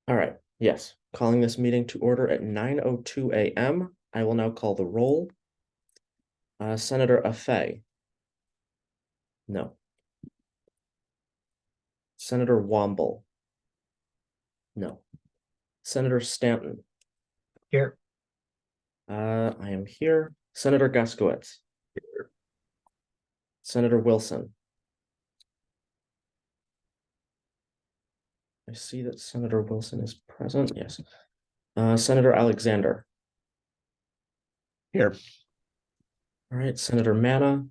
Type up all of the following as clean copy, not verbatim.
All right, yes, calling this meeting to order at 9:02 a.m. I will now call the roll. Senator Afay. No. Senator Womble. No. Senator Stanton. Here. I am here. Senator Gaskowitz. Here. Senator Wilson. I see that Senator Wilson is present. Yes. Senator Alexander. Here. All right. Senator Manna.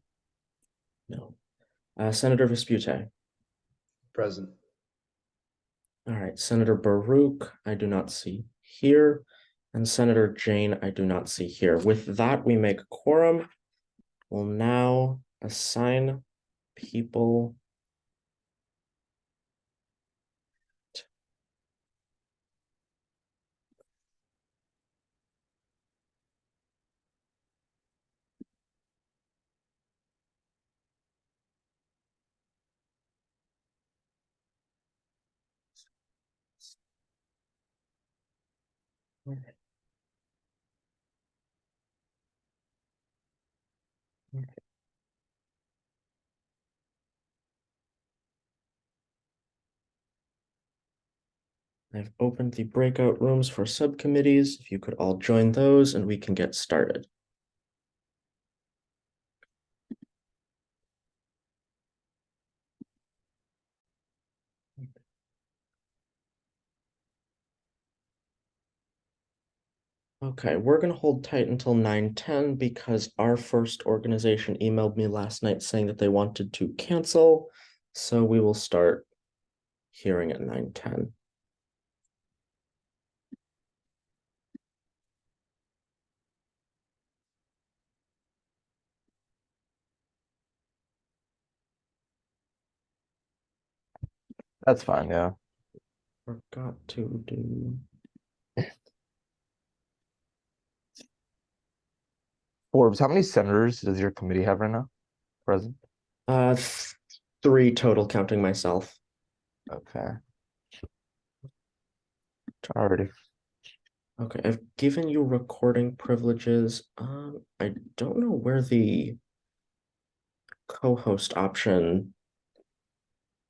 No. Senator Vespute. Present. All right. Senator Baruch, I do not see here. And Senator Jane, I do not see here. With that, we make quorum. We'll now assign people. All right. All right. I've opened the breakout rooms for subcommittees. If you could all join those and we can get started. Okay, we're going to hold tight until 9:10 because our first organization emailed me last night saying that they wanted to cancel. So we will start hearing at 9:10. That's fine, yeah. Forgot to do. Forbes, how many senators does your committee have right now? Present? Uh, 3 total, counting myself. Okay. Already. Okay, I've given you recording privileges. I don't know where the co-host option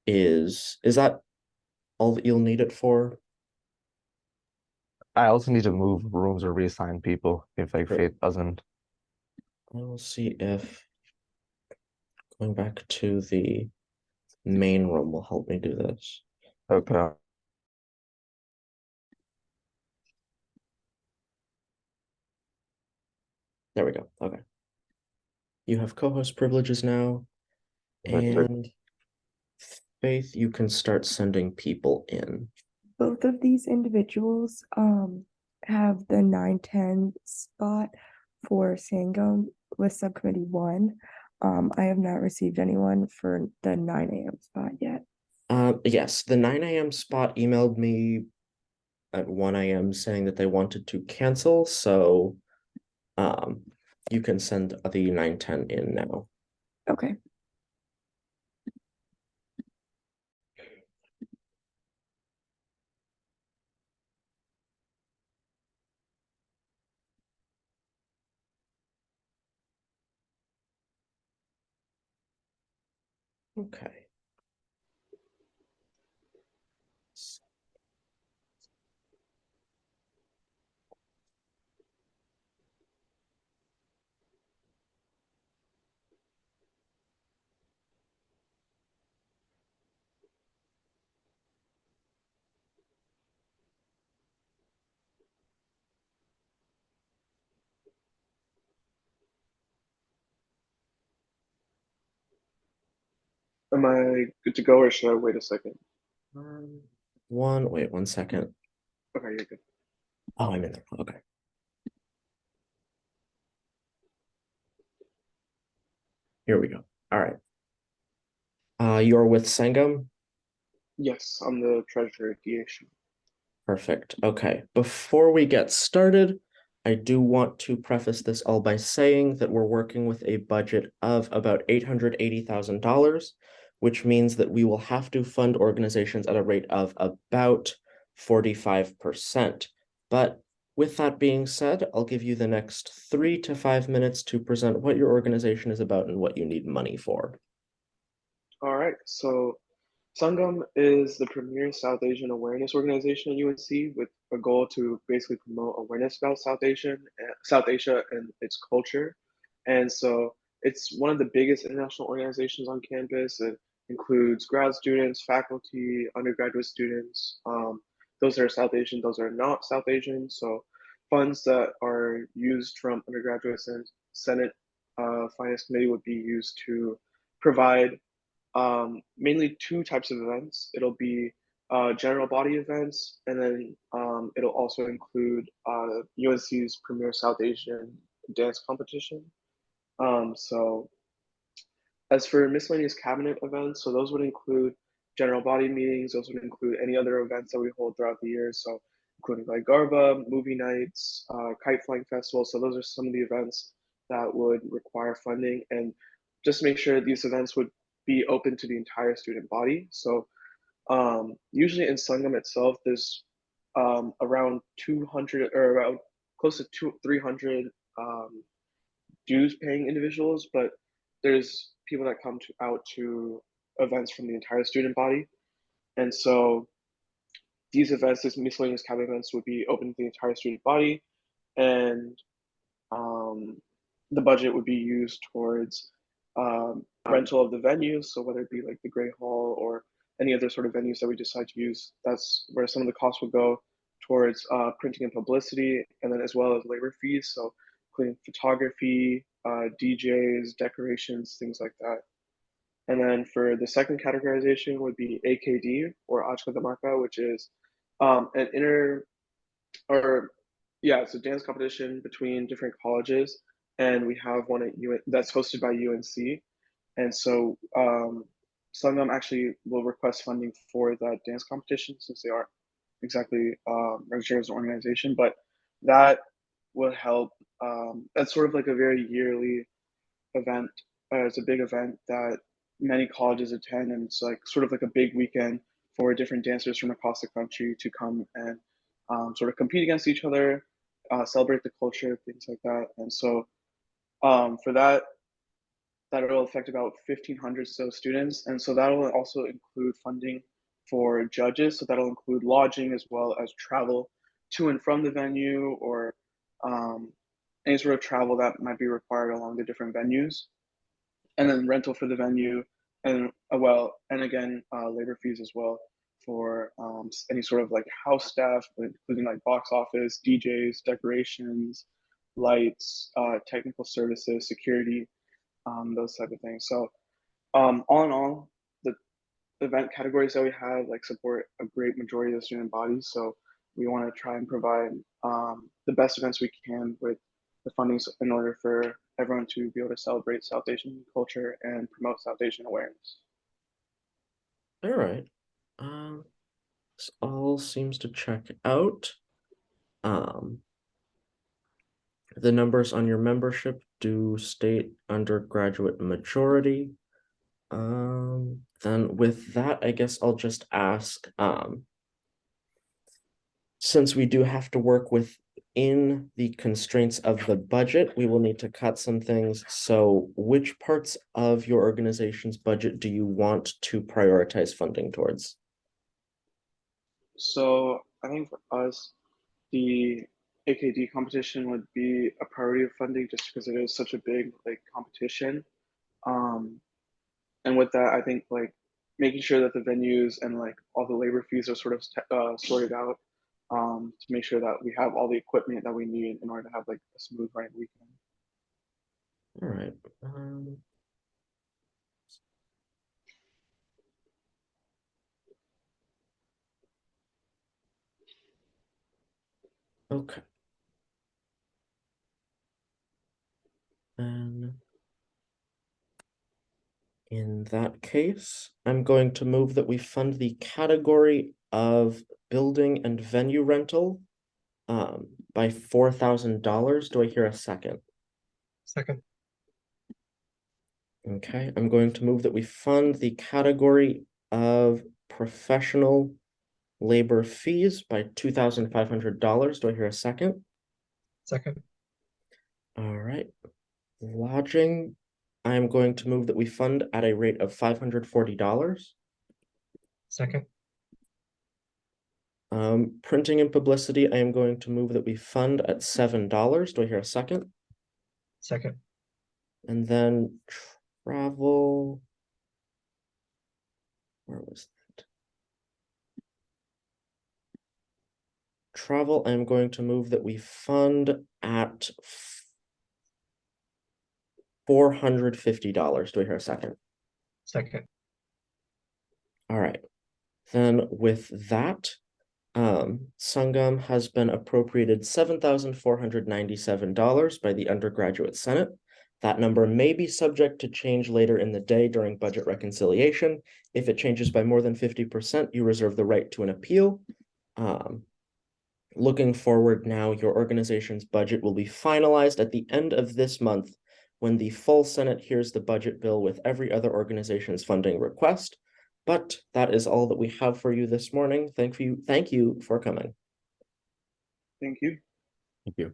is. Is that all that you'll need it for? I also need to move rooms or reassign people if like Sure. Faith doesn't. I will see if going back to the main room will help me do this. Okay. There we go. Okay. You have co-host privileges now, Perfect. and Faith, you can start sending people in. Both of these individuals have the 9-10 spot for Sangam with subcommittee 1. I have not received anyone for the 9 a.m. spot yet. Yes, the 9 a.m. spot emailed me at 1 a.m. saying that they wanted to cancel, so you can send the 9-10 in now. Okay. Okay. Am I good to go or should I wait a second? Wait 1 second. Okay, you're good. Oh, I'm in there. Okay. Here we go. All right. You're with Sangam? Yes, I'm the treasurer at DH. Perfect. Okay. Before we get started, I do want to preface this all by saying that we're working with a budget of about $880,000, which means that we will have to fund organizations at a rate of about 45%. But with that being said, I'll give you the next 3 to 5 minutes to present what your organization is about and what you need money for. All right, so Sangam is the premier South Asian awareness organization at UNC with a goal to basically promote awareness about South Asia and its culture. And so it's one of the biggest international organizations on campus. It includes grad students, faculty, undergraduate students. Those that are South Asian, those that are not South Asian. So funds that are used from undergraduates and Senate Finance Committee would be used to provide mainly two types of events. It'll be general body events, and then it'll also include UNC's premier South Asian dance competition. So as for miscellaneous cabinet events, so those would include general body meetings, those would include any other events that we hold throughout the year. So including like Garba, movie nights, kite flying festival. So those are some of the events that would require funding. And just to make sure these events would be open to the entire student body. So usually in Sangam itself, there's around 200 or around close to 300 dues paying individuals, but there's people that come out to events from the entire student body. And so these events, these miscellaneous cabinet events would be open to the entire student body, and um, the budget would be used towards rental of the venues. So whether it be like the Great Hall or any other sort of venues that we decide to use, that's where some of the costs would go towards printing and publicity, and then as well as labor fees. So including photography, DJs, decorations, things like that. And then for the second categorization would be AKD or Ajka Dhamaka, which is an inter or yeah, it's a dance competition between different colleges, and we have one at that's hosted by UNC. And so Sangam actually will request funding for that dance competition since they aren't exactly registered as an organization, but that will help. That's sort of like a very yearly event. It's a big event that many colleges attend, and it's like sort of like a big weekend for different dancers from across the country to come and sort of compete against each other, celebrate the culture, things like that. And so for that, that will affect about 1,500 so students, and so that will also include funding for judges. So that'll include lodging as well as travel to and from the venue, or um, any sort of travel that might be required along the different venues, and then rental for the venue, and and again labor fees as well for any sort of like house staff, including like box office, DJs, decorations, lights, technical services, security, those type of things. So all in all, the event categories that we have like support a great majority of the student bodies. So we want to try and provide the best events we can with the fundings in order for everyone to be able to celebrate South Asian culture and promote South Asian awareness. All right. This all seems to check out. The numbers on your membership do state undergraduate majority. Then with that, I guess I'll just ask, since we do have to work within the constraints of the budget, we will need to cut some things. So which parts of your organization's budget do you want to prioritize funding towards? So I think for us, the AKD competition would be a priority of funding just because it is such a big like competition. Um, and with that, I think like making sure that the venues and like all the labor fees are sort of sorted out, to make sure that we have all the equipment that we need in order to have like a smooth running weekend. All right. Okay. And in that case, I'm going to move that we fund the category of building and venue rental by $4,000. Do I hear a second? Second. Okay, I'm going to move that we fund the category of professional labor fees by $2,500. Do I hear a second? Second. All right. Lodging, I am going to move that we fund at a rate of $540. Second. Printing and publicity, I am going to move that we fund at $7. Do I hear a second? Second. And then travel. Where was that? Travel, I'm going to move that we fund at $450. Do I hear a second? Second. All right. Then with that, Sangam has been appropriated $7,497 by the Undergraduate Senate. That number may be subject to change later in the day during budget reconciliation. If it changes by more than 50%, you reserve the right to an appeal. Looking forward now, your organization's budget will be finalized at the end of this month when the full Senate hears the budget bill with every other organization's funding request. But that is all that we have for you this morning. Thank you for coming. Thank you. Thank you.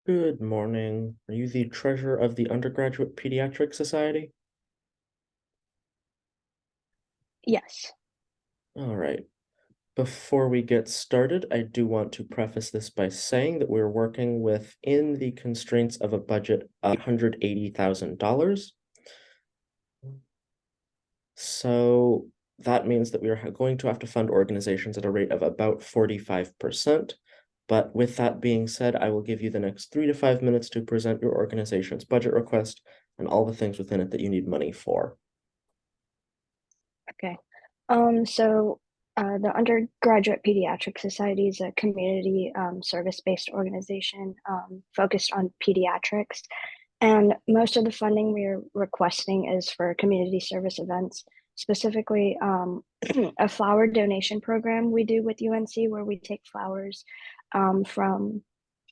Good morning. Are you the treasurer of the Undergraduate Pediatric Society? Yes. All right. Before we get started, I do want to preface this by saying that we're working within the constraints of a budget of $180,000. So that means that we are going to have to fund organizations at a rate of about 45%. But with that being said, I will give you the next 3 to 5 minutes to present your organization's budget request and all the things within it that you need money for. Okay. The Undergraduate Pediatric Society is a community service-based organization focused on pediatrics. And most of the funding we're requesting is for community service events, specifically a flower donation program we do with UNC where we take flowers from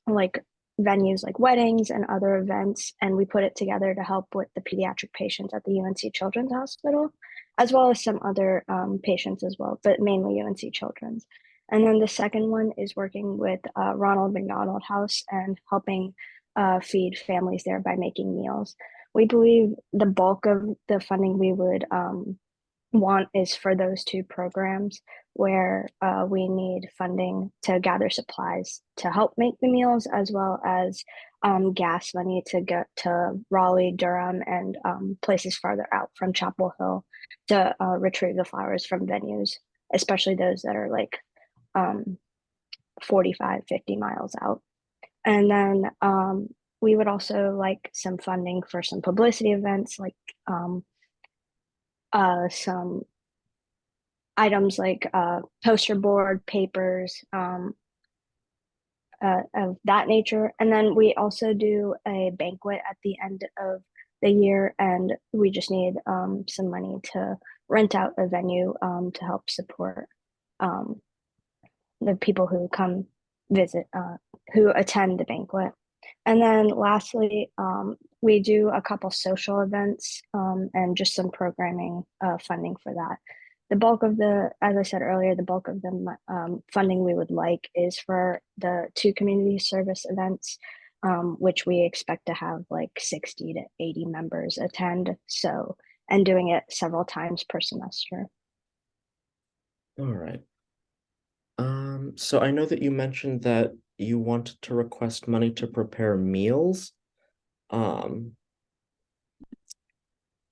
like venues like weddings and other events, and we put it together to help with the pediatric patients at the UNC Children's Hospital, as well as some other patients as well, but mainly UNC Children's. And then the second one is working with Ronald McDonald House and helping feed families there by making meals. We believe the bulk of the funding we would want is for those two programs where we need funding to gather supplies to help make the meals, as well as gas money to get to Raleigh, Durham, and places farther out from Chapel Hill to retrieve the flowers from venues, especially those that are like 45, 50 miles out. And then we would also like some funding for some publicity events, like some items like poster board, papers, of that nature. And then we also do a banquet at the end of the year, and we just need some money to rent out a venue to help support the people who come visit, who attend the banquet. And then lastly, we do a couple social events and just some programming funding for that. The bulk of as I said earlier, the bulk of the funding we would like is for the two community service events, which we expect to have like 60 to 80 members attend. So, and doing it several times per semester. All right. So I know that you mentioned that you wanted to request money to prepare meals.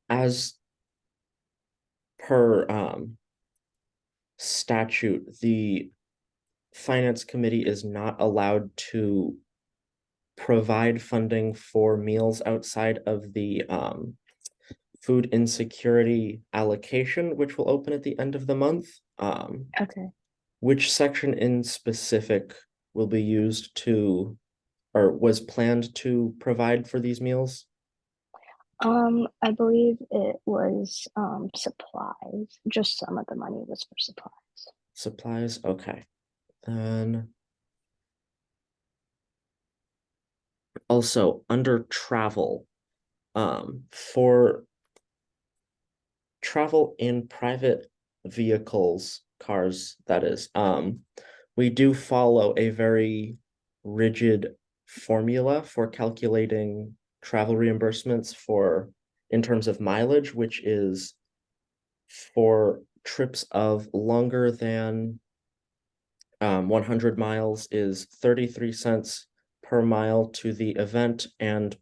As per statute, the Finance Committee is not allowed to provide funding for meals outside of the food insecurity allocation, which will open at the end of the month. Okay. Which section in specific will be used to, or was planned to provide for these meals? I believe it was supplies. Just some of the money was for supplies. Supplies, okay. Then also under travel, for travel in private vehicles, cars, that is, we do follow a very rigid formula for calculating travel reimbursements in terms of mileage, which is for trips of longer than 100 miles is 33 cents per mile to the event, and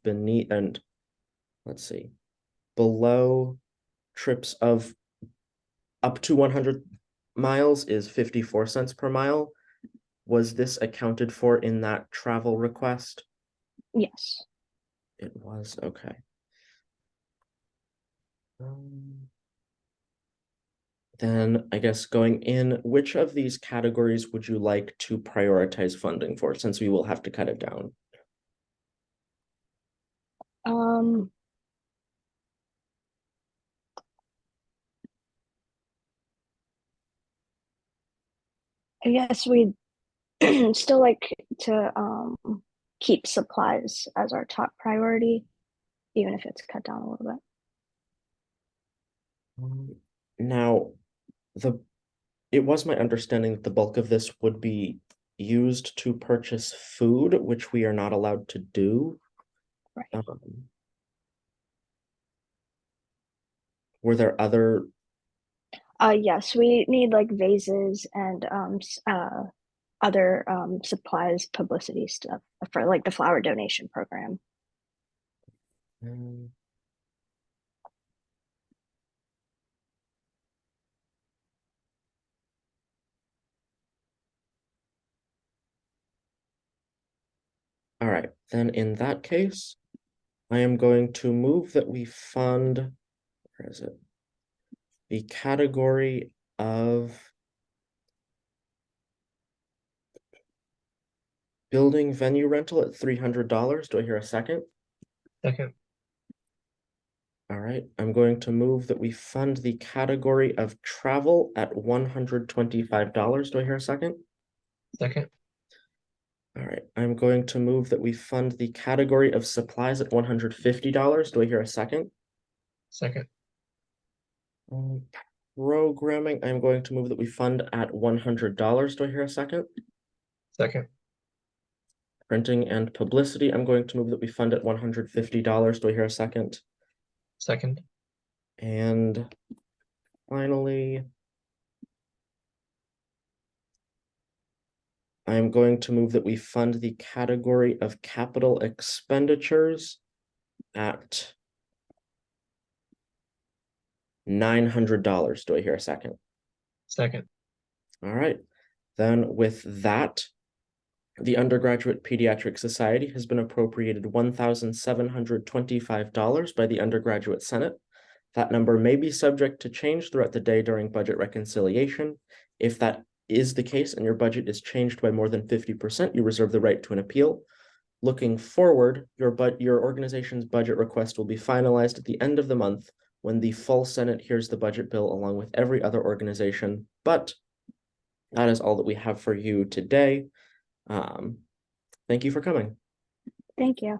let's see, below trips of up to 100 miles is 54 cents per mile. Was this accounted for in that travel request? Yes. It was, okay. Then I guess going in, which of these categories would you like to prioritize funding for, since we will have to cut it down? I guess we'd still like to keep supplies as our top priority, even if it's cut down a little bit. Now, it was my understanding that the bulk of this would be used to purchase food, which we are not allowed to do. Right. Were there other? Yes, we need like vases and other supplies, publicity stuff for like the flower donation program. um, All right, then in that case, I am going to move that we fund, where is it? The category of building venue rental at $300. Do I hear a second? Second. All right, I'm going to move that we fund the category of travel at $125. Do I hear a second? Second. All right, I'm going to move that we fund the category of supplies at $150. Do I hear a second? Second. Programming, I'm going to move that we fund at $100. Do I hear a second? Second. Printing and publicity, I'm going to move that we fund at $150. Do I hear a second? Second. And finally, I'm going to move that we fund the category of capital expenditures at $900. Do I hear a second? Second. All right. Then with that, the Undergraduate Pediatric Society has been appropriated $1,725 by the Undergraduate Senate. That number may be subject to change throughout the day during budget reconciliation. If that is the case and your budget is changed by more than 50%, you reserve the right to an appeal. Looking forward, your organization's budget request will be finalized at the end of the month when the full Senate hears the budget bill along with every other organization. But that is all that we have for you today. Thank you for coming. Thank you.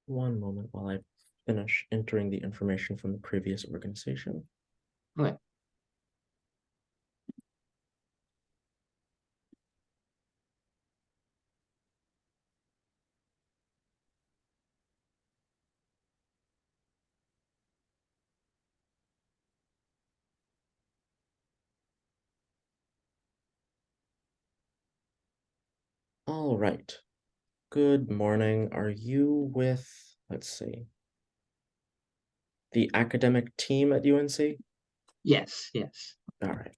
One moment while I finish entering the information from the previous organization. Okay. All right. Good morning. Are you with, let's see, the academic team at UNC? Yes, yes. All right.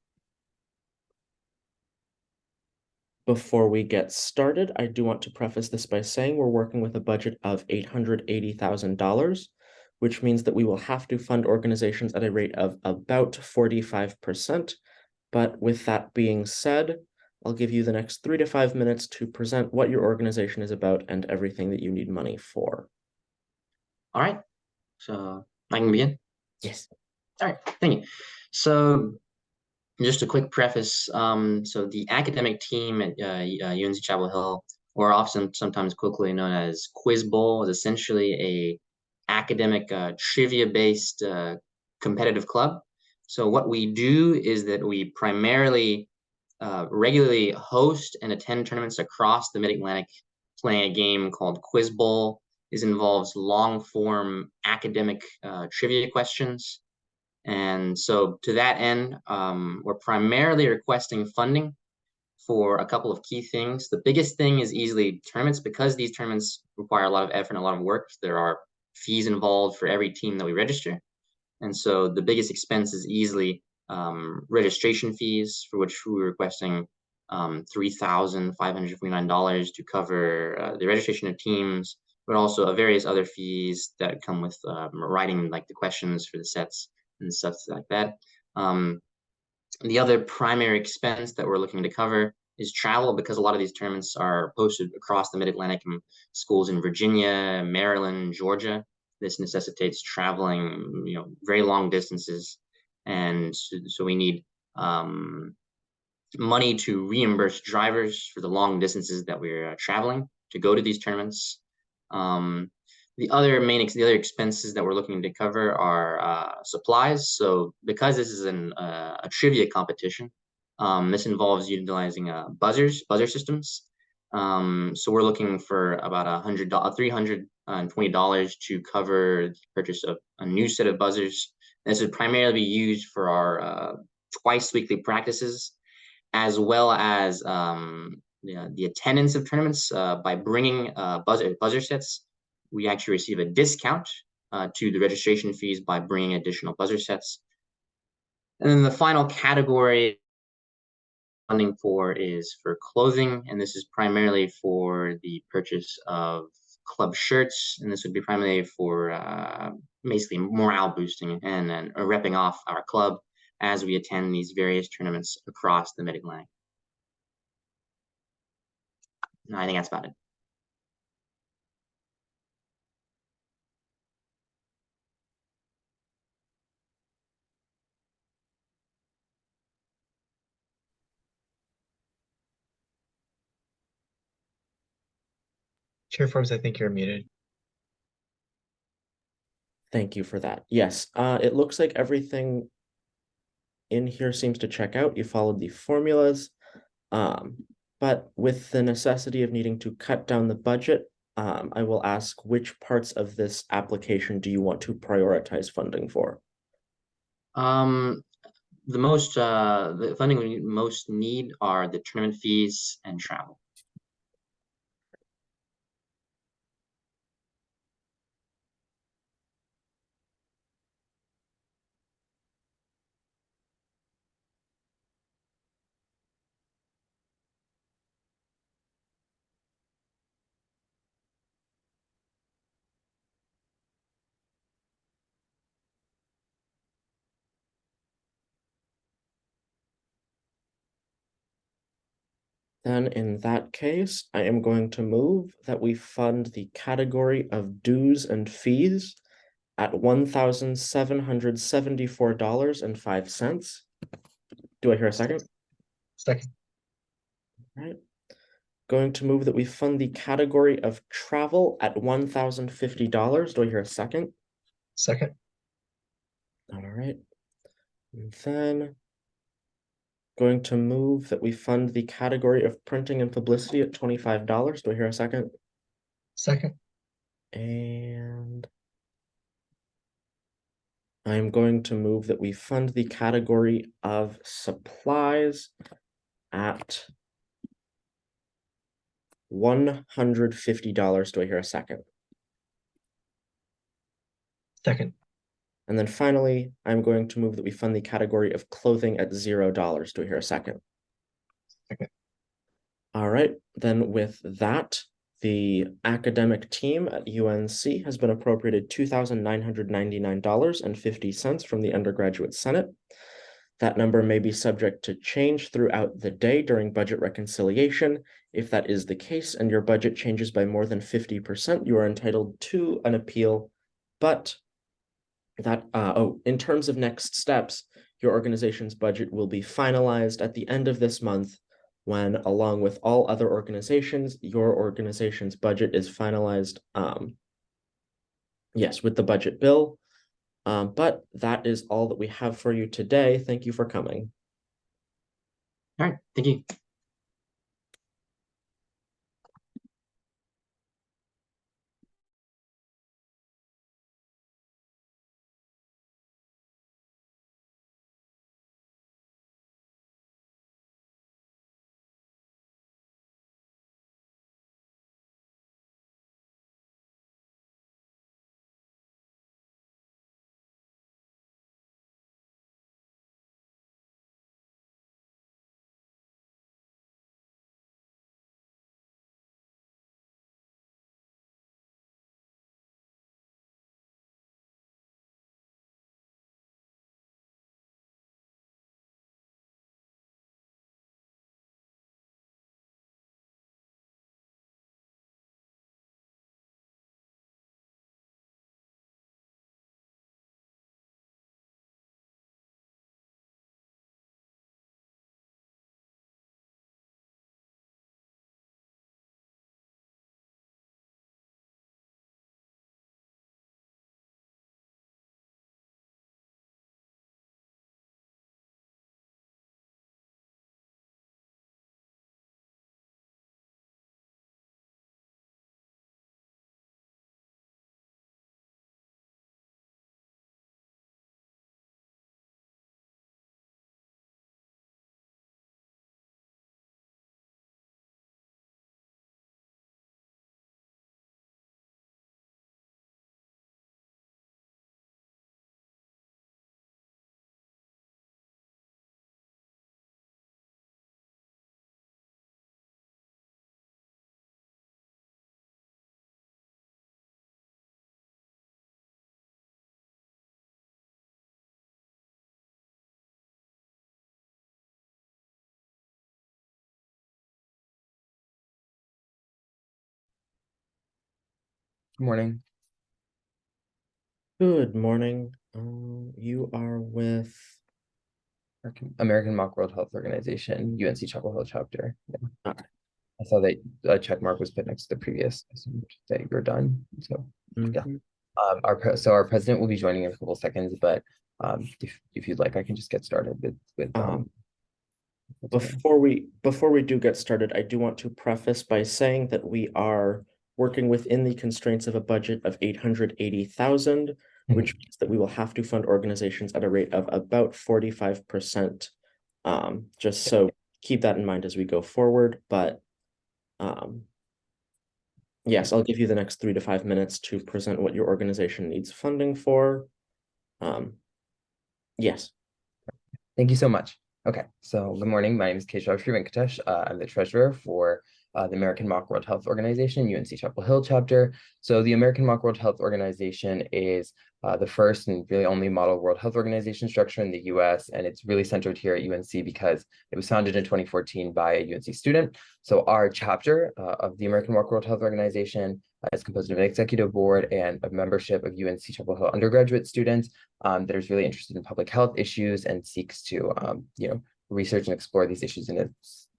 Before we get started, I do want to preface this by saying we're working with a budget of $880,000, which means that we will have to fund organizations at a rate of about 45%. But with that being said, I'll give you the next 3 to 5 minutes to present what your organization is about and everything that you need money for. All right. So I can begin. Yes. All right. Thank you. So just a quick preface. So the academic team at UNC Chapel Hill, or often sometimes quickly known as Quiz Bowl, is essentially a academic trivia-based competitive club. So what we do is that we primarily regularly host and attend tournaments across the Mid-Atlantic, playing a game called Quiz Bowl. This involves long-form academic trivia questions. And so to that end, we're primarily requesting funding for a couple of key things. The biggest thing is easily tournaments, because these tournaments require a lot of effort and a lot of work. There are fees involved for every team that we register. And so the biggest expense is easily registration fees, for which we're requesting $3,549 to cover the registration of teams, but also various other fees that come with writing like the questions for the sets and stuff like that. The other primary expense that we're looking to cover is travel, because a lot of these tournaments are hosted across the Mid-Atlantic in schools in Virginia, Maryland, Georgia. This necessitates traveling, very long distances, and so we need money to reimburse drivers for the long distances that we're traveling to go to these tournaments. The other expenses that we're looking to cover are supplies. So because this is a trivia competition, this involves utilizing buzzer systems. So we're looking for about $320 to cover the purchase of a new set of buzzers. This would primarily be used for our twice weekly practices, as well as the attendance of tournaments. By bringing buzzer sets, we actually receive a discount to the registration fees by bringing additional buzzer sets. And then the final category funding for is for clothing, and this is primarily for the purchase of club shirts, and this would be primarily for basically morale boosting and repping off our club as we attend these various tournaments across the Mid-Atlantic. I think that's about it. Chair Forbes, I think you're muted. Thank you for that. Yes, it looks like everything in here seems to check out. You followed the formulas, but with the necessity of needing to cut down the budget, I will ask, which parts of this application do you want to prioritize funding for? The funding we most need are the tournament fees and travel. Then in that case, I am going to move that we fund the category of dues and fees at $1,774.05. Do I hear a second? Second. All right. Going to move that we fund the category of travel at $1,050. Do I hear a second? Second. All right. And then going to move that we fund the category of printing and publicity at $25. Do I hear a second? Second. And I'm going to move that we fund the category of supplies at $150. Do I hear a second? Second. And then finally, I'm going to move that we fund the category of clothing at $0. Do I hear a second? Second. All right, then with that, the academic team at UNC has been appropriated $2,999.50 from the Undergraduate Senate. That number may be subject to change throughout the day during budget reconciliation. If that is the case and your budget changes by more than 50%, you are entitled to an appeal. But that, in terms of next steps, your organization's budget will be finalized at the end of this month when, along with all other organizations, your organization's budget is finalized, yes, with the budget bill. But that is all that we have for you today. Thank you for coming. All right, thank you. Good morning. Good morning. You are with American Mock World Health Organization, UNC Chapel Hill chapter. Yeah. Okay. I saw that a check mark was put next to the previous, assumed that you're done. So yeah. Our president will be joining in a couple seconds, but if you'd like, I can just get started with Before we do get started, I do want to preface by saying that we are working within the constraints of a budget of 880,000, which means that we will have to fund organizations at a rate of about 45%. Just so keep that in mind as we go forward. But yes, I'll give you the next 3 to 5 minutes to present what your organization needs funding for. Yes. Thank you so much. Okay, so good morning. My name is Keshav Venkatesh. I'm the treasurer for the American Mock World Health Organization, UNC Chapel Hill chapter. So the American Mock World Health Organization is the first and really only model World Health Organization structure in the US, and it's really centered here at UNC because it was founded in 2014 by a UNC student. So our chapter of the American Mock World Health Organization is composed of an executive board and a membership of UNC Chapel Hill undergraduate students that is really interested in public health issues and seeks to research and explore these issues in a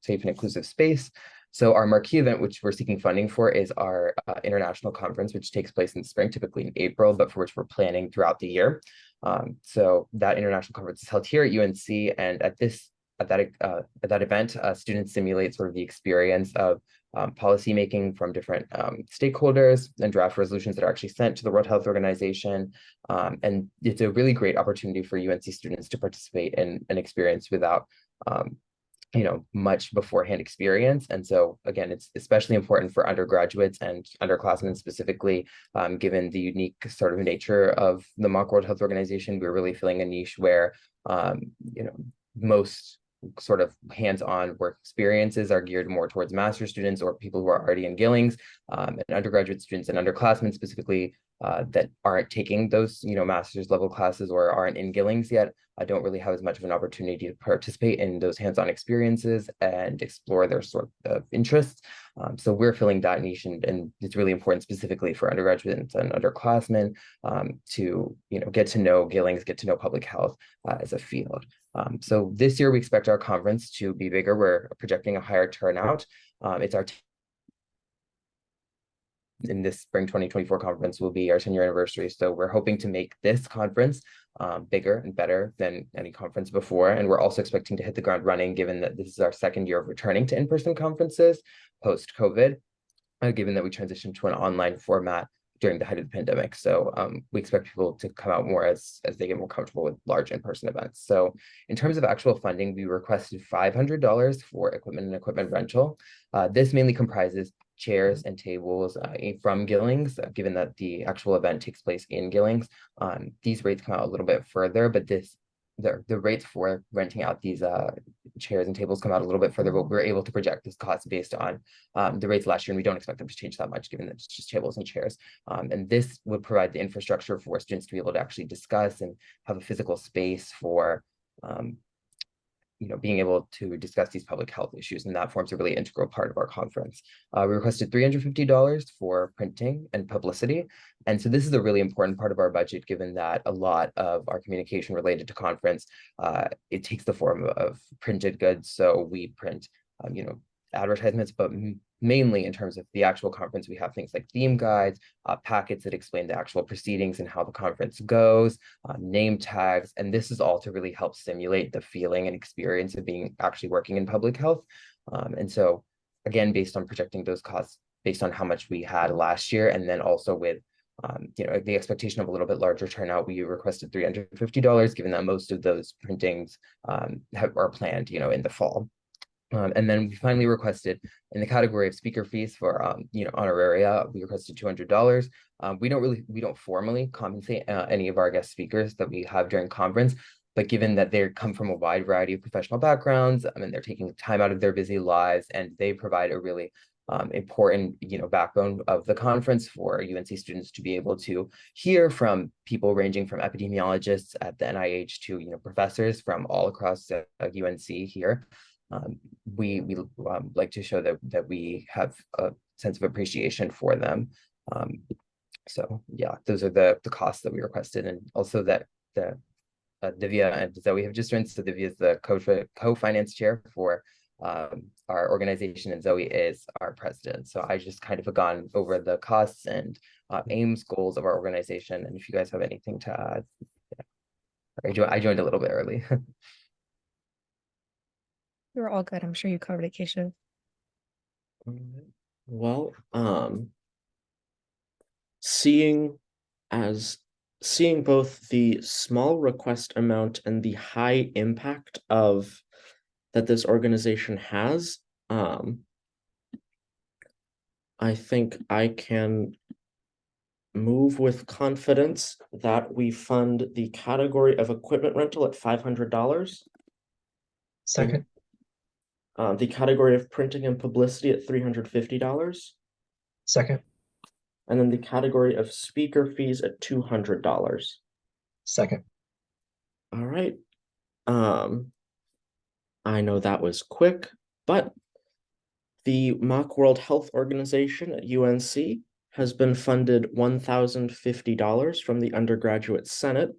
safe and inclusive space. So our marquee event, which we're seeking funding for, is our international conference, which takes place in the spring, typically in April, but for which we're planning throughout the year. So that international conference is held here at UNC, and at that event, students simulate sort of the experience of policy making from different stakeholders and draft resolutions that are actually sent to the World Health Organization. And it's a really great opportunity for UNC students to participate in an experience without much beforehand experience. And so again, it's especially important for undergraduates and underclassmen specifically, given the unique sort of nature of the Mock World Health Organization. We're really filling a niche where most sort of hands-on work experiences are geared more towards master's students or people who are already in Gillings, and undergraduate students and underclassmen specifically that aren't taking those master's level classes or aren't in Gillings yet. I don't really have as much of an opportunity to participate in those hands-on experiences and explore their sort of interests. So we're filling that niche, and it's really important specifically for undergraduates and underclassmen to get to know Gillings, get to know public health as a field. So this year we expect our conference to be bigger. We're projecting a higher turnout. It's our in this spring 2024 conference will be our 10-year anniversary. So we're hoping to make this conference bigger and better than any conference before. And we're also expecting to hit the ground running, given that this is our second year of returning to in-person conferences post-COVID, given that we transitioned to an online format during the height of the pandemic. So we expect people to come out more as they get more comfortable with large in-person events. So in terms of actual funding, we requested $500 for equipment and equipment rental. This mainly comprises chairs and tables from Gillings, given that the actual event takes place in Gillings. These rates come out a little bit further, but the rates for renting out these chairs and tables come out a little bit further, but we're able to project this cost based on the rates last year, and we don't expect them to change that much, given that it's just tables and chairs. And this would provide the infrastructure for students to be able to actually discuss and have a physical space for being able to discuss these public health issues, and that forms a really integral part of our conference. We requested $350 for printing and publicity. And so this is a really important part of our budget, given that a lot of our communication related to conference, it takes the form of printed goods. So we print, advertisements, but mainly in terms of the actual conference, we have things like theme guides, packets that explain the actual proceedings and how the conference goes, name tags, and this is all to really help simulate the feeling and experience of being actually working in public health. And so again, based on projecting those costs, based on how much we had last year, and then also with the expectation of a little bit larger turnout, we requested $350, given that most of those printings are planned, in the fall. And then we finally requested, in the category of speaker fees for honoraria, we requested $200. We don't formally compensate any of our guest speakers that we have during conference, but given that they come from a wide variety of professional backgrounds, and they're taking time out of their busy lives, and they provide a really important backbone of the conference for UNC students to be able to hear from people ranging from epidemiologists at the NIH to professors from all across UNC here. We like to show that we have a sense of appreciation for them. So yeah, those are the costs that we requested, and also that Divya and Zoe have just joined. So Divya is the co-finance chair for our organization, and Zoe is our president. So I just kind of have gone over the costs and aims, goals of our organization, and if you guys have anything to add. I joined a little bit early. You're all good. I'm sure you covered it, Keisha. Well, seeing both the small request amount and the high impact that this organization has, I think I can move with confidence that we fund the category of equipment rental at $500. Second. The category of printing and publicity at $350. Second. And then the category of speaker fees at $200. Second. All right. I know that was quick, but the Mock World Health Organization at UNC has been funded $1,050 from the Undergraduate Senate.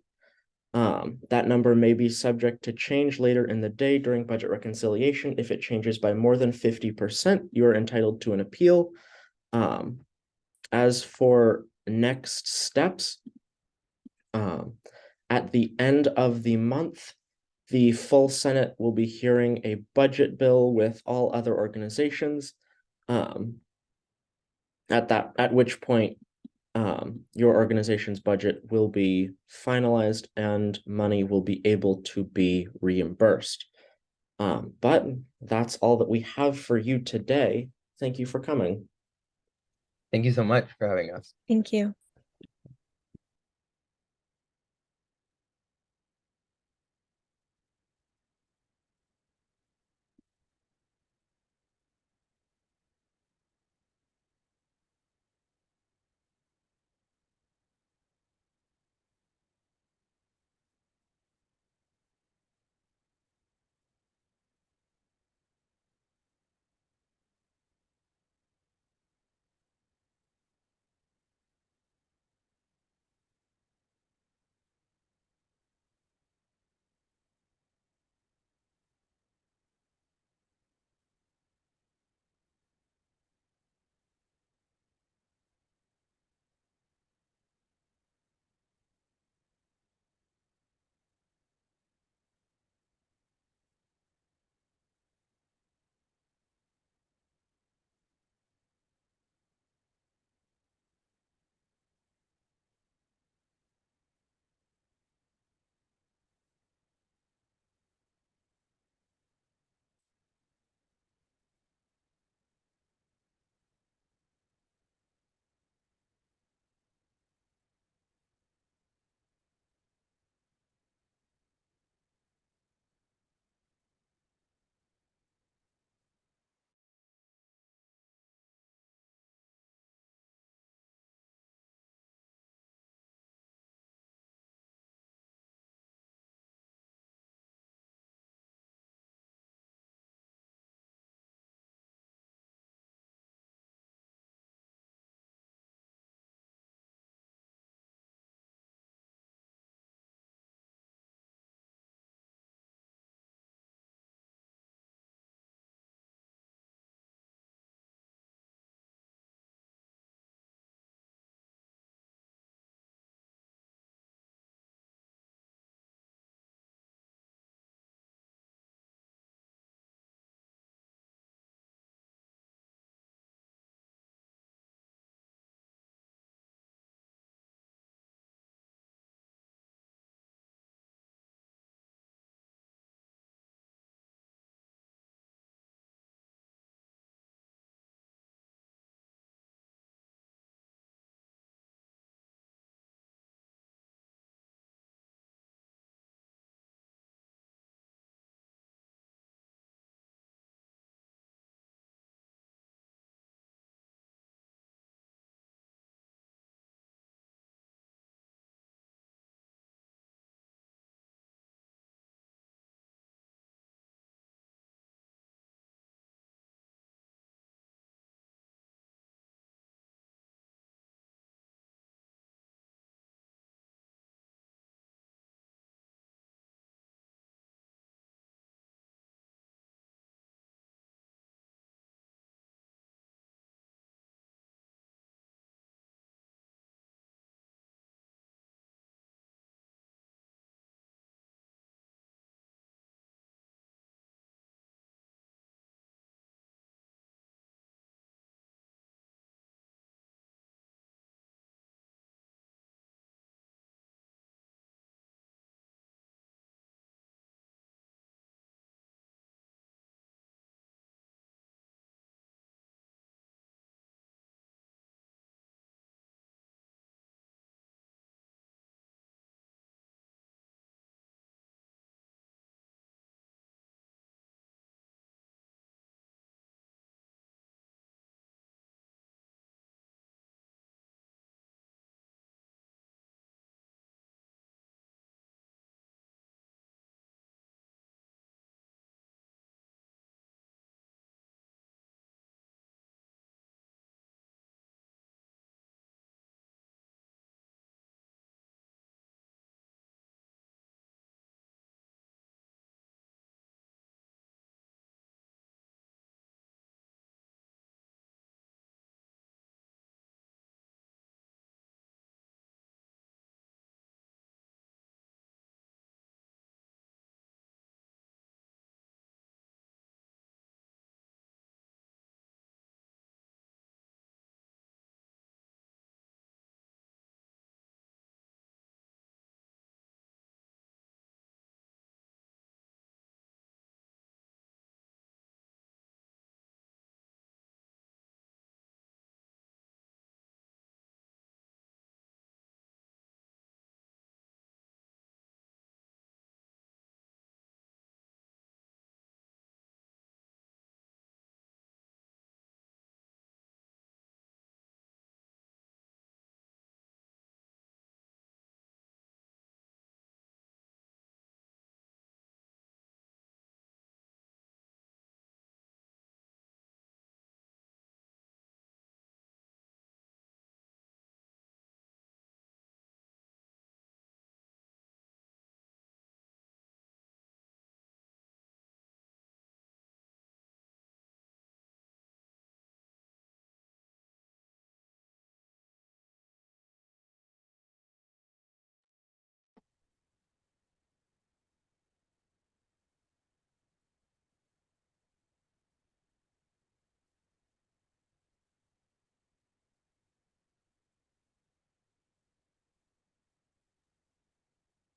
That number may be subject to change later in the day during budget reconciliation. If it changes by more than 50%, you are entitled to an appeal. As for next steps, at the end of the month, the full Senate will be hearing a budget bill with all other organizations. At which point, your organization's budget will be finalized and money will be able to be reimbursed. But that's all that we have for you today. Thank you for coming. Thank you so much for having us. Thank you.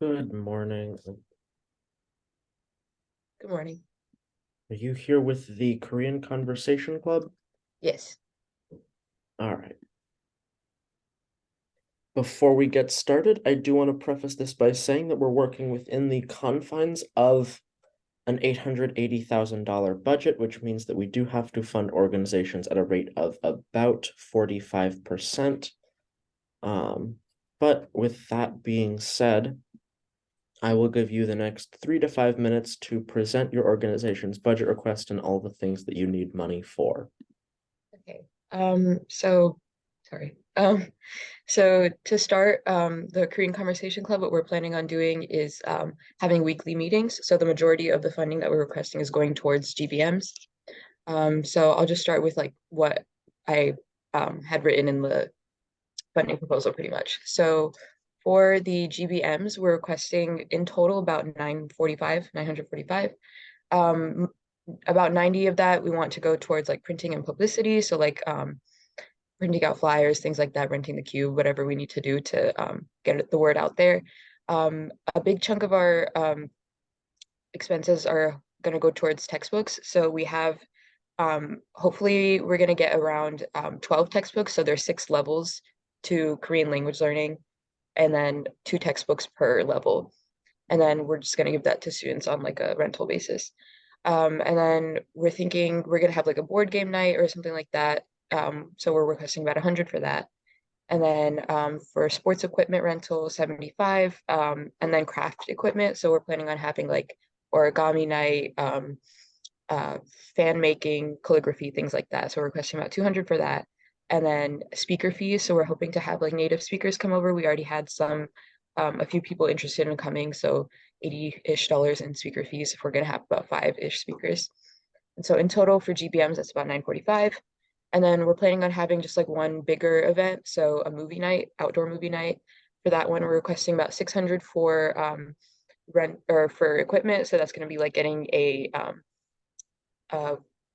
Good morning. Good morning. Are you here with the Korean Conversation Club? Yes. All right. Before we get started, I do want to preface this by saying that we're working within the confines of an $880,000 budget, which means that we do have to fund organizations at a rate of about 45%. But with that being said, I will give you the next 3 to 5 minutes to present your organization's budget request and all the things that you need money for. Okay. Sorry. So to start, the Korean Conversation Club, what we're planning on doing is having weekly meetings. So the majority of the funding that we're requesting is going towards GBMs. So I'll just start with like what I had written in the funding proposal pretty much. So for the GBMs, we're requesting in total about 945. About 90 of that we want to go towards like printing and publicity. So like printing out flyers, things like that, renting the cube, whatever we need to do to get the word out there. A big chunk of our expenses are going to go towards textbooks. So we have hopefully we're going to get around 12 textbooks. So there's 6 levels to Korean language learning, and then 2 textbooks per level. And then we're just going to give that to students on like a rental basis. And then we're thinking we're going to have like a board game night or something like that. So we're requesting about 100 for that. And then for sports equipment rental, 75, and then craft equipment. So we're planning on having like origami night, fan making, calligraphy, things like that. So we're requesting about 200 for that. And then speaker fees. So we're hoping to have like native speakers come over. We already had a few people interested in coming. So $80-ish in speaker fees if we're going to have about 5-ish speakers. And so in total for GBMs, that's about 945. And then we're planning on having just like one bigger event. So a movie night, outdoor movie night. For that one, we're requesting about 600 for rent or for equipment. So that's going to be like getting a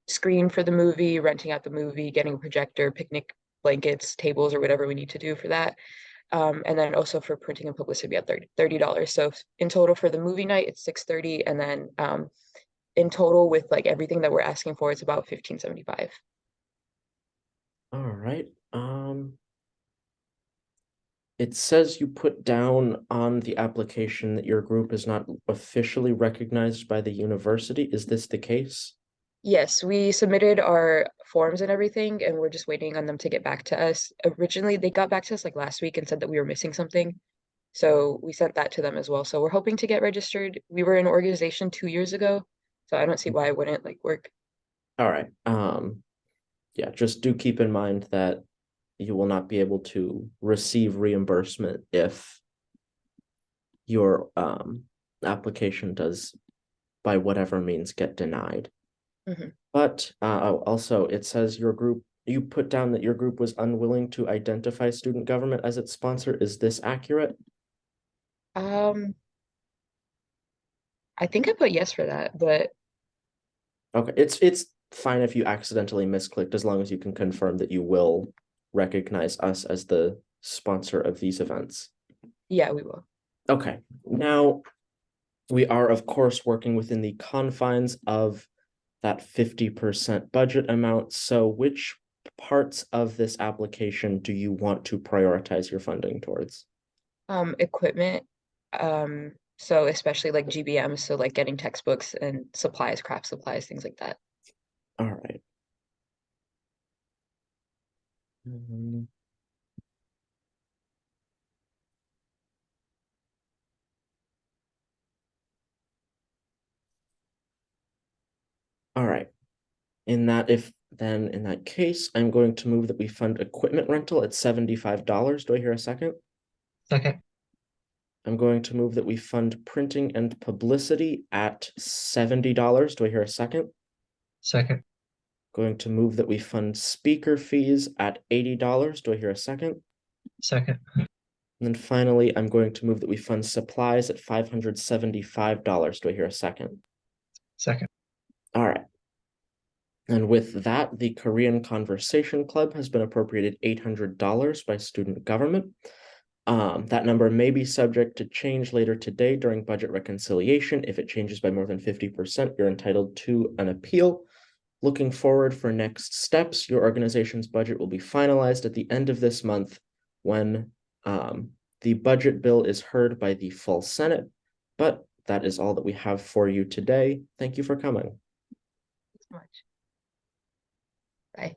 screen for the movie, renting out the movie, getting a projector, picnic blankets, tables, or whatever we need to do for that. And then also for printing and publicity at $30. So in total for the movie night, it's $630. And then in total with like everything that we're asking for, it's about $1,575. All right. It says you put down on the application that your group is not officially recognized by the university. Is this the case? Yes, we submitted our forms and everything, and we're just waiting on them to get back to us. Originally, they got back to us like last week and said that we were missing something. So we sent that to them as well. So we're hoping to get registered. We were an organization 2 years ago, so I don't see why it wouldn't like work. All right. Yeah, just do keep in mind that you will not be able to receive reimbursement if your application does, by whatever means, get denied. But also it says you put down that your group was unwilling to identify student government as its sponsor. Is this accurate? I think I put yes for that, but Okay, it's fine if you accidentally misclicked, as long as you can confirm that you will recognize us as the sponsor of these events. yeah, we will. Okay, now we are, of course, working within the confines of that 50% budget amount. So which parts of this application do you want to prioritize your funding towards? Equipment. So especially like GBM, so like getting textbooks and supplies, craft supplies, things like that. All right. All right. In that case, I'm going to move that we fund equipment rental at $75. Do I hear a second? Second. I'm going to move that we fund printing and publicity at $70. Do I hear a second? Second. Going to move that we fund speaker fees at $80. Do I hear a second? Second. And then finally, I'm going to move that we fund supplies at $575. Do I hear a second? Second. All right. And with that, the Korean Conversation Club has been appropriated $800 by student government. That number may be subject to change later today during budget reconciliation. If it changes by more than 50%, you're entitled to an appeal. Looking forward for next steps, your organization's budget will be finalized at the end of this month when the budget bill is heard by the full Senate. But that is all that we have for you today. Thank you for coming. Thanks so much. Bye.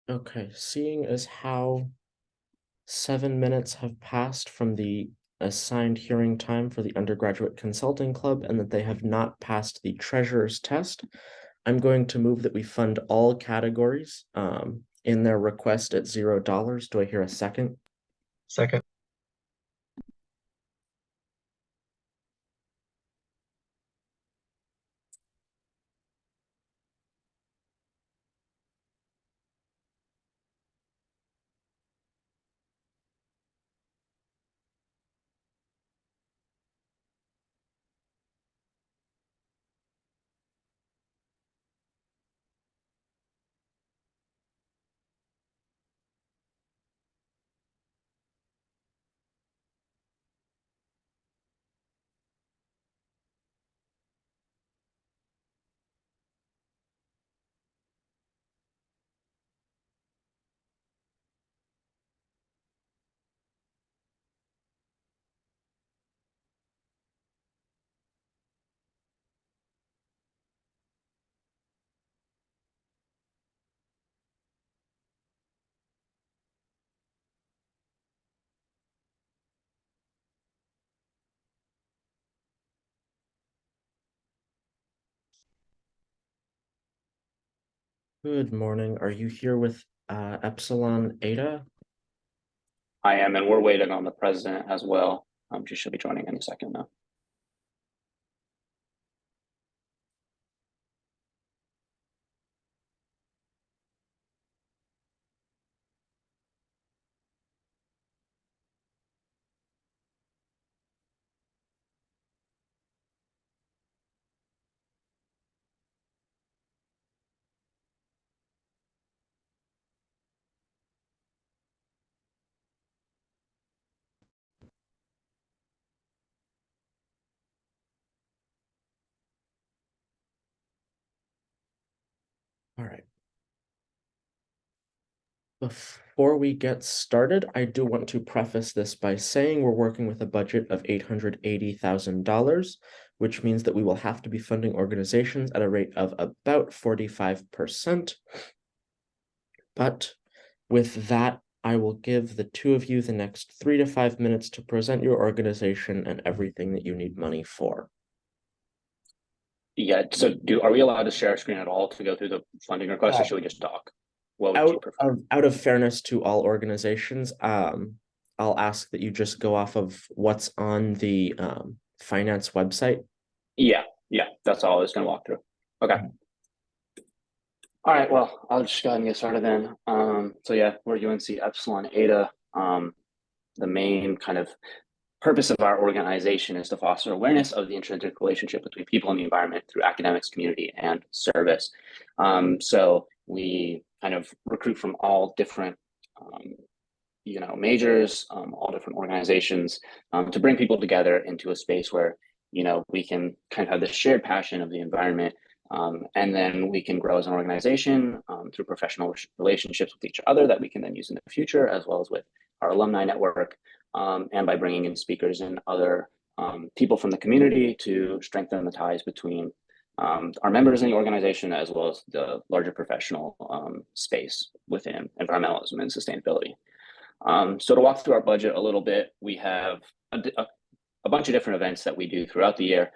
Okay, seeing as how 7 minutes have passed from the assigned hearing time for the Undergraduate Consulting Club and that they have not passed the treasurer's test, I'm going to move that we fund all categories in their request at $0. Do I hear a second? Second. Good morning. Are you here with Epsilon Eta? I am, and we're waiting on the president as well. She should be joining any second now. All right. Before we get started, I do want to preface this by saying we're working with a budget of $880,000, which means that we will have to be funding organizations at a rate of about 45%. But with that, I will give the two of you the next 3 to 5 minutes to present your organization and everything that you need money for. Yeah, so are we allowed to share our screen at all to go through the funding request, or should we just talk? What would you prefer? Out of fairness to all organizations, I'll ask that you just go off of what's on the finance website. Yeah, that's all I was gonna walk through. Okay. All right, well, I'll just go ahead and get started then. So yeah, we're UNC Epsilon Eta. The main kind of purpose of our organization is to foster awareness of the intrinsic relationship between people and the environment through academics, community, and service. So we kind of recruit from all different majors, all different organizations, to bring people together into a space where we can kind of have this shared passion of the environment, and then we can grow as an organization through professional relationships with each other that we can then use in the future, as well as with our alumni network, and by bringing in speakers and other people from the community to strengthen the ties between our members in the organization, as well as the larger professional space within environmentalism and sustainability. So to walk through our budget a little bit, we have a bunch of different events that we do throughout the year,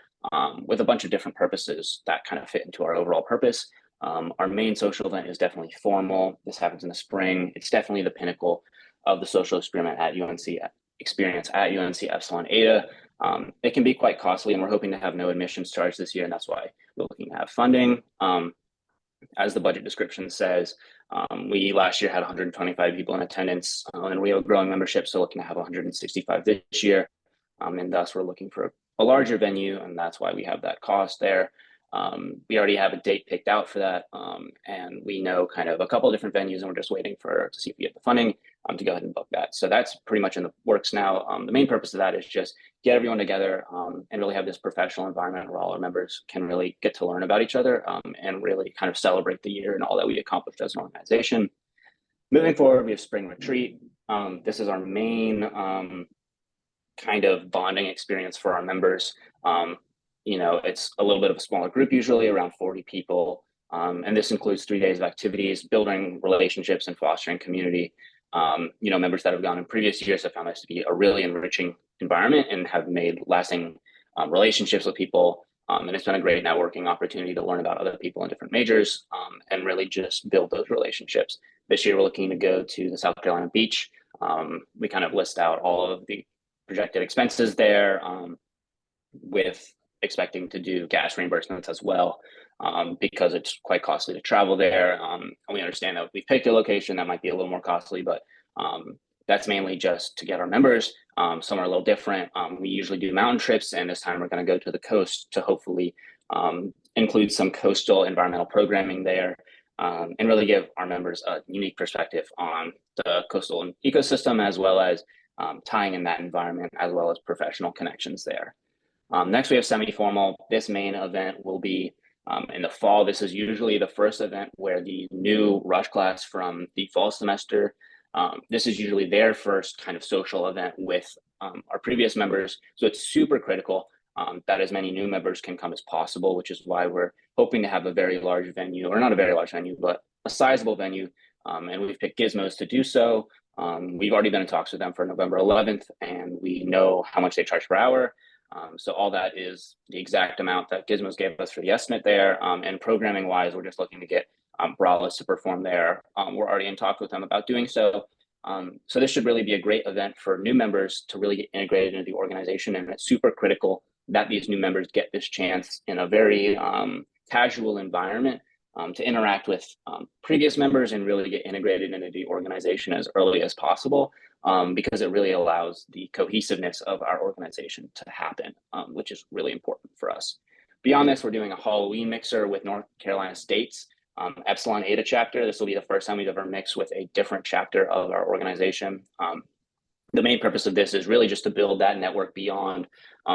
with a bunch of different purposes that kind of fit into our overall purpose. Our main social event is definitely formal. This happens in the spring. It's definitely the pinnacle of the social experiment at experience at UNC Epsilon Eta. It can be quite costly, and we're hoping to have no admissions charge this year, and that's why we're looking to have funding. As the budget description says, we last year had 125 people in attendance, and we have a growing membership, so looking to have 165 this year. And thus we're looking for a larger venue, and that's why we have that cost there. We already have a date picked out for that, and we know kind of a couple of different venues, and we're just waiting to see if we get the funding to go ahead and book that. So that's pretty much in the works now. The main purpose of that is just get everyone together and really have this professional environment where all our members can really get to learn about each other, and really kind of celebrate the year and all that we accomplished as an organization. Moving forward, we have spring retreat. This is our main kind of bonding experience for our members. It's a little bit of a smaller group, usually around 40 people. And this includes 3 days of activities, building relationships and fostering community. Members that have gone in previous years have found this to be a really enriching environment and have made lasting relationships with people. And it's been a great networking opportunity to learn about other people in different majors and really just build those relationships. This year, we're looking to go to the South Carolina beach. We kind of list out all of the projected expenses there with expecting to do gas reimbursements as well because it's quite costly to travel there. And we understand that if we picked a location that might be a little more costly, but that's mainly just to get our members. Some are a little different. We usually do mountain trips, and this time we're going to go to the coast to hopefully include some coastal environmental programming there and really give our members a unique perspective on the coastal ecosystem, as well as tying in that environment, as well as professional connections there. Next, we have semi-formal. This main event will be in the fall. This is usually the first event where the new rush class from the fall semester, this is usually their first kind of social event with our previous members. So it's super critical that as many new members can come as possible, which is why we're hoping to have a very large venue, or not a very large venue, but a sizable venue. And we've picked Gizmos to do so. We've already been in talks with them for November 11th, and we know how much they charge per hour. So all that is the exact amount that Gizmos gave us for the estimate there. And programming wise, we're just looking to get Brawlers to perform there. We're already in talks with them about doing so. So this should really be a great event for new members to really get integrated into the organization. And it's super critical that these new members get this chance in a very casual environment to interact with previous members and really get integrated into the organization as early as possible. Because it really allows the cohesiveness of our organization to happen, which is really important for us. Beyond this, we're doing a Halloween mixer with North Carolina State's Epsilon Eta chapter. This will be the first time we've ever mixed with a different chapter of our organization. The main purpose of this is really just to build that network beyond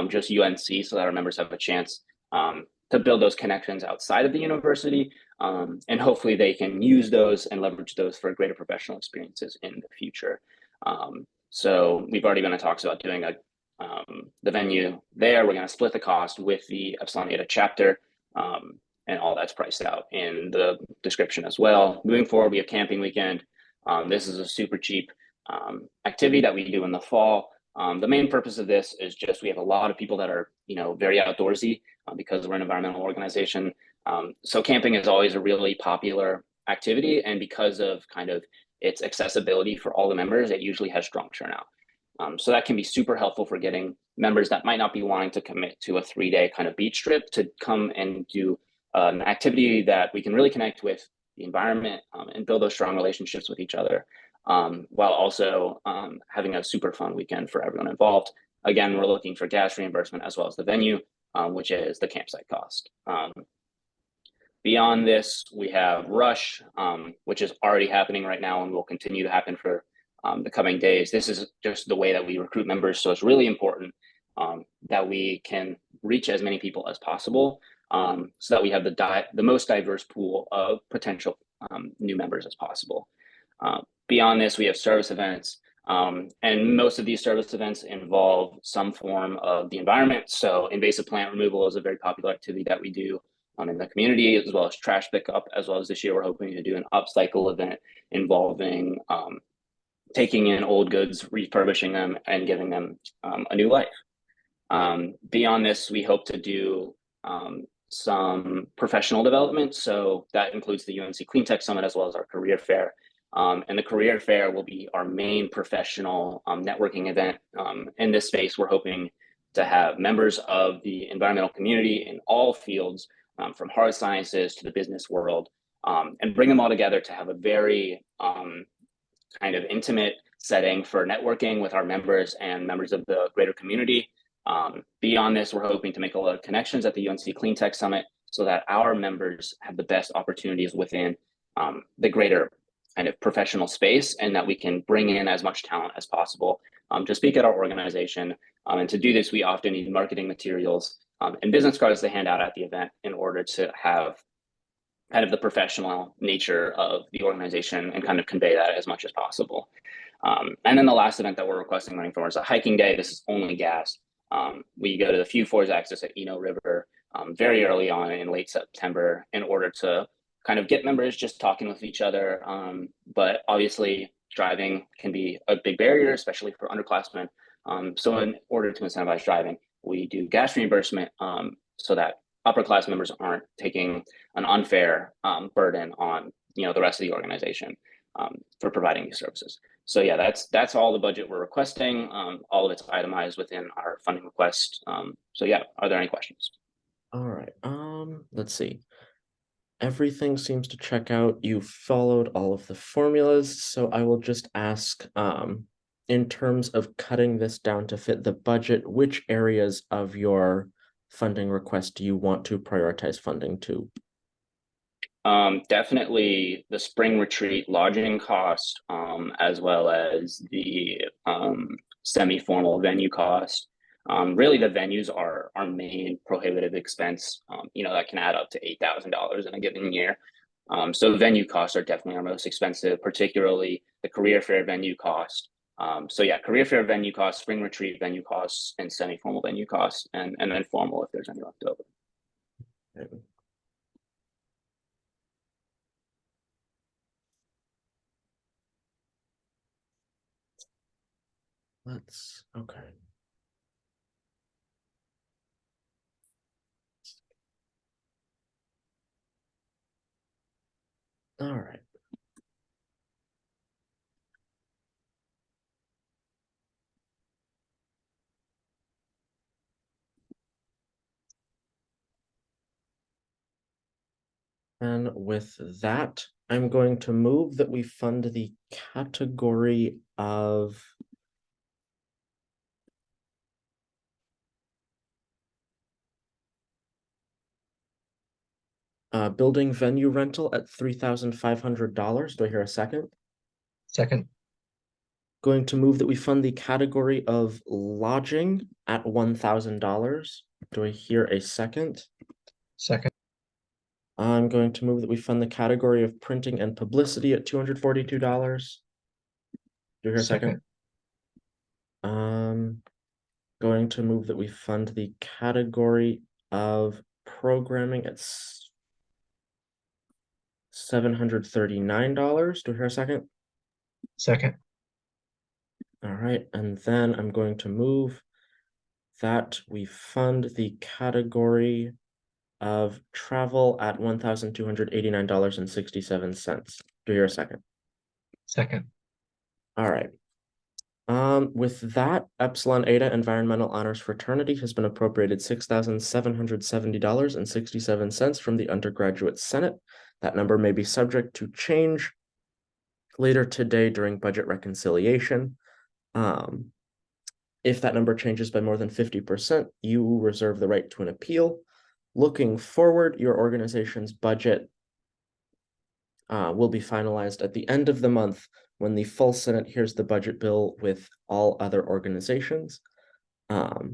just UNC so that our members have a chance to build those connections outside of the university. And hopefully they can use those and leverage those for greater professional experiences in the future. So we've already been in talks about doing the venue there. We're going to split the cost with the Epsilon Eta chapter, and all that's priced out in the description as well. Moving forward, we have camping weekend. This is a super cheap activity that we do in the fall. The main purpose of this is just we have a lot of people that are very outdoorsy because we're an environmental organization. So camping is always a really popular activity, and because of kind of its accessibility for all the members, it usually has strong turnout. So that can be super helpful for getting members that might not be wanting to commit to a 3-day kind of beach trip to come and do an activity that we can really connect with the environment and build those strong relationships with each other, while also having a super fun weekend for everyone involved. Again, we're looking for gas reimbursement as well as the venue, which is the campsite cost. Beyond this, we have Rush, which is already happening right now and will continue to happen for the coming days. This is just the way that we recruit members. So it's really important that we can reach as many people as possible so that we have the most diverse pool of potential new members as possible. Beyond this, we have service events. And most of these service events involve some form of the environment. So invasive plant removal is a very popular activity that we do in the community, as well as trash pickup, as well as this year we're hoping to do an upcycle event involving taking in old goods, refurbishing them, and giving them a new life. Beyond this, we hope to do some professional development. So that includes the UNC Clean Tech Summit, as well as our career fair. And the career fair will be our main professional networking event. In this space, we're hoping to have members of the environmental community in all fields, from hard sciences to the business world, and bring them all together to have a very kind of intimate setting for networking with our members and members of the greater community. Beyond this, we're hoping to make a lot of connections at the UNC Clean Tech Summit so that our members have the best opportunities within the greater kind of professional space, and that we can bring in as much talent as possible to speak at our organization. And to do this, we often need marketing materials and business cards to hand out at the event in order to have kind of the professional nature of the organization and kind of convey that as much as possible. And then the last event that we're requesting money for is a hiking day. This is only gas. We go to the Few Fords Axis at Eno River very early on in late September in order to kind of get members just talking with each other. But obviously, driving can be a big barrier, especially for underclassmen. So in order to incentivize driving, we do gas reimbursement so that upper class members aren't taking an unfair burden on the rest of the organization for providing these services. So yeah, that's all the budget we're requesting. All of it's itemized within our funding request. So yeah, are there any questions? All right. Let's see. Everything seems to check out. You followed all of the formulas, so I will just ask, in terms of cutting this down to fit the budget, which areas of your funding request do you want to prioritize funding to? Definitely the spring retreat lodging cost, as well as the semi-formal venue cost. Really, the venues are our main prohibitive expense. That can add up to $8,000 in a given year. So venue costs are definitely our most expensive, particularly the career fair venue cost. So yeah, career fair venue costs, spring retreat venue costs, and semi-formal venue costs, and then formal if there's any left over. Okay. All right. And with that, I'm going to move that we fund the category of building venue rental at $3,500. Do I hear a second? Second. Going to move that we fund the category of lodging at $1,000. Do I hear a second? Second. I'm going to move that we fund the category of printing and publicity at $242. Do you hear a second? Going to move that we fund the category of programming at $739. Do I hear a second? Second. All right, and then I'm going to move that we fund the category of travel at $1,289.67. Do you hear a second? Second. All right. With that, Epsilon Eta Environmental Honors Fraternity has been appropriated $6,770.67 from the Undergraduate Senate. That number may be subject to change later today during budget reconciliation. If that number changes by more than 50%, you reserve the right to an appeal. Looking forward, your organization's budget will be finalized at the end of the month when the full Senate hears the budget bill with all other organizations. But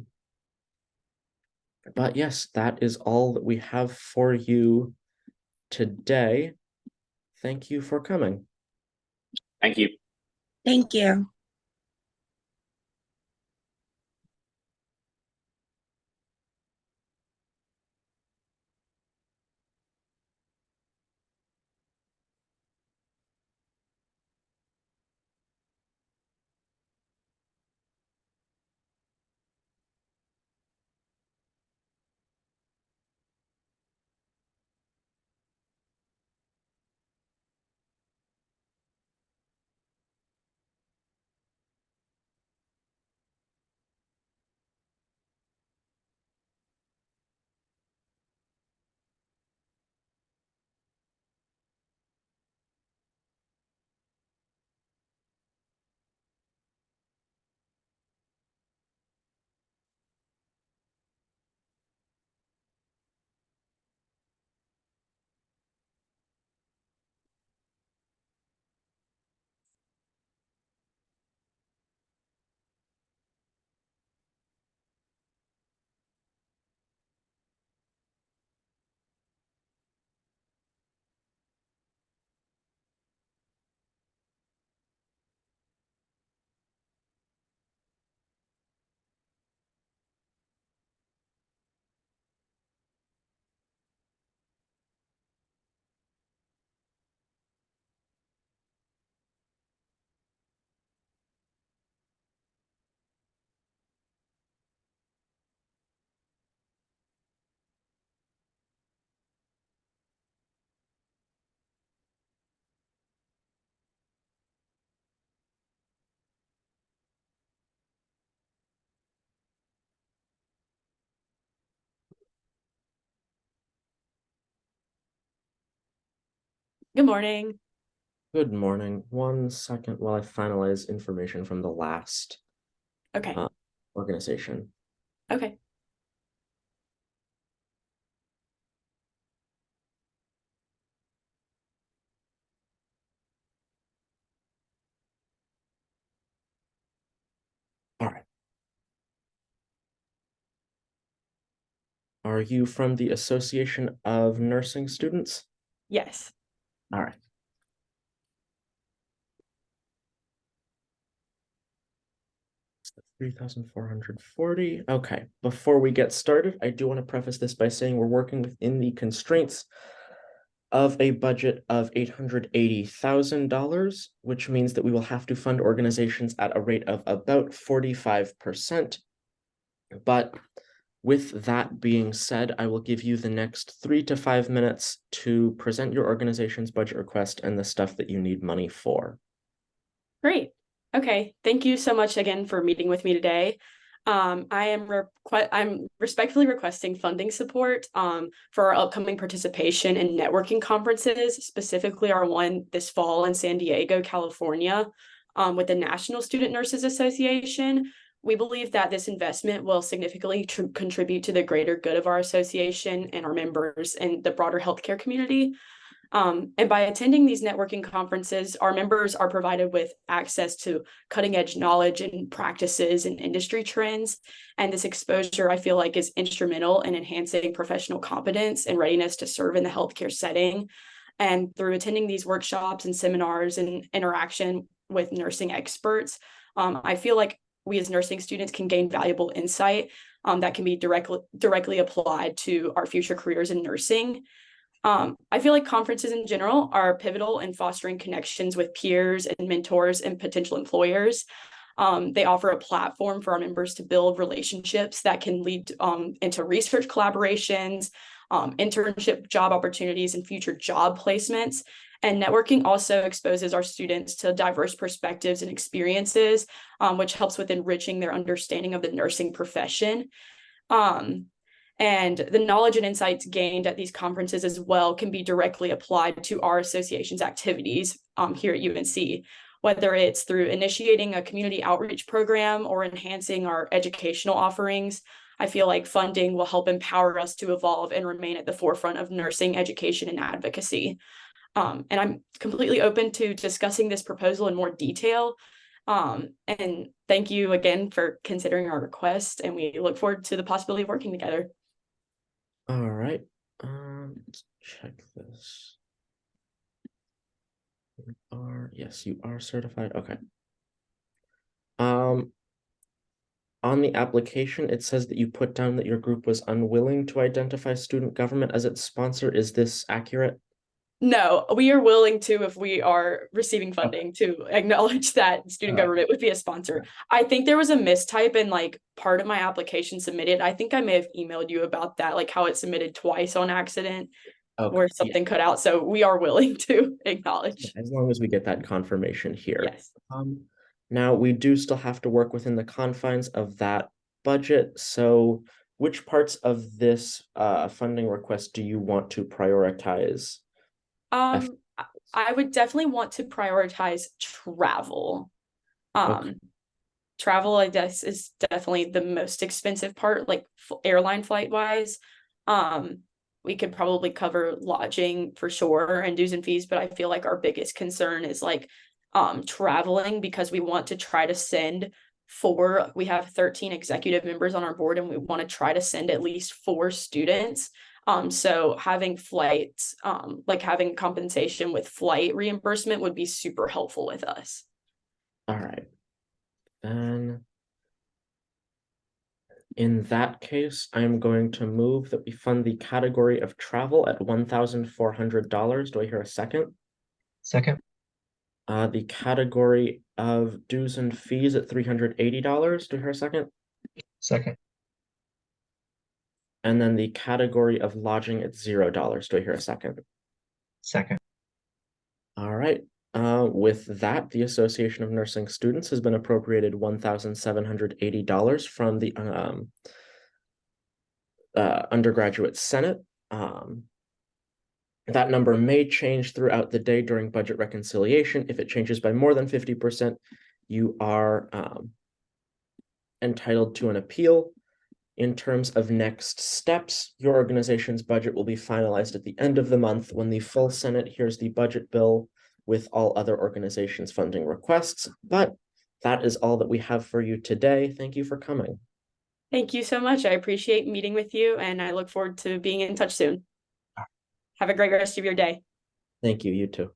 yes, that is all that we have for you today. Thank you for coming. Thank you. Thank you. Good morning. Good morning. 1 second while I finalize information from the last Okay. organization. Okay. All right. Are you from the Association of Nursing Students? Yes. All right. $3,440. Okay, before we get started, I do want to preface this by saying we're working within the constraints of a budget of $880,000, which means that we will have to fund organizations at a rate of about 45%. But with that being said, I will give you the next 3 to 5 minutes to present your organization's budget request and the stuff that you need money for. Great. Okay. Thank you so much again for meeting with me today. I'm respectfully requesting funding support for our upcoming participation in networking conferences, specifically our one this fall in San Diego, California, with the National Student Nurses Association. We believe that this investment will significantly contribute to the greater good of our association and our members and the broader healthcare community. And by attending these networking conferences, our members are provided with access to cutting edge knowledge and practices and industry trends. And this exposure, I feel like, is instrumental in enhancing professional competence and readiness to serve in the healthcare setting. And through attending these workshops and seminars and interaction with nursing experts, I feel like we as nursing students can gain valuable insight that can be directly applied to our future careers in nursing. I feel like conferences in general are pivotal in fostering connections with peers and mentors and potential employers. They offer a platform for our members to build relationships that can lead into research collaborations, internship job opportunities, and future job placements. And networking also exposes our students to diverse perspectives and experiences, which helps with enriching their understanding of the nursing profession. And the knowledge and insights gained at these conferences as well can be directly applied to our association's activities here at UNC, whether it's through initiating a community outreach program or enhancing our educational offerings. I feel like funding will help empower us to evolve and remain at the forefront of nursing education and advocacy. And I'm completely open to discussing this proposal in more detail. And thank you again for considering our request, and we look forward to the possibility of working together. All right, let's check this. Yes, you are certified. Okay. On the application, it says that you put down that your group was unwilling to identify student government as its sponsor. Is this accurate? No, we are willing to, if we are receiving funding, to acknowledge that student government would be a sponsor. I think there was a mistype in like part of my application submitted. I think I may have emailed you about that, like how it submitted twice on accident, where something cut out. So we are willing to acknowledge. As long as we get that confirmation here. Yes. Now we do still have to work within the confines of that budget. So which parts of this funding request do you want to prioritize? I would definitely want to prioritize travel. Travel, I guess, is definitely the most expensive part, like airline flight wise. We could probably cover lodging for sure and dues and fees, but I feel like our biggest concern is like traveling, because we want to try to send we have 13 executive members on our board, and we want to try to send at least 4 students. So having flights, like having compensation with flight reimbursement would be super helpful with us. All right. Then in that case, I'm going to move that we fund the category of travel at $1,400. Do I hear a second? Second. The category of dues and fees at $380. Do I hear a second? Second. And then the category of lodging at $0. Do I hear a second? Second. All right. With that, the Association of Nursing Students has been appropriated $1,780 from the Undergraduate Senate. That number may change throughout the day during budget reconciliation. If it changes by more than 50%, you are entitled to an appeal. In terms of next steps, your organization's budget will be finalized at the end of the month when the full Senate hears the budget bill with all other organizations' funding requests. But that is all that we have for you today. Thank you for coming. Thank you so much. I appreciate meeting with you, and I look forward to being in touch soon. Have a great rest of your day. Thank you. You too.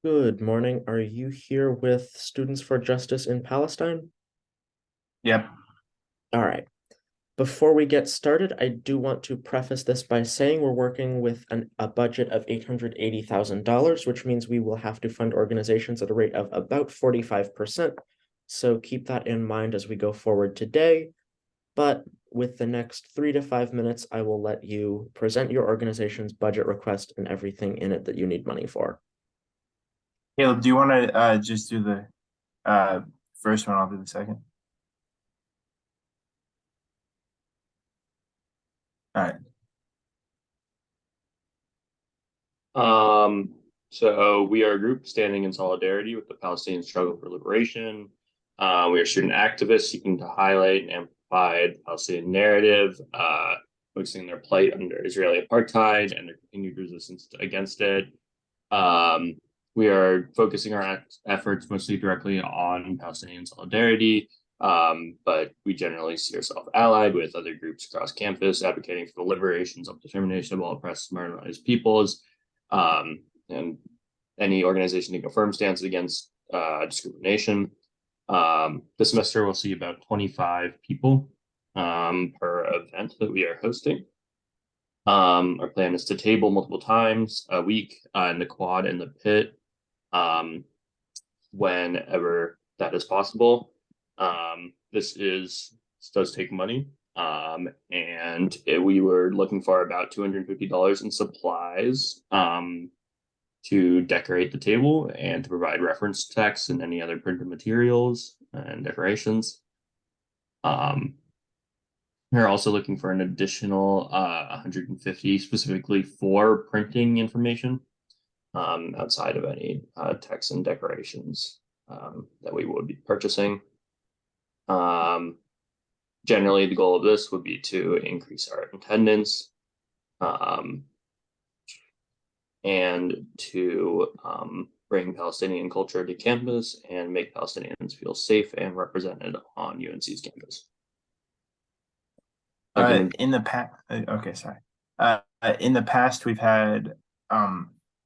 Good morning. Are you here with Students for Justice in Palestine? Yep. All right. Before we get started, I do want to preface this by saying we're working with a budget of $880,000, which means we will have to fund organizations at a rate of about 45%. So keep that in mind as we go forward today. But with the next 3 to 5 minutes, I will let you present your organization's budget request and everything in it that you need money for. Caleb, do you want to just do the first one? I'll do the second. All right. So we are a group standing in solidarity with the Palestinian struggle for liberation. We are student activists seeking to highlight and amplify the Palestinian narrative, focusing their plight under Israeli apartheid and their continued resistance against it. We are focusing our efforts mostly directly on Palestinian solidarity, but we generally see ourselves allied with other groups across campus advocating for the liberation, self-determination of all oppressed, marginalized peoples, and any organization taking a firm stance against discrimination. This semester we'll see about 25 people per event that we are hosting. Our plan is to table multiple times a week in the quad and the pit whenever that is possible. This does take money, and we were looking for about $250 in supplies to decorate the table and to provide reference text and any other printed materials and decorations. We're also looking for an additional 150 specifically for printing information outside of any text and decorations that we would be purchasing. Generally, the goal of this would be to increase our attendance and to bring Palestinian culture to campus and make Palestinians feel safe and represented on UNC's campus. In the past, okay, sorry. In the past, we've had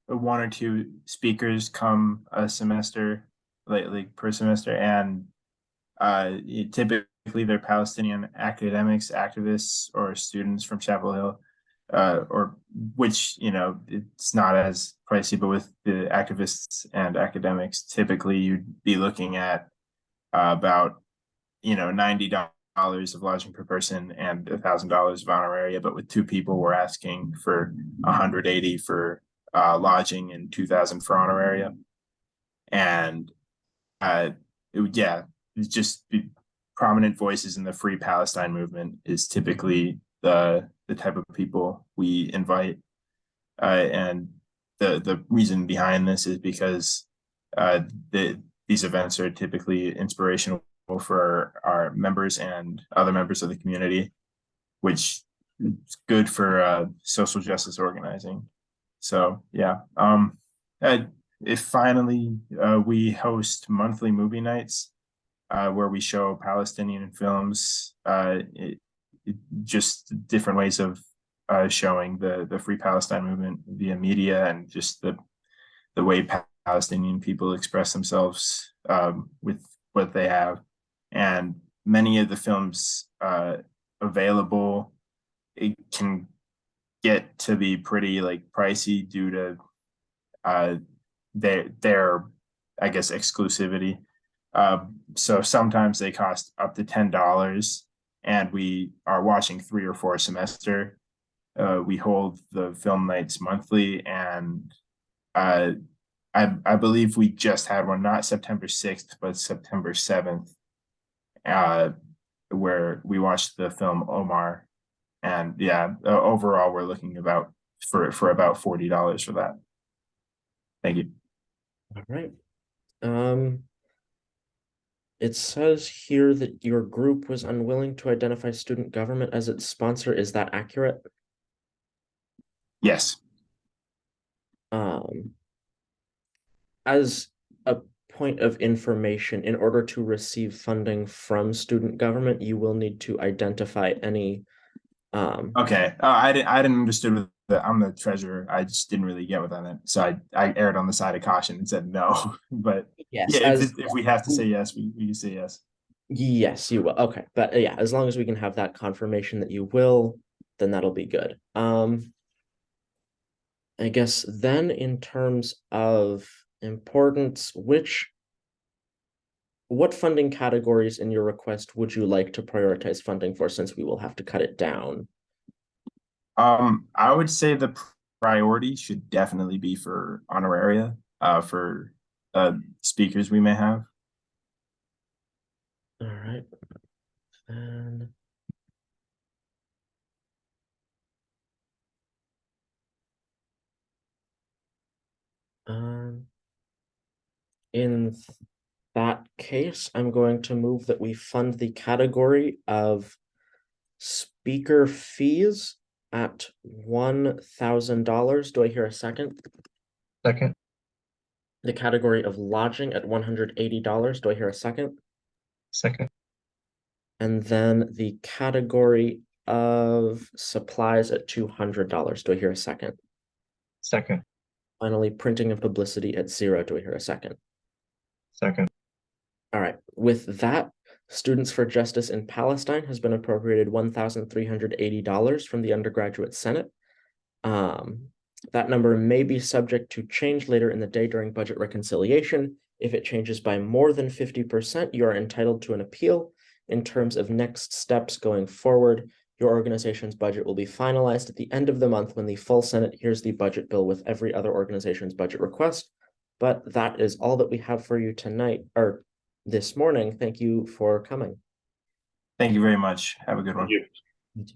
one or two speakers come a semester, lately per semester, and typically they're Palestinian academics, activists, or students from Chapel Hill, or which, it's not as pricey, but with the activists and academics, typically you'd be looking at about, $90 of lodging per person and $1,000 of honoraria. But with two people, we're asking for $180 for lodging and $2,000 for honoraria. And it's just prominent voices in the Free Palestine movement is typically the type of people we invite. And the reason behind this is because these events are typically inspirational for our members and other members of the community, which is good for social justice organizing. So yeah, if finally we host monthly movie nights where we show Palestinian films, just different ways of showing the Free Palestine movement via media and just the way Palestinian people express themselves with what they have. And many of the films available, it can get to be pretty like pricey due to their I guess exclusivity. So sometimes they cost up to $10, and we are watching 3 or 4 a semester. We hold the film nights monthly, and I believe we just had one, not September 6th, but September 7th, where we watched the film Omar. And yeah, overall, we're looking about for about $40 for that. Thank you. All right. It says here that your group was unwilling to identify student government as its sponsor. Is that accurate? Yes. As a point of information, in order to receive funding from student government, you will need to identify any. Okay. I didn't understood that I'm the treasurer. I just didn't really get what that meant. So I erred on the side of caution and said no. But Yes, yeah, if we have to say yes, we can say yes. Yes, you will. Okay, but yeah, as long as we can have that confirmation that you will, then that'll be good. I guess then in terms of importance, what funding categories in your request would you like to prioritize funding for, since we will have to cut it down? I would say the priority should definitely be for honoraria, for speakers we may have. All right. And in that case, I'm going to move that we fund the category of speaker fees at $1,000. Do I hear a second? Second. The category of lodging at $180. Do I hear a second? Second. And then the category of supplies at $200. Do I hear a second? Second. Finally, printing and publicity at $0. Do I hear a second? Second. All right. With that, Students for Justice in Palestine has been appropriated $1,380 from the Undergraduate Senate. That number may be subject to change later in the day during budget reconciliation. If it changes by more than 50%, you are entitled to an appeal. In terms of next steps going forward, your organization's budget will be finalized at the end of the month when the full Senate hears the budget bill with every other organization's budget request. But that is all that we have for you tonight, or this morning. Thank you for coming. Thank you very much. Have a good one. Thank you.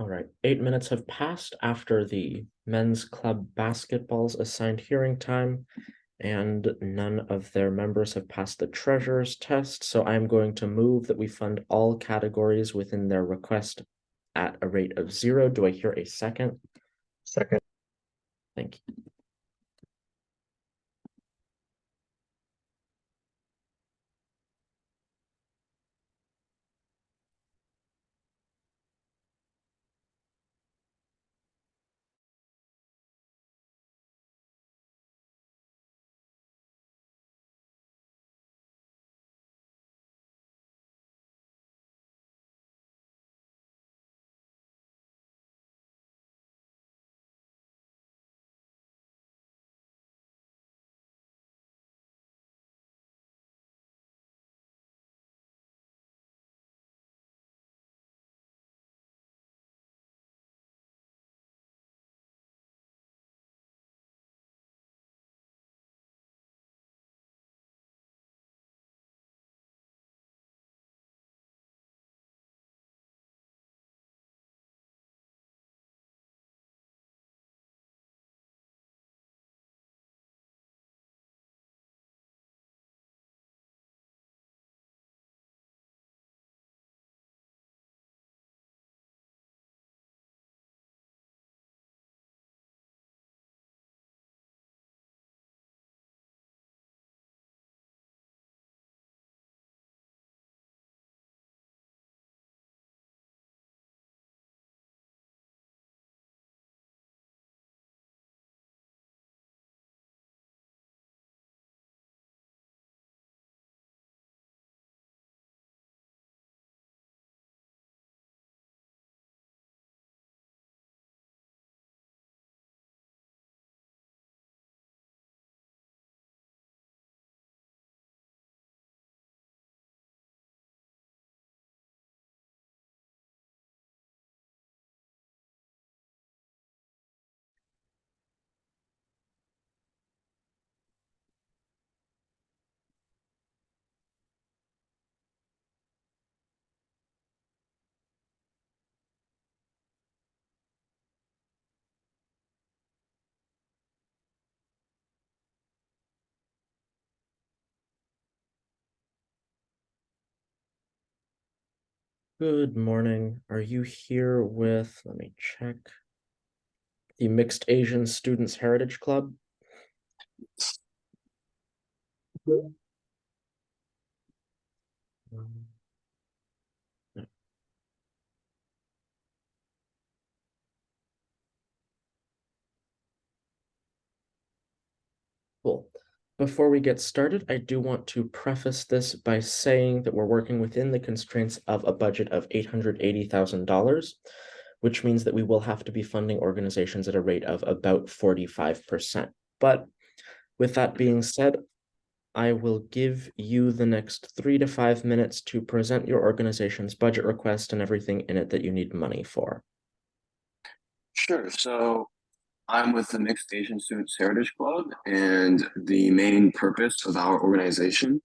All right, 8 minutes have passed after the men's club basketball's assigned hearing time, and none of their members have passed the treasurer's test. So I'm going to move that we fund all categories within their request at a rate of 0. Do I hear a second? Second. Thank you. Good morning. Are you here with, let me check, the Mixed Asian Students Heritage Club? No. Cool. Before we get started, I do want to preface this by saying that we're working within the constraints of a budget of $880,000, which means that we will have to be funding organizations at a rate of about 45%. But with that being said, I will give you the next 3 to 5 minutes to present your organization's budget request and everything in it that you need money for. Sure. So I'm with the Mixed Asian Students Heritage Club, and the main purpose of our organization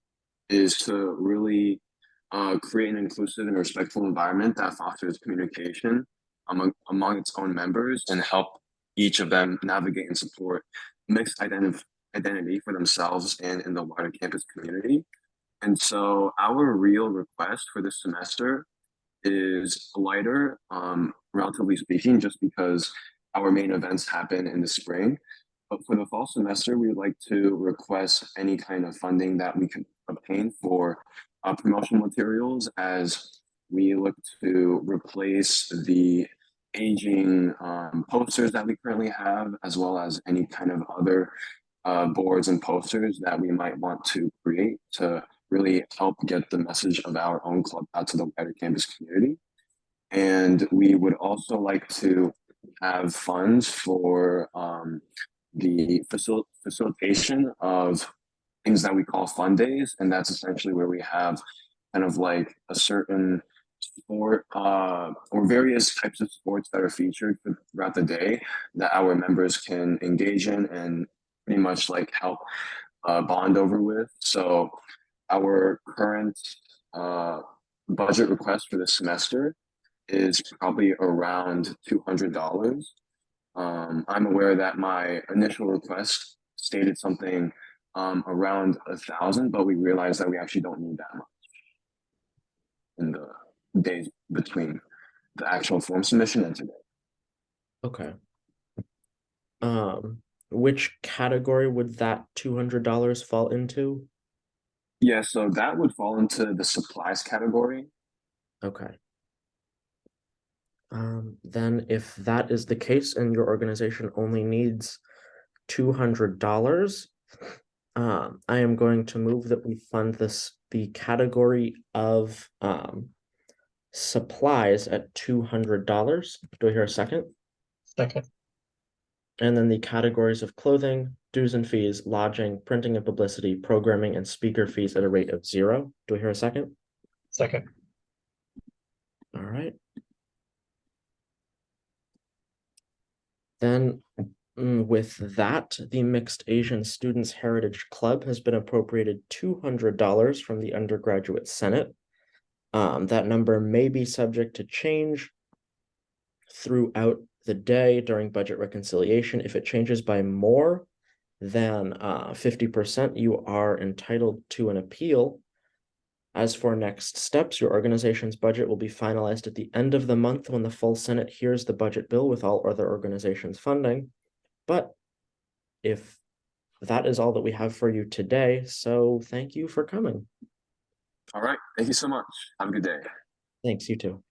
is to really create an inclusive and respectful environment that fosters communication among its own members and help each of them navigate and support mixed identity for themselves and in the wider campus community. And so our real request for this semester is lighter, relatively speaking, just because our main events happen in the spring. But for the fall semester, we would like to request any kind of funding that we can obtain for promotional materials as we look to replace the aging posters that we currently have, as well as any kind of other boards and posters that we might want to create to really help get the message of our own club out to the wider campus community. And we would also like to have funds for the facilitation of things that we call fun days. And that's essentially where we have kind of like a certain sport or various types of sports that are featured throughout the day that our members can engage in and pretty much like help bond over with. So our current budget request for this semester is probably around $200. I'm aware that my initial request stated something around 1,000, but we realized that we actually don't need that much in the days between the actual form submission and today. Okay. Which category would that $200 fall into? Yeah, so that would fall into the supplies category. Okay. Then if that is the case and your organization only needs $200, I am going to move that we fund the category of supplies at $200. Do I hear a second? Second. And then the categories of clothing, dues and fees, lodging, printing and publicity, programming, and speaker fees at a rate of 0. Do I hear a second? Second. All right. Then with that, the Mixed Asian Students Heritage Club has been appropriated $200 from the Undergraduate Senate. That number may be subject to change throughout the day during budget reconciliation. If it changes by more than 50%, you are entitled to an appeal. As for next steps, your organization's budget will be finalized at the end of the month when the full Senate hears the budget bill with all other organizations' funding. But if that is all that we have for you today, so thank you for coming. All right. Thank you so much. Have a good day. Thanks, you too.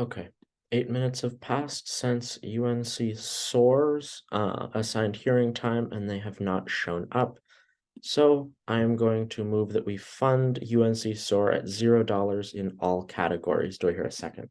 Okay, 8 minutes have passed since UNC SOAR's assigned hearing time, and they have not shown up. So I am going to move that we fund UNC SOAR at $0 in all categories. Do I hear a second?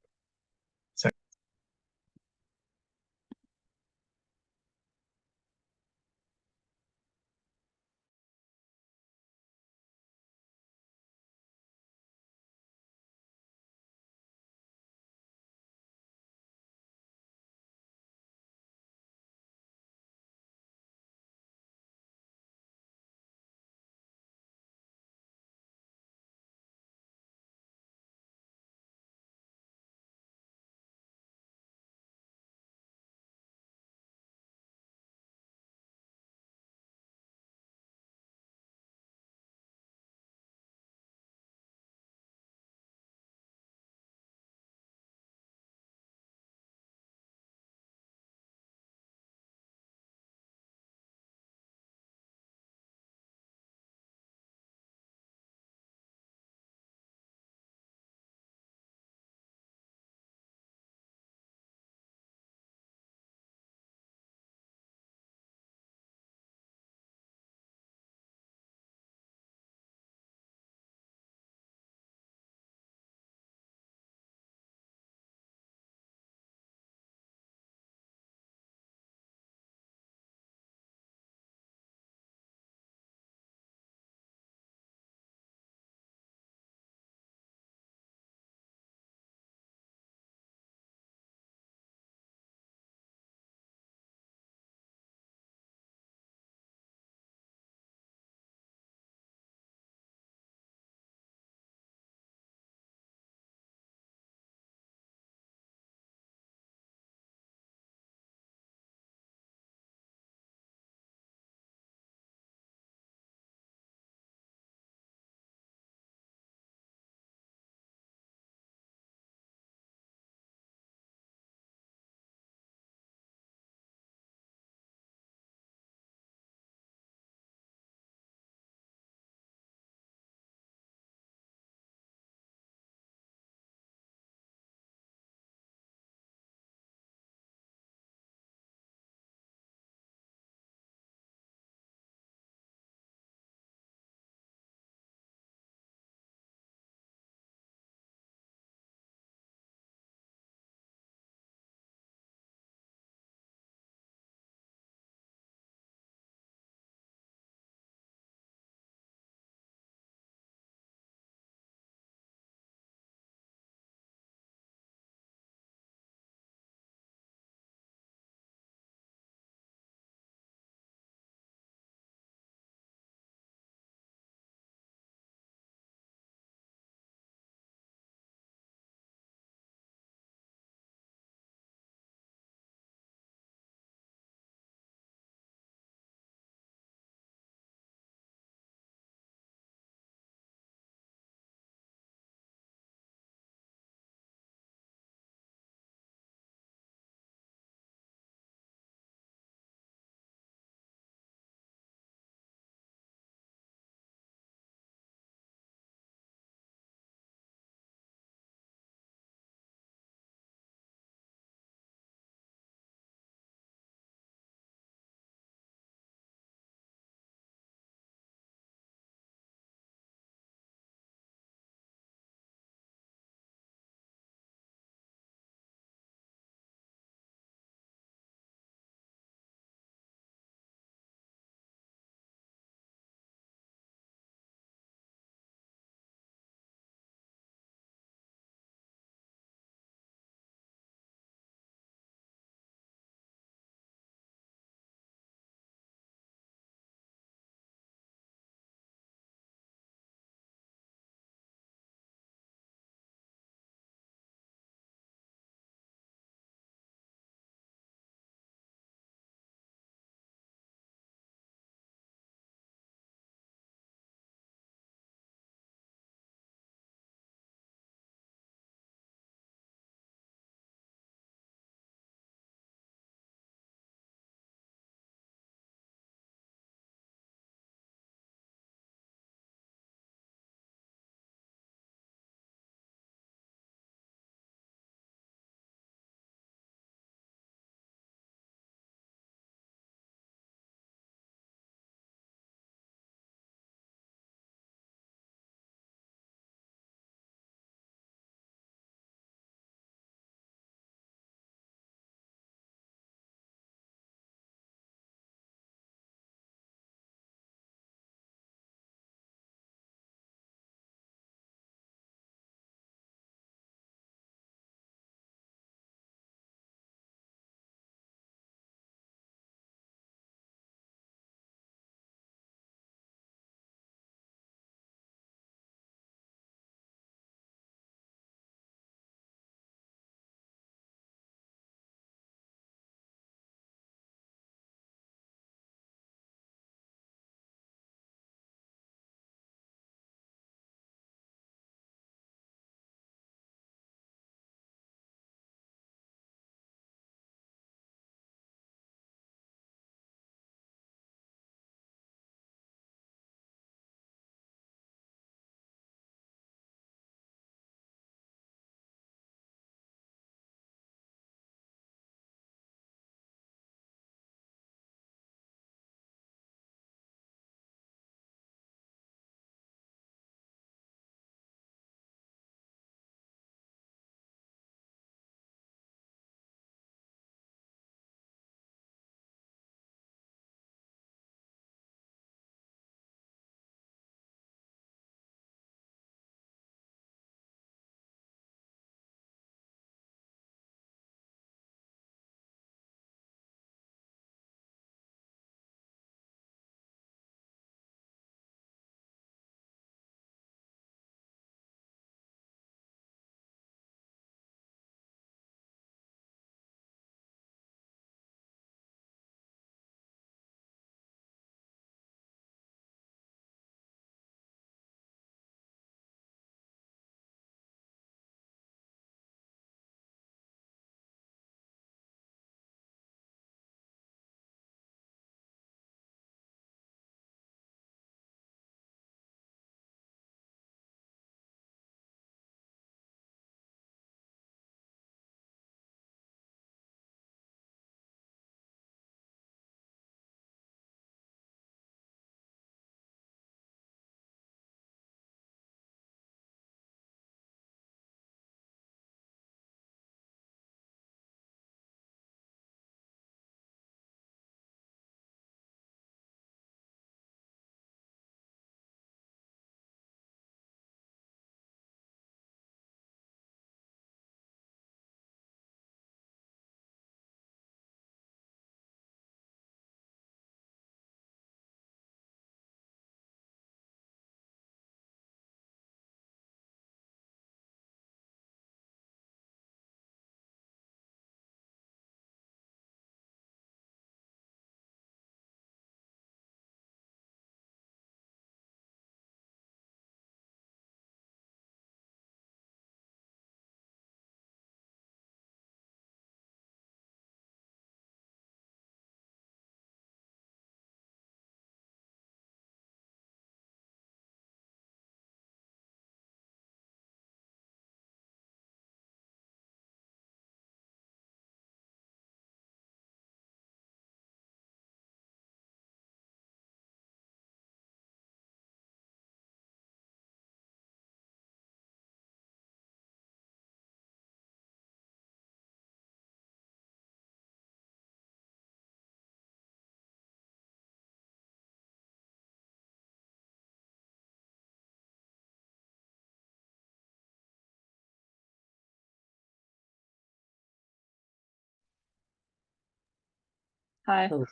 Hi. Hello.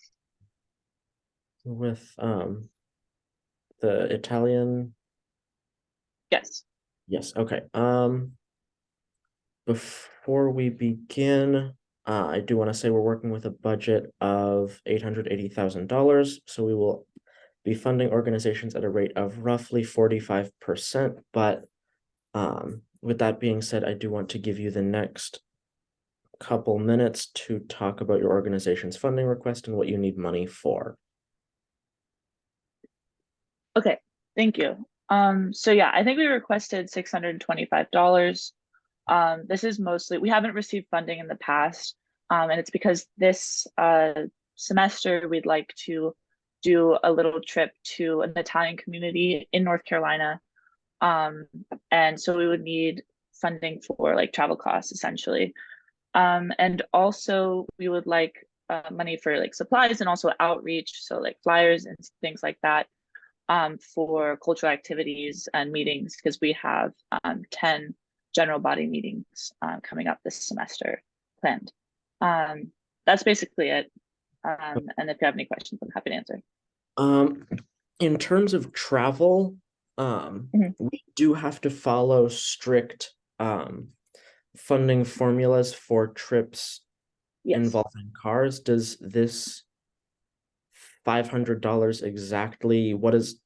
With the Italian. Yes. Yes, okay. Before we begin, I do want to say we're working with a budget of $880,000, so we will be funding organizations at a rate of roughly 45%. But with that being said, I do want to give you the next couple minutes to talk about your organization's funding request and what you need money for. Okay, thank you. So yeah, I think we requested $625. This is mostly, we haven't received funding in the past, and it's because this semester we'd like to do a little trip to an Italian community in North Carolina. And so we would need funding for like travel costs essentially. And also we would like money for like supplies and also outreach, so like flyers and things like that, for cultural activities and meetings, because we have 10 general body meetings coming up this semester planned. That's basically it. And if you have any questions, I'm happy to answer. In terms of travel, we do have to follow strict funding formulas for trips involving cars. Does this $500 exactly,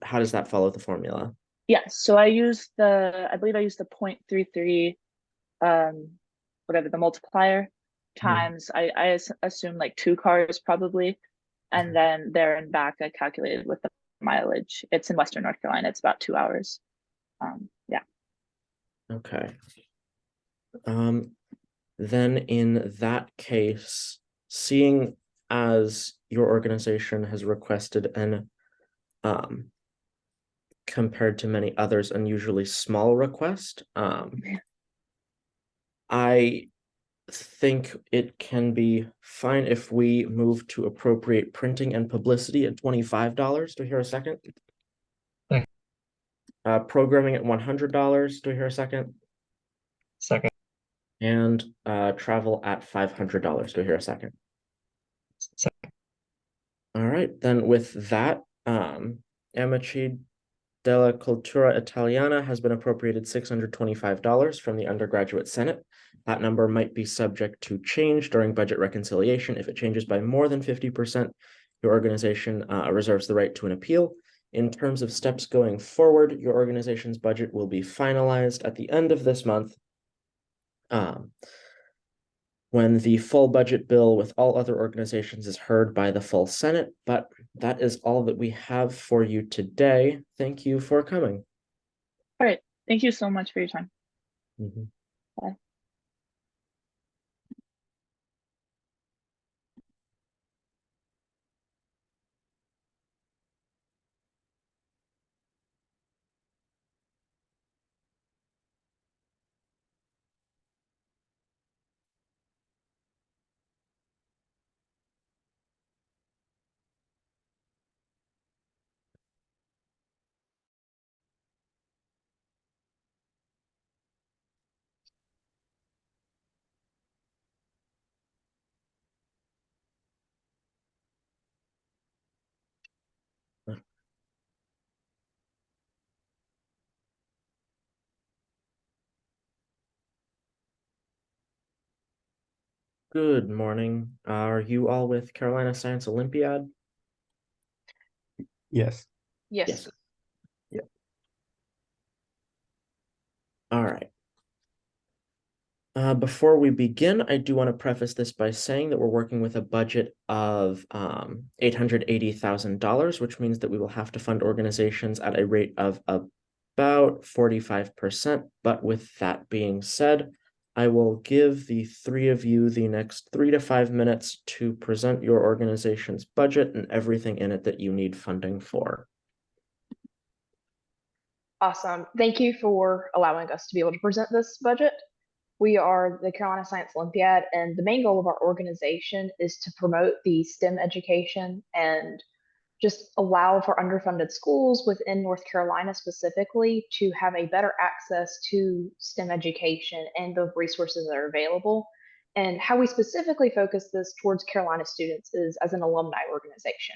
how does that follow the formula? Yes, so I believe I used the 0.33, whatever the multiplier times, I assume like 2 cars probably, and then there and back I calculated with the mileage. It's in Western North Carolina, it's about 2 hours. Yeah. Okay. Then in that case, seeing as your organization has requested an compared to many others unusually small request, I think it can be fine if we move to appropriate printing and publicity at $25. Do I hear a second? Programming at $100. Do I hear a second? Second. And travel at $500. Do I hear a second? Second. All right, then with that, Amici della Cultura Italiana has been appropriated $625 from the Undergraduate Senate. That number might be subject to change during budget reconciliation. If it changes by more than 50%, your organization reserves the right to an appeal. In terms of steps going forward, your organization's budget will be finalized at the end of this month, when the full budget bill with all other organizations is heard by the full Senate. But that is all that we have for you today. Thank you for coming. All right, thank you so much for your time. Bye. Good morning. Are you all with Carolina Science Olympiad? Yes. Yes. Yeah. All right. Before we begin, I do want to preface this by saying that we're working with a budget of $880,000, which means that we will have to fund organizations at a rate of about 45%. But with that being said, I will give the three of you the next 3 to 5 minutes to present your organization's budget and everything in it that you need funding for. Awesome. Thank you for allowing us to be able to present this budget. We are the Carolina Science Olympiad, and the main goal of our organization is to promote the STEM education and just allow for underfunded schools within North Carolina specifically to have a better access to STEM education and the resources that are available. And how we specifically focus this towards Carolina students is as an alumni organization.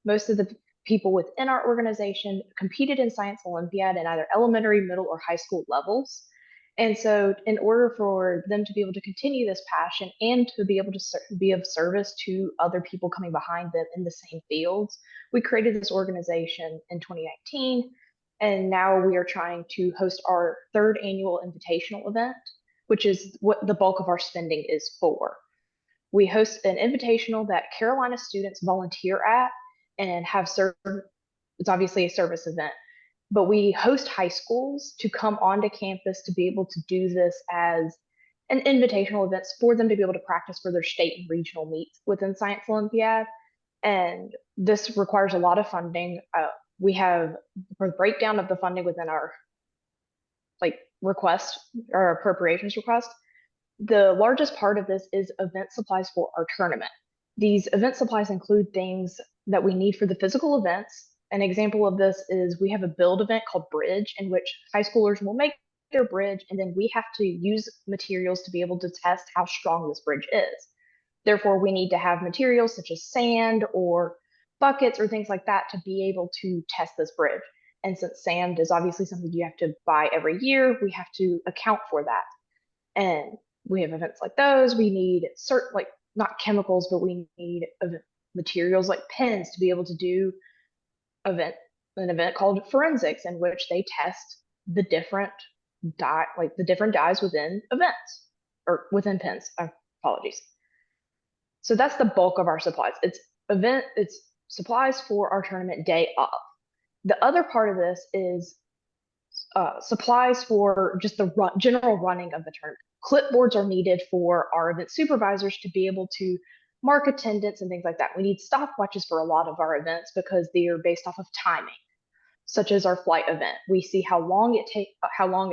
Most of the people within our organization competed in Science Olympiad in either elementary, middle, or high school levels. And so in order for them to be able to continue this passion and to be able to be of service to other people coming behind them in the same fields, we created this organization in 2019. And now we are trying to host our third annual invitational event, which is what the bulk of our spending is for. We host an invitational that Carolina students volunteer at and have it's obviously a service event, but we host high schools to come onto campus to be able to do this as an invitational event for them to be able to practice for their state and regional meets within Science Olympiad. And this requires a lot of funding. We have a breakdown of the funding within our request or appropriations request. The largest part of this is event supplies for our tournament. These event supplies include things that we need for the physical events. An example of this is we have a build event called Bridge, in which high schoolers will make their bridge, and then we have to use materials to be able to test how strong this bridge is. Therefore, we need to have materials such as sand or buckets or things like that to be able to test this bridge. And since sand is obviously something you have to buy every year, we have to account for that. And we have events like those. We need certain, not chemicals, but we need materials like pens to be able to do an event called forensics, in which they test the different dyes within events or within pens. Apologies. So that's the bulk of our supplies. It's supplies for our tournament day of. The other part of this is supplies for just the general running of the tournament. Clipboards are needed for our event supervisors to be able to mark attendance and things like that. We need stopwatches for a lot of our events because they are based off of timing, such as our flight event. We see how long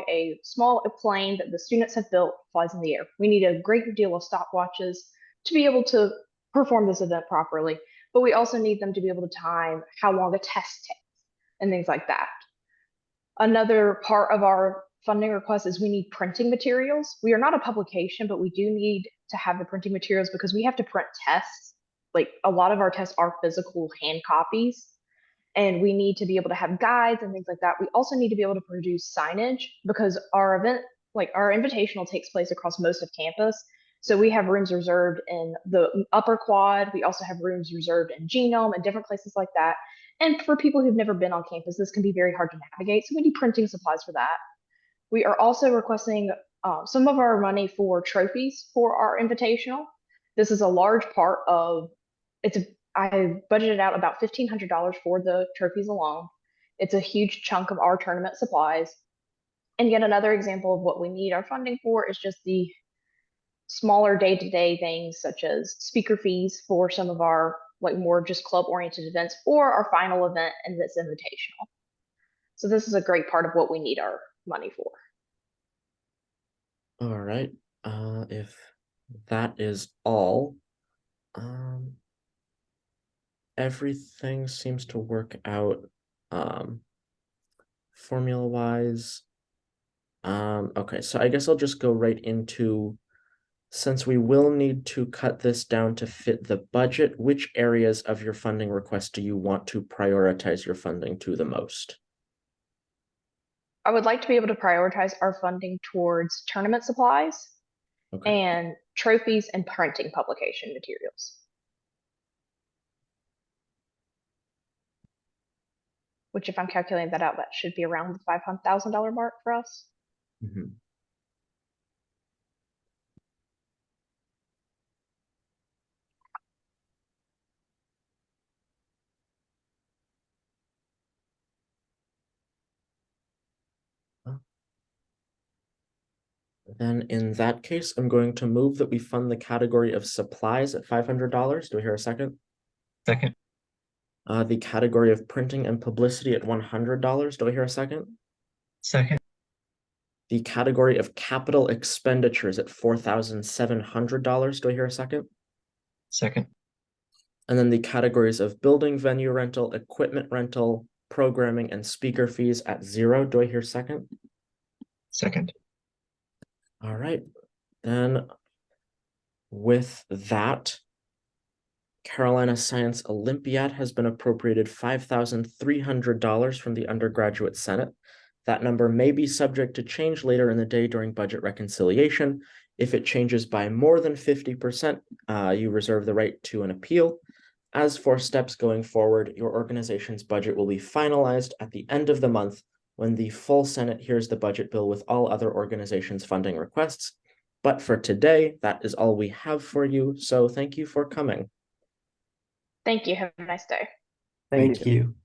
a small plane that the students have built flies in the air. We need a great deal of stopwatches to be able to perform this event properly, but we also need them to be able to time how long a test takes and things like that. Another part of our funding request is we need printing materials. We are not a publication, but we do need to have the printing materials because we have to print tests. Like a lot of our tests are physical hand copies, and we need to be able to have guides and things like that. We also need to be able to produce signage because our event, our invitational, takes place across most of campus. So we have rooms reserved in the upper quad. We also have rooms reserved in Genome and different places like that. And for people who've never been on campus, this can be very hard to navigate. So we need printing supplies for that. We are also requesting some of our money for trophies for our invitational. This is a large part of I budgeted out about $1,500 for the trophies alone. It's a huge chunk of our tournament supplies. And yet another example of what we need our funding for is just the smaller day-to-day things such as speaker fees for some of our more just club-oriented events or our final event and this invitational. So this is a great part of what we need our money for. All right. If that is all, everything seems to work out formula-wise. Okay, so I guess I'll just go right into, since we will need to cut this down to fit the budget, which areas of your funding request do you want to prioritize your funding to the most? I would like to be able to prioritize our funding towards tournament supplies and trophies and printing publication materials. Which, if I'm calculating that out, that should be around the $500,000 mark for us. Mm-hmm. Then in that case, I'm going to move that we fund the category of supplies at $500. Do I hear a second? Second. The category of printing and publicity at $100. Do I hear a second? Second. The category of capital expenditures at $4,700. Do I hear a second? Second. And then the categories of building, venue rental, equipment rental, programming, and speaker fees at $0. Do I hear second? Second. All right, then with that, Carolina Science Olympiad has been appropriated $5,300 from the Undergraduate Senate. That number may be subject to change later in the day during budget reconciliation. If it changes by more than 50%, you reserve the right to an appeal. As for steps going forward, your organization's budget will be finalized at the end of the month when the full Senate hears the budget bill with all other organizations' funding requests. But for today, that is all we have for you, so thank you for coming. Thank you. Have a nice day. Thank you.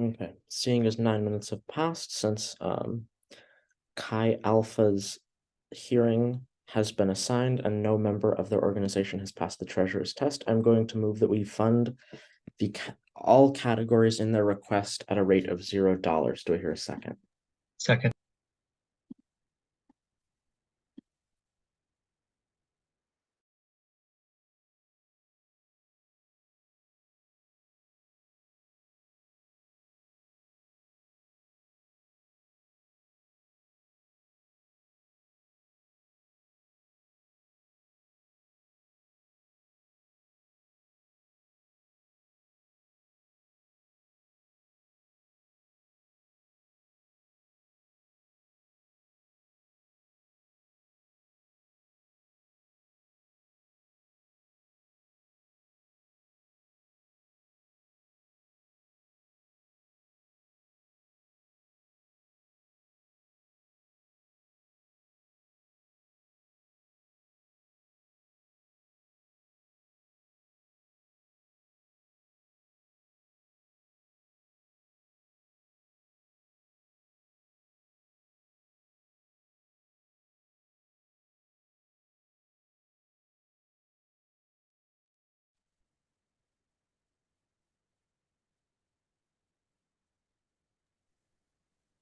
Okay, seeing as 9 minutes have passed since Chi Alpha's hearing has been assigned and no member of their organization has passed the treasurer's test, I'm going to move that we fund all categories in their request at a rate of $0. Do I hear a second? Second.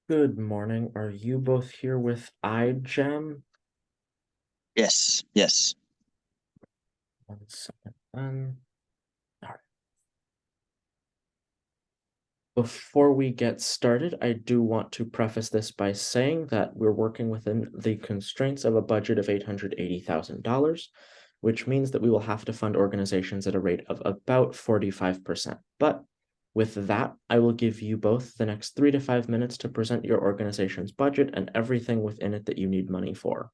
Good morning. Are you both here with iGEM? Yes, yes. 1 second. All right. Before we get started, I do want to preface this by saying that we're working within the constraints of a budget of $880,000, which means that we will have to fund organizations at a rate of about 45%. But with that, I will give you both the next 3 to 5 minutes to present your organization's budget and everything within it that you need money for.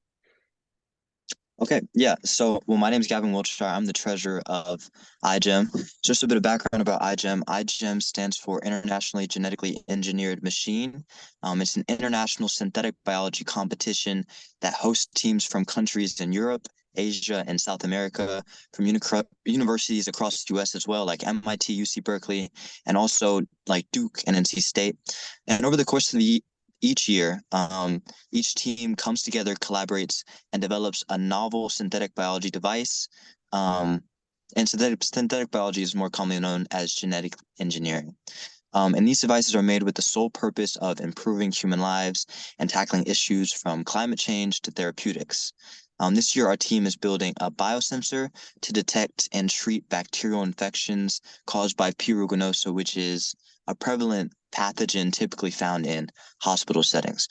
Okay, yeah. So, well, my name is Gavin Wiltshire. I'm the treasurer of iGEM. Just a bit of background about iGEM. iGEM stands for Internationally Genetically Engineered Machine. It's an international synthetic biology competition that hosts teams from countries in Europe, Asia, and South America, from universities across the U.S. as well, like MIT, UC Berkeley, and also like Duke and NC State. And over the course of each year, each team comes together, collaborates, and develops a novel synthetic biology device. And synthetic biology is more commonly known as genetic engineering. And these devices are made with the sole purpose of improving human lives and tackling issues from climate change to therapeutics. This year, our team is building a biosensor to detect and treat bacterial infections caused by P. ruginosa, which is a prevalent pathogen typically found in hospital settings.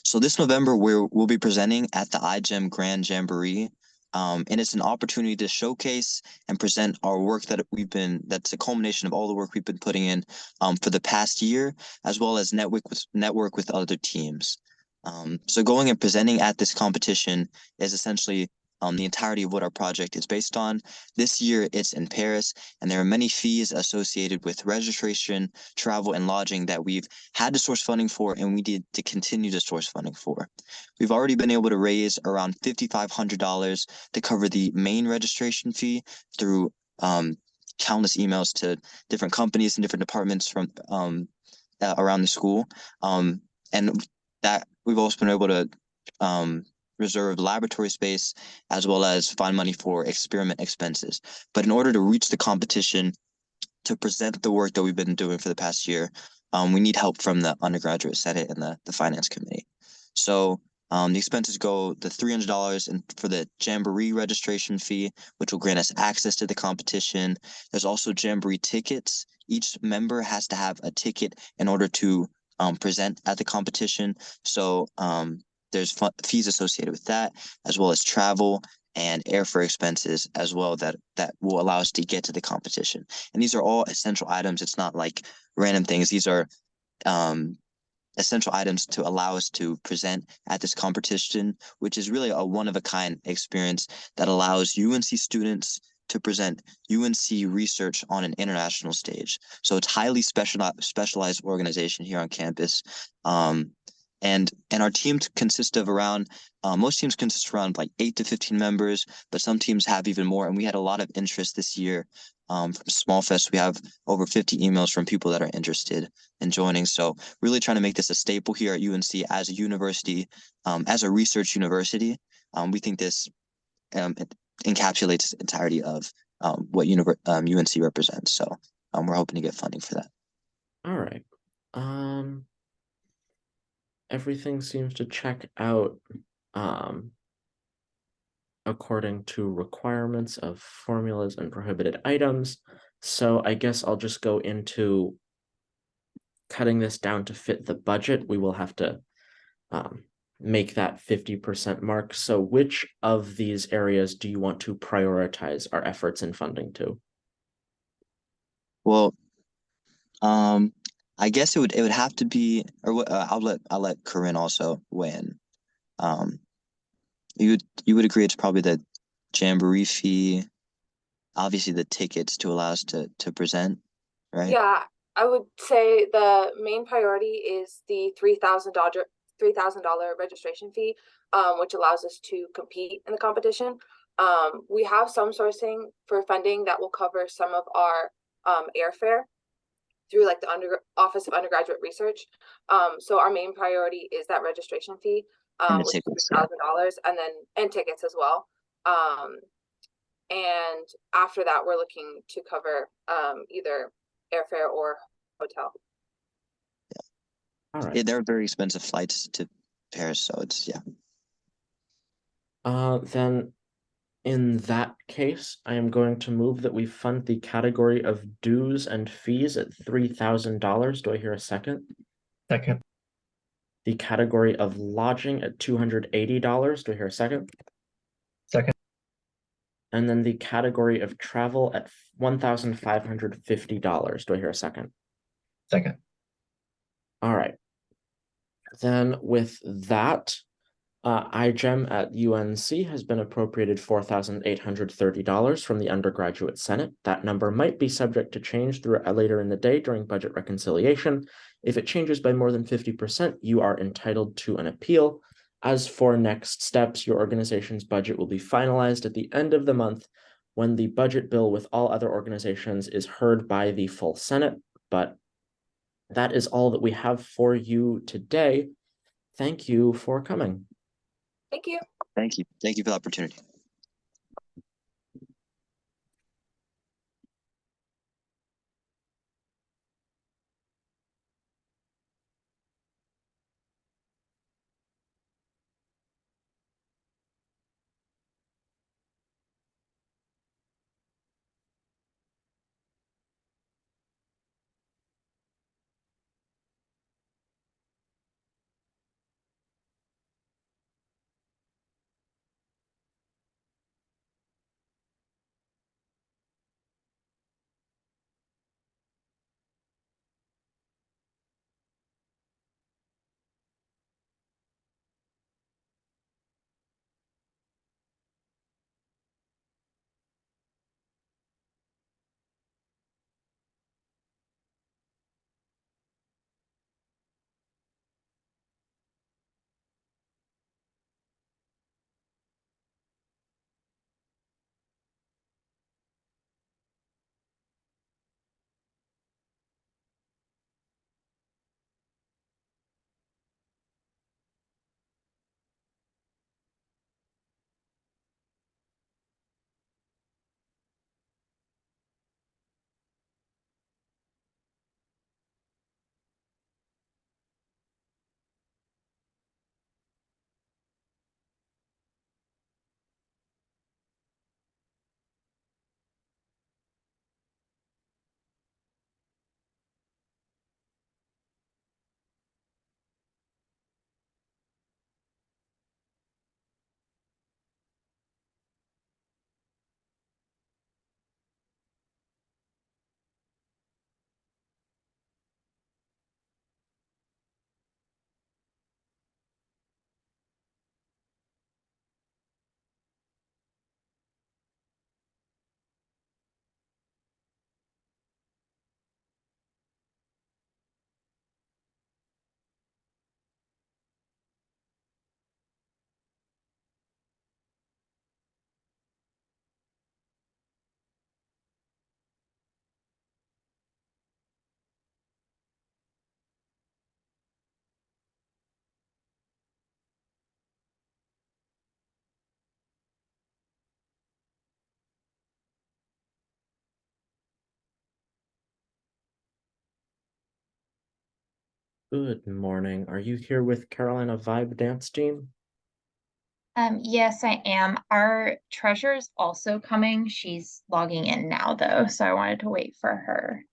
So this November, we'll be presenting at the iGEM Grand Jamboree. And it's an opportunity to showcase and present our work that's a culmination of all the work we've been putting in for the past year, as well as network with other teams. So going and presenting at this competition is essentially the entirety of what our project is based on. This year, it's in Paris, and there are many fees associated with registration, travel, and lodging that we've had to source funding for, and we need to continue to source funding for. We've already been able to raise around $5,500 to cover the main registration fee through countless emails to different companies and different departments from around the school. And that we've also been able to reserve laboratory space as well as find money for experiment expenses. But in order to reach the competition to present the work that we've been doing for the past year, we need help from the undergraduate senate and the finance committee. So the expenses go the $300 for the Jamboree registration fee, which will grant us access to the competition. There's also Jamboree tickets. Each member has to have a ticket in order to present at the competition. So there's fees associated with that, as well as travel and airfare expenses as well that will allow us to get to the competition. And these are all essential items. It's not like random things. These are essential items to allow us to present at this competition, which is really a one-of-a-kind experience that allows UNC students to present UNC research on an international stage. So it's highly specialized organization here on campus. and our team consists of around most teams consist around like 8 to 15 members, but some teams have even more. And we had a lot of interest this year from Small Fest. We have over 50 emails from people that are interested in joining. So really trying to make this a staple here at UNC as a university, as a research university. We think this encapsulates the entirety of what UNC represents. So we're hoping to get funding for that. All right. Everything seems to check out according to requirements of formulas and prohibited items. So I guess I'll just go into cutting this down to fit the budget. We will have to make that 50% mark. So which of these areas do you want to prioritize our efforts in funding to? Well, I guess it would have to be, or I'll let Corinne also weigh in. You would agree it's probably the jamboree fee, obviously the tickets to allow us to present, right? Yeah, I would say the main priority is the $3,000 registration fee, which allows us to compete in the competition. We have some sourcing for funding that will cover some of our airfare through like the Office of Undergraduate Research. So our main priority is that registration fee, And the which is tickets, yeah. $3,000, and tickets as well. And after that, we're looking to cover either airfare or hotel. All right. Yeah, they're very expensive flights to Paris, so it's yeah. Then in that case, I am going to move that we fund the category of dues and fees at $3,000. Do I hear a second? Second. The category of lodging at $280. Do I hear a second? Second. And then the category of travel at $1,550. Do I hear a second? Second. All right. Then with that, iGEM at UNC has been appropriated $4,830 from the Undergraduate Senate. That number might be subject to change later in the day during budget reconciliation. If it changes by more than 50%, you are entitled to an appeal. As for next steps, your organization's budget will be finalized at the end of the month when the budget bill with all other organizations is heard by the full Senate. But that is all that we have for you today. Thank you for coming. Thank you. Thank you. Thank you for the opportunity. Good morning. Are you here with Carolina Vibe Dance Team? Yes, I am. Our treasurer's also coming. She's logging in now though, so I wanted to wait for her.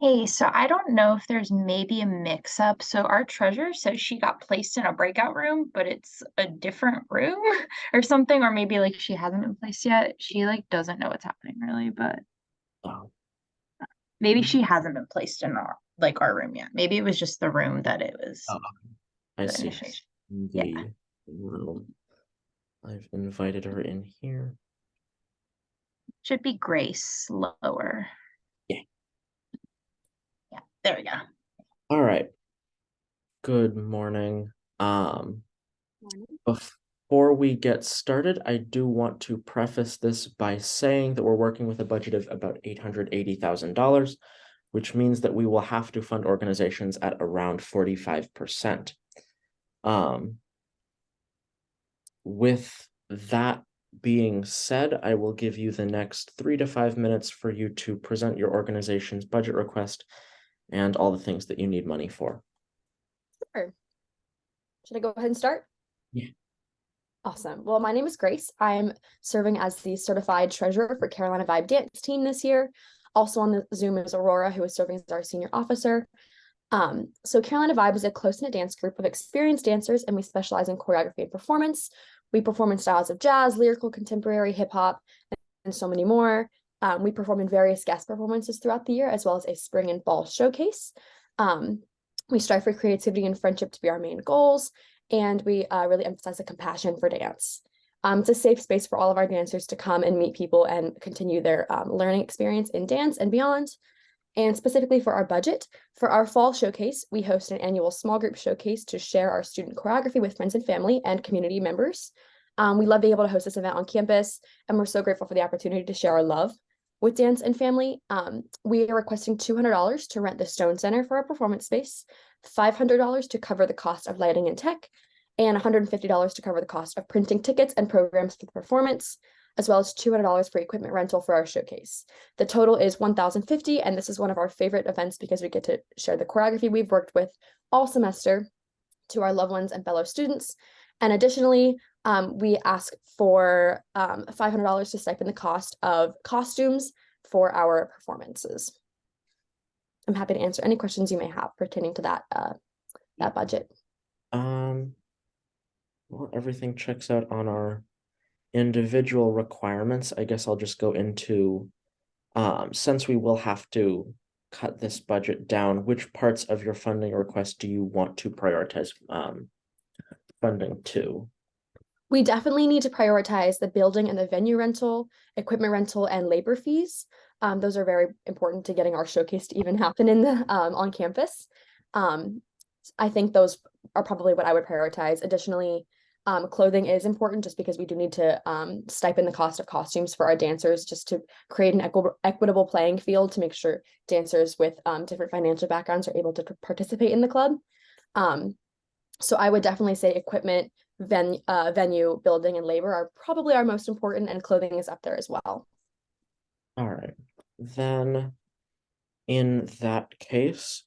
Hey, so I don't know if there's maybe a mix-up. So our treasurer says she got placed in a breakout room, but it's a different room or something, or maybe like she hasn't been placed yet. She like doesn't know what's happening really, but Oh. maybe she hasn't been placed in our room yet. Maybe it was just the room that it was Oh, I the see. initiation. The room. I've invited her in here. Should be Grace lower. Yeah. Yeah, there we go. All right. Good morning. Before we get started, I do want to preface this by saying that we're working with a budget of about $880,000, which means that we will have to fund organizations at around 45%. With that being said, I will give you the next 3 to 5 minutes for you to present your organization's budget request and all the things that you need money for. Sure. Should I go ahead and start? Yeah. Awesome. Well, my name is Grace. I'm serving as the certified treasurer for Carolina Vibe Dance Team this year. Also on the Zoom is Aurora, who is serving as our senior officer. So Carolina Vibe is a close-knit dance group of experienced dancers, and we specialize in choreography and performance. We perform in styles of jazz, lyrical, contemporary, hip-hop, and so many more. We perform in various guest performances throughout the year, as well as a spring and fall showcase. We strive for creativity and friendship to be our main goals, and we really emphasize the compassion for dance. It's a safe space for all of our dancers to come and meet people and continue their learning experience in dance and beyond. And specifically for our budget, for our fall showcase, we host an annual small group showcase to share our student choreography with friends and family and community members. We love being able to host this event on campus, and we're so grateful for the opportunity to share our love with dance and family. We are requesting $200 to rent the Stone Center for our performance space, $500 to cover the cost of lighting and tech, and $150 to cover the cost of printing tickets and programs for the performance, as well as $200 for equipment rental for our showcase. The total is $1,050, and this is one of our favorite events because we get to share the choreography we've worked with all semester to our loved ones and fellow students. And additionally, we ask for $500 to stipend the cost of costumes for our performances. I'm happy to answer any questions you may have pertaining to that budget. Well, everything checks out on our individual requirements. I guess I'll just go into, since we will have to cut this budget down, which parts of your funding request do you want to prioritize, funding to? We definitely need to prioritize the building and the venue rental, equipment rental, and labor fees. Those are very important to getting our showcase to even happen in the on campus. I think those are probably what I would prioritize. Additionally, clothing is important just because we do need to stipend the cost of costumes for our dancers just to create an equitable playing field to make sure dancers with different financial backgrounds are able to participate in the club. So I would definitely say equipment, venue, building, and labor are probably our most important, and clothing is up there as well. All right, then in that case,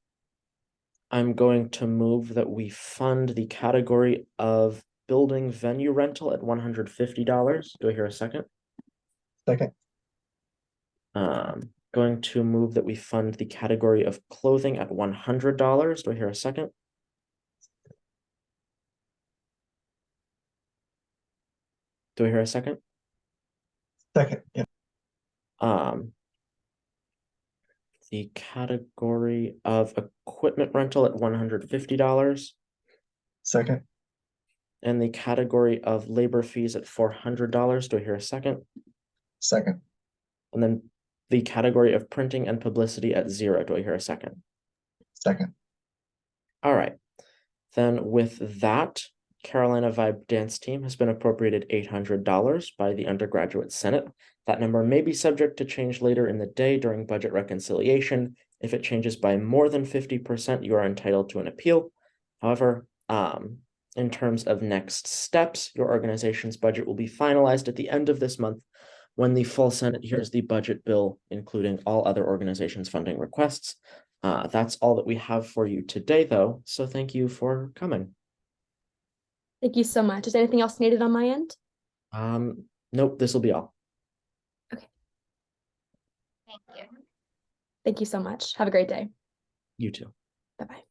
I'm going to move that we fund the category of building venue rental at $150. Do I hear a second? Second. Going to move that we fund the category of clothing at $100. Do I hear a second? Do I hear a second? Second. Yeah. The category of equipment rental at $150. Second. And the category of labor fees at $400. Do I hear a second? Second. And then the category of printing and publicity at $0. Do I hear a second? Second. All right. Then with that, Carolina Vibe Dance Team has been appropriated $800 by the Undergraduate Senate. That number may be subject to change later in the day during budget reconciliation. If it changes by more than 50%, you are entitled to an appeal. However, in terms of next steps, your organization's budget will be finalized at the end of this month when the full Senate hears the budget bill, including all other organizations' funding requests. That's all that we have for you today, though, so thank you for coming. Thank you so much. Is anything else needed on my end? Nope, this will be all. Okay. Thank you. Thank you so much. Have a great day. You too. Bye-bye.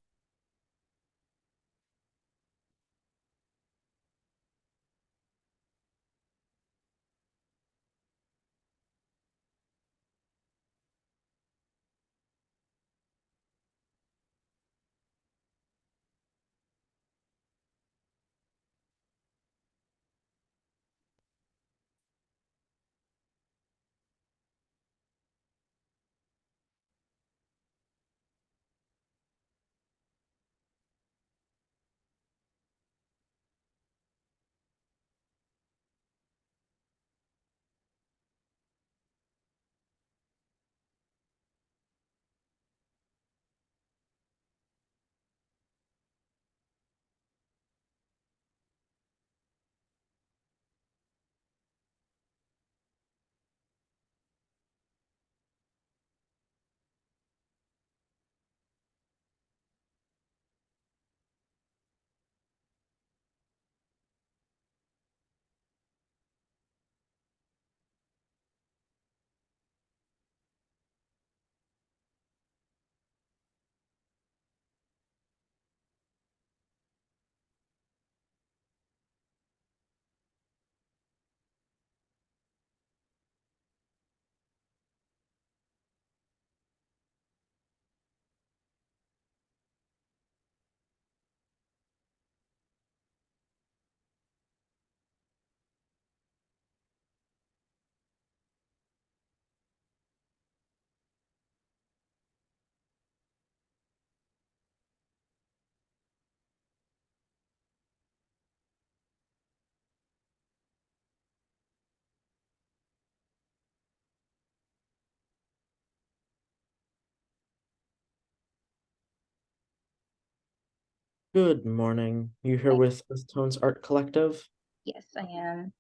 Good morning. You here with Earth Tones Art Collective? Yes, I am.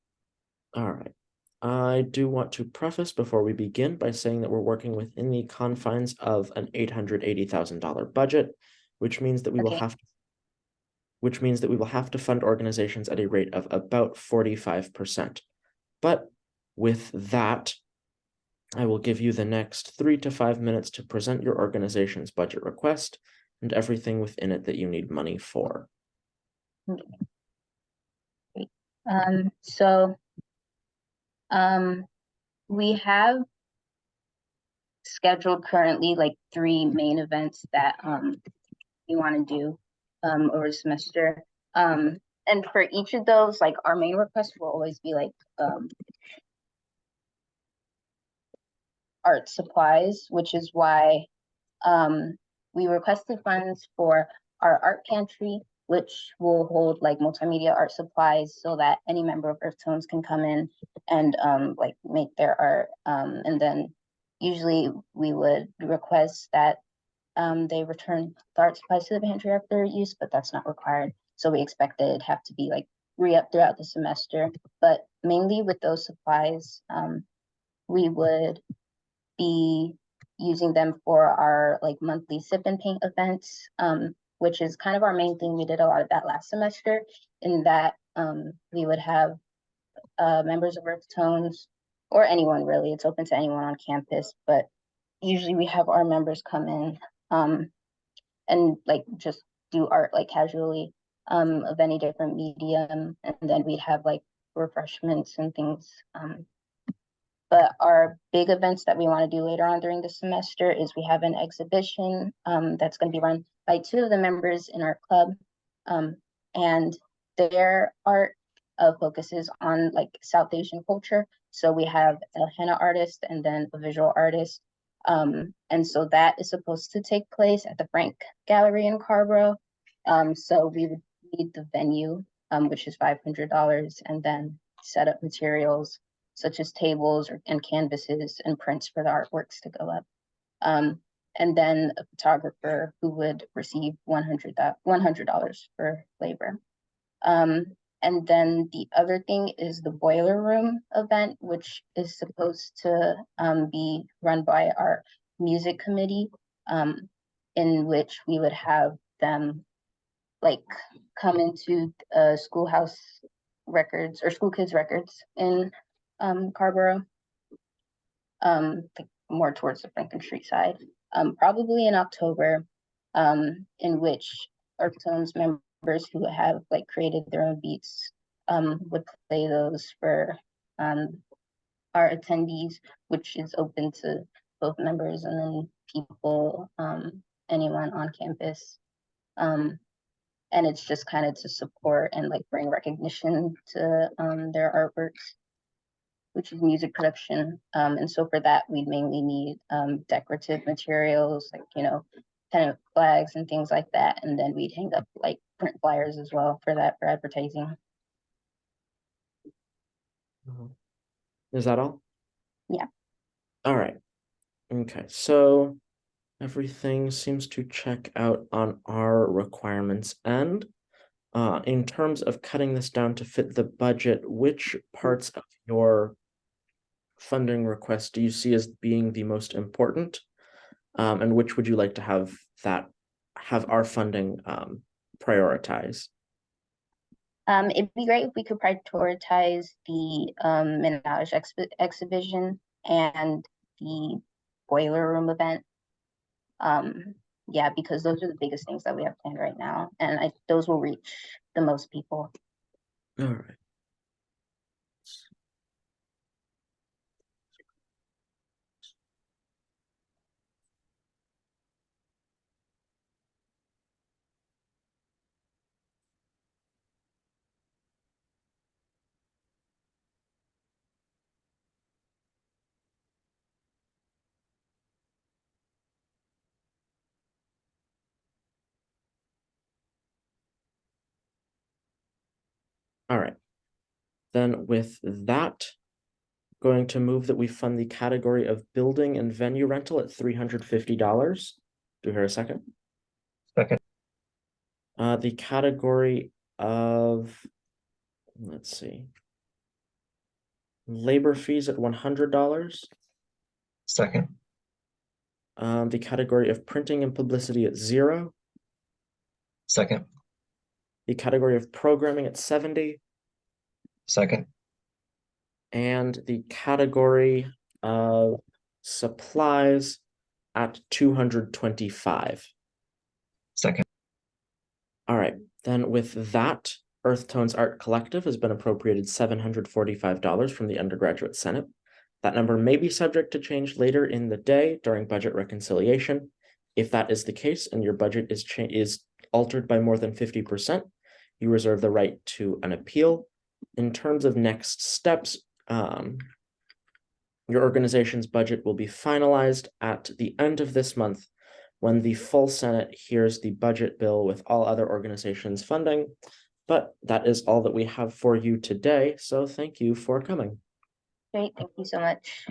All right. I do want to preface before we begin by saying that we're working within the confines of an $880,000 budget, which means that we will have to fund organizations at a rate of about 45%. But with that, I will give you the next 3 to 5 minutes to present your organization's budget request and everything within it that you need money for. Great. So we have scheduled currently like 3 main events that we want to do over the semester. And for each of those, like our main request will always be like art supplies, which is why we requested funds for our art pantry, which will hold like multimedia art supplies so that any member of Earth Tones can come in and like make their art. And then usually we would request that they return the art supplies to the pantry after use, but that's not required. So we expect that it'd have to be like re-up throughout the semester. But mainly with those supplies, we would be using them for our like monthly sip and paint events, which is kind of our main thing. We did a lot of that last semester in that we would have members of Earth Tones or anyone really, it's open to anyone on campus, but usually we have our members come in and like just do art like casually of any different medium, and then we'd have like refreshments and things. But our big events that we want to do later on during the semester is we have an exhibition that's going to be run by 2 of the members in our club, and their art focuses on like South Asian culture. So we have a henna artist and then a visual artist. And so that is supposed to take place at the Frank Gallery in Carborough. So we would need the venue, which is $500, and then set up materials such as tables and canvases and prints for the artworks to go up. And then a photographer who would receive $100 for labor. And then the other thing is the boiler room event, which is supposed to be run by our music committee, in which we would have them like come into schoolhouse records or school kids records in Carborough, like more towards the Franklin Street side, probably in October, in which Earth Tones members who have like created their own beats would play those for our attendees, which is open to both members and then people, anyone on campus. And it's just kind of to support and like bring recognition to their artworks, which is music production. And so for that, we mainly need decorative materials, like, you know, kind of flags and things like that. And then we'd hang up like print flyers as well for that, for advertising. Is that all? Yeah. All right. Okay, so everything seems to check out on our requirements end. In terms of cutting this down to fit the budget, which parts of your funding request do you see as being the most important? And which would you like to have our funding prioritize? It'd be great if we could prioritize the Minaj exhibition and the boiler room event. Yeah, because those are the biggest things that we have planned right now, and those will reach the most people. All right. All right. Then with that, going to move that we fund the category of building and venue rental at $350. Do you hear a second? Second. The category of, let's see, labor fees at $100. Second. The category of printing and publicity at $0. Second. The category of programming at $70. Second. And the category of supplies at $225. Second. All right. Then with that, Earth Tones Art Collective has been appropriated $745 from the Undergraduate Senate. That number may be subject to change later in the day during budget reconciliation. If that is the case and your budget is altered by more than 50%, you reserve the right to an appeal. In terms of next steps, your organization's budget will be finalized at the end of this month when the full Senate hears the budget bill with all other organizations' funding. But that is all that we have for you today, so thank you for coming. Great, thank you so much.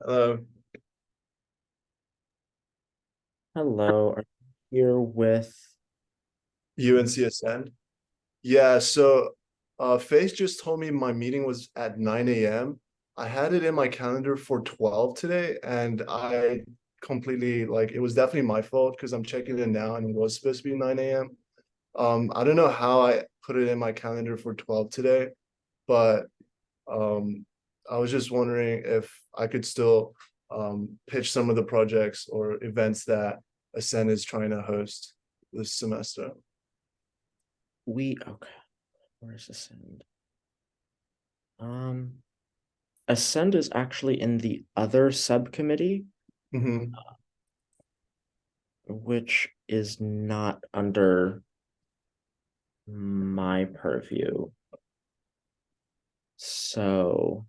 Hello. Hello, are you here with UNCSN. Yeah, so Faith just told me my meeting was at 9 a.m. I had it in my calendar for 12 today, and I completely like it was definitely my fault because I'm checking it now and it was supposed to be 9 a.m. I don't know how I put it in my calendar for 12 today, but I was just wondering if I could still pitch some of the projects or events that Ascend is trying to host this semester. okay, where's Ascend? Ascend is actually in the other subcommittee, which is not under my purview. So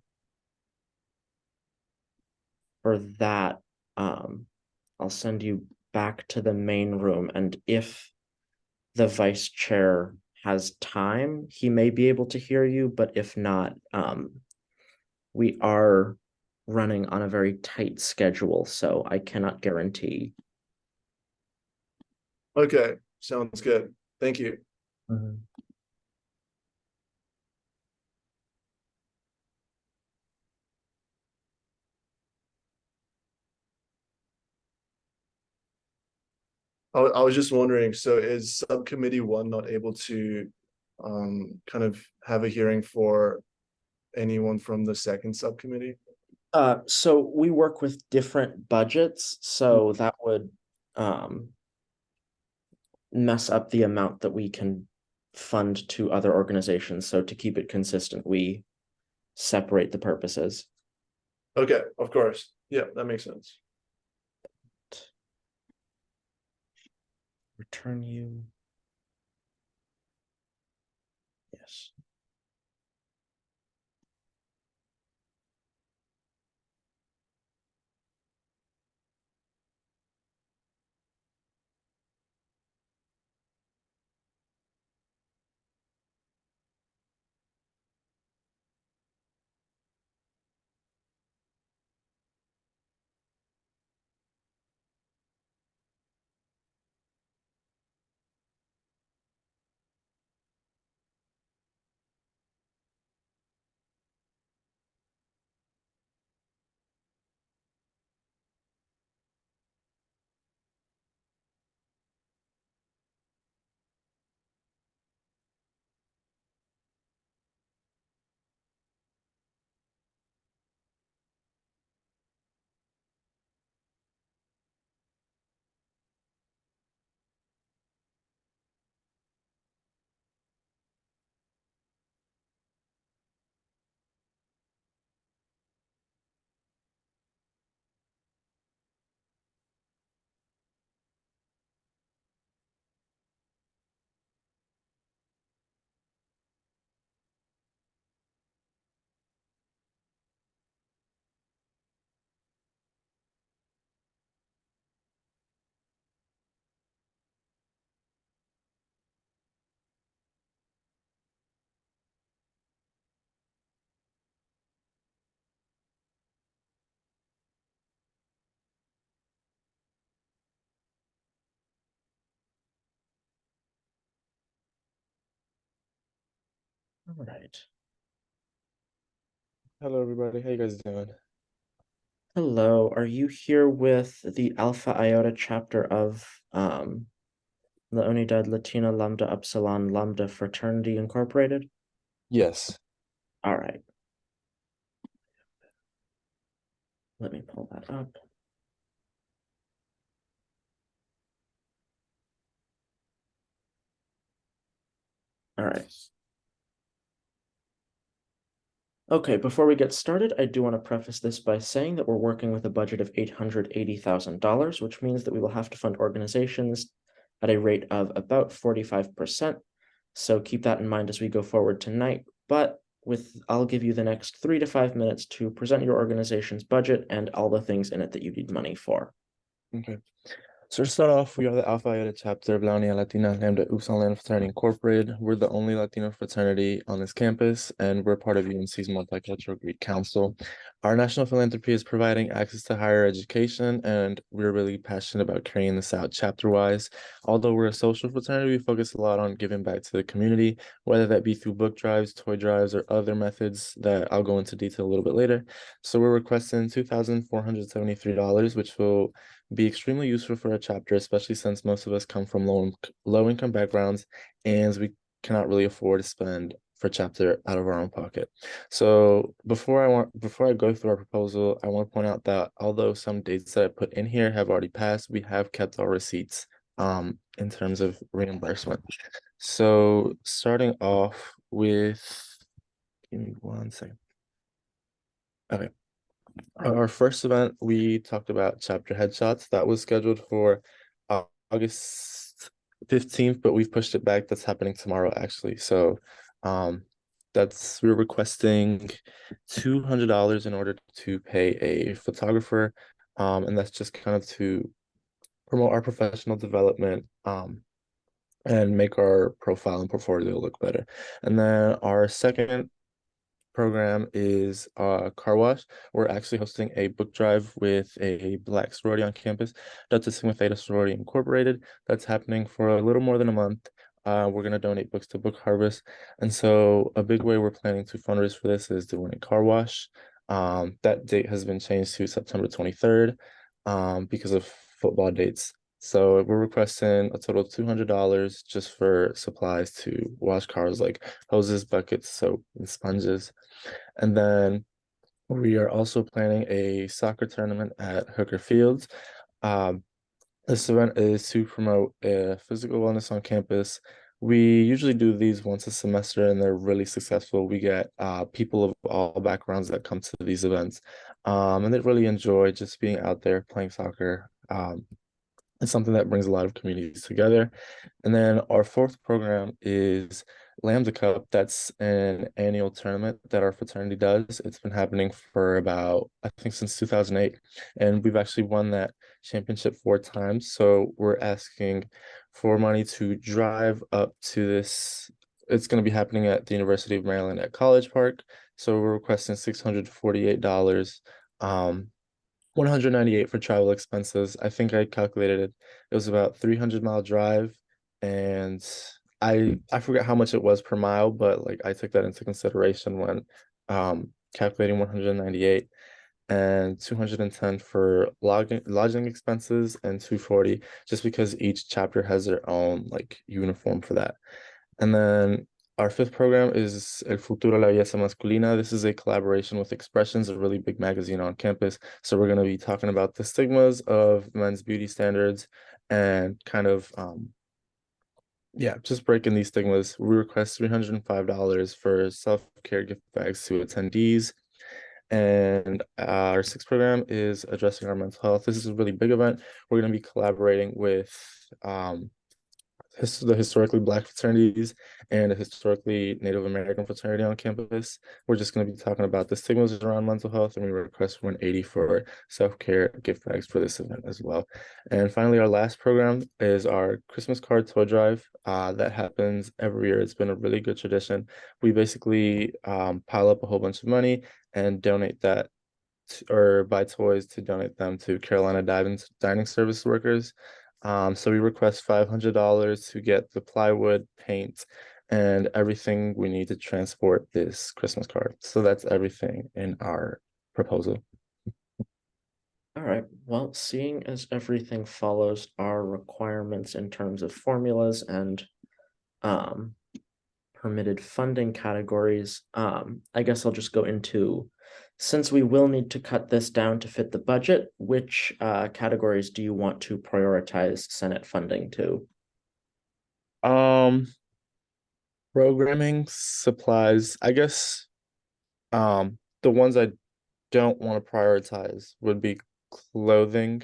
for that, I'll send you back to the main room, and if the vice chair has time, he may be able to hear you, but if not, we are running on a very tight schedule, so I cannot guarantee. Okay, sounds good. Thank you. I was just wondering, so is subcommittee one not able to kind of have a hearing for anyone from the second subcommittee? So we work with different budgets, so that would mess up the amount that we can fund to other organizations. So to keep it consistent, we separate the purposes. Okay, of course. Yeah, that makes sense. Return you. Yes. All right. Hello, everybody. How you guys doing? Hello, are you here with the Alpha Iota chapter of the Unidad Latina Lambda Upsilon Lambda Fraternity Incorporated? Yes. All right. Let me pull that up. All right. Okay, before we get started, I do want to preface this by saying that we're working with a budget of $880,000, which means that we will have to fund organizations at a rate of about 45%. So keep that in mind as we go forward tonight. But I'll give you the next 3 to 5 minutes to present your organization's budget and all the things in it that you need money for. Okay. So to start off, we are the Alpha Iota chapter of La Unidad Latina Lambda Upsilon Lambda Fraternity Incorporated. We're the only Latino fraternity on this campus, and we're part of UNC's Multicultural Greek Council. Our national philanthropy is providing access to higher education, and we're really passionate about carrying this out chapter-wise. Although we're a social fraternity, we focus a lot on giving back to the community, whether that be through book drives, toy drives, or other methods that I'll go into detail a little bit later. So we're requesting $2,473, which will be extremely useful for a chapter, especially since most of us come from low income backgrounds and we cannot really afford to spend for chapter out of our own pocket. So before I go through our proposal, I want to point out that although some dates that I put in here have already passed, we have kept our receipts in terms of reimbursement. So starting off with, give me 1 second. Okay. Our first event, we talked about chapter headshots. That was scheduled for August 15th, but we've pushed it back. That's happening tomorrow, actually. So we're requesting $200 in order to pay a photographer. And that's just kind of to promote our professional development and make our profile and portfolio look better. And then our second program is car wash. We're actually hosting a book drive with a Black sorority on campus, Delta Sigma Theta Sorority Incorporated. That's happening for a little more than a month. We're going to donate books to Book Harvest. And so a big way we're planning to fundraise for this is doing a car wash. That date has been changed to September 23rd because of football dates. So we're requesting a total of $200 just for supplies to wash cars like hoses, buckets, soap, and sponges. And then we are also planning a soccer tournament at Hooker Fields. This event is to promote physical wellness on campus. We usually do these once a semester and they're really successful. We get people of all backgrounds that come to these events and they really enjoy just being out there playing soccer. It's something that brings a lot of communities together. And then our fourth program is Lambda Cup. That's an annual tournament that our fraternity does. It's been happening for about, I think, since 2008. And we've actually won that championship 4 times. So we're asking for money to drive up to this. It's going to be happening at the University of Maryland at College Park. So we're requesting $648. 198 for travel expenses. I think I calculated it. It was about 300-mile drive, and I forget how much it was per mile, but like I took that into consideration when calculating 198 and 210 for lodging expenses and 240 just because each chapter has their own like uniform for that. And then our fifth program is El Futuro La Belleza Masculina. This is a collaboration with Expressions, a really big magazine on campus. So we're going to be talking about the stigmas of men's beauty standards and kind of, just breaking these stigmas. We request $305 for self-care gift bags to attendees. And our sixth program is addressing our mental health. This is a really big event. We're going to be collaborating with the historically Black fraternities and a historically Native American fraternity on campus. We're just going to be talking about the stigmas around mental health, and we request 180 for self-care gift bags for this event as well. And finally, our last program is our Christmas card toy drive that happens every year. It's been a really good tradition. We basically pile up a whole bunch of money and donate that or buy toys to donate them to Carolina dining service workers. So we request $500 to get the plywood, paint, and everything we need to transport this Christmas card. So that's everything in our proposal. All right, well, seeing as everything follows our requirements in terms of formulas and permitted funding categories, I guess I'll just go into, since we will need to cut this down to fit the budget, which categories do you want to prioritize Senate funding to? Programming, supplies, I guess, the ones I don't want to prioritize would be clothing,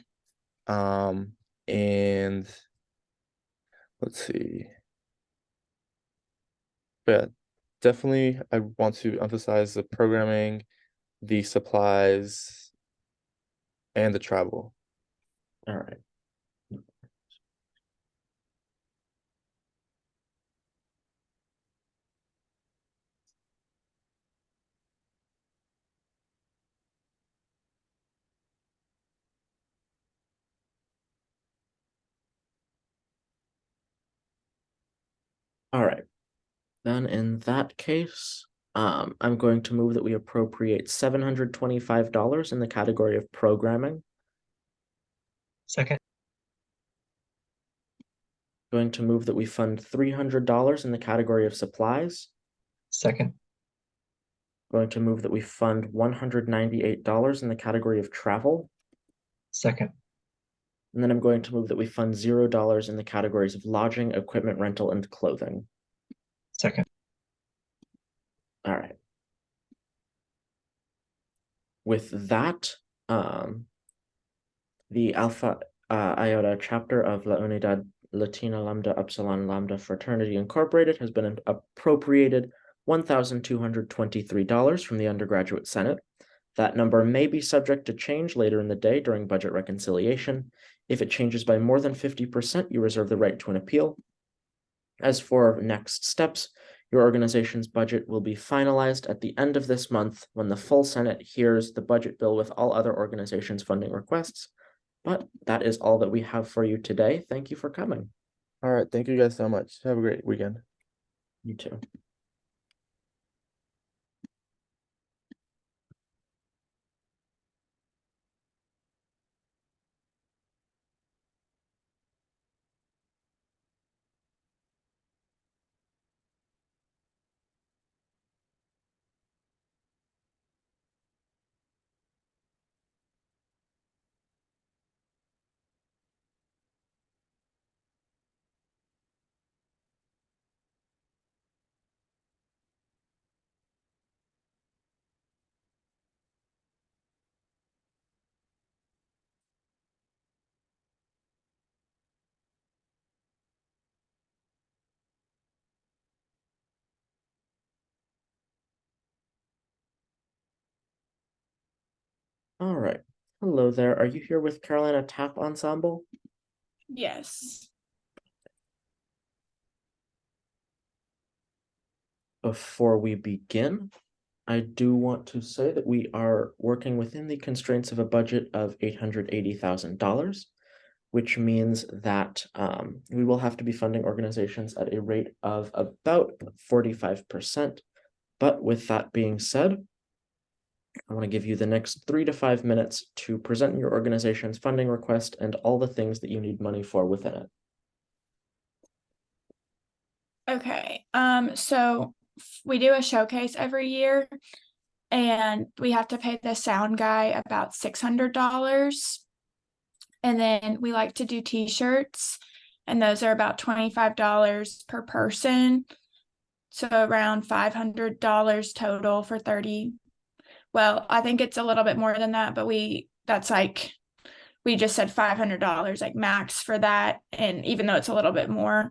and let's see. But definitely I want to emphasize the programming, the supplies, and the travel. All right. All right. Then in that case, I'm going to move that we appropriate $725 in the category of programming. Second. Going to move that we fund $300 in the category of supplies. Second. Going to move that we fund $198 in the category of travel. Second. And then I'm going to move that we fund $0 in the categories of lodging, equipment rental, and clothing. Second. All right. With that, the Alpha Iota chapter of La Unidad Latina Lambda Upsilon Lambda Fraternity Incorporated has been appropriated $1,223 from the Undergraduate Senate. That number may be subject to change later in the day during budget reconciliation. If it changes by more than 50%, you reserve the right to an appeal. As for next steps, your organization's budget will be finalized at the end of this month when the full Senate hears the budget bill with all other organizations' funding requests. But that is all that we have for you today. Thank you for coming. All right, thank you guys so much. Have a great weekend. You too. All right. Hello there. Are you here with Carolina Tap Ensemble? Yes. Before we begin, I do want to say that we are working within the constraints of a budget of $880,000, which means that we will have to be funding organizations at a rate of about 45%. But with that being said, I want to give you the next 3 to 5 minutes to present your organization's funding request and all the things that you need money for within it. Okay, so we do a showcase every year and we have to pay the sound guy about $600. And then we like to do t-shirts, and those are about $25 per person. So around $500 total for 30. Well, I think it's a little bit more than that, but we just said $500 like max for that. And even though it's a little bit more,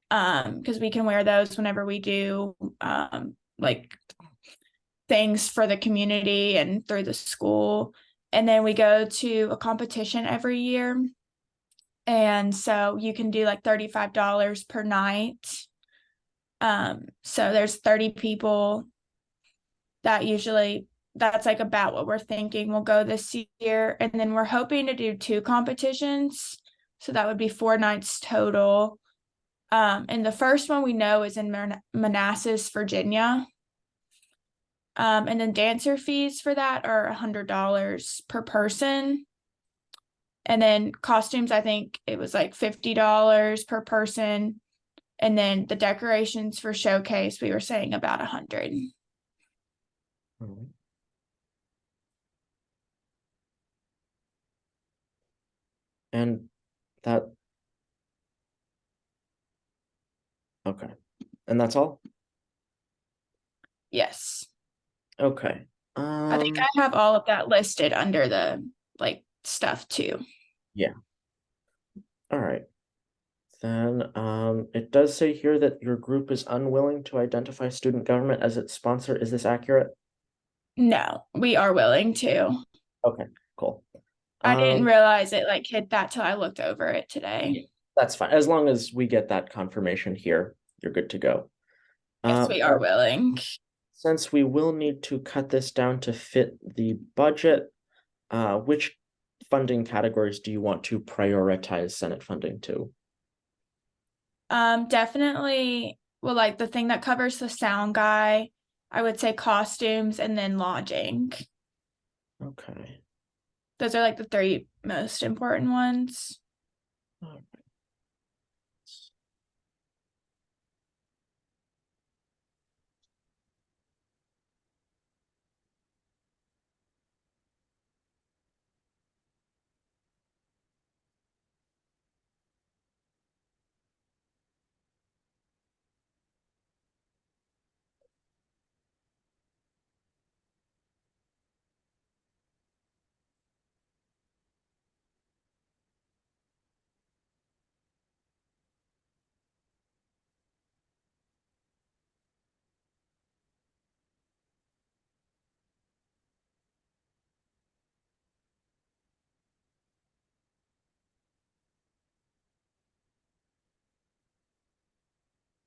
because we can wear those whenever we do like things for the community and through the school. And then we go to a competition every year. And so you can do like $35 per night. So there's 30 people that's like about what we're thinking will go this year. And then we're hoping to do 2 competitions. So that would be 4 nights total. And the first one we know is in Manassas, Virginia. And then dancer fees for that are $100 per person. And then costumes, I think it was like $50 per person. And then the decorations for showcase, we were saying about 100. And that, okay. And that's all? Yes. Okay. I think I have all of that listed under the like stuff too. Yeah. All right. Then it does say here that your group is unwilling to identify student government as its sponsor. Is this accurate? No, we are willing to. Okay, cool. I didn't realize it like hit that till I looked over it today. That's fine. As long as we get that confirmation here, you're good to go. Yes, we are willing. Since we will need to cut this down to fit the budget, which funding categories do you want to prioritize Senate funding to? Definitely, well, like the thing that covers the sound guy, I would say costumes and then lodging. Okay. Those are like the three most important ones.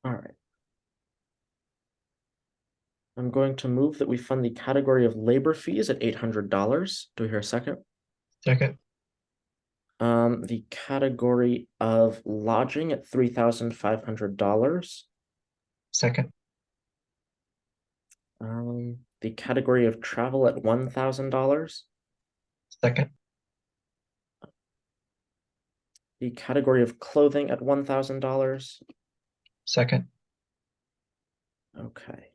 All right. I'm going to move that we fund the category of labor fees at $800. Do we hear a second? Second. The category of lodging at $3,500. Second. The category of travel at $1,000. Second. The category of clothing at $1,000. Second. Okay.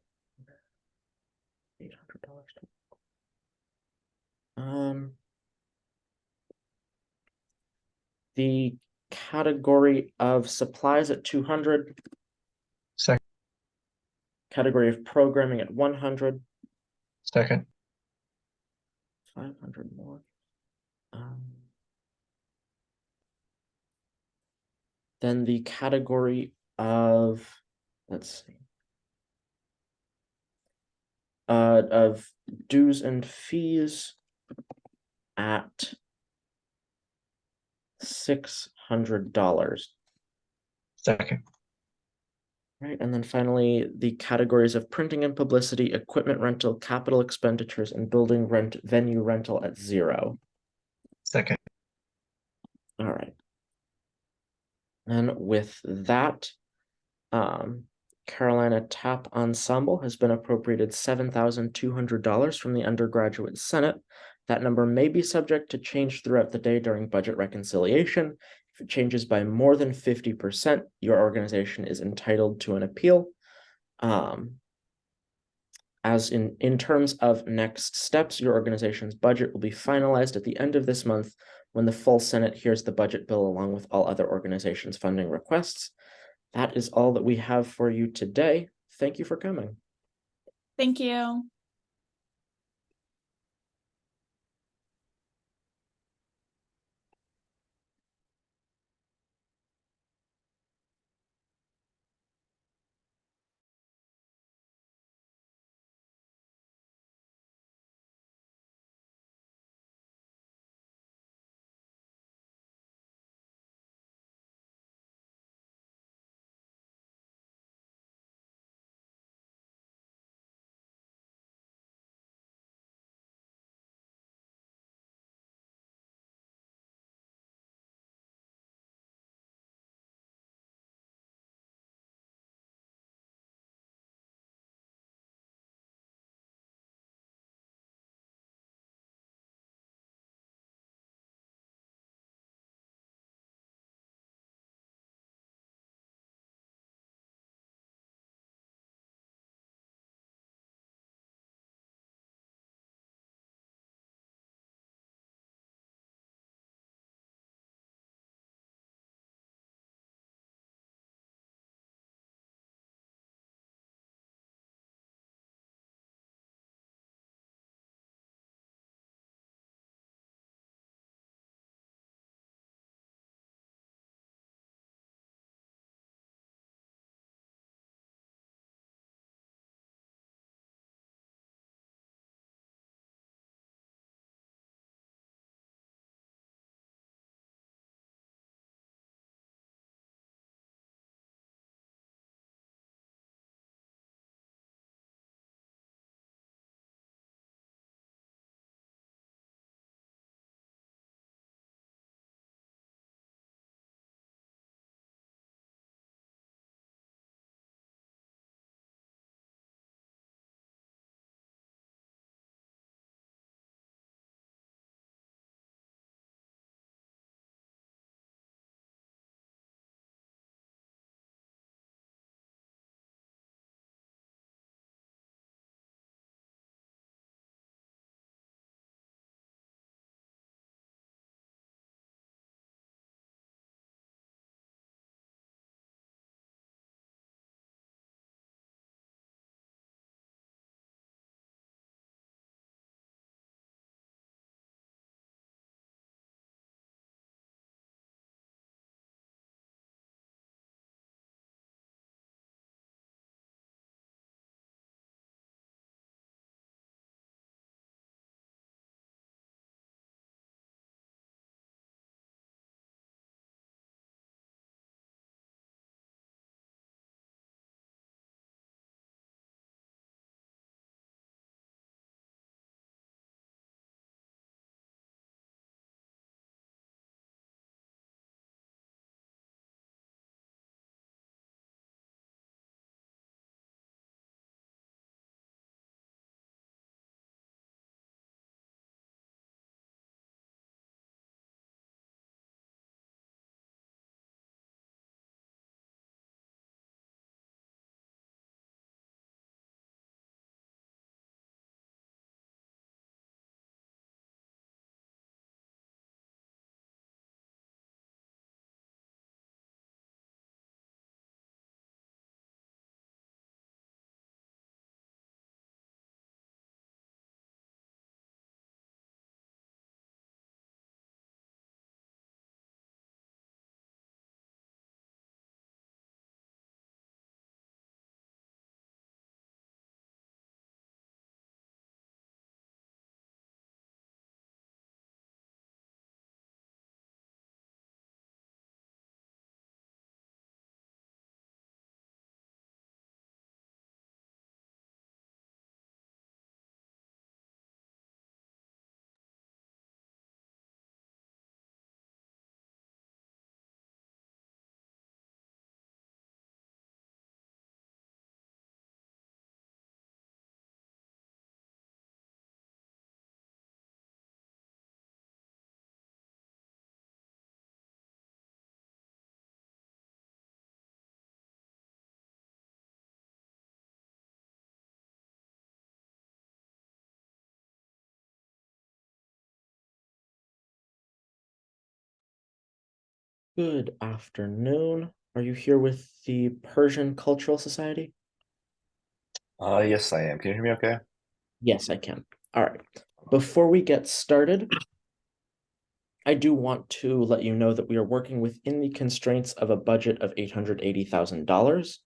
$800. The category of supplies at 200. Second. Category of programming at 100. Second. 500 more. Then the category of, let's see, of dues and fees at $600. Second. Right, and then finally, the categories of printing and publicity, equipment rental, capital expenditures, and building rent, venue rental at 0. Second. All right. And with that, Carolina Tap Ensemble has been appropriated $7,200 from the Undergraduate Senate. That number may be subject to change throughout the day during budget reconciliation. If it changes by more than 50%, your organization is entitled to an appeal. As in terms of next steps, your organization's budget will be finalized at the end of this month when the full Senate hears the budget bill along with all other organizations' funding requests. That is all that we have for you today. Thank you for coming. Thank you. Good afternoon. Are you here with the Persian Cultural Society? Yes, I am. Can you hear me okay? Yes, I can. All right. Before we get started, I do want to let you know that we are working within the constraints of a budget of $880,000.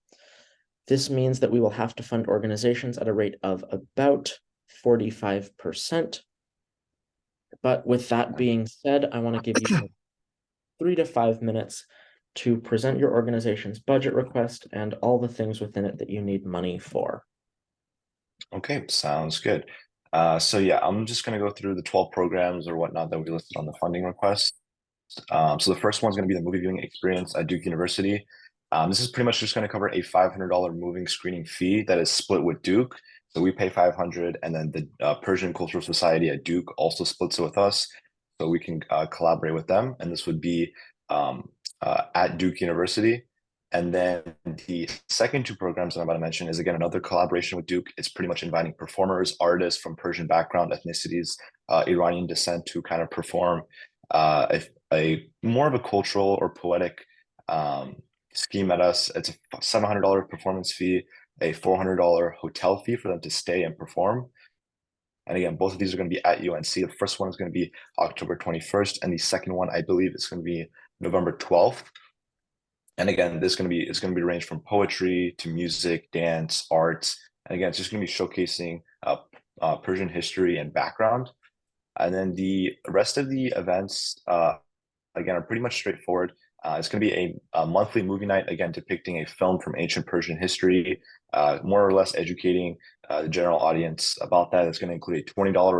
This means that we will have to fund organizations at a rate of about 45%. But with that being said, I want to give you 3 to 5 minutes to present your organization's budget request and all the things within it that you need money for. Okay, sounds good. So yeah, I'm just gonna go through the 12 programs or whatnot that we listed on the funding request. So the first one's gonna be the movie viewing experience at Duke University. This is pretty much just gonna cover a $500 moving screening fee that is split with Duke. So we pay 500, and then the Persian Cultural Society at Duke also splits it with us, so we can collaborate with them. And this would be at Duke University. And then the second two programs that I'm about to mention is again another collaboration with Duke. It's pretty much inviting performers, artists from Persian background, ethnicities, Iranian descent to kind of perform a more of a cultural or poetic scheme at us. It's a $700 performance fee, a $400 hotel fee for them to stay and perform. And again, both of these are going to be at UNC. The first one is going to be October 21st, and the second one, I believe, is going to be November 12th. And again, it's going to be ranged from poetry to music, dance, arts. And again, it's just going to be showcasing Persian history and background. And then the rest of the events, again, are pretty much straightforward. It's going to be a monthly movie night, again, depicting a film from ancient Persian history, more or less educating the general audience about that. It's going to include a $20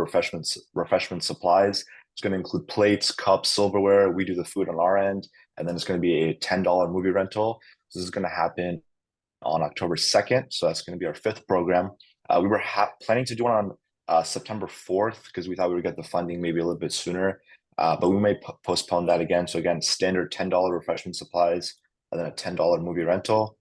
refreshment supplies. It's going to include plates, cups, silverware. We do the food on our end. And then it's going to be a $10 movie rental. So this is going to happen on October 2nd. So that's going to be our fifth program. We were planning to do it on September 4th because we thought we would get the funding maybe a little bit sooner. But we may postpone that again. So again, standard $10 refreshment supplies and then a $10 movie rental.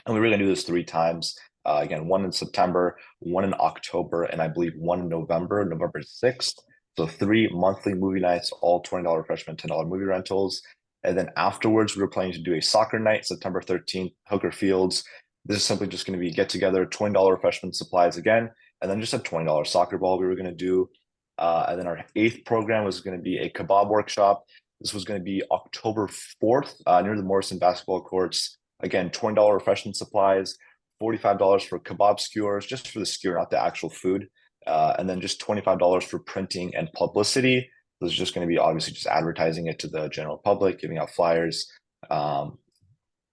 And we were going to do this 3 times. Again, one in September, one in October, and I believe one in November, November 6th. So 3 monthly movie nights, all $20 refreshment, $10 movie rentals. And then afterwards, we were planning to do a soccer night, September 13th, Hooker Fields. This is simply just going to be get together, $20 refreshment supplies again, and then just a $20 soccer ball we were going to do. And then our 8th program was going to be a kebab workshop. This was going to be October 4th near the Morrison basketball courts. Again, $20 refreshment supplies, $45 for kebab skewers, just for the skewer, not the actual food. And then just $25 for printing and publicity. This is just going to be obviously just advertising it to the general public, giving out flyers. The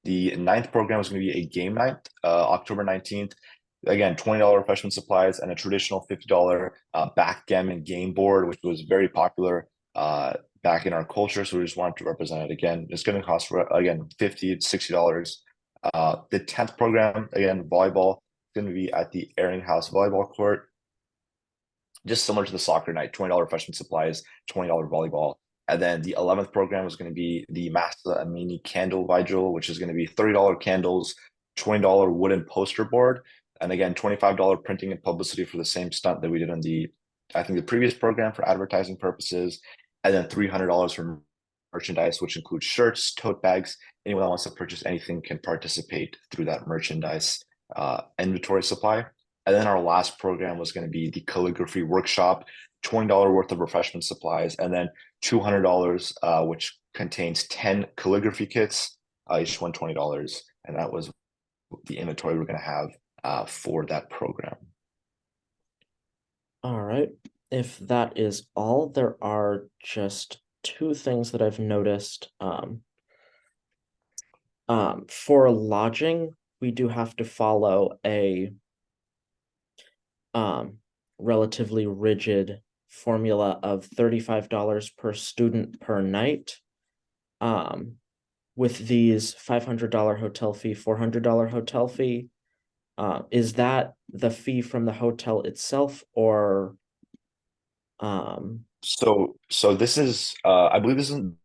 9th program is going to be a game night, October 19th. Again, $20 refreshment supplies and a traditional $50 backgammon game board, which was very popular back in our culture. So we just wanted to represent it again. It's going to cost, again, $50 to $60. The 10th program, again, volleyball, is going to be at the Airing House volleyball court. Just similar to the soccer night, $20 refreshment supplies, $20 volleyball. And then the 11th program was going to be the Masa Amini candle vigil, which is going to be $30 candles, $20 wooden poster board, and again, $25 printing and publicity for the same stunt that we did on I think the previous program for advertising purposes, and then $300 for merchandise, which includes shirts, tote bags. Anyone that wants to purchase anything can participate through that merchandise inventory supply. And then our last program was going to be the calligraphy workshop, $20 worth of refreshment supplies, and then $200, which contains 10 calligraphy kits, each one $20. And that was the inventory we're going to have for that program. All right. If that is all, there are just 2 things that I've noticed. For lodging, we do have to follow a relatively rigid formula of $35 per student per night. With these $500 hotel fee, $400 hotel fee, is that the fee from the hotel itself, or So this is I believe this isn't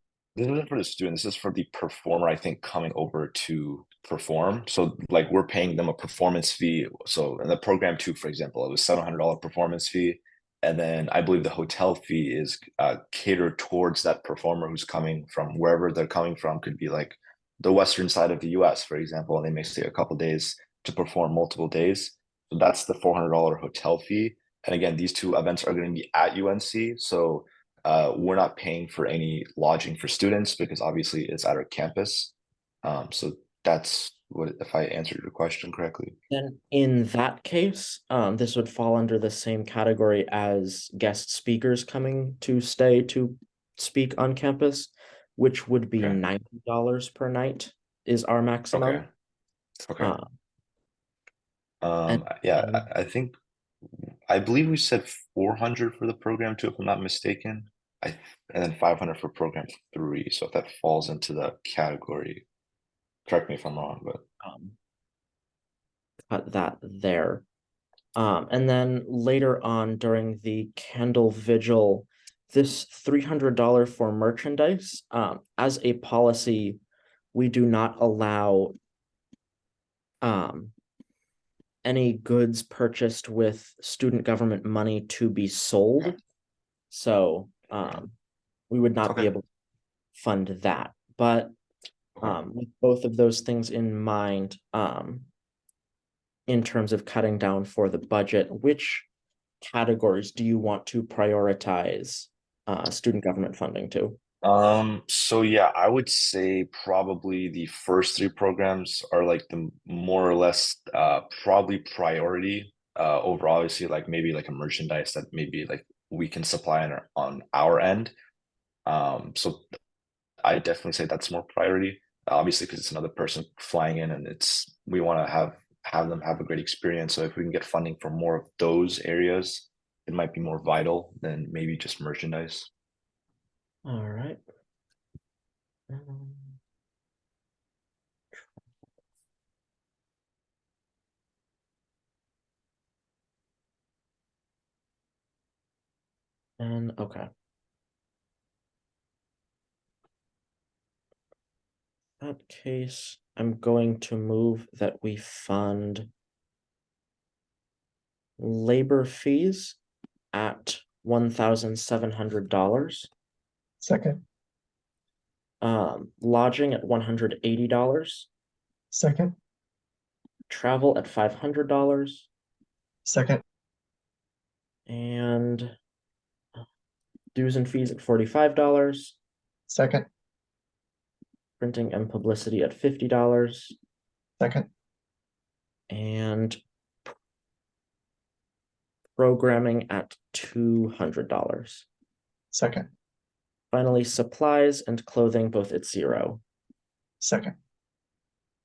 for the student, this is for the performer, I think, coming over to perform. So like we're paying them a performance fee. So in the program 2, for example, it was $700 performance fee. And then I believe the hotel fee is catered towards that performer who's coming from wherever they're coming from. Could be like the western side of the US, for example, and they may stay a couple days to perform multiple days. So that's the $400 hotel fee. And again, these two events are going to be at UNC. So we're not paying for any lodging for students because obviously it's at our campus. So that's what, if I answered your question correctly. Then in that case, this would fall under the same category as guest speakers coming to stay to speak on campus, which would be Okay. $90 per night is our maximum. Okay. Okay. And Yeah, I believe we said 400 for the program too, if I'm not mistaken. And then 500 for program 3. So if that falls into the category, correct me if I'm wrong, but cut that there. And then later on during the candle vigil, this $300 for merchandise, as a policy, we do not allow any goods purchased with student government money to be sold. So we would not be able to fund that. But with both of those things in mind, in terms of cutting down for the budget, which categories do you want to prioritize student government funding to? So yeah, I would say probably the first 3 programs are like the more or less probably priority over obviously like maybe like a merchandise that maybe like we can supply on our end. So I definitely say that's more priority, obviously because it's another person flying in and we want to have them have a great experience. So if we can get funding for more of those areas, it might be more vital than maybe just merchandise. All right. And okay. In that case, I'm going to move that we fund labor fees at $1,700. Second. Lodging at $180. Second. Travel at $500. Second. And dues and fees at $45. Second. Printing and publicity at $50. Second. And programming at $200. Second. Finally, supplies and clothing both at $0. Second.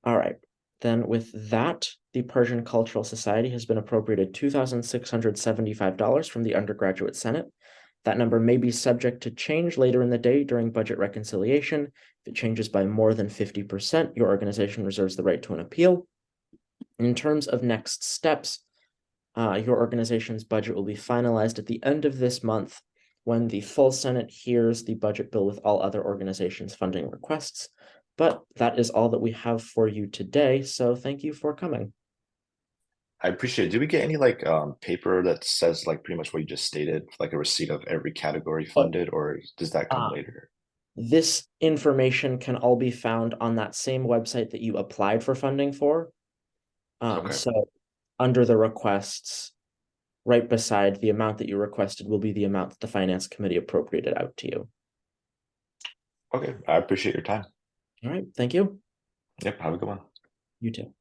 All right. Then with that, the Persian Cultural Society has been appropriated $2,675 from the Undergraduate Senate. That number may be subject to change later in the day during budget reconciliation. If it changes by more than 50%, your organization reserves the right to an appeal. In terms of next steps, your organization's budget will be finalized at the end of this month when the full Senate hears the budget bill with all other organizations' funding requests. But that is all that we have for you today, so thank you for coming. I appreciate it. Do we get any like paper that says like pretty much what you just stated, like a receipt of every category funded, or does that come later? This information can all be found on that same website that you applied for funding for. So under the requests, right beside the amount that you requested will be the amount that the Finance Committee appropriated out to you. Okay, I appreciate your time. All right, thank you. Yep, have a good one. You too.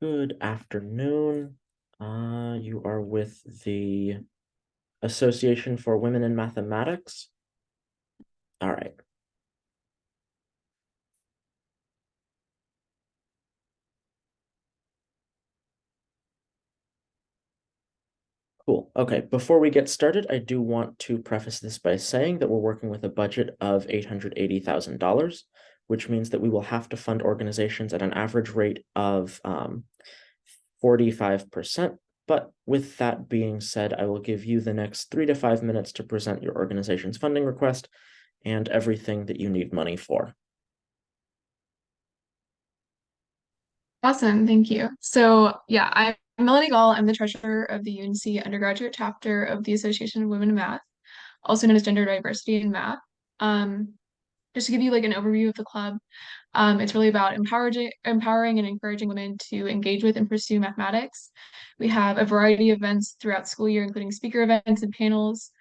Good afternoon. You are with the Association for Women in Mathematics. All right. Cool. Okay, before we get started, I do want to preface this by saying that we're working with a budget of $880,000, which means that we will have to fund organizations at an average rate of 45%. But with that being said, I will give you the next 3 to 5 minutes to present your organization's funding request and everything that you need money for. Awesome, thank you. So yeah, I'm Melanie Gall. I'm the treasurer of the UNC undergraduate chapter of the Association of Women in Math, also known as Gender Diversity in Math. Just to give you like an overview of the club, it's really about empowering and encouraging women to engage with and pursue mathematics. We have a variety of events throughout school year, including speaker events and panels.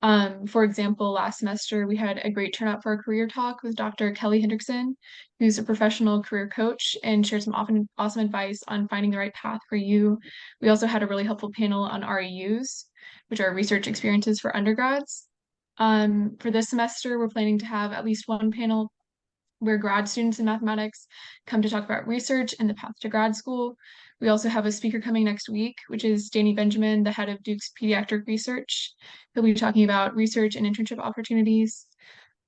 For example, last semester, we had a great turnout for a career talk with Dr. Kelly Hendrickson, who's a professional career coach and shared some awesome advice on finding the right path for you. We also had a really helpful panel on REUs, which are research experiences for undergrads. For this semester, we're planning to have at least one panel where grad students in mathematics come to talk about research and the path to grad school. We also have a speaker coming next week, which is Danny Benjamin, the head of Duke's pediatric research. He'll be talking about research and internship opportunities.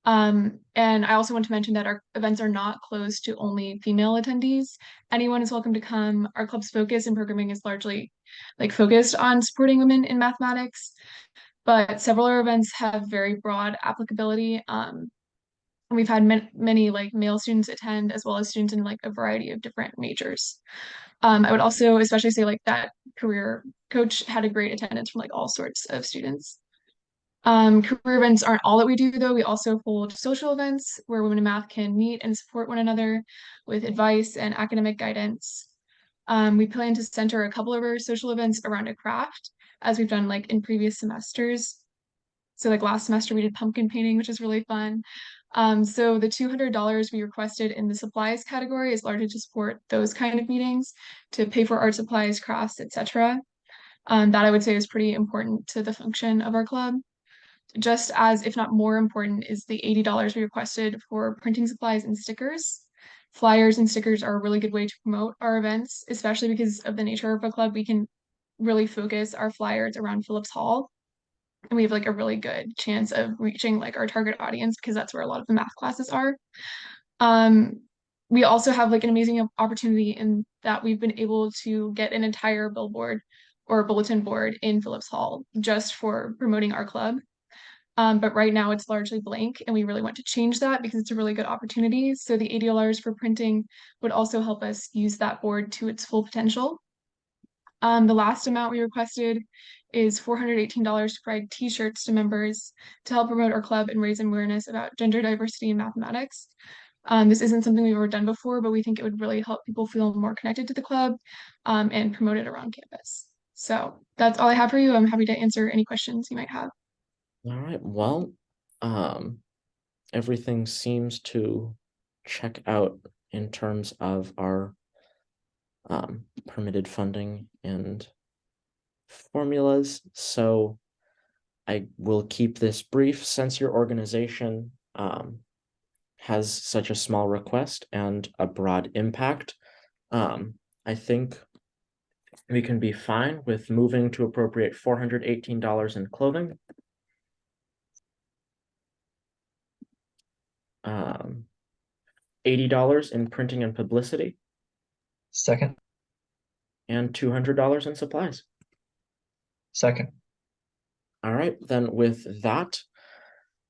And I also want to mention that our events are not closed to only female attendees. Anyone is welcome to come. Our club's focus and programming is largely focused on supporting women in mathematics, but several of our events have very broad applicability. We've had many male students attend, as well as students in a variety of different majors. I would also especially say that career coach had a great attendance from all sorts of students. Career events aren't all that we do, though. We also hold social events where women in math can meet and support one another with advice and academic guidance. We plan to center a couple of our social events around a craft, as we've done in previous semesters. So last semester we did pumpkin painting, which is really fun. So the $200 we requested in the supplies category is largely to support those kind of meetings, to pay for art supplies, crafts, etc. That I would say is pretty important to the function of our club. Just as, if not more important, is the $80 we requested for printing supplies and stickers. Flyers and stickers are a really good way to promote our events, especially because of the nature of a club. We can really focus our flyers around Phillips Hall, and we have a really good chance of reaching our target audience because that's where a lot of the math classes are. We also have an amazing opportunity in that we've been able to get an entire billboard or bulletin board in Phillips Hall just for promoting our club. But right now it's largely blank, and we really want to change that because it's a really good opportunity. So the $80 for printing would also help us use that board to its full potential. The last amount we requested is $418 to provide t-shirts to members to help promote our club and raise awareness about gender diversity in mathematics. This isn't something we've ever done before, but we think it would really help people feel more connected to the club and promote it around campus. So that's all I have for you. I'm happy to answer any questions you might have. All right, well, everything seems to check out in terms of our permitted funding and formulas. So I will keep this brief since your organization has such a small request and a broad impact. I think we can be fine with moving to appropriate $418 in clothing. $80 in printing and publicity. Second. And $200 in supplies. Second. All right, then with that,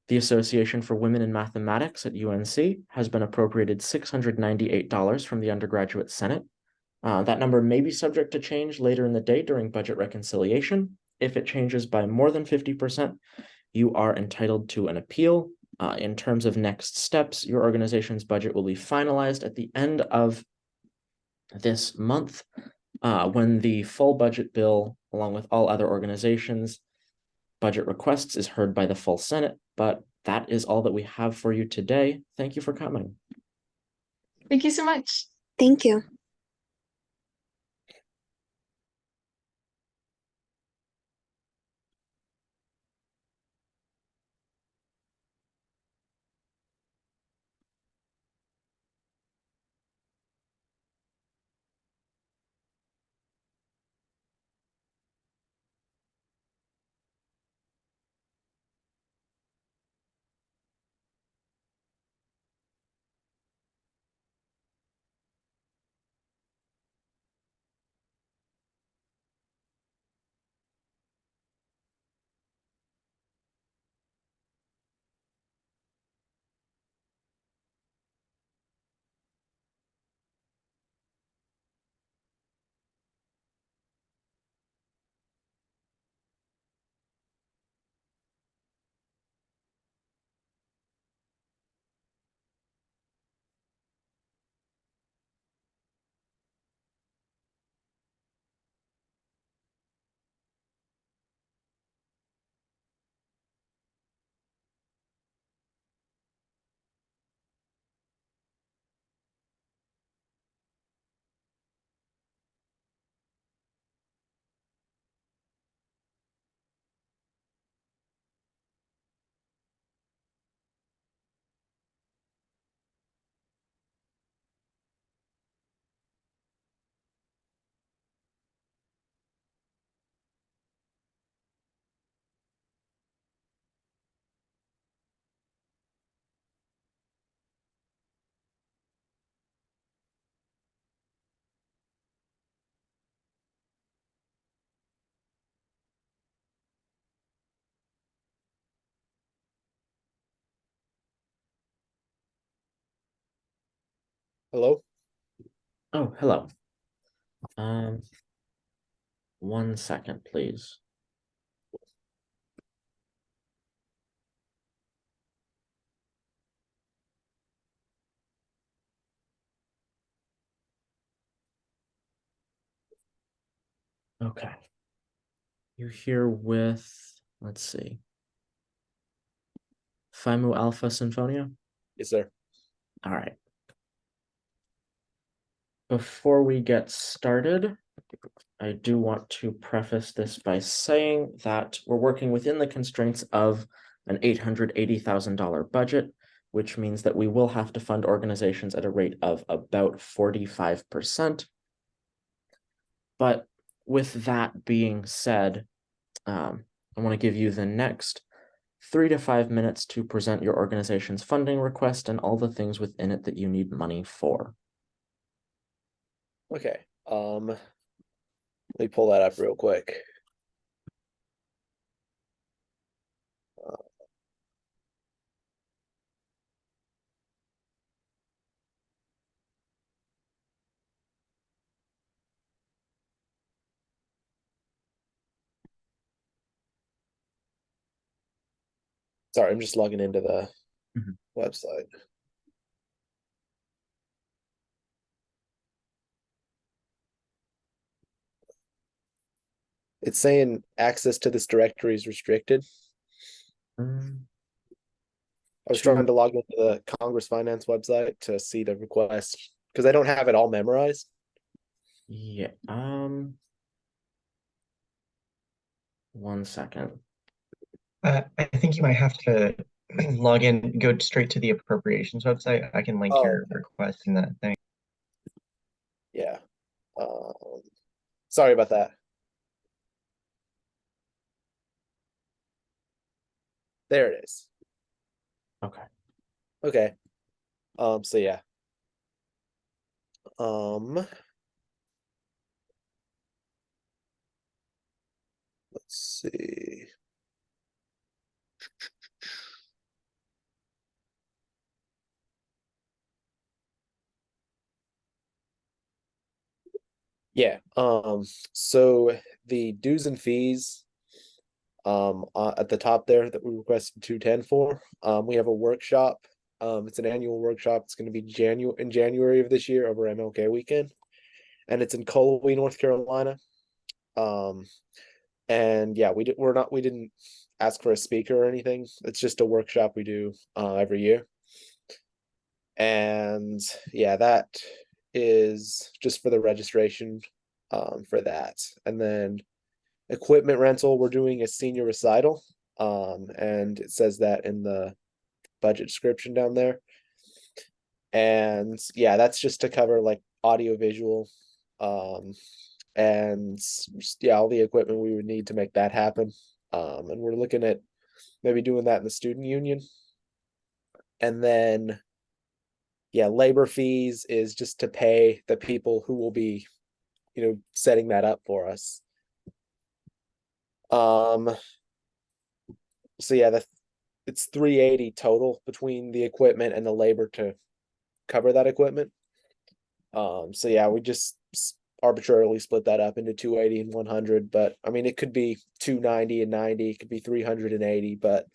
the Association for Women in Mathematics at UNC has been appropriated $698 from the Undergraduate Senate. That number may be subject to change later in the day during budget reconciliation. If it changes by more than 50%, you are entitled to an appeal. In terms of next steps, your organization's budget will be finalized at the end of this month, when the full budget bill, along with all other organizations' budget requests, is heard by the full Senate. But that is all that we have for you today. Thank you for coming. Thank you so much. Thank you. Hello? Oh, hello. 1 second, please. Okay. You're here with, let's see, Phi Mu Alpha Sinfonia? Yes, sir. All right. Before we get started, I do want to preface this by saying that we're working within the constraints of an $880,000 budget, which means that we will have to fund organizations at a rate of about 45%. But with that being said, I want to give you the next 3 to 5 minutes to present your organization's funding request and all the things within it that you need money for. Okay. Let me pull that up real quick. Sorry, I'm just logging into the website. It's saying access to this directory is restricted. I was trying to log into the Congress Finance website to see the request because I don't have it all memorized. Yeah. 1 second. I think you might have to log in, go straight to the appropriations website. I can link your request in that thing. Yeah. Sorry about that. There it is. Okay. Okay. So yeah. Let's see. Yeah, so the dues and fees at the top there that we requested 210 for, we have a workshop. It's an annual workshop. It's going to be in January of this year over MLK weekend, and it's in Colby, North Carolina. And yeah, we didn't ask for a speaker or anything. It's just a workshop we do every year. And yeah, that is just for the registration for that. And then equipment rental, we're doing a senior recital. And it says that in the budget description down there. And yeah, that's just to cover like audio visual and yeah, all the equipment we would need to make that happen. And we're looking at maybe doing that in the student union. And then yeah, labor fees is just to pay the people who will be, setting that up for us. So yeah, it's 380 total between the equipment and the labor to cover that equipment. So yeah, we just arbitrarily split that up into 280 and 100, but I mean it could be 290 and 90, it could be 380, but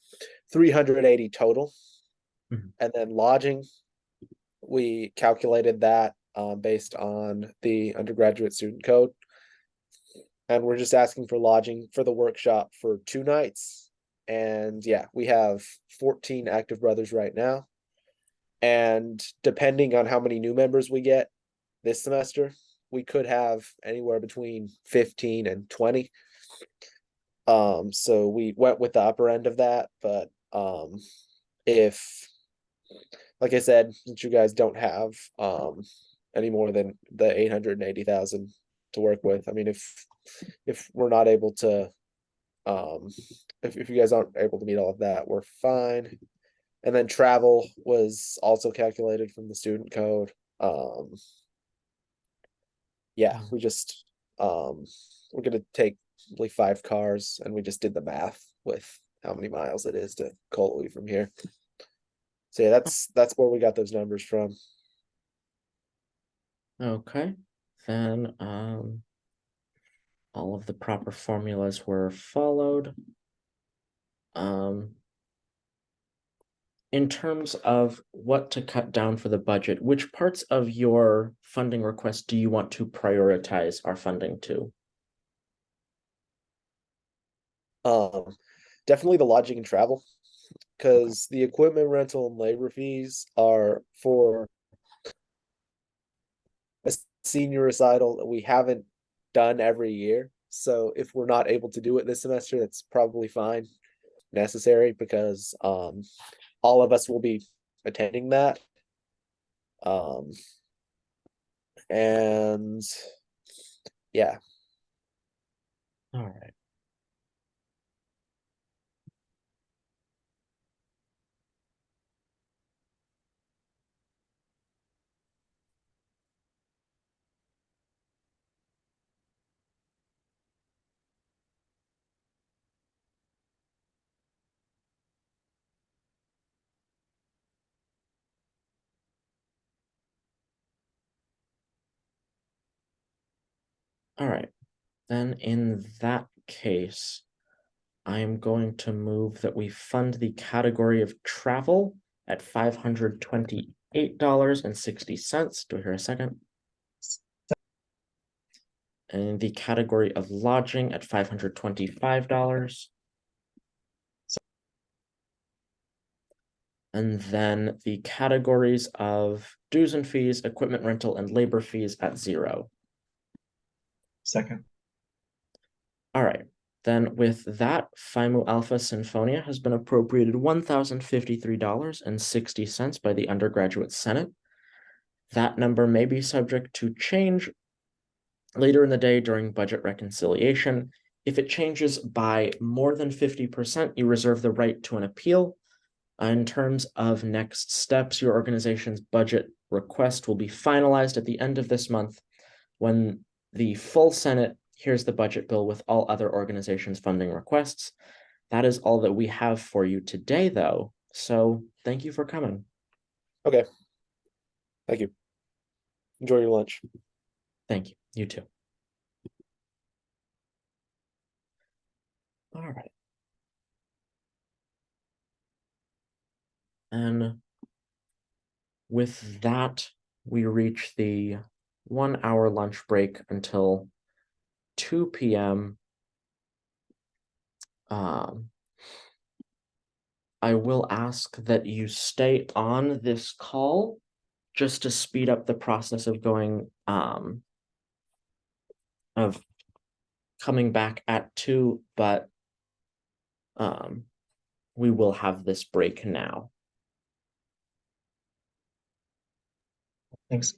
380 total. And then lodging, we calculated that based on the undergraduate student code. And we're just asking for lodging for the workshop for 2 nights. And yeah, we have 14 active brothers right now. And depending on how many new members we get this semester, we could have anywhere between 15 and 20. So we went with the upper end of that, but if, like I said, since you guys don't have any more than the 880,000 to work with, I mean, if we're not able to, if you guys aren't able to meet all of that, we're fine. And then travel was also calculated from the student code. Yeah, we just we're gonna take only 5 cars, and we just did the math with how many miles it is to Colby from here. So yeah, that's where we got those numbers from. Okay, then all of the proper formulas were followed. In terms of what to cut down for the budget, which parts of your funding request do you want to prioritize our funding to? Definitely the lodging and travel, because the equipment rental and labor fees are for a senior recital that we haven't done every year. So if we're not able to do it this semester, that's probably fine, necessary, because all of us will be attending that. And yeah. All right. All right, then in that case, I am going to move that we fund the category of travel at $528.60. Do I hear a second? And the category of lodging at $525. And then the categories of dues and fees, equipment rental, and labor fees at 0. Second. All right. Then with that, Phi Mu Alpha Sinfonia has been appropriated $1,053.60 by the Undergraduate Senate. That number may be subject to change later in the day during budget reconciliation. If it changes by more than 50%, you reserve the right to an appeal. In terms of next steps, your organization's budget request will be finalized at the end of this month when the full Senate hears the budget bill with all other organizations' funding requests. That is all that we have for you today, though. So thank you for coming. Okay. Thank you. Enjoy your lunch. Thank you. You too. All right. And with that, we reach the 1 hour lunch break until 2 p.m. I will ask that you stay on this call just to speed up the process of going, of coming back at 2, but we will have this break now. Thanks.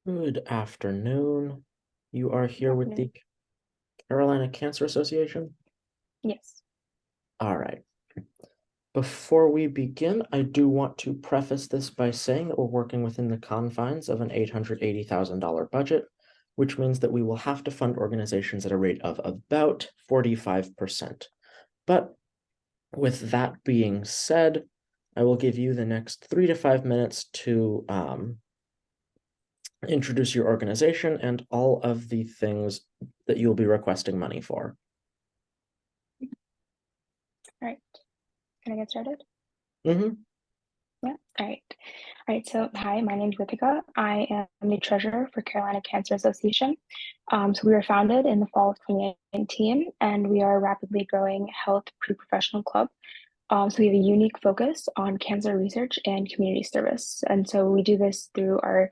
Good afternoon. You are here with the Carolina Cancer Association? Yes. All right. Before we begin, I do want to preface this by saying that we're working within the confines of an $880,000 budget, which means that we will have to fund organizations at a rate of about 45%. But with that being said, I will give you the next 3 to 5 minutes to introduce your organization and all of the things that you'll be requesting money for. All right. Can I get started? Mm-hmm. Yeah. All right. All right. So, hi, my name is Ritika. I am the treasurer for Carolina Cancer Association. So we were founded in the fall of 2019, and we are a rapidly growing health pre-professional club. So we have a unique focus on cancer research and community service. And so we do this through our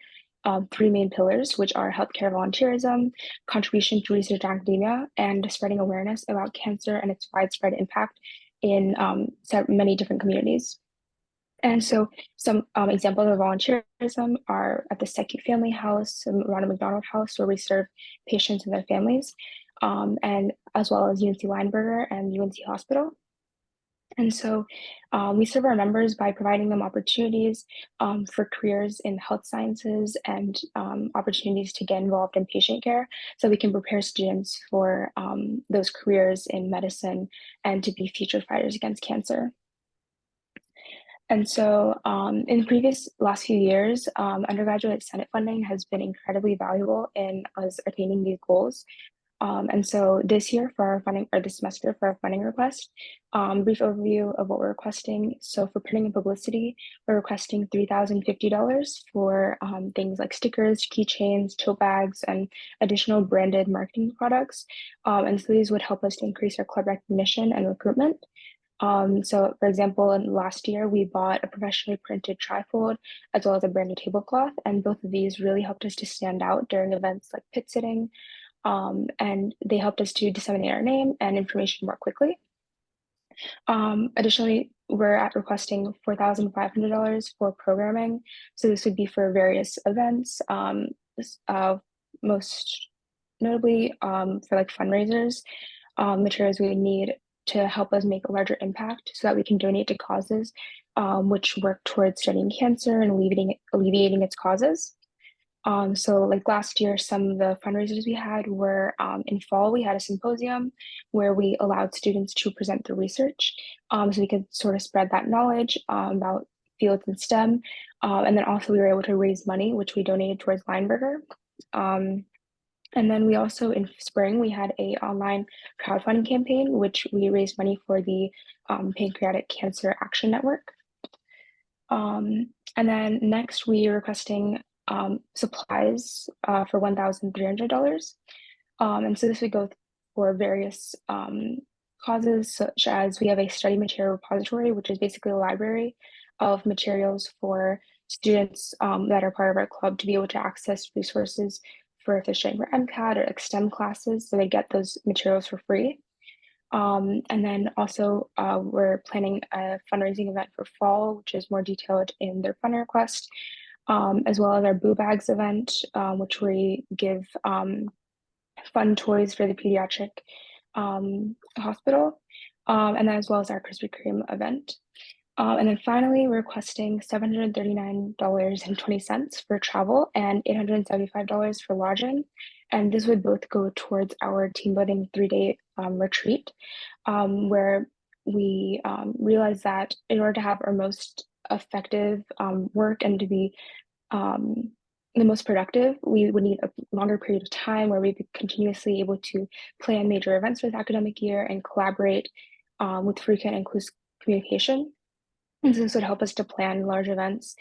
3 main pillars, which are healthcare volunteerism, contribution to research academia, and spreading awareness about cancer and its widespread impact in many different communities. And so some examples of volunteerism are at the Secchi Family House, Ronald McDonald House, where we serve patients and their families, and as well as UNC Lineberger and UNC Hospital. And so we serve our members by providing them opportunities for careers in health sciences and opportunities to get involved in patient care so we can prepare students for those careers in medicine and to be future fighters against cancer. And so in the last few years, undergraduate Senate funding has been incredibly valuable in us attaining these goals. And so this year for our funding, or this semester for our funding request, brief overview of what we're requesting. So for printing and publicity, we're requesting $3,050 for things like stickers, keychains, tote bags, and additional branded marketing products. And so these would help us to increase our club recognition and recruitment. So for example, in last year, we bought a professionally printed trifold as well as a branded tablecloth, and both of these really helped us to stand out during events like pit sitting, and they helped us to disseminate our name and information more quickly. Additionally, we're at requesting $4,500 for programming. So this would be for various events, most notably for like fundraisers, materials we would need to help us make a larger impact so that we can donate to causes which work towards studying cancer and alleviating its causes. So like last year, some of the fundraisers we had were in fall, we had a symposium where we allowed students to present their research so we could sort of spread that knowledge about fields in STEM. And then also we were able to raise money, which we donated towards Lineberger. And then we also, in spring, we had a online crowdfunding campaign, which we raised money for the Pancreatic Cancer Action Network. And then next, we are requesting supplies for $1,300. And so this would go for various causes, such as we have a study material repository, which is basically a library of materials for students that are part of our club to be able to access resources for if they're studying for MCAT or like STEM classes, so they get those materials for free. And then also we're planning a fundraising event for fall, which is more detailed in their fund request, as well as our Boo Bags event, which we give fun toys for the pediatric hospital, and then as well as our Krispy Kreme event. And then finally, we're requesting $739.20 for travel and $875 for lodging. And this would both go towards our team building 3-day retreat, where we realized that in order to have our most effective work and to be the most productive, we would need a longer period of time where we'd be continuously able to plan major events for the academic year and collaborate with frequent and inclusive communication. And so this would help us to plan large events,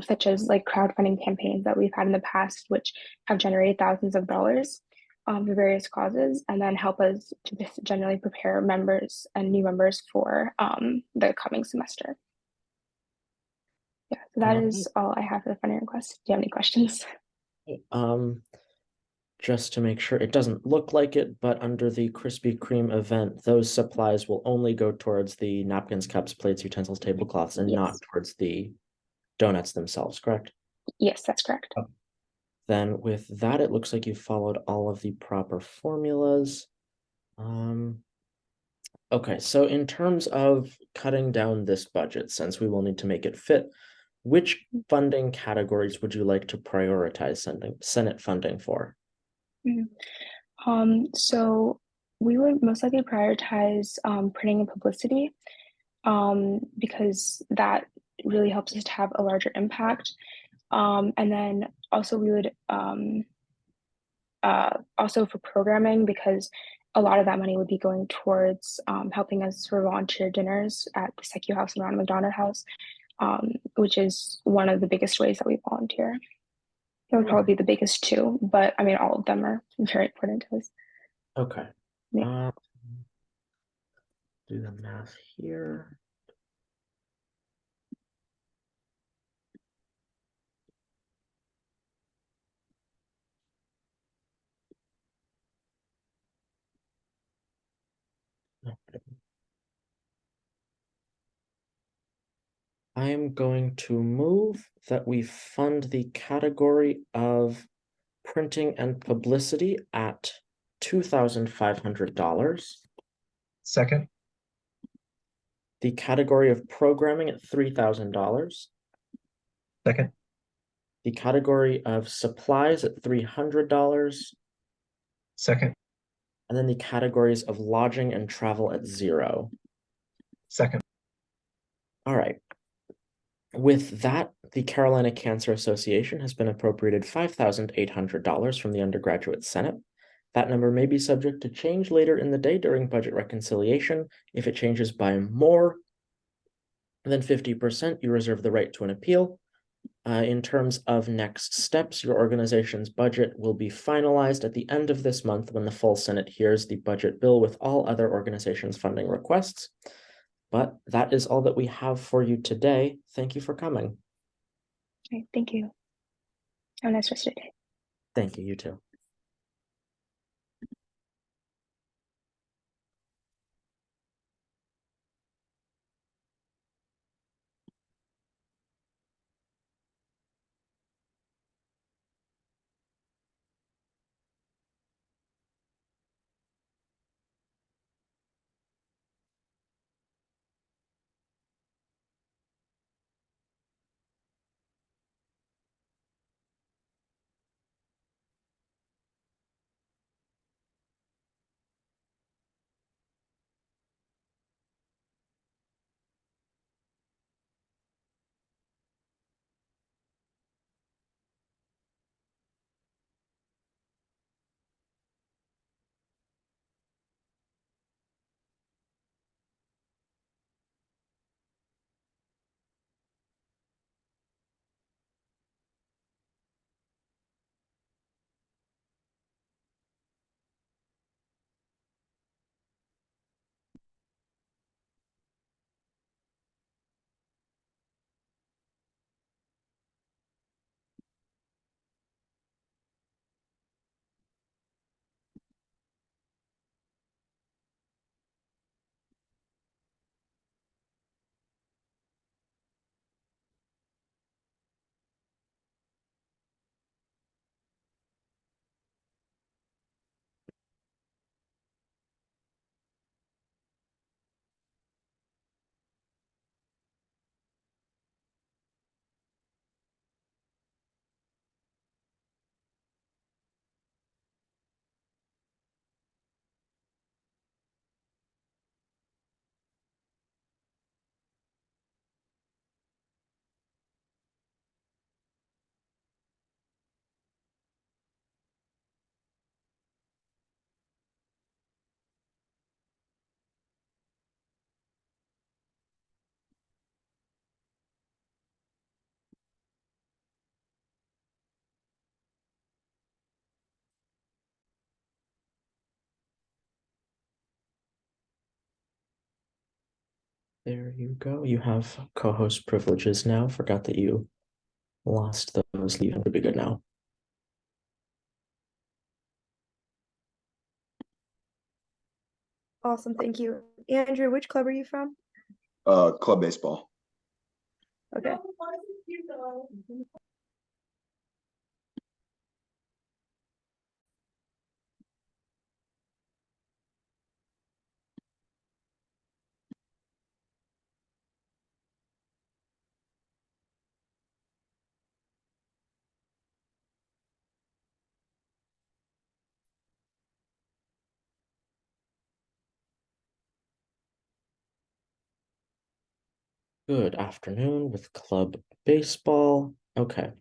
such as like crowdfunding campaigns that we've had in the past, which have generated thousands of dollars for various causes, and then help us to just generally prepare members and new members for the coming semester. Yeah, so that is all I have for the funding request. Do you have any questions? Just to make sure, it doesn't look like it, but under the Krispy Kreme event, those supplies will only go towards the napkins, cups, plates, utensils, tablecloths, and not towards the donuts themselves, correct? Yes, that's correct. Then with that, it looks like you followed all of the proper formulas. Okay, so in terms of cutting down this budget, since we will need to make it fit, which funding categories would you like to prioritize sending Senate funding for? So we would most likely prioritize printing and publicity because that really helps us to have a larger impact. And then also we would also for programming, because a lot of that money would be going towards helping us for volunteer dinners at the Secu House and Ronald McDonald House, which is one of the biggest ways that we volunteer. It would probably be the biggest two, but I mean, all of them are very important to us. Okay. Yeah. Do the math here. I am going to move that we fund the category of printing and publicity at $2,500. Second. The category of programming at $3,000. Second. The category of supplies at $300. Second. And then the categories of lodging and travel at $0. Second. All right. With that, the Carolina Cancer Association has been appropriated $5,800 from the Undergraduate Senate. That number may be subject to change later in the day during budget reconciliation. If it changes by more than 50%, you reserve the right to an appeal. In terms of next steps, your organization's budget will be finalized at the end of this month when the full Senate hears the budget bill with all other organizations' funding requests. But that is all that we have for you today. Thank you for coming. Okay, thank you. Have a nice rest of your day. Thank you, you too. There you go. You have co-host privileges now. Forgot that you lost those. Leaving would be good now. Awesome, thank you. Andrew, which club are you from? Club baseball. Okay. Good afternoon with club baseball. Okay.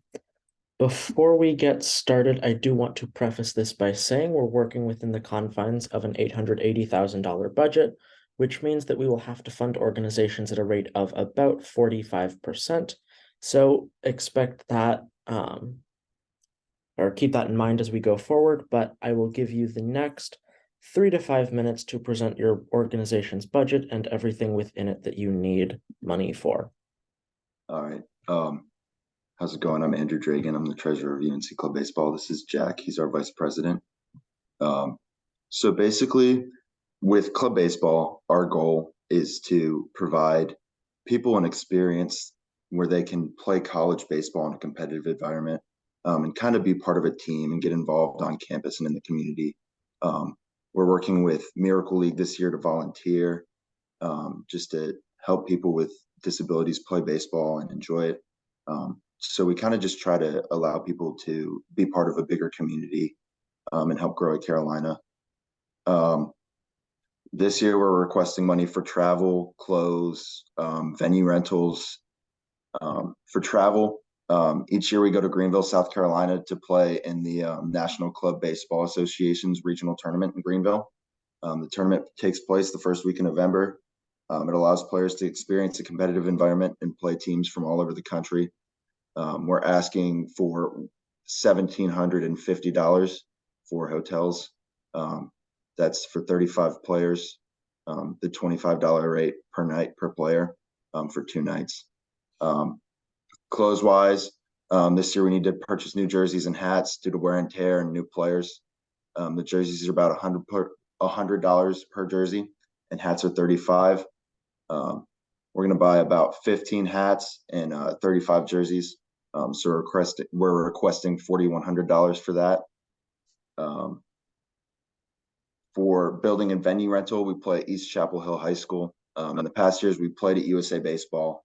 Before we get started, I do want to preface this by saying we're working within the confines of an $880,000 budget, which means that we will have to fund organizations at a rate of about 45%. So expect that, or keep that in mind as we go forward, but I will give you the next 3 to 5 minutes to present your organization's budget and everything within it that you need money for. All right. How's it going? I'm Andrew Dragan. I'm the treasurer of UNC Club Baseball. This is Jack. He's our vice president. So basically, with club baseball, our goal is to provide people an experience where they can play college baseball in a competitive environment, and kind of be part of a team and get involved on campus and in the community. We're working with Miracle League this year to volunteer, just to help people with disabilities play baseball and enjoy it. So we kind of just try to allow people to be part of a bigger community, and help grow at Carolina. This year we're requesting money for travel, clothes, venue rentals. For travel, each year we go to Greenville, South Carolina to play in the National Club Baseball Association's regional tournament in Greenville. The tournament takes place the first week in November. It allows players to experience a competitive environment and play teams from all over the country. We're asking for $1,750 for hotels. That's for 35 players. The $25 rate per night per player, for 2 nights. Clothes wise, this year we need to purchase new jerseys and hats due to wear and tear and new players. The jerseys are about $100 per jersey, and hats are 35. We're going to buy about 15 hats and 35 jerseys. So we're requesting $4,100 for that. For building and venue rental, we play at East Chapel Hill High School. In the past years, we played at USA Baseball,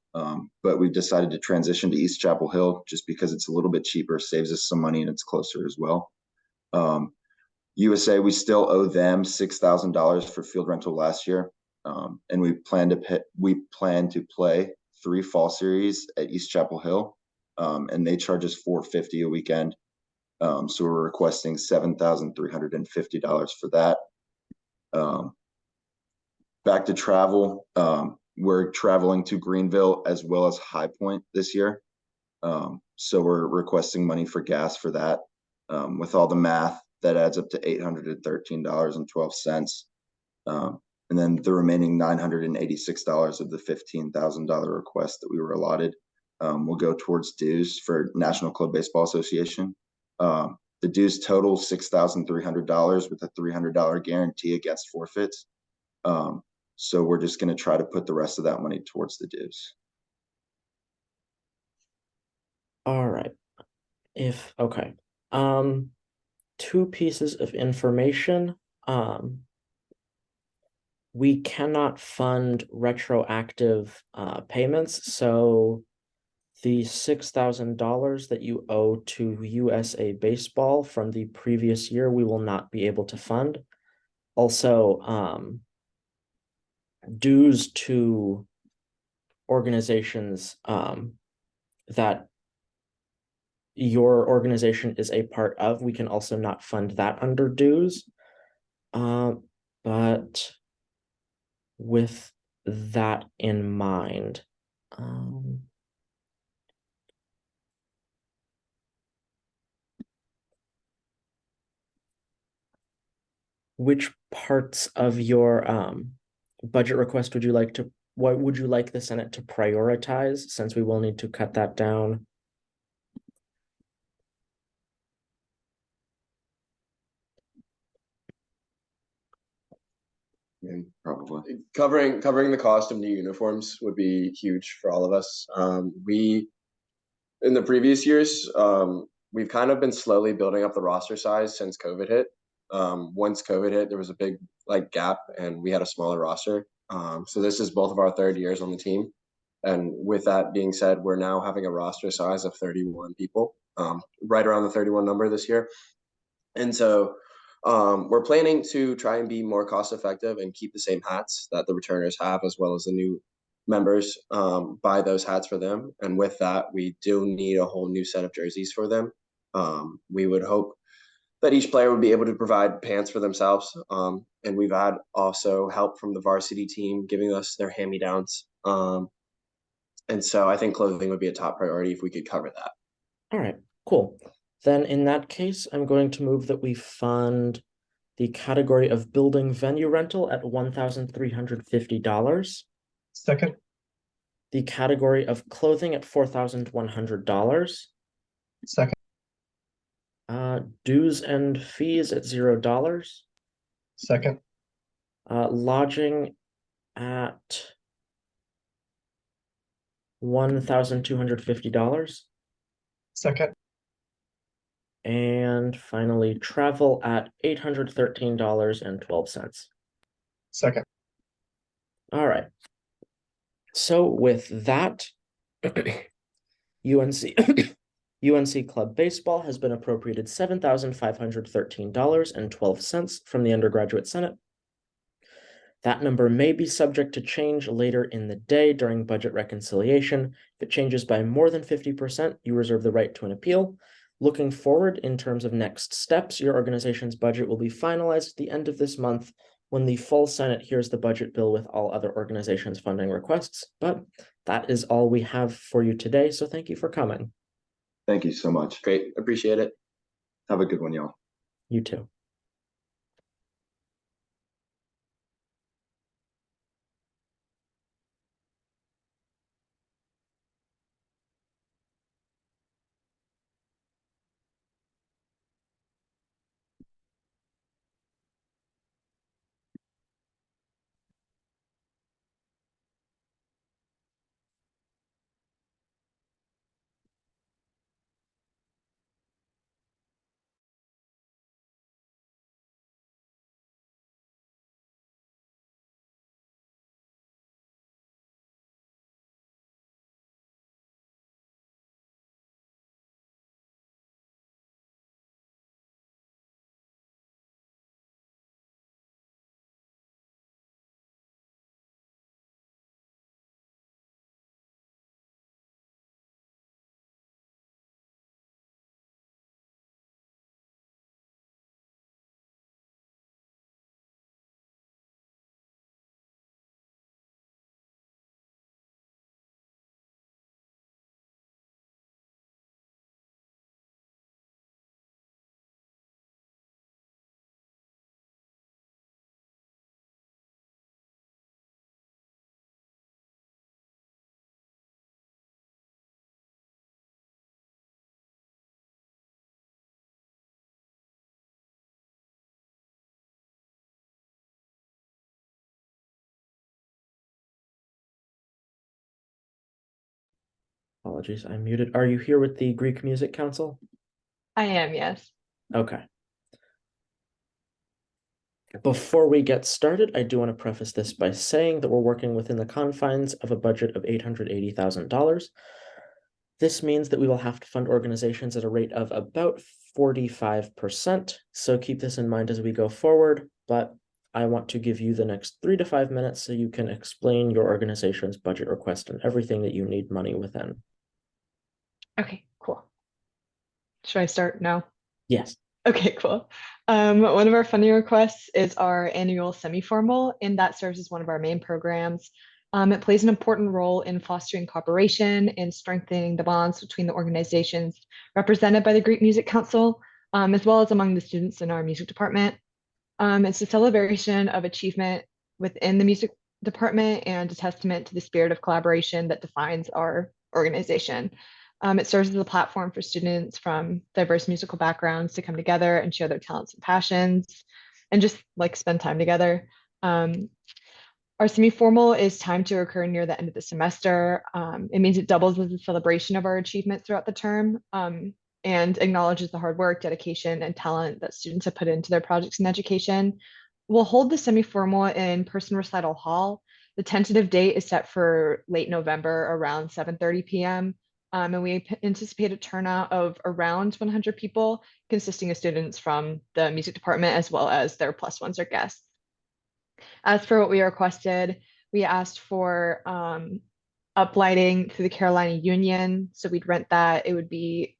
but we've decided to transition to East Chapel Hill just because it's a little bit cheaper, saves us some money, and it's closer as well. USA, we still owe them $6,000 for field rental last year, and we plan to play 3 fall series at East Chapel Hill, and they charge us $450 a weekend. So we're requesting $7,350 for that. Back to travel, we're traveling to Greenville as well as High Point this year. So we're requesting money for gas for that. With all the math, that adds up to $813.12. And then the remaining $986 of the $15,000 request that we were allotted will go towards dues for National Club Baseball Association. The dues total $6,300 with a $300 guarantee against forfeits. So we're just going to try to put the rest of that money towards the dues. All right. Okay. 2 pieces of information. We cannot fund retroactive payments, so the $6,000 that you owe to USA Baseball from the previous year, we will not be able to fund. Also, dues to organizations that your organization is a part of, we can also not fund that under dues. But with that in mind, which parts of your budget request would you like to, what would you like the Senate to prioritize, since we will need to cut that down? Probably covering the cost of new uniforms would be huge for all of us. We, in the previous years, we've kind of been slowly building up the roster size since COVID hit. Once COVID hit, there was a big gap, and we had a smaller roster. So this is both of our 3rd years on the team, and with that being said, we're now having a roster size of 31 people, right around the 31 number this year, and so. We're planning to try and be more cost effective and keep the same hats that the returners have, as well as the new members buy those hats for them. And with that, we do need a whole new set of jerseys for them. We would hope that each player would be able to provide pants for themselves. And we've had also help from the varsity team giving us their hand-me-downs. And so I think clothing would be a top priority if we could cover that. All right, cool. Then in that case, I'm going to move that we fund the category of building venue rental at $1,350. Second. The category of clothing at $4,100. Second. Dues and fees at $0. Second. Lodging at $1,250. Second. And finally, travel at $813.12. Second. All right. So with that, UNC UNC Club Baseball has been appropriated $7,513.12 from the Undergraduate Senate. That number may be subject to change later in the day during budget reconciliation. If it changes by more than 50%, you reserve the right to an appeal. Looking forward in terms of next steps, your organization's budget will be finalized at the end of this month when the full Senate hears the budget bill with all other organizations' funding requests. But that is all we have for you today, so thank you for coming. Thank you so much. Great, appreciate it. Have a good one, y'all. You too. Apologies, I'm muted. Are you here with the Greek Music Council? I am, yes. Okay. Before we get started, I do want to preface this by saying that we're working within the confines of a budget of $880,000. This means that we will have to fund organizations at a rate of about 45%. So keep this in mind as we go forward, but I want to give you the next 3 to 5 minutes so you can explain your organization's budget request and everything that you need money within. Okay, cool. Should I start now? Yes. Okay, cool. One of our funding requests is our annual semi-formal, and that serves as one of our main programs. It plays an important role in fostering cooperation and strengthening the bonds between the organizations represented by the Greek Music Council, as well as among the students in our music department. It's a celebration of achievement within the music department and a testament to the spirit of collaboration that defines our organization. It serves as a platform for students from diverse musical backgrounds to come together and share their talents and passions and just like spend time together. Our semi-formal is timed to occur near the end of the semester. It means it doubles as a celebration of our achievements throughout the term and acknowledges the hard work, dedication, and talent that students have put into their projects in education. We'll hold the semi-formal in Person Recital Hall. The tentative date is set for late November around 7:30 p.m. And we anticipate a turnout of around 100 people, consisting of students from the music department as well as their plus ones or guests. As for what we requested, We asked for uplighting through the Carolina Union. So we'd rent that. It would be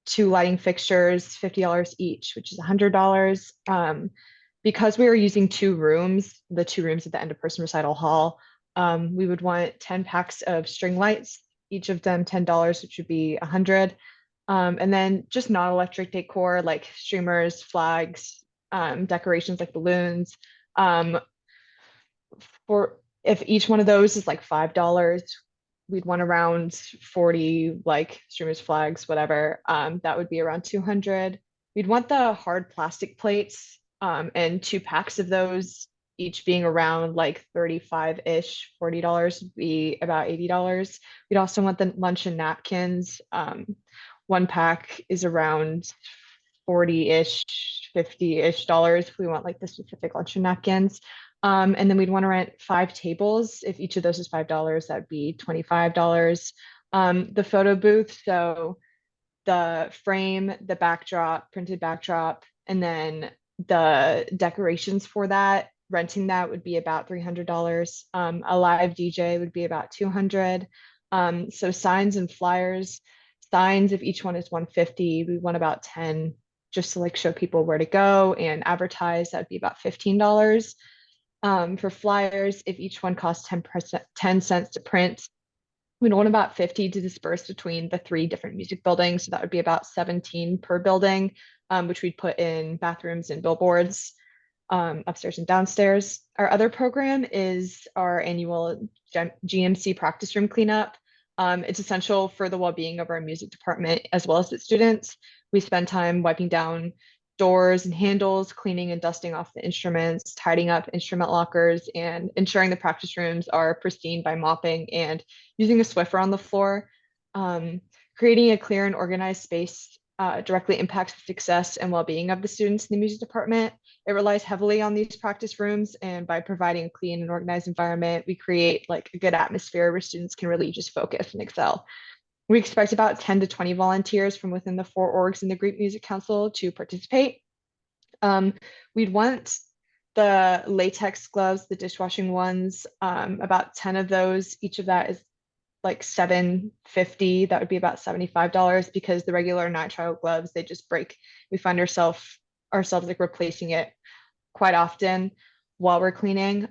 2 lighting fixtures, $50 each, which is $100. Because we were using 2 rooms, the 2 rooms at the end of person recital hall, we would want 10 packs of string lights, each of them $10, which would be 100. And then just non-electric decor like streamers, flags, decorations like balloons. For if each one of those is like $5, we'd want around 40 like streamers, flags, whatever. That would be around 200. We'd want the hard plastic plates, and 2 packs of those, each being around like 35-ish. $40 would be about $80. We'd also want the lunch and napkins. 1 pack is around 40-ish, $50-ish. We want like the specific lunch and napkins. And then we'd want to rent 5 tables. If each of those is $5, that'd be $25. The photo booth, so the frame, the backdrop, printed backdrop, and then the decorations for that, renting that would be about $300. A live DJ would be about $200. So signs and flyers, signs, if each one is $150, we want about 10 just to like show people where to go and advertise. That'd be about $15. For flyers, if each one costs 10 cents to print, we'd want about 50 to disperse between the 3 different music buildings. So that would be about 17 per building, which we'd put in bathrooms and billboards, upstairs and downstairs. Our other program is our annual GMC practice room cleanup. It's essential for the well-being of our music department as well as its students. We spend time wiping down doors and handles, cleaning and dusting off the instruments, tidying up instrument lockers, and ensuring the practice rooms are pristine by mopping and using a Swiffer on the floor. Creating a clear and organized space directly impacts the success and well-being of the students in the music department. It relies heavily on these practice rooms, and by providing a clean and organized environment, we create like a good atmosphere where students can really just focus and excel. We expect about 10 to 20 volunteers from within the 4 orgs in the Greek Music Council to participate. We'd want the latex gloves, the dishwashing ones, about 10 of those. Each of that is like $7.50. That would be about $75 because the regular nitrile gloves, they just break. We find ourselves like replacing it quite often while we're cleaning.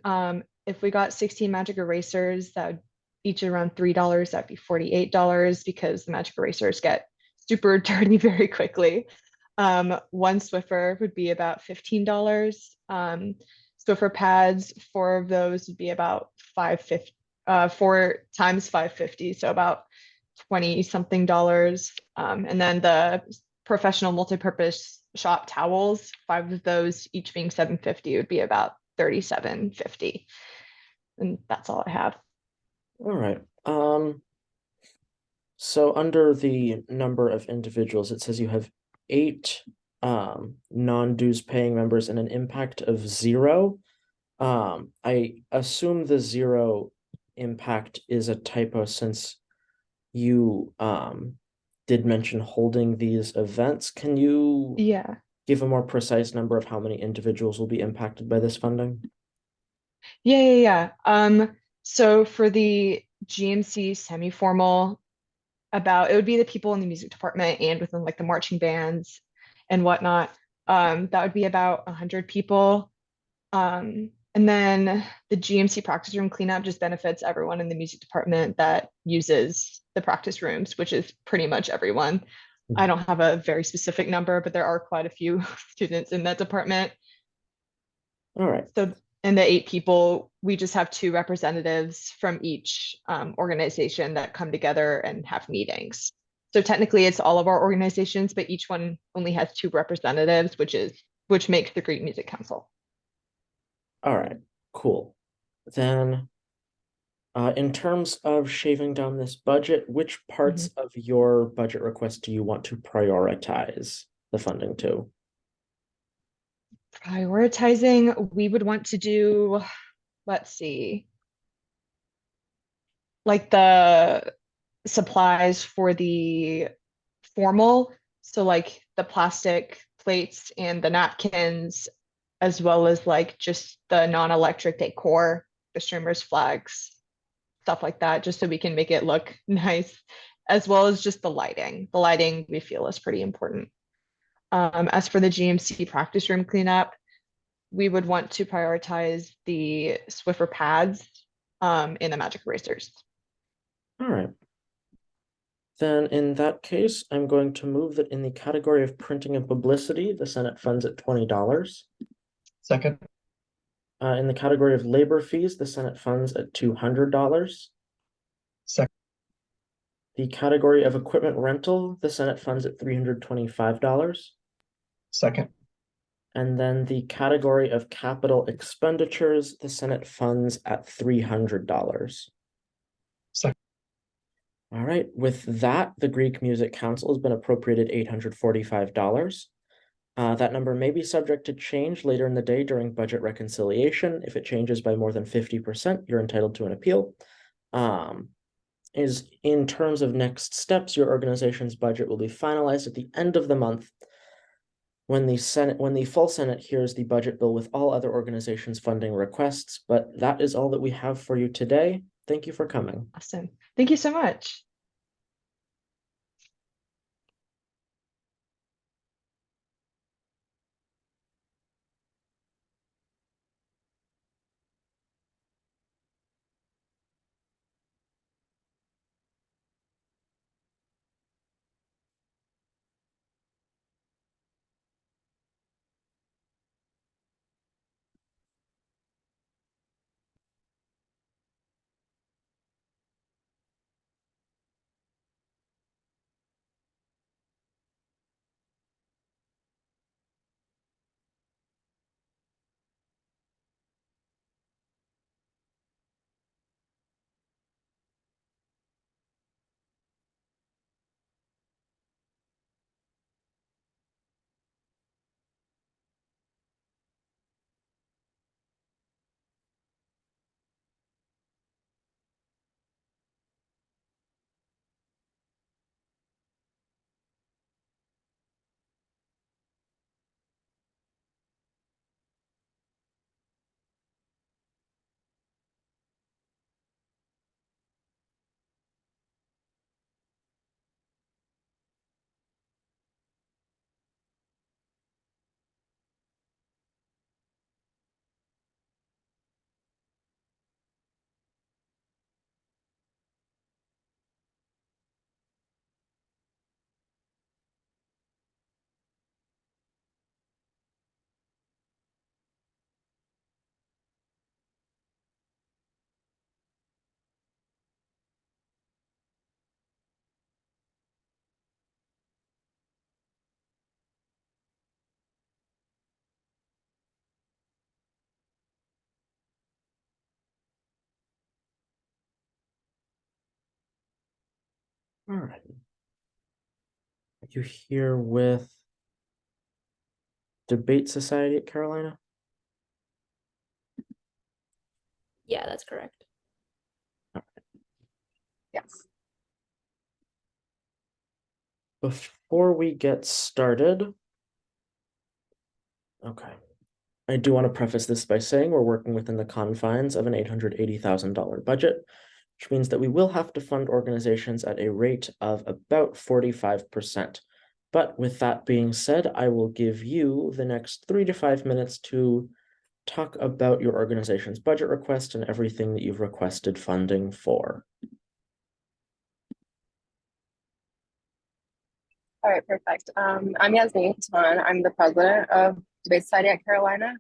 If we got 16 magic erasers, that would each around $3, that'd be $48 because the magic erasers get super dirty very quickly. 1 Swiffer would be about $15. Swiffer pads, 4 of those would be about $5.50. 4 times $5.50, so about 20 something dollars. And then the professional multi-purpose shop towels, 5 of those, each being $7.50, would be about $37.50. And that's all I have. All right. So under the number of individuals, it says you have 8 non-dues paying members and an impact of 0. I assume the 0 impact is a typo since you did mention holding these events. Can you give a more precise number of how many individuals will be impacted by this funding? Yeah. So for the GMC semi-formal, it would be the people in the music department and within like the marching bands and whatnot. That would be about 100 people. And then the GMC practice room cleanup just benefits everyone in the music department that uses the practice rooms, which is pretty much everyone. I don't have a very specific number, but there are quite a few students in that department. All right. So, and the 8 people, we just have 2 representatives from each organization that come together and have meetings. So technically it's all of our organizations, but each one only has 2 representatives, which makes the Greek Music Council. All right, cool. Then in terms of shaving down this budget, which parts of your budget request do you want to prioritize the funding to? Prioritizing, we would want to do, let's see, like the supplies for the formal, so like the plastic plates and the napkins, as well as like just the non-electric decor the streamers, flags, stuff like that, just so we can make it look nice, as well as just the lighting. The lighting we feel is pretty important. As for the GMC practice room cleanup, we would want to prioritize the Swiffer pads in the magic erasers. All right. Then in that case, I'm going to move that in the category of printing and publicity, the Senate funds at $20. Second. In the category of labor fees, the Senate funds at $200. Second. The category of equipment rental, the Senate funds at $325. Second. And then the category of capital expenditures, the Senate funds at $300. Second. All right, with that, the Greek Music Council has been appropriated $845. That number may be subject to change later in the day during budget reconciliation. If it changes by more than 50%, you're entitled to an appeal. Is in terms of next steps, your organization's budget will be finalized at the end of the month when the full Senate hears the budget bill with all other organizations' funding requests. But that is all that we have for you today. Thank you for coming. Awesome. Thank you so much. All right. Are you here with Debate Society at Carolina? Yeah, that's correct. Yes. Before we get started, okay, I do want to preface this by saying we're working within the confines of an $880,000 budget, which means that we will have to fund organizations at a rate of about 45%. But with that being said, I will give you the next 3 to 5 minutes to talk about your organization's budget request and everything that you've requested funding for. All right, perfect. I'm Yasmin Khan. I'm the president of Debate Society at Carolina,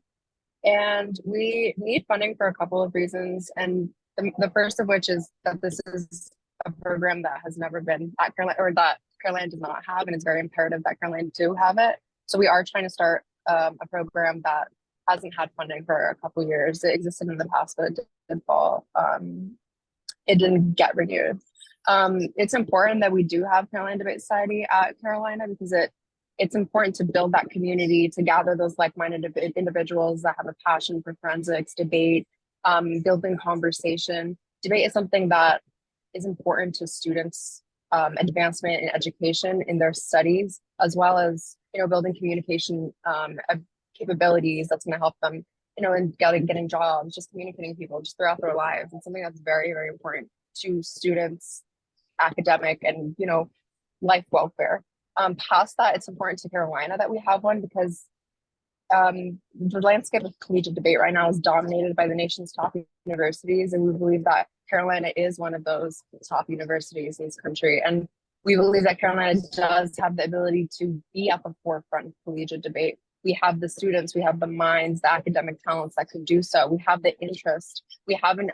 and we need funding for a couple of reasons. And the first of which is that this is a program that has never been at Carolina, or that Carolina does not have, and it's very imperative that Carolina do have it. So we are trying to start a program that hasn't had funding for a couple of years. It existed in the past, but it did fall. It didn't get renewed. It's important that we do have Carolina Debate Society at Carolina because it's important to build that community, to gather those like-minded individuals that have a passion for forensics, debate, building conversation. Debate is something that is important to students' advancement in education in their studies, as well as building communication capabilities that's going to help them and getting jobs, just communicating with people just throughout their lives. It's something that's very, very important to students, academic and, life welfare. Past that, it's important to Carolina that we have one because the landscape of collegiate debate right now is dominated by the nation's top universities, and we believe that Carolina is one of those top universities in this country. And we believe that Carolina does have the ability to be at the forefront of collegiate debate. We have the students, we have the minds, the academic talents that could do so. We have the interest. We haven't,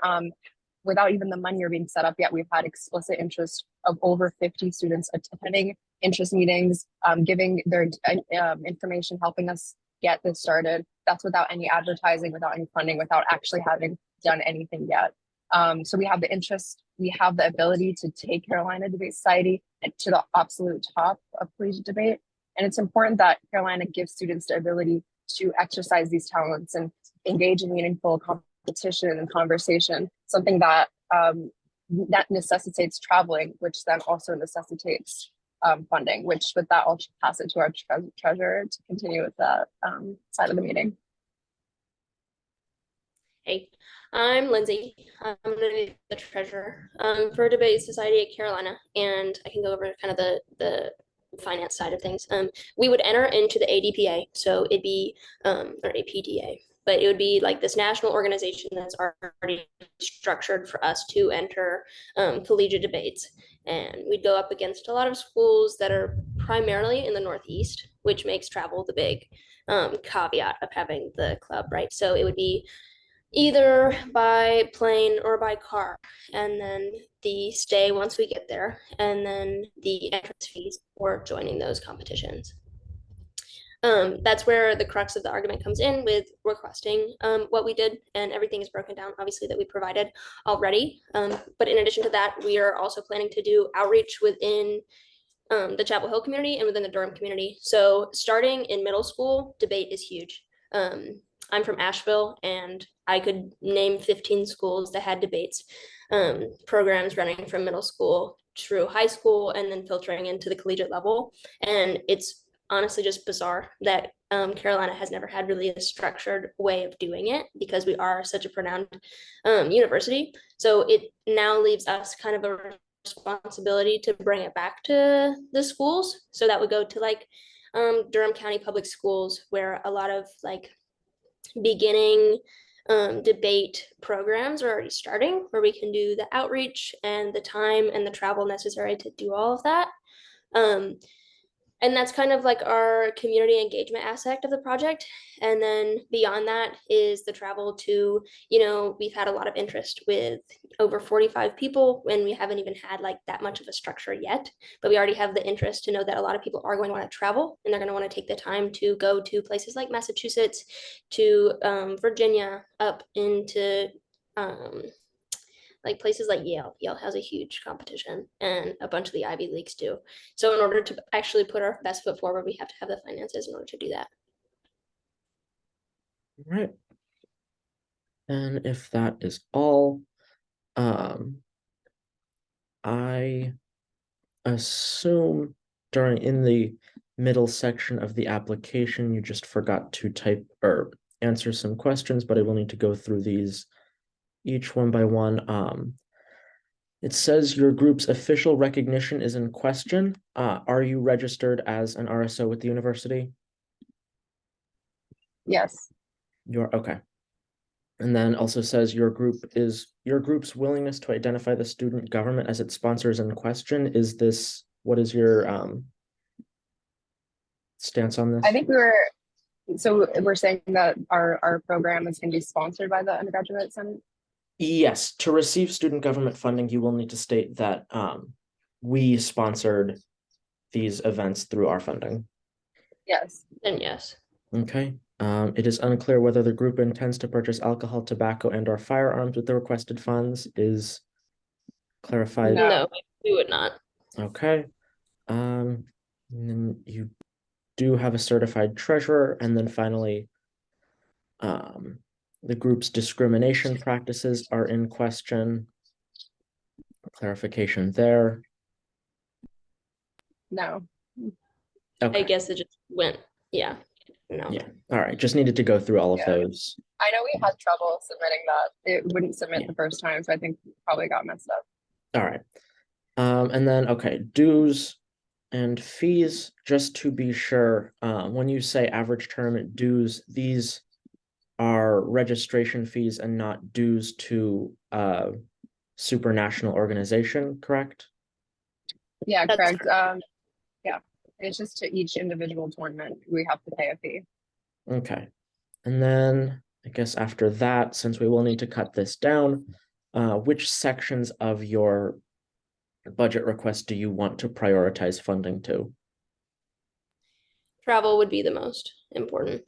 without even the money or being set up yet, we've had explicit interest of over 50 students attending interest meetings, giving their information, helping us get this started. That's without any advertising, without any funding, without actually having done anything yet. So we have the interest, we have the ability to take Carolina Debate Society to the absolute top of collegiate debate. And it's important that Carolina gives students the ability to exercise these talents and engage in meaningful competition and conversation, something that that necessitates traveling, which then also necessitates funding, which with that, I'll pass it to our treasurer to continue with that side of the meeting. Hey, I'm Lindsay. I'm going to be the treasurer for Debate Society at Carolina, and I can go over kind of the finance side of things. We would enter into the ADPA, so it'd be or APDA, but it would be like this national organization that's already structured for us to enter collegiate debates. And we'd go up against a lot of schools that are primarily in the Northeast, which makes travel the big caveat of having the club, right? So it would be either by plane or by car, and then the stay once we get there, and then the entrance fees for joining those competitions. That's where the crux of the argument comes in with requesting what we did, and everything is broken down, obviously, that we provided already. But in addition to that, we are also planning to do outreach within the Chapel Hill community and within the Durham community. So starting in middle school, debate is huge. I'm from Asheville, and I could name 15 schools that had debates programs running from middle school through high school and then filtering into the collegiate level. And it's honestly just bizarre that Carolina has never had really a structured way of doing it because we are such a renowned university. So it now leaves us kind of a responsibility to bring it back to the schools. So that would go to like Durham County Public Schools, where a lot of like beginning debate programs are already starting, where we can do the outreach and the time and the travel necessary to do all of that. And that's kind of like our community engagement aspect of the project. And then beyond that is the travel to, we've had a lot of interest with over 45 people, and we haven't even had like that much of a structure yet, but we already have the interest to know that a lot of people are going to want to travel, and they're going to want to take the time to go to places like Massachusetts, to Virginia, up into like places like Yale. Yale has a huge competition, and a bunch of the Ivy Leagues do. So in order to actually put our best foot forward, we have to have the finances in order to do that. All right. And if that is all, I assume in the middle section of the application, you just forgot to type or answer some questions, but I will need to go through these each one by one. It says your group's official recognition is in question. Are you registered as an RSO with the university? Yes. You're okay. And then also says your group's willingness to identify the student government as its sponsors in question. What is your stance on this? I think we're saying that our program is going to be sponsored by the Undergraduate Senate. Yes, to receive student government funding, you will need to state that we sponsored these events through our funding. Yes. Then yes. Okay. It is unclear whether the group intends to purchase alcohol, tobacco, and/or firearms with the requested funds. Is clarified? No, we would not. Okay. And then you do have a certified treasurer, and then finally, the group's discrimination practices are in question. Clarification there. No. Okay. I guess it just went, yeah. No. Yeah, all right, just needed to go through all of Yeah. those. I know we had trouble submitting that. It wouldn't submit the first time, so I think probably got messed up. All right. And then, okay, dues and fees, just to be sure, when you say average term dues, these are registration fees and not dues to supranational organization, correct? Yeah, correct. Yeah, it's just to each individual tournament, we have to pay a fee. Okay. And then I guess after that, since we will need to cut this down, which sections of your budget request do you want to prioritize funding to? Travel would be the most important,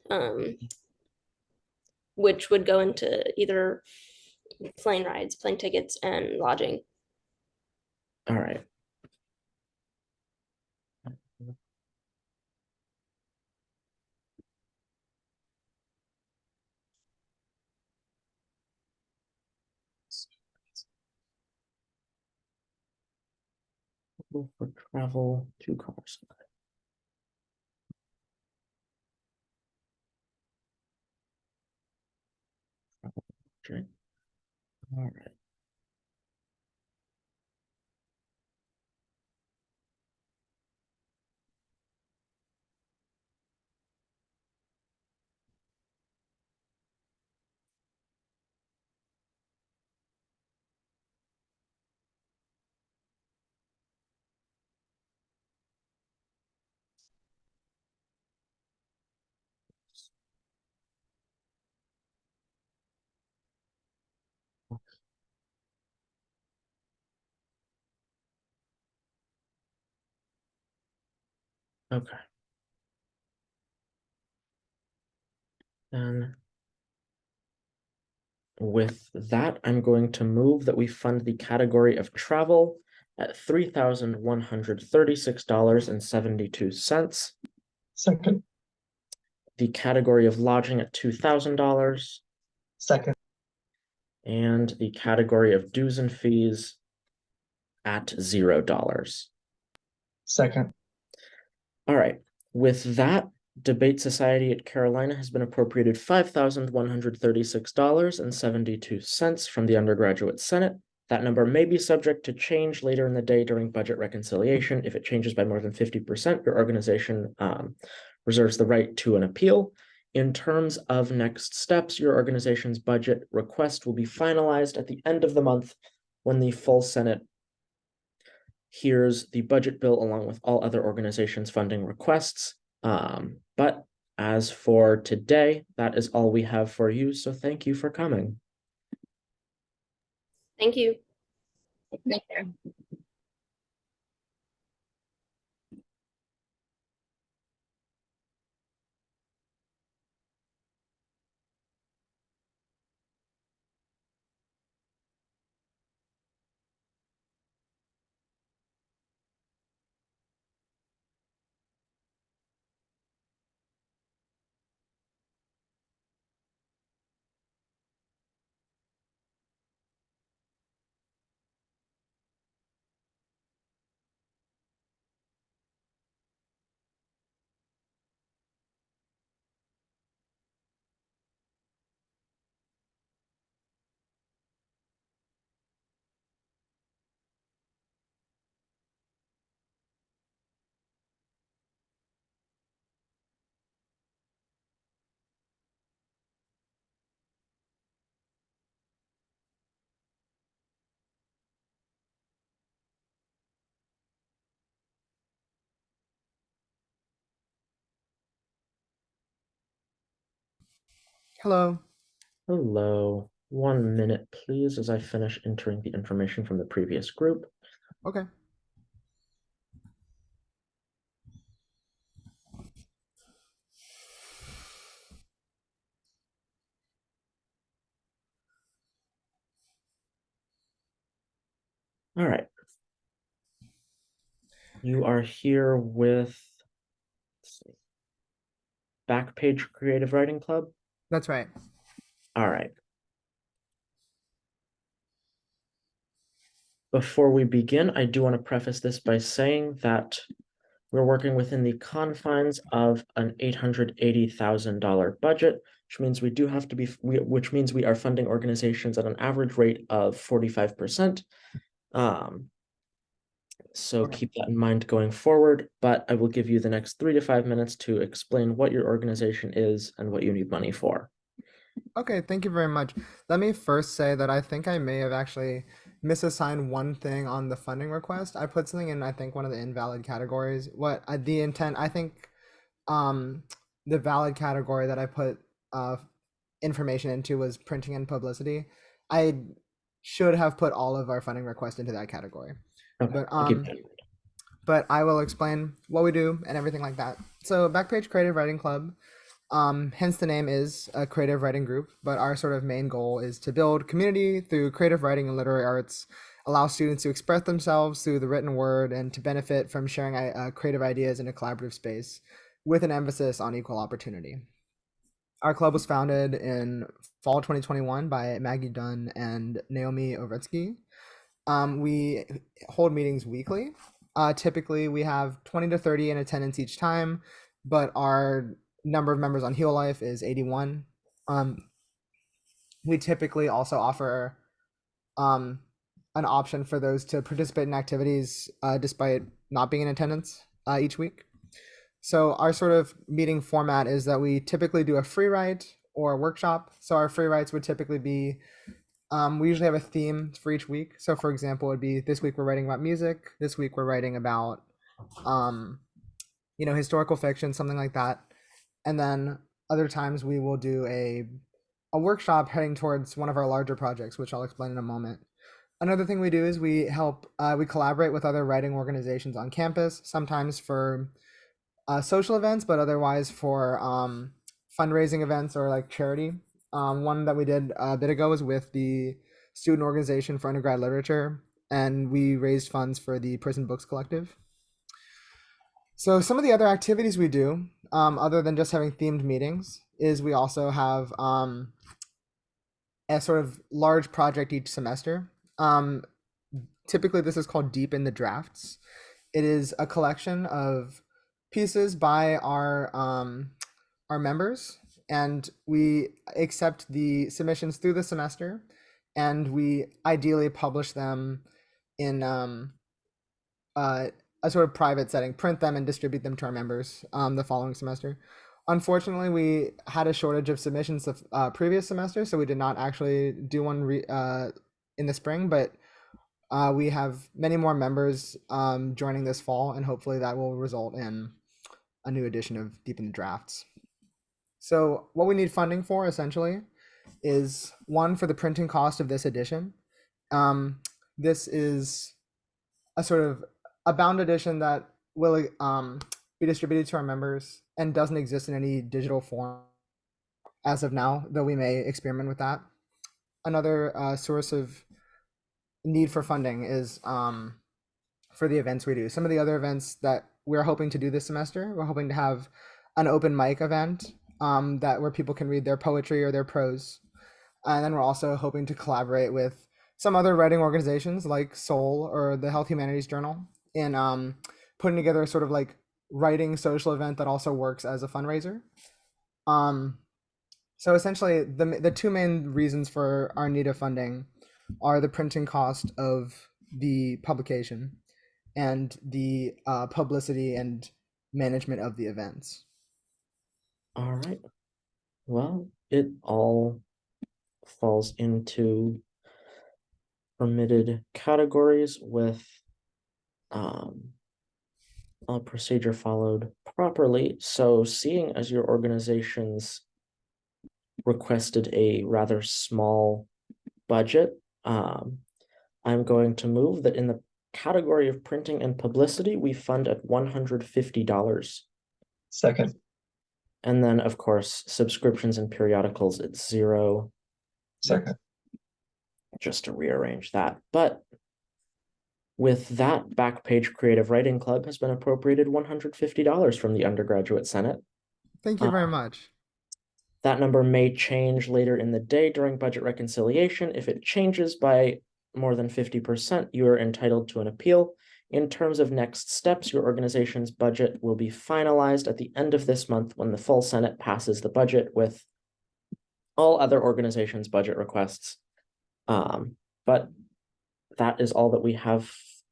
which would go into either plane rides, plane tickets, and lodging. All right. For travel, 2 cars. Okay. All right. Okay. And with that, I'm going to move that we fund the category of travel at $3,136.72. Second. The category of lodging at $2,000. Second. And the category of dues and fees at $0. Second. All right. With that, Debate Society at Carolina has been appropriated $5,136.72 from the Undergraduate Senate. That number may be subject to change later in the day during budget reconciliation. If it changes by more than 50%, your organization reserves the right to an appeal. In terms of next steps, your organization's budget request will be finalized at the end of the month when the full Senate hears the budget bill along with all other organizations' funding requests. But as for today, that is all we have for you. So thank you for coming. Thank you. Thank you. Hello. Hello. 1 minute, please, as I finish entering the information from the previous group. Okay. All right. You are here with, let's see, Backpage Creative Writing Club? That's right. All right. Before we begin, I do want to preface this by saying that We're working within the confines of an $880,000 budget, which means we do have to be, which means we are funding organizations at an average rate of 45%. So keep that in mind going forward, but I will give you the next 3 to 5 minutes to explain what your organization is and what you need money for. Okay, thank you very much. Let me first say that I think I may have actually misassigned one thing on the funding request. I put something in, I think, one of the invalid categories. What the intent, I think, the valid category that I put information into was printing and publicity. I should have put all of our funding requests into that category. Okay, But I will explain what we do and everything like that. So Backpage Creative Writing Club, hence the name is a creative writing group, but our sort of main goal is to build community through creative writing and literary arts, allow students to express themselves through the written word, and to benefit from sharing creative ideas in a collaborative space with an emphasis on equal opportunity. Our club was founded in fall 2021 by Maggie Dunn and Naomi Ovetsky. We hold meetings weekly. Typically, we have 20 to 30 in attendance each time, but our number of members on Heal Life is 81. We typically also offer an option for those to participate in activities despite not being in attendance each week. So our sort of meeting format is that we typically do a free write or a workshop. So our free writes would typically be, we usually have a theme for each week. So for example, it would be this week we're writing about music. This week we're writing about, historical fiction, something like that. And then other times we will do a workshop heading towards one of our larger projects, which I'll explain in a moment. Another thing we do is we collaborate with other writing organizations on campus, sometimes for social events, but otherwise for fundraising events or like charity. One that we did a bit ago was with the Student Organization for Undergrad Literature, and we raised funds for the Prison Books Collective. So some of the other activities we do, other than just having themed meetings, is we also have a sort of large project each semester. Typically, this is called Deep in the Drafts. It is a collection of pieces by our members, and we accept the submissions through the semester, and we ideally publish them in a sort of private setting, print them and distribute them to our members the following semester. Unfortunately, we had a shortage of submissions the previous semester, so we did not actually do one in the spring, but we have many more members joining this fall, and hopefully that will result in a new edition of Deep in the Drafts. So what we need funding for essentially is one, for the printing cost of this edition. This is a sort of a bound edition that will be distributed to our members and doesn't exist in any digital form as of now, though we may experiment with that. Another source of need for funding is for the events we do. Some of the other events that we're hoping to do this semester, we're hoping to have an open mic event where people can read their poetry or their prose. And then we're also hoping to collaborate with some other writing organizations like Soul or the Health Humanities Journal in putting together a sort of like writing social event that also works as a fundraiser. So essentially, the two main reasons for our need of funding are the printing cost of the publication and the publicity and management of the events. All right. Well, it all falls into permitted categories with a procedure followed properly. So seeing as your organizations requested a rather small budget, I'm going to move that in the category of printing and publicity, we fund at $150. Second. And then, of course, subscriptions and periodicals at $0. Second. Just to rearrange that. But with that, Backpage Creative Writing Club has been appropriated $150 from the Undergraduate Senate. Thank you very much. That number may change later in the day during budget reconciliation. If it changes by more than 50%, you are entitled to an appeal. In terms of next steps, your organization's budget will be finalized at the end of this month when the full Senate passes the budget with all other organizations' budget requests. But that is all that we have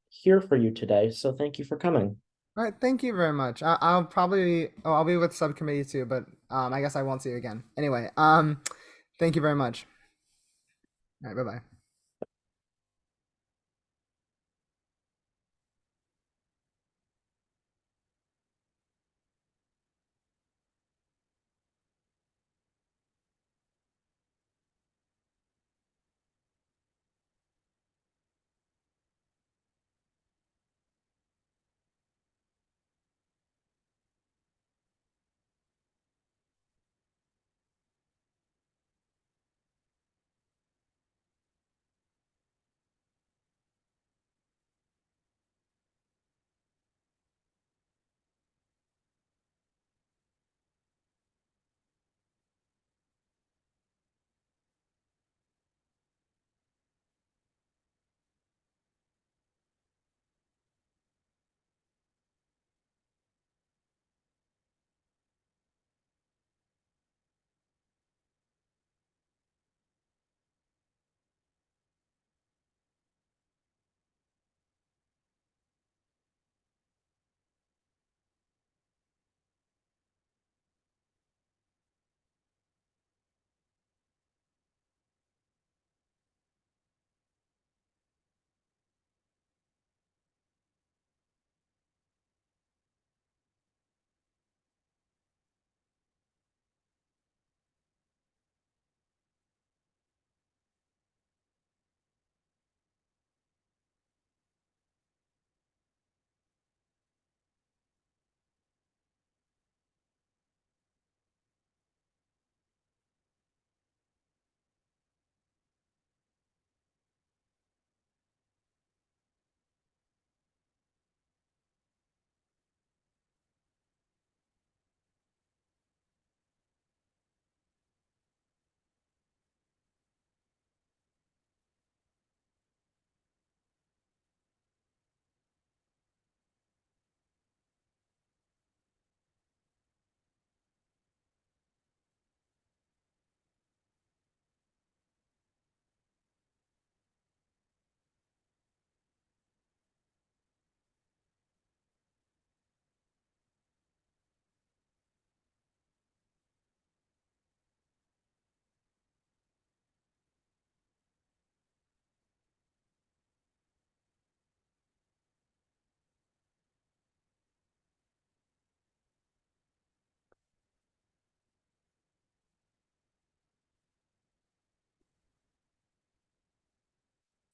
here for you today. So thank you for coming. All right, thank you very much. I'll probably I'll be with subcommittee too, but I guess I won't see you again. Anyway, thank you very much. All right, bye-bye.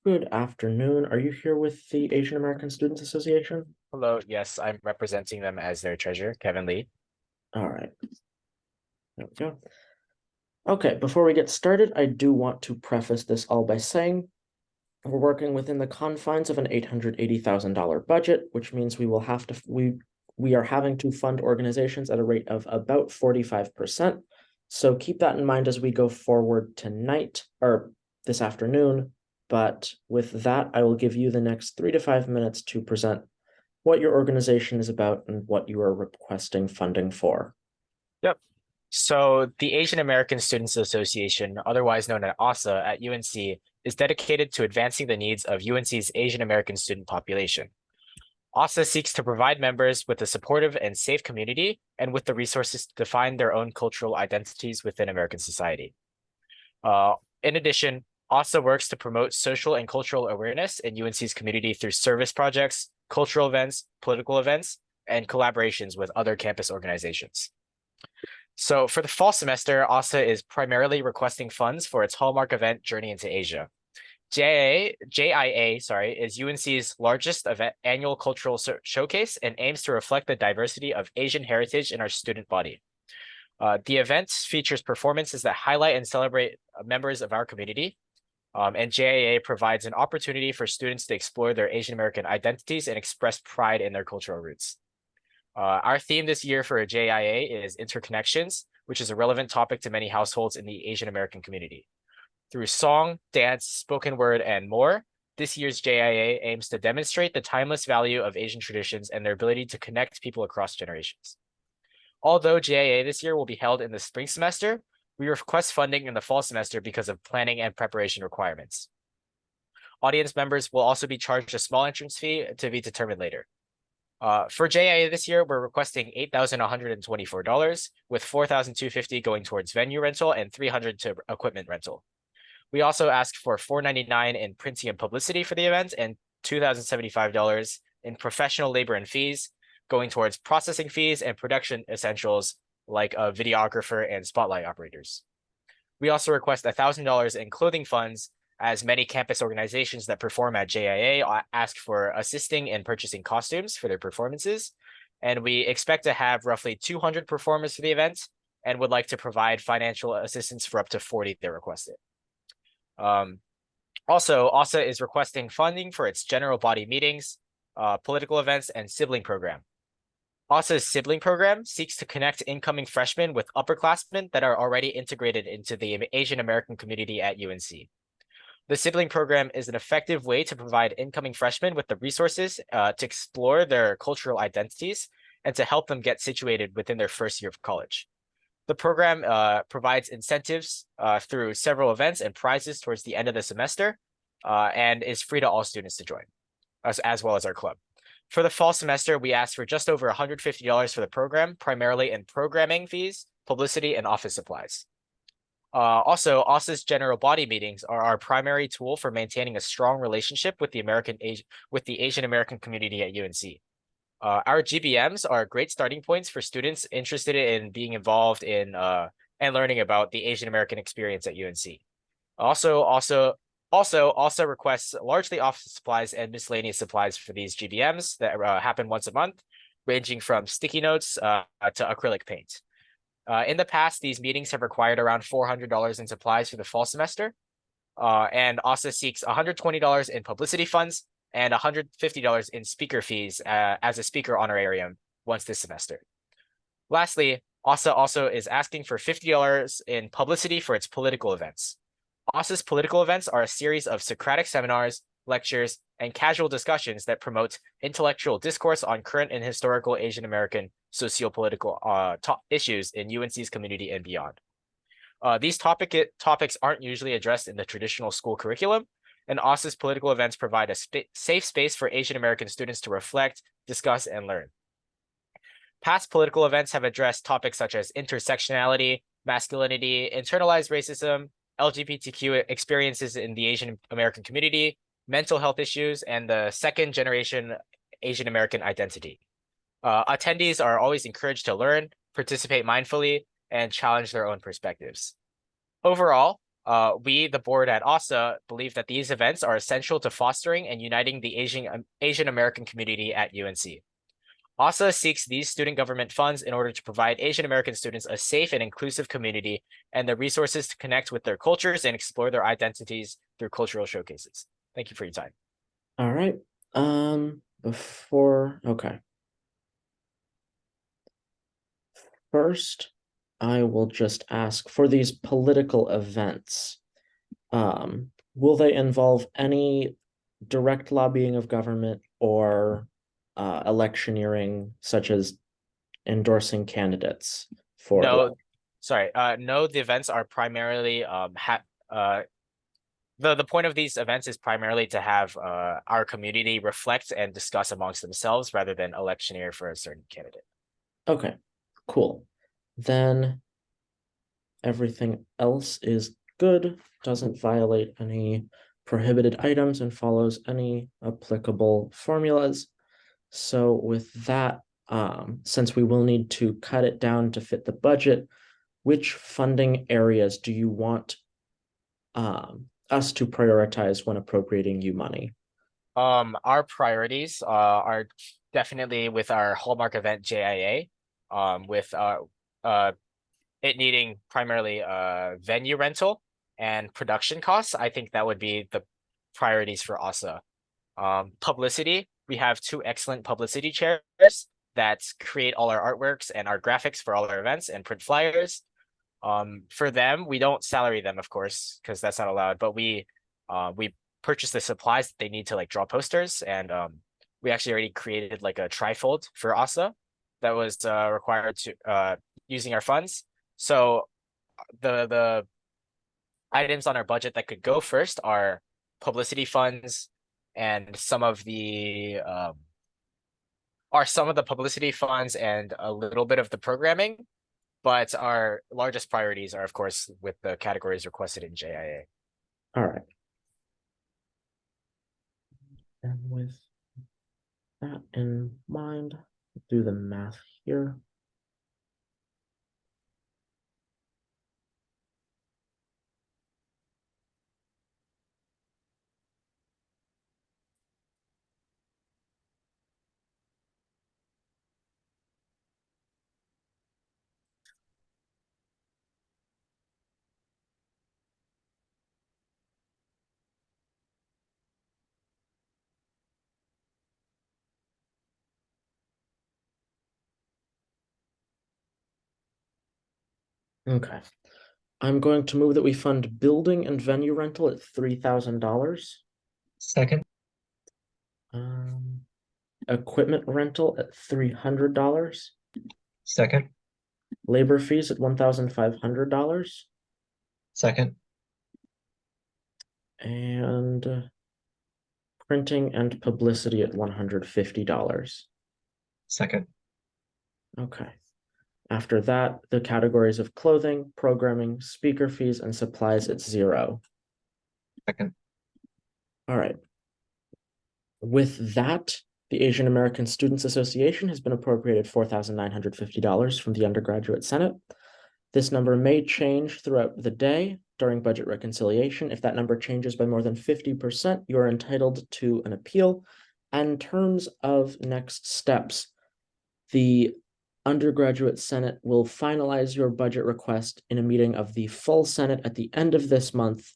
Good afternoon. Are you here with the Asian American Students Association? Hello, yes, I'm representing them as their treasurer, Kevin Lee. All right. There we go. Okay, before we get started, I do want to preface this all by saying we're working within the confines of an $880,000 budget, which means we will have to we are having to fund organizations at a rate of about 45%. So keep that in mind as we go forward tonight or this afternoon. But with that, I will give you the next 3 to 5 minutes to present what your organization is about and what you are requesting funding for. Yep. So the Asian American Students Association, otherwise known as ASA at UNC, is dedicated to advancing the needs of UNC's Asian American student population. ASA seeks to provide members with a supportive and safe community and with the resources to define their own cultural identities within American society. In addition, ASA works to promote social and cultural awareness in UNC's community through service projects, cultural events, political events, and collaborations with other campus organizations. So for the fall semester, ASA is primarily requesting funds for its hallmark event, Journey into Asia. JIA, is UNC's largest annual cultural showcase and aims to reflect the diversity of Asian heritage in our student body. The event features performances that highlight and celebrate members of our community, and JIA provides an opportunity for students to explore their Asian American identities and express pride in their cultural roots. Our theme this year for JIA is interconnections, which is a relevant topic to many households in the Asian American community. Through song, dance, spoken word, and more, this year's JIA aims to demonstrate the timeless value of Asian traditions and their ability to connect people across generations. Although JIA this year will be held in the spring semester, we request funding in the fall semester because of planning and preparation requirements. Audience members will also be charged a small entrance fee to be determined later. For JIA this year, we're requesting $8,124, with $4,250 going towards venue rental and $300 to equipment rental. We also asked for $499 in printing and publicity for the event and $2,075 in professional labor and fees, going towards processing fees and production essentials like a videographer and spotlight operators. We also request $1,000 in clothing funds, as many campus organizations that perform at JIA ask for assisting in purchasing costumes for their performances. And we expect to have roughly 200 performers for the event and would like to provide financial assistance for up to 40 that request it. Also, ASA is requesting funding for its general body meetings, political events, and sibling program. ASA's sibling program seeks to connect incoming freshmen with upperclassmen that are already integrated into the Asian American community at UNC. The sibling program is an effective way to provide incoming freshmen with the resources to explore their cultural identities and to help them get situated within their first year of college. The program provides incentives through several events and prizes towards the end of the semester and is free to all students to join, as well as our club. For the fall semester, we asked for just over $150 for the program, primarily in programming fees, publicity, and office supplies. Also, ASA's general body meetings are our primary tool for maintaining a strong relationship with the Asian American community at UNC. Our GBMs are great starting points for students interested in being involved in and learning about the Asian American experience at UNC. Also requests largely office supplies and miscellaneous supplies for these GBMs that happen once a month, ranging from sticky notes to acrylic paint. In the past, these meetings have required around $400 in supplies for the fall semester, and ASA seeks $120 in publicity funds and $150 in speaker fees as a speaker honorarium once this semester. Lastly, ASA also is asking for $50 in publicity for its political events. ASA's political events are a series of Socratic seminars, lectures, and casual discussions that promote intellectual discourse on current and historical Asian American socio-political issues in UNC's community and beyond. These topics aren't usually addressed in the traditional school curriculum, and ASA's political events provide a safe space for Asian American students to reflect, discuss, and learn. Past political events have addressed topics such as intersectionality, masculinity, internalized racism, LGBTQ experiences in the Asian American community, mental health issues, and the second generation Asian American identity. Attendees are always encouraged to learn, participate mindfully, and challenge their own perspectives. Overall, we, the board at ASA, believe that these events are essential to fostering and uniting the Asian American community at UNC. ASA seeks these student government funds in order to provide Asian American students a safe and inclusive community and the resources to connect with their cultures and explore their identities through cultural showcases. Thank you for your time. All right. Okay. First, I will just ask for these political events. Will they involve any direct lobbying of government or electioneering, such as endorsing candidates for no, the events are primarily the point of these events is primarily to have our community reflect and discuss amongst themselves rather than electioneer for a certain candidate. Okay, cool. Then everything else is good, doesn't violate any prohibited items, and follows any applicable formulas. So with that, since we will need to cut it down to fit the budget, which funding areas do you want us to prioritize when appropriating you money? Our priorities are definitely with our hallmark event JIA, with it needing primarily venue rental and production costs. I think that would be the priorities for ASA. Publicity, we have 2 excellent publicity chairs that create all our artworks and our graphics for all our events and print flyers. For them, we don't salary them, of course, because that's not allowed, but we purchase the supplies that they need to like draw posters. And we actually already created like a trifold for ASA that was required to using our funds. So the items on our budget that could go first are publicity funds and some of the publicity funds and a little bit of the programming. But our largest priorities are, of course, with the categories requested in JIA. All right. And with that in mind, do the math here. Okay. I'm going to move that we fund building and venue rental at $3,000. Second. Equipment rental at $300. Second. Labor fees at $1,500. Second. And printing and publicity at $150. Second. Okay. After that, the categories of clothing, programming, speaker fees, and supplies at $0. Second. All right. With that, the Asian American Students Association has been appropriated $4,950 from the Undergraduate Senate. This number may change throughout the day during budget reconciliation. If that number changes by more than 50%, you are entitled to an appeal. And in terms of next steps, the Undergraduate Senate will finalize your budget request in a meeting of the full Senate at the end of this month,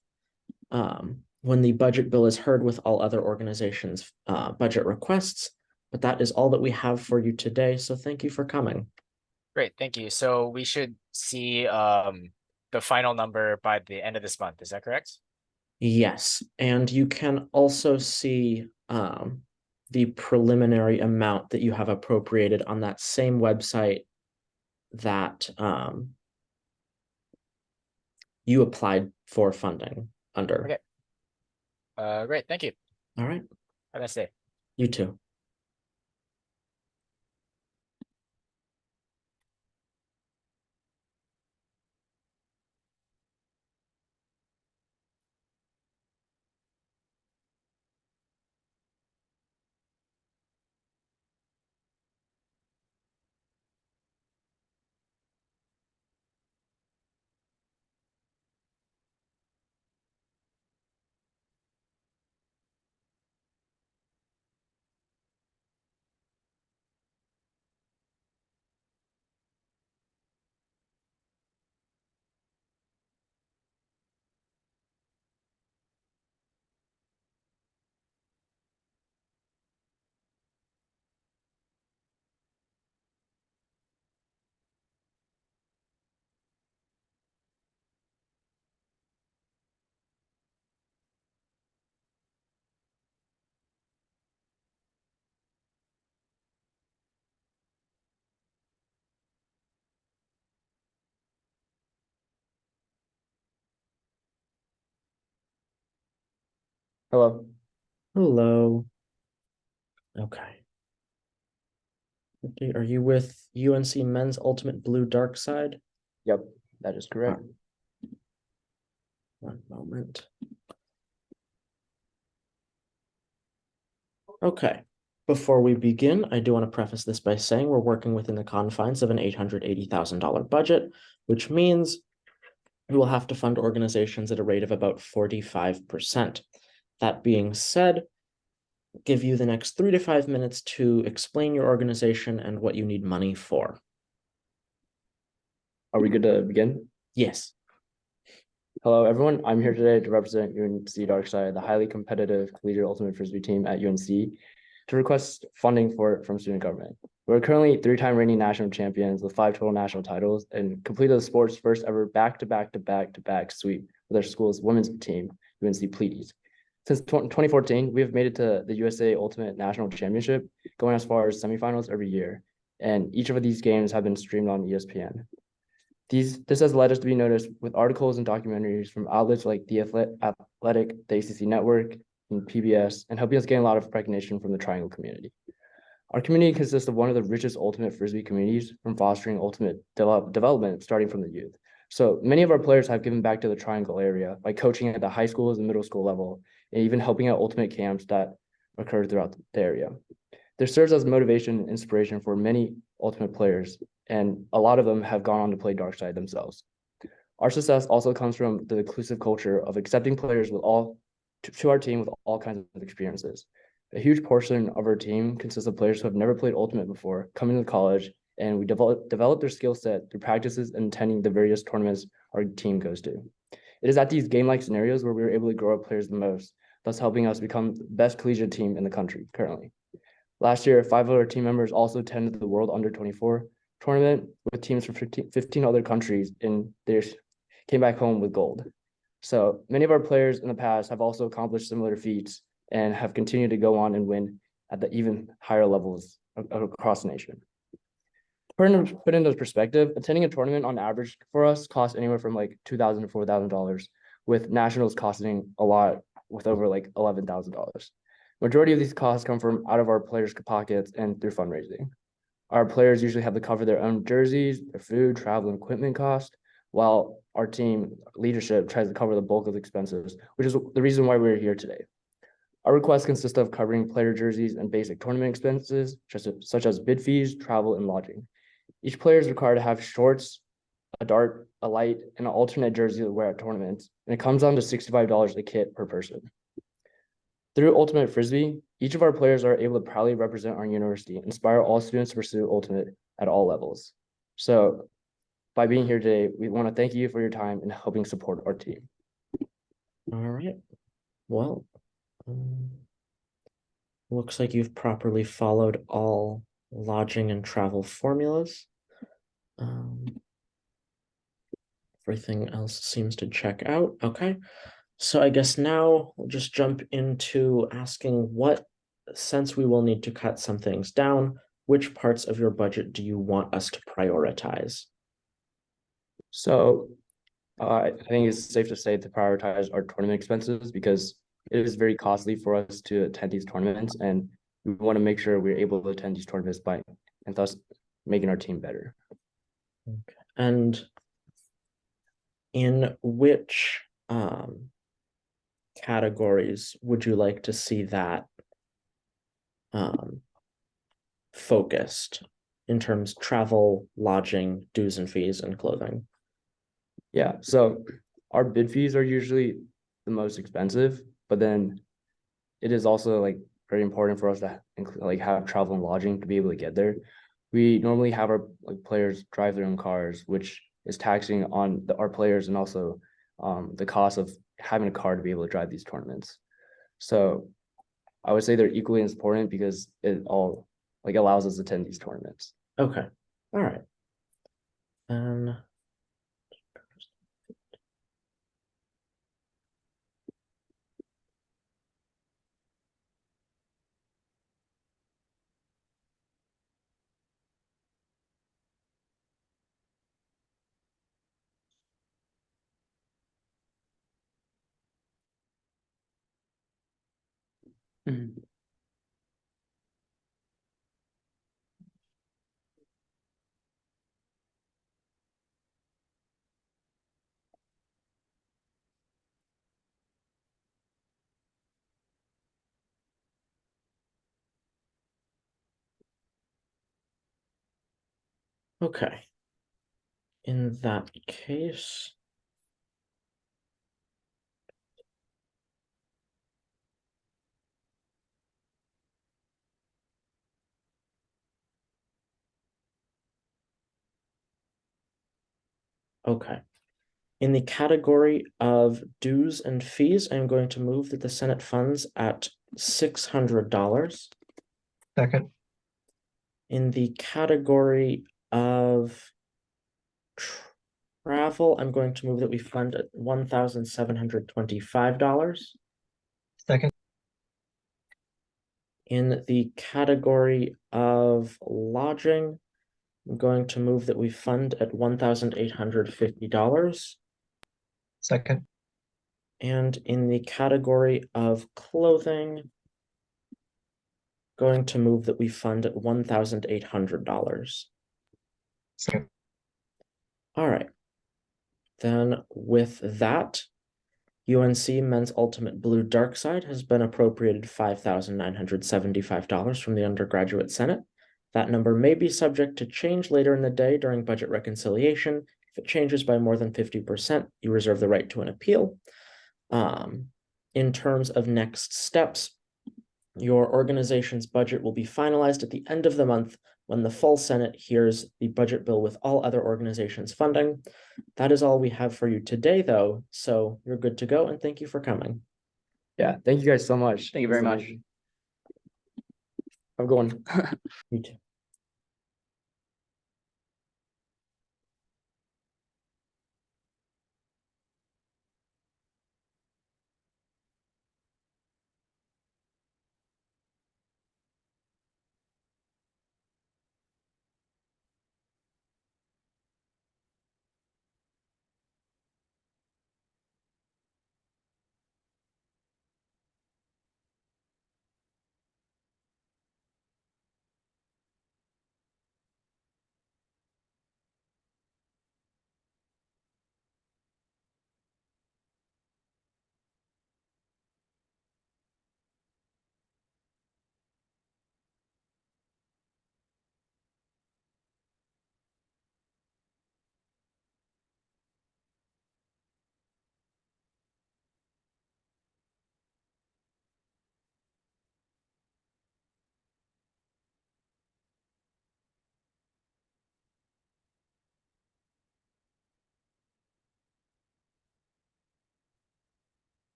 when the budget bill is heard with all other organizations' budget requests. But that is all that we have for you today. So thank you for coming. Great, thank you. So we should see the final number by the end of this month. Is that correct? Yes, and you can also see the preliminary amount that you have appropriated on that same website that you applied for funding under. Okay. Great, thank you. All right. Have a nice day. You too. Hello. Hello. Okay. Are you with UNC Men's Ultimate Blue Dark Side? Yep, that is correct. One moment. Okay. Before we begin, I do want to preface this by saying we're working within the confines of an $880,000 budget, which means we will have to fund organizations at a rate of about 45%. That being said, give you the next 3 to 5 minutes to explain your organization and what you need money for. Are we good to begin? Yes. Hello, everyone. I'm here today to represent UNC Darkside, the highly competitive collegiate ultimate frisbee team at UNC, to request funding from student government. We're currently 3-time reigning national champions with 5 total national titles and completed the sport's first ever back-to-back sweep with our school's women's team, UNC Pleiades. Since 2014, we have made it to the USA Ultimate National Championship, going as far as semifinals every year. And each of these games have been streamed on ESPN. This has led us to be noticed with articles and documentaries from outlets like the Athletic, the ACC Network, and PBS, and helping us gain a lot of recognition from the Triangle community. Our community consists of one of the richest ultimate Frisbee communities from fostering ultimate development starting from the youth. So many of our players have given back to the Triangle area by coaching at the high schools and middle school level, and even helping out ultimate camps that occur throughout the area. This serves as motivation and inspiration for many ultimate players, and a lot of them have gone on to play Darkside themselves. Our success also comes from the inclusive culture of accepting players to our team with all kinds of experiences. A huge portion of our team consists of players who have never played Ultimate before, coming to college, and we develop their skill set through practices and attending the various tournaments our team goes to. It is at these game-like scenarios where we are able to grow our players the most, thus helping us become the best collegiate team in the country currently. Last year, 5 of our team members also attended the World Under-24 tournament with teams from 15 other countries, and they came back home with gold. So many of our players in the past have also accomplished similar feats and have continued to go on and win at the even higher levels across the nation. Put into perspective, attending a tournament on average for us costs anywhere from like $2,000 to $4,000, with nationals costing a lot, with over like $11,000. Majority of these costs come from out of our players' pockets and through fundraising. Our players usually have to cover their own jerseys, their food, travel, and equipment cost, while our team leadership tries to cover the bulk of the expenses, which is the reason why we're here today. Our requests consist of covering player jerseys and basic tournament expenses, such as bid fees, travel, and lodging. Each player is required to have shorts, a dart, a light, and an alternate jersey to wear at tournaments, and it comes down to $65 a kit per person. Through Ultimate Frisbee, each of our players are able to proudly represent our university, inspire all students to pursue Ultimate at all levels. So by being here today, we want to thank you for your time and helping support our team. All right. Well, looks like you've properly followed all lodging and travel formulas. Everything else seems to check out. Okay. So I guess now we'll just jump into asking since we will need to cut some things down, which parts of your budget do you want us to prioritize? So I think it's safe to say to prioritize our tournament expenses because it is very costly for us to attend these tournaments, and we want to make sure we're able to attend these tournaments and thus making our team better. Okay. And in which categories would you like to see that focused in terms of travel, lodging, dues and fees, and clothing? Yeah, so our bid fees are usually the most expensive, but then it is also like very important for us to have travel and lodging to be able to get there. We normally have our players drive their own cars, which is taxing on our players and also the cost of having a car to be able to drive these tournaments. So I would say they're equally as important because it all allows us to attend these tournaments. Okay. All right. Mhm. Okay. In that case, okay. In the category of dues and fees, I'm going to move that the Senate funds at $600. Second. In the category of travel, I'm going to move that we fund at $1,725. Second. In the category of lodging, I'm going to move that we fund at $1,850. Second. And in the category of clothing, going to move that we fund at $1,800. Second. All right. Then with that, UNC Men's Ultimate Blue Dark Side has been appropriated $5,975 from the Undergraduate Senate. That number may be subject to change later in the day during budget reconciliation. If it changes by more than 50%, you reserve the right to an appeal. In terms of next steps, your organization's budget will be finalized at the end of the month when the full Senate hears the budget bill with all other organizations' funding. That is all we have for you today, though, so you're good to go, and thank you for coming. Yeah, thank you guys so much. Thank you very much. Have a good one. You too.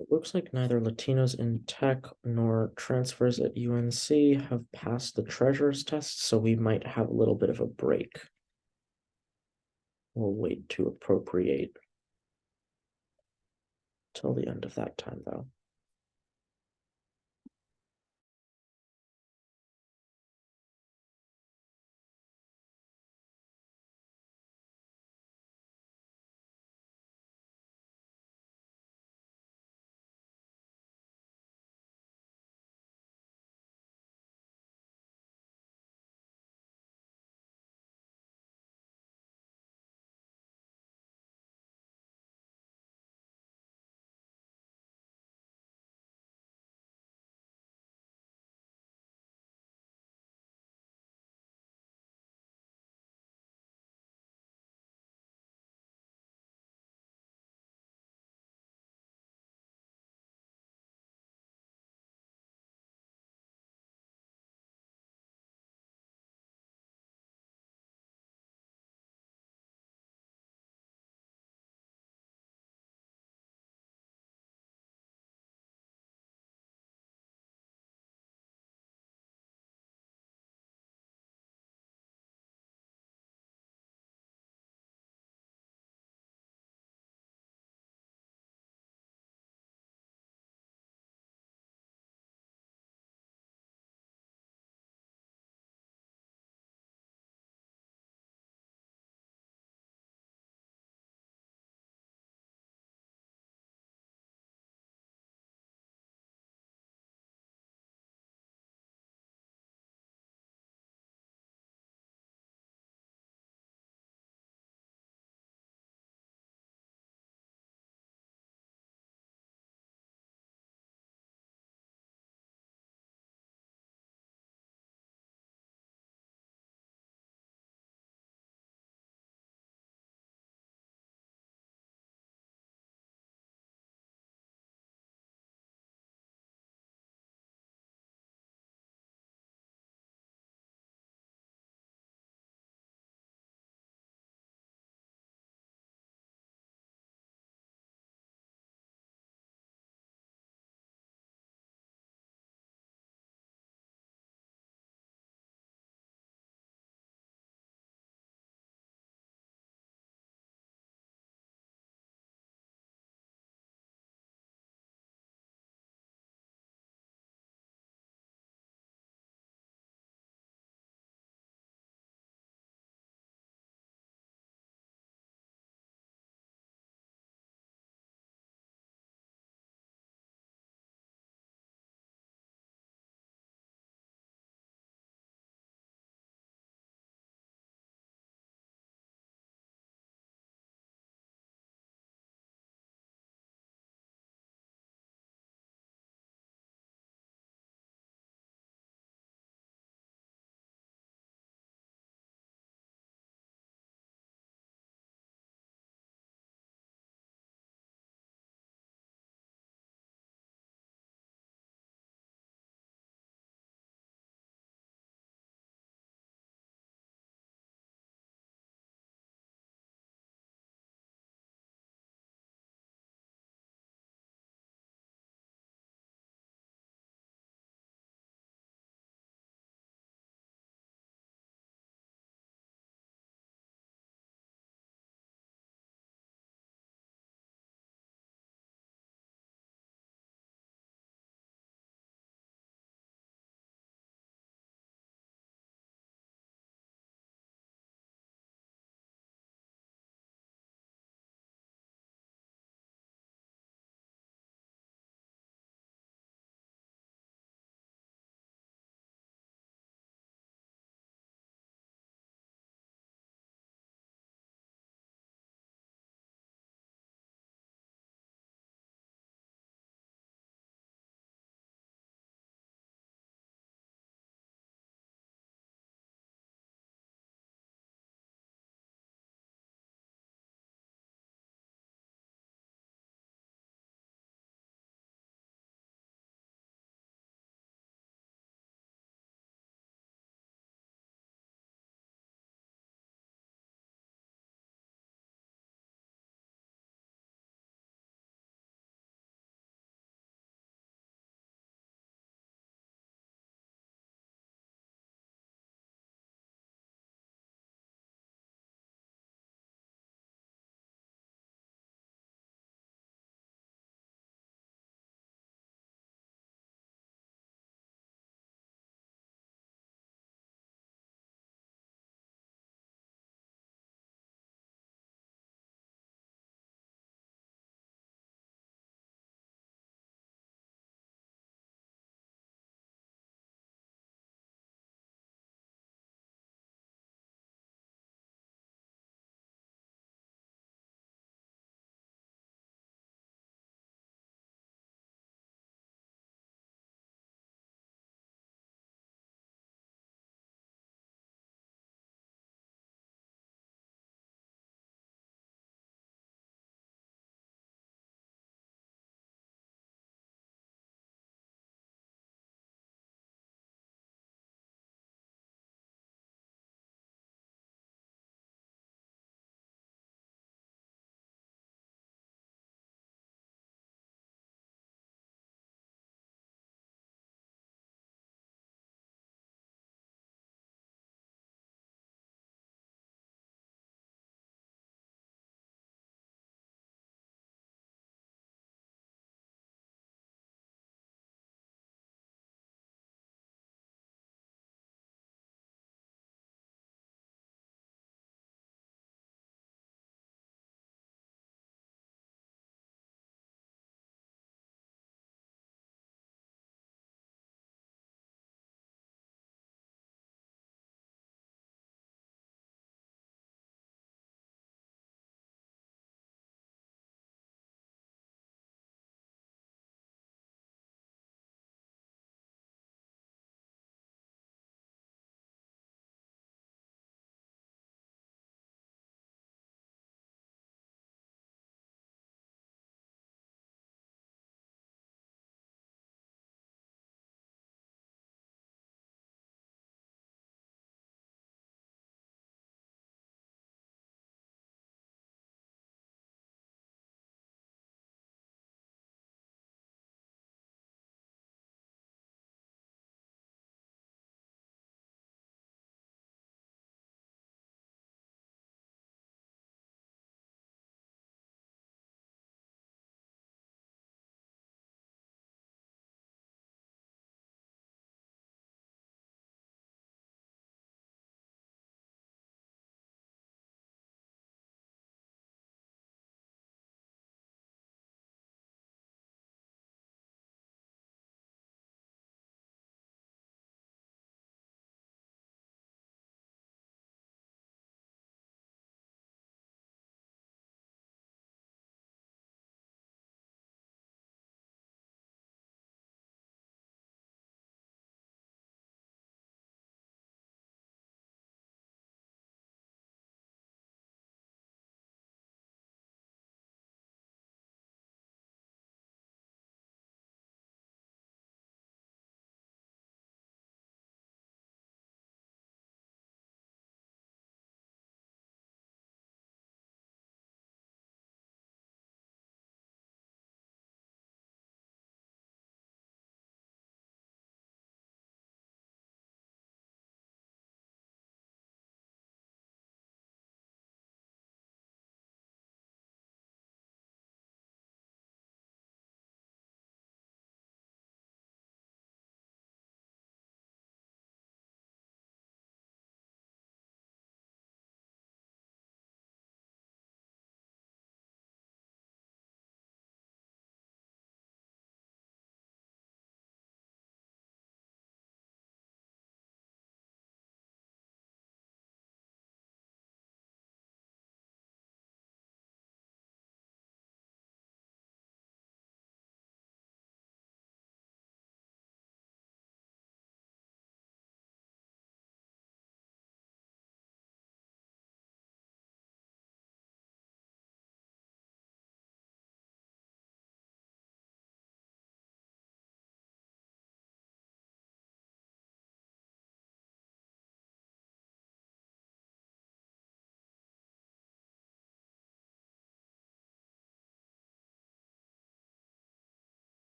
It looks like neither Latinos in tech nor transfers at UNC have passed the treasurer's test, so we might have a little bit of a break. We'll wait to appropriate till the end of that time, though.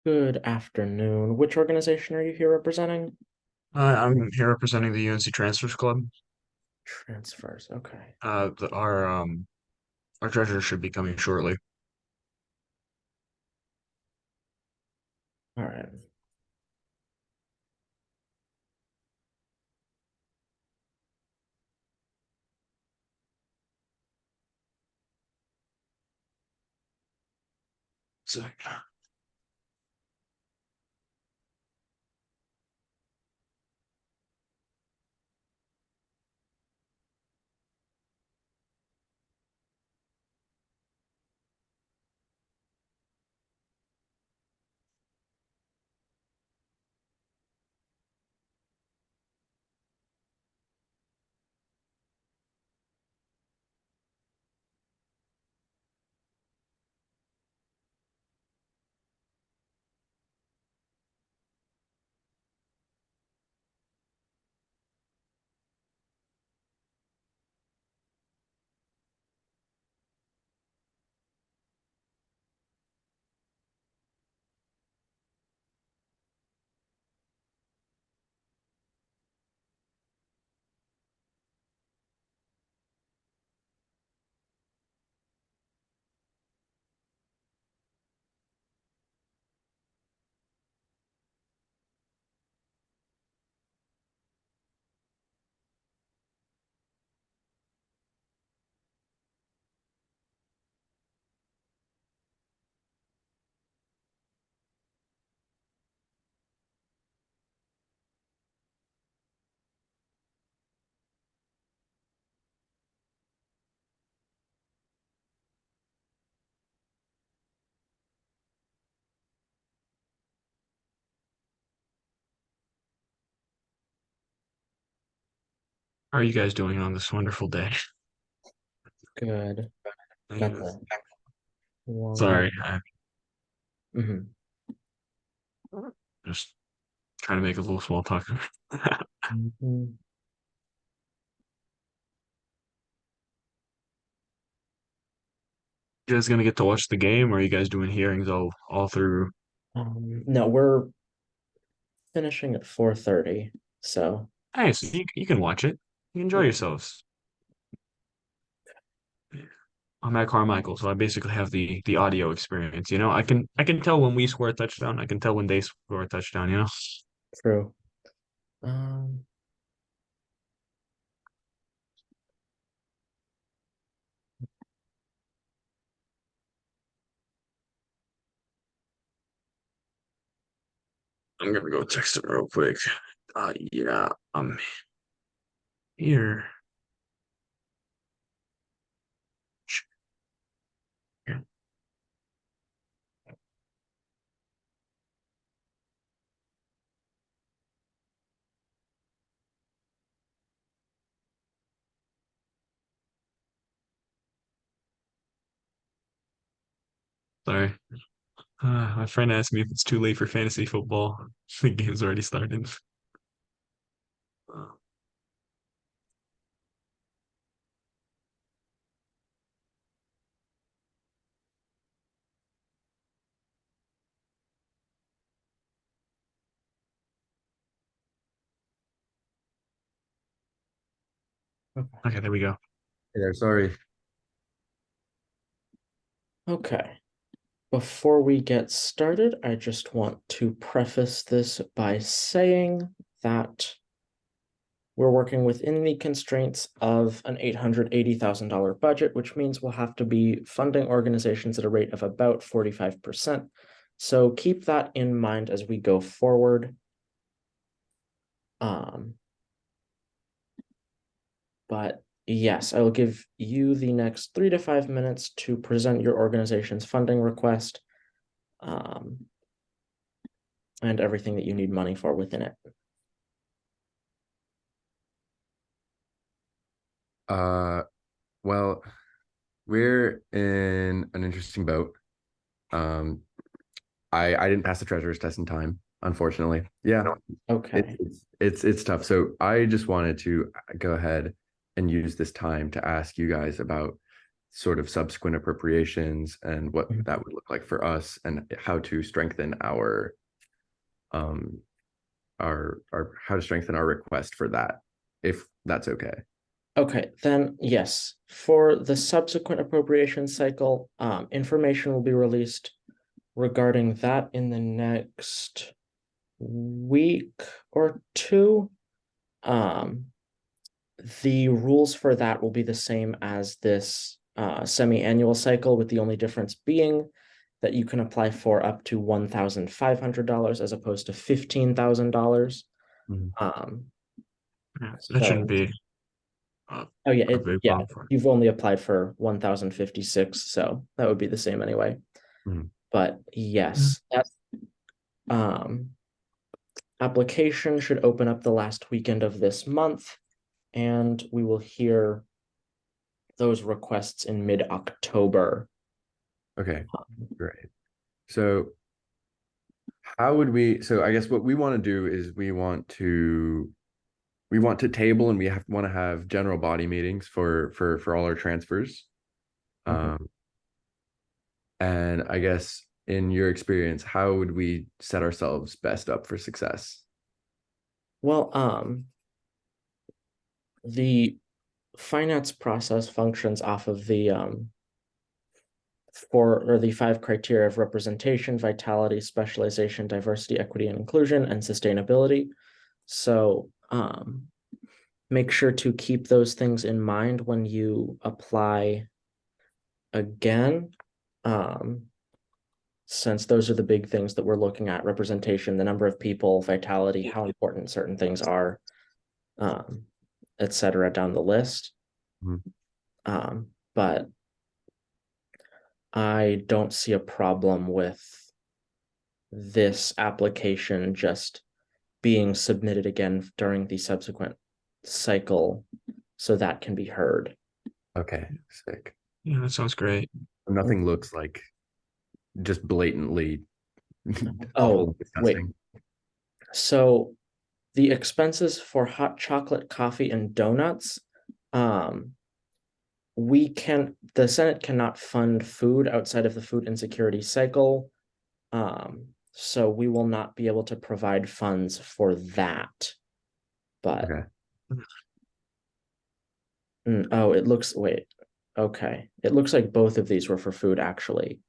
Good afternoon. Which organization are you here representing? I'm here representing the UNC Transfers Club. Transfers, okay. Our treasurer should be coming shortly. All right. So, how are you guys doing on this wonderful day? Good. Got that. Sorry, Mhm. just trying to make a little small talk. Mhm. You guys gonna get to watch the game, or are you guys doing hearings all through? No, we're finishing at 4:30, so Hey, so you can watch it. You enjoy yourselves. I'm at Carmichael, so I basically have the audio experience. You know, I can tell when we score a touchdown. I can tell when they score a touchdown. You know. true. Um, I'm gonna go text it real quick. Yeah, I'm here. Yeah. Sorry. My friend asked me if it's too late for fantasy football. The game's already started. Okay, there we go. Hey there, sorry. okay. Before we get started, I just want to preface this by saying that we're working within the constraints of an $880,000 budget, which means we'll have to be funding organizations at a rate of about 45%. So keep that in mind as we go forward. But yes, I will give you the next 3 to 5 minutes to present your organization's funding request, and everything that you need money for within it. Well, we're in an interesting boat. I didn't pass the treasurer's test in time, unfortunately. Yeah, Okay. it's tough. So I just wanted to go ahead and use this time to ask you guys about sort of subsequent appropriations and what that would look like for us and how to strengthen our how to strengthen our request for that, if that's okay. Okay, then yes, for the subsequent appropriation cycle, information will be released regarding that in the next week or two. The rules for that will be the same as this semi-annual cycle, with the only difference being that you can apply for up to $1,500 as opposed to $15,000. That shouldn't be. Oh yeah, a big yeah. problem for it. You've only applied for 1,056, so that would be the same anyway. But yes, that application should open up the last weekend of this month, and we will hear those requests in mid-October. Okay, great. So how would we, so I guess what we want to do is we want to table, and we want to have general body meetings for all our transfers. And I guess in your experience, how would we set ourselves best up for success? Well, the finance process functions off of the the 5 criteria of representation, vitality, specialization, diversity, equity and inclusion, and sustainability. So make sure to keep those things in mind when you apply again, since those are the big things that we're looking at: representation, the number of people, vitality, how important certain things are, etc. down the list. But I don't see a problem with this application just being submitted again during the subsequent cycle so that can be heard. Okay, sick. Yeah, that sounds great. Nothing looks like just blatantly Oh, awful, wait. disgusting. So the expenses for hot chocolate, coffee, and donuts, the Senate cannot fund food outside of the food insecurity cycle. So we will not be able to provide funds for that. But oh, it looks, wait. Okay. It looks like both of these were for food, actually.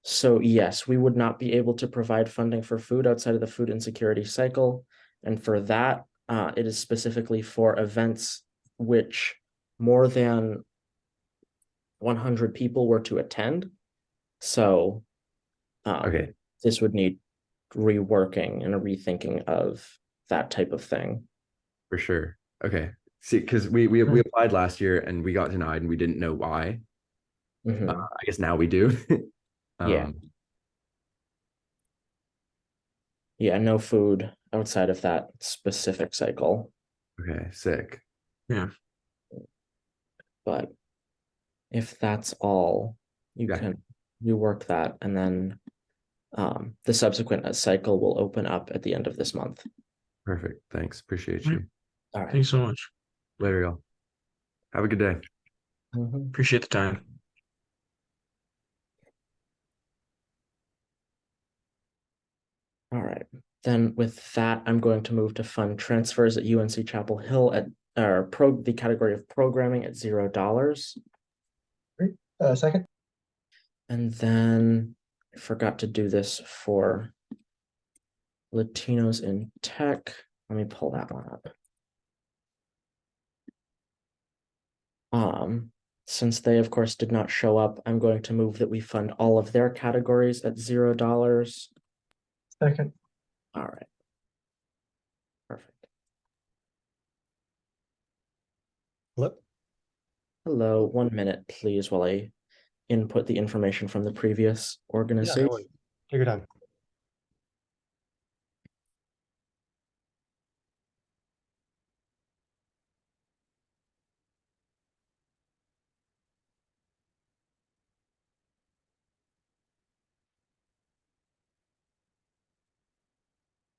So yes, we would not be able to provide funding for food outside of the food insecurity cycle. And for that, it is specifically for events which more than 100 people were to attend. So this would need reworking and a rethinking of that type of thing. For sure. Okay. See, because we applied last year and we got denied and we didn't know why. I guess now we do. Yeah. Yeah, no food outside of that specific cycle. Okay, sick. Yeah. But if that's all, you can rework that, and then the subsequent cycle will open up at the end of this month. Perfect. Thanks. Appreciate you. All right. Thanks so much. Later, y'all. Have a good day. Appreciate the time. All right. Then with that, I'm going to move to fund transfers at UNC Chapel Hill at the category of programming at $0. Second. And then I forgot to do this for Latinos in Tech. Let me pull that one up. Since they, of course, did not show up, I'm going to move that we fund all of their categories at $0. Second. All right. Perfect. Hello, 1 minute, please, while I input the information from the previous organization. Take your time.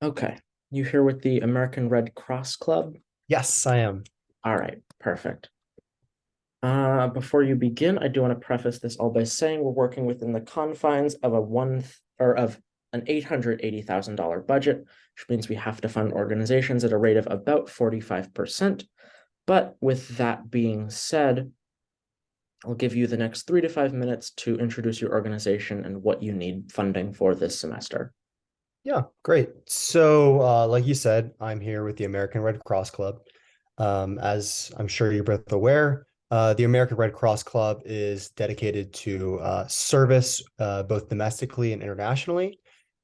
Okay, you here with the American Red Cross Club? Yes, I am. All right, perfect. Before you begin, I do want to preface this all by saying we're working within the confines of an $880,000 budget, which means we have to fund organizations at a rate of about 45%. But with that being said, I'll give you the next 3 to 5 minutes to introduce your organization and what you need funding for this semester. Yeah, great. So, like you said, I'm here with the American Red Cross Club. As I'm sure you're both aware, the American Red Cross Club is dedicated to service both domestically and internationally.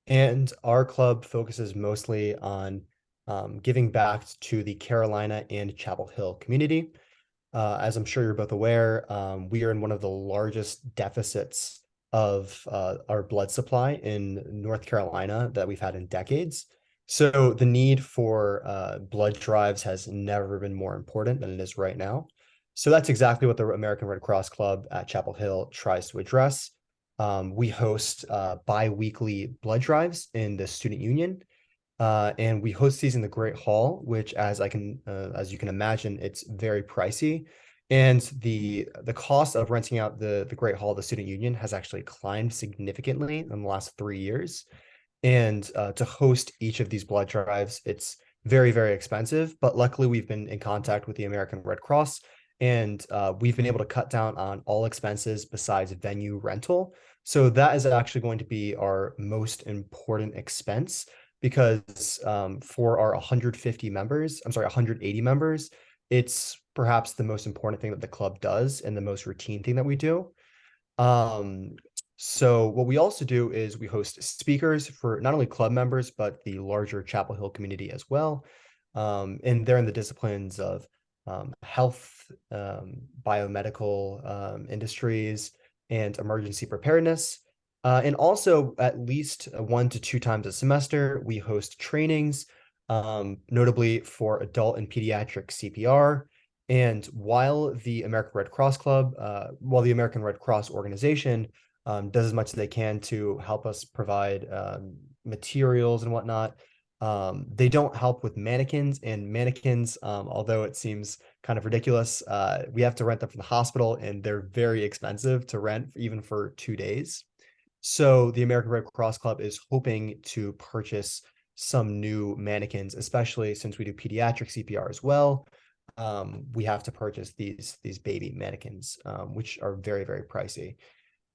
And our club focuses mostly on giving back to the Carolina and Chapel Hill community. As I'm sure you're both aware, we are in one of the largest deficits of our blood supply in North Carolina that we've had in decades. So the need for blood drives has never been more important than it is right now. So that's exactly what the American Red Cross Club at Chapel Hill tries to address. We host bi-weekly blood drives in the student union. And we host these in the Great Hall, which, as you can imagine, it's very pricey. And the cost of renting out the Great Hall, the student union, has actually climbed significantly in the last 3 years. And to host each of these blood drives, it's very, very expensive. But luckily, we've been in contact with the American Red Cross, and we've been able to cut down on all expenses besides venue rental. So that is actually going to be our most important expense because for our 180 members, it's perhaps the most important thing that the club does and the most routine thing that we do. So what we also do is we host speakers for not only club members, but the larger Chapel Hill community as well. And they're in the disciplines of health, biomedical industries, and emergency preparedness. And also, at least 1 to 2 times a semester, we host trainings, notably for adult and pediatric CPR. And while the American Red Cross while the American Red Cross organization does as much as they can to help us provide materials and whatnot, they don't help with mannequins. And mannequins, although it seems kind of ridiculous, we have to rent them from the hospital, and they're very expensive to rent even for 2 days. So the American Red Cross Club is hoping to purchase some new mannequins, especially since we do pediatric CPR as well. We have to purchase these baby mannequins, which are very, very pricey.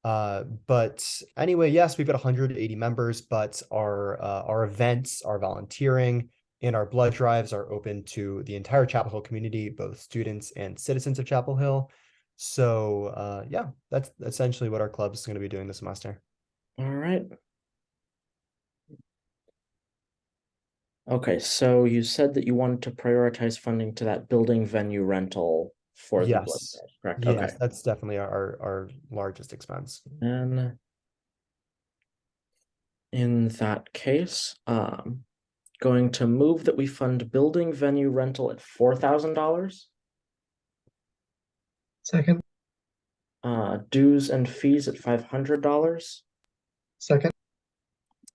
But anyway, yes, we've got 180 members, but our events, our volunteering, and our blood drives are open to the entire Chapel Hill community, both students and citizens of Chapel Hill. So yeah, that's essentially what our club is going to be doing this semester. All right. Okay, so you said that you wanted to prioritize funding to that building venue rental for the blood Yes. drive, correct? Yes, Okay. that's definitely our largest expense. And in that case, going to move that we fund building venue rental at $4,000. Second. Dues and fees at $500. Second.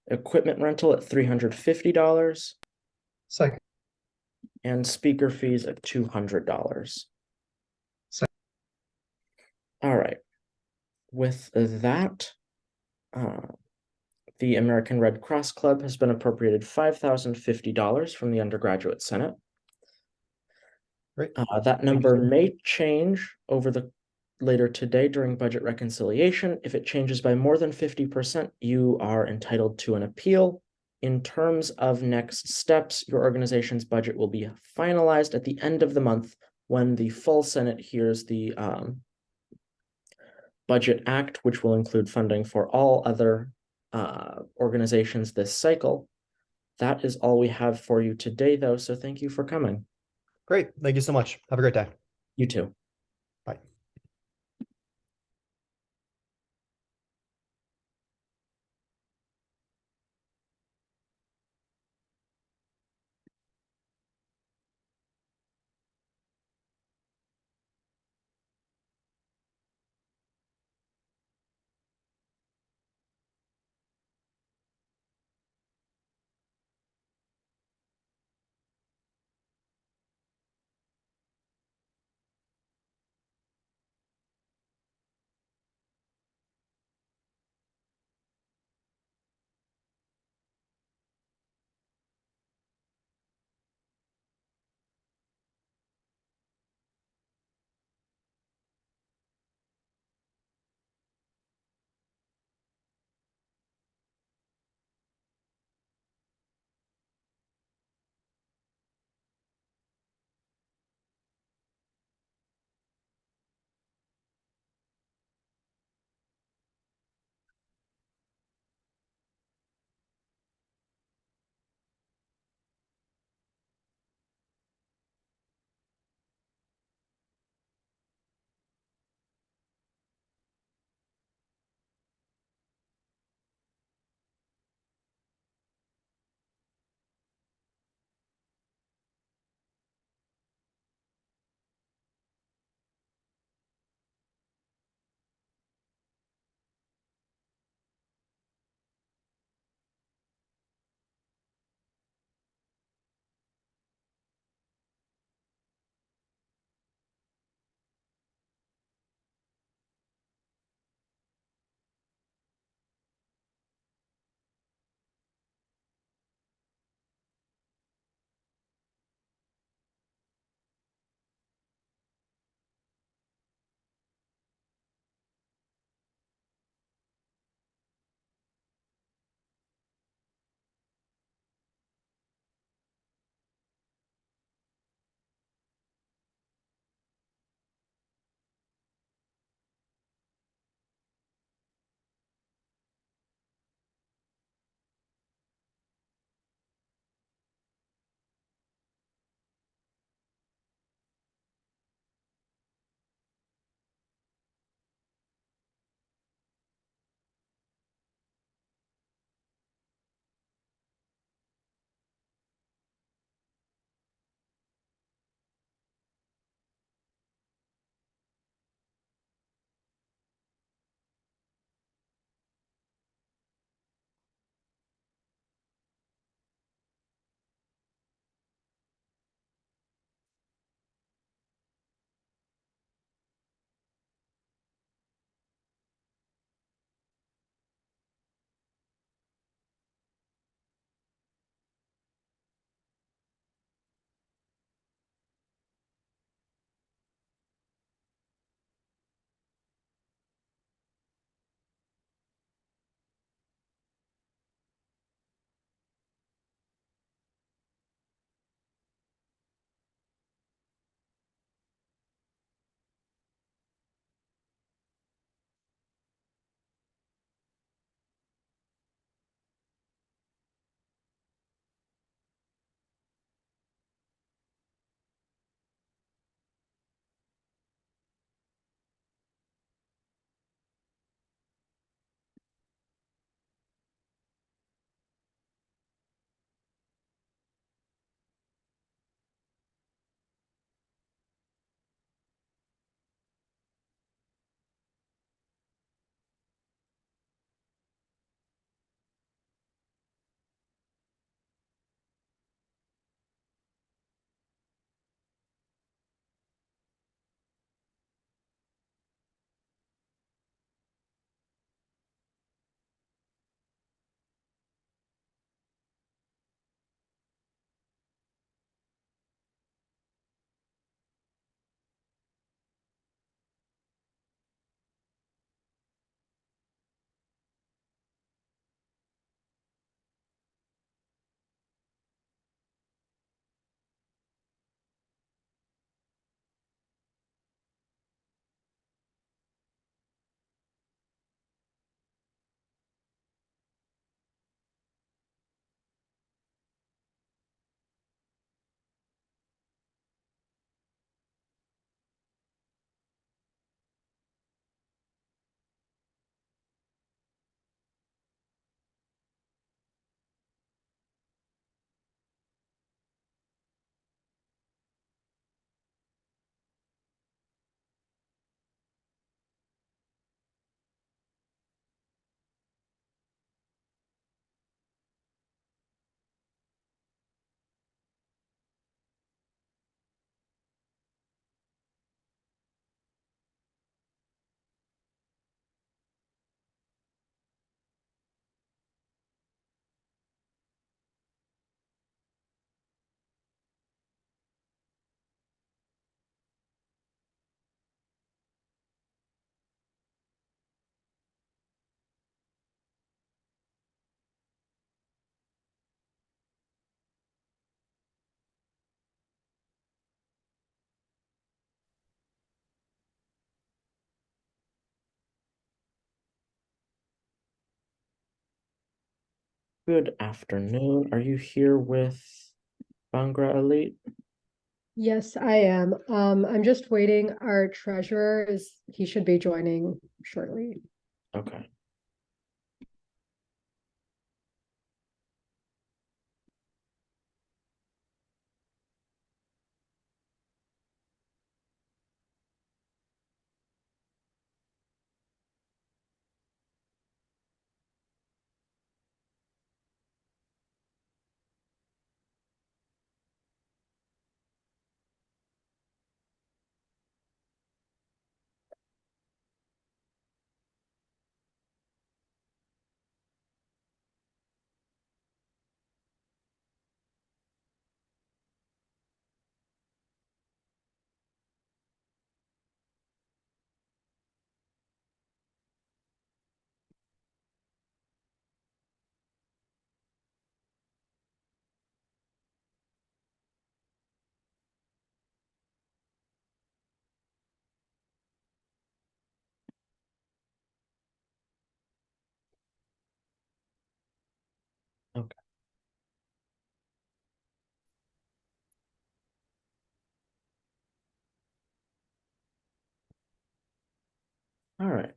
Equipment rental at $350. Second. And speaker fees at $200. All right. With that, the American Red Cross Club has been appropriated $5,050 from the Undergraduate Senate. Great. That number may change later today during budget reconciliation. If it changes by more than 50%, you are entitled to an appeal. In terms of next steps, your organization's budget will be finalized at the end of the month when the full Senate hears the Budget Act, which will include funding for all other organizations this cycle. That is all we have for you today, though, so thank you for coming. Great. Thank you so much. Have a great day. You too. Bye. Good afternoon. Are you here with Bhangra Elite? Yes, I am. I'm just waiting. Our treasurer he should be joining shortly. Okay. Okay. All right.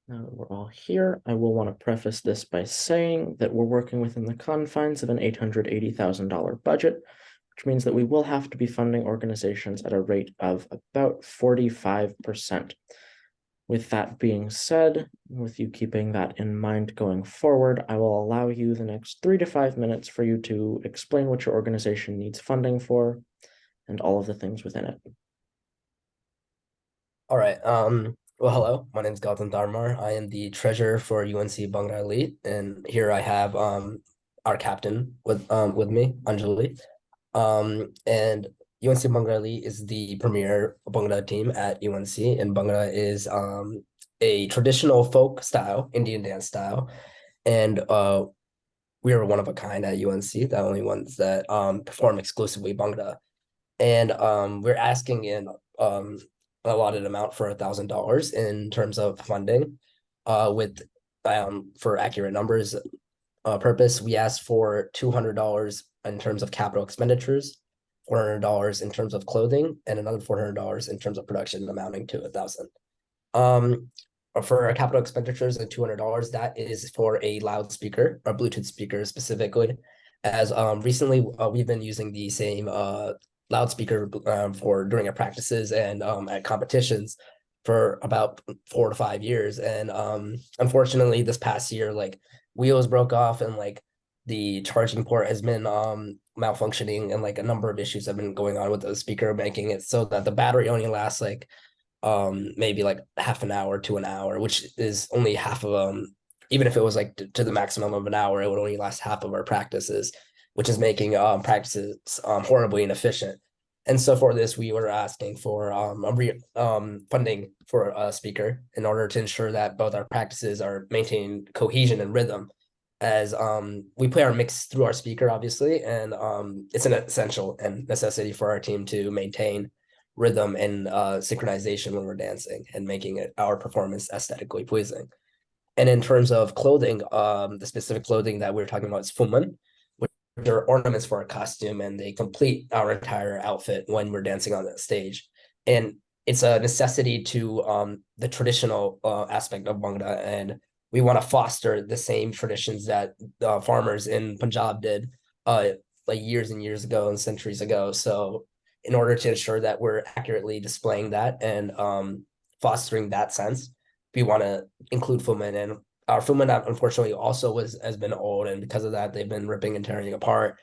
Now that we're all here, I will want to preface this by saying that we're working within the confines of an $880,000 budget, which means that we will have to be funding organizations at a rate of about 45%. With that being said, with you keeping that in mind going forward, I will allow you the next 3 to 5 minutes for you to explain what your organization needs funding for and all of the things within it. All right. Well, hello. My name is Gautam Dharmar. I am the treasurer for UNC Bhangra Elite, and here I have our captain with me, Anjali. And UNC Bhangra Elite is the premier Bhangra team at UNC, and Bhangra is a traditional folk style, Indian dance style, and we are one of a kind at UNC, the only ones that perform exclusively Bhangra. And we're asking in allotted amount for $1,000 in terms of funding. With for accurate numbers purpose, we asked for $200 in terms of capital expenditures, $400 in terms of clothing, and another $400 in terms of production, amounting to $1,000. For our capital expenditures and $200, that is for a loudspeaker, a Bluetooth speaker specifically, as recently we've been using the same loudspeaker for during our practices and at competitions for about 4 to 5 years. And unfortunately, this past year, like wheels broke off and like the charging port has been malfunctioning, and like a number of issues have been going on with the speaker, making it so that the battery only lasts like maybe like half an hour to an hour, which is only half of even if it was like to the maximum of an hour, it would only last half of our practices, which is making practices horribly inefficient. And so for this, we were asking for funding for a speaker in order to ensure that both our practices are maintaining cohesion and rhythm, as we play our mix through our speaker, obviously, and it's an essential and necessity for our team to maintain rhythm and synchronization when we're dancing and making it our performance aesthetically pleasing. And in terms of clothing, the specific clothing that we're talking about is fuman, which are ornaments for our costume, and they complete our entire outfit when we're dancing on the stage. And it's a necessity to the traditional aspect of Bhangra, and we want to foster the same traditions that farmers in Punjab did like years and years ago and centuries ago. So in order to ensure that we're accurately displaying that and fostering that sense, we want to include Fullman. And our Fullman, unfortunately, also has been old, and because of that, they've been ripping and tearing apart.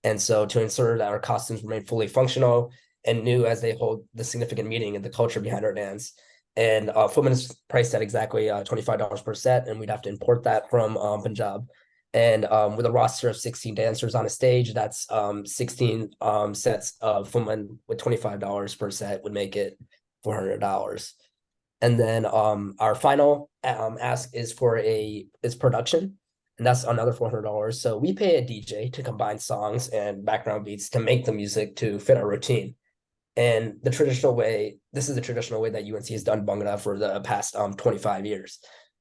And so to ensure that our costumes remain fully functional and new as they hold the significant meaning and the culture behind our dance. And Fullman is priced at exactly $25 per set, and we'd have to import that from Punjab. And with a roster of 16 dancers on a stage, that's 16 sets of Fullman with $25 per set would make it $400. And then our final ask is for is production, and that's another $400. So we pay a DJ to combine songs and background beats to make the music to fit our routine. And the traditional way, this is the traditional way that UNC has done Bhangra for the past 25 years.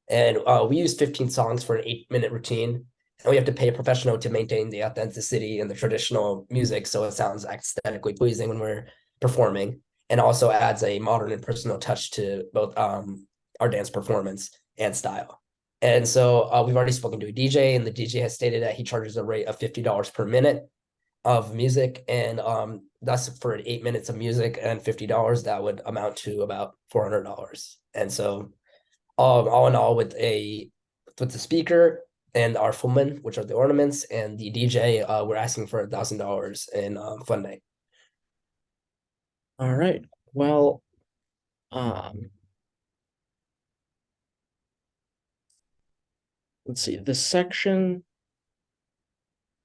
And we use 15 songs for an 8-minute routine. And we have to pay a professional to maintain the authenticity and the traditional music so it sounds aesthetically pleasing when we're performing, and also adds a modern and personal touch to both our dance performance and style. And so we've already spoken to a DJ, and the DJ has stated that he charges a rate of $50 per minute of music, and that's for 8 minutes of music, and $50 that would amount to about $400. And so all in all, with the speaker and our Fullman, which are the ornaments, and the DJ, we're asking for $1,000 in funding. All right. Well, let's see. The section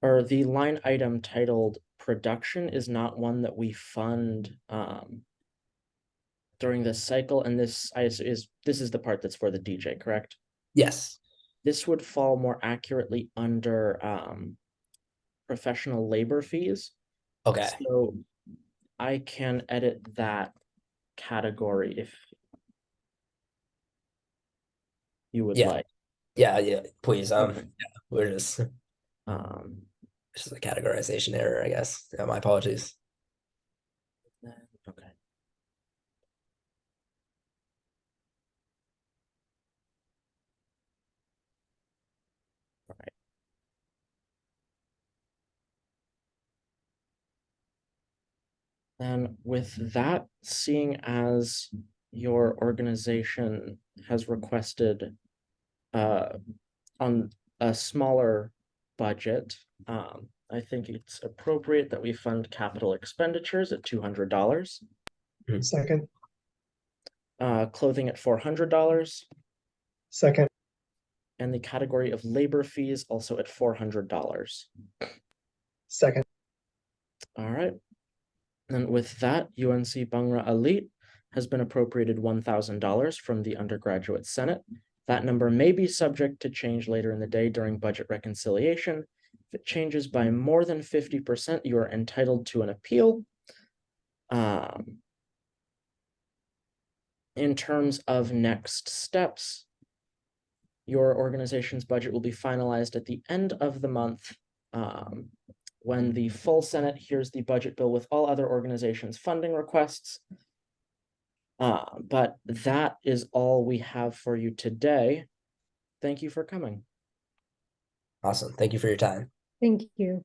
or the line item titled production is not one that we fund during this cycle, and this is the part that's for the DJ, correct? Yes. This would fall more accurately under professional labor fees. Okay. So I can edit that category if you would Yeah. like. Yeah, please. Okay. Yeah, we're just this is a categorization error, I guess. Yeah, my apologies. Okay. All right. And with that, seeing as your organization has requested on a smaller budget, I think it's appropriate that we fund capital expenditures at $200. Second. Clothing at $400. Second. And the category of labor fees also at $400. Second. All right. And with that, UNC Bhangra Elite has been appropriated $1,000 from the Undergraduate Senate. That number may be subject to change later in the day during budget reconciliation. If it changes by more than 50%, you are entitled to an appeal. In terms of next steps, your organization's budget will be finalized at the end of the month, when the full Senate hears the budget bill with all other organizations' funding requests. But that is all we have for you today. Thank you for coming. Awesome. Thank you for your time. Thank you.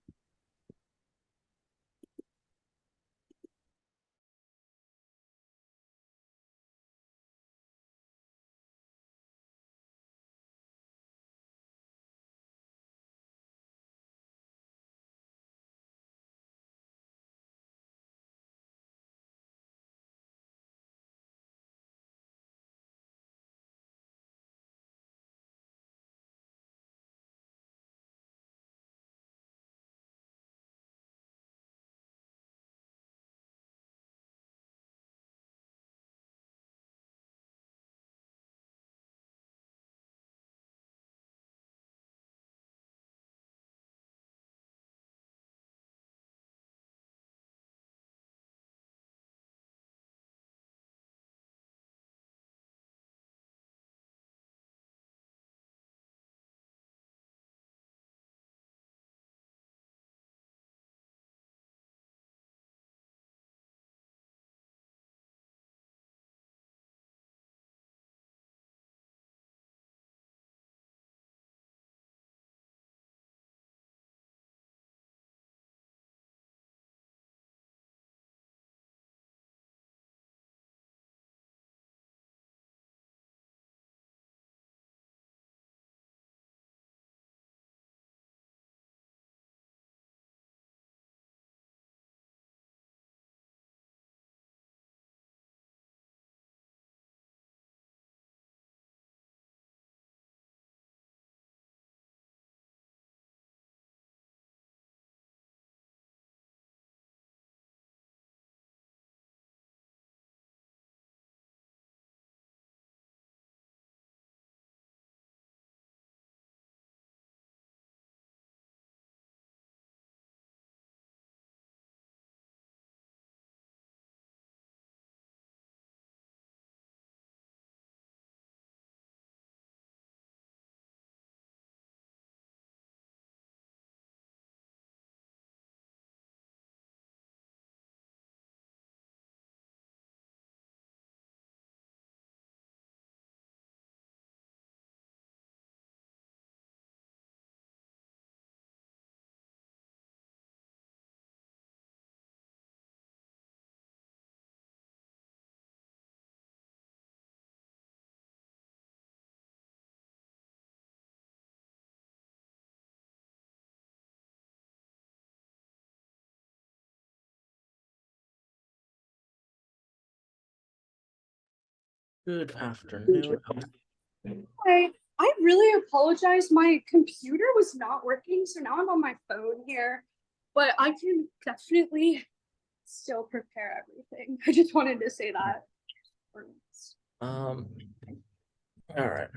Good afternoon. Hi, I really apologize. My computer was not working, so now I'm on my phone here, but I can definitely still prepare everything. I just wanted to say that. All right.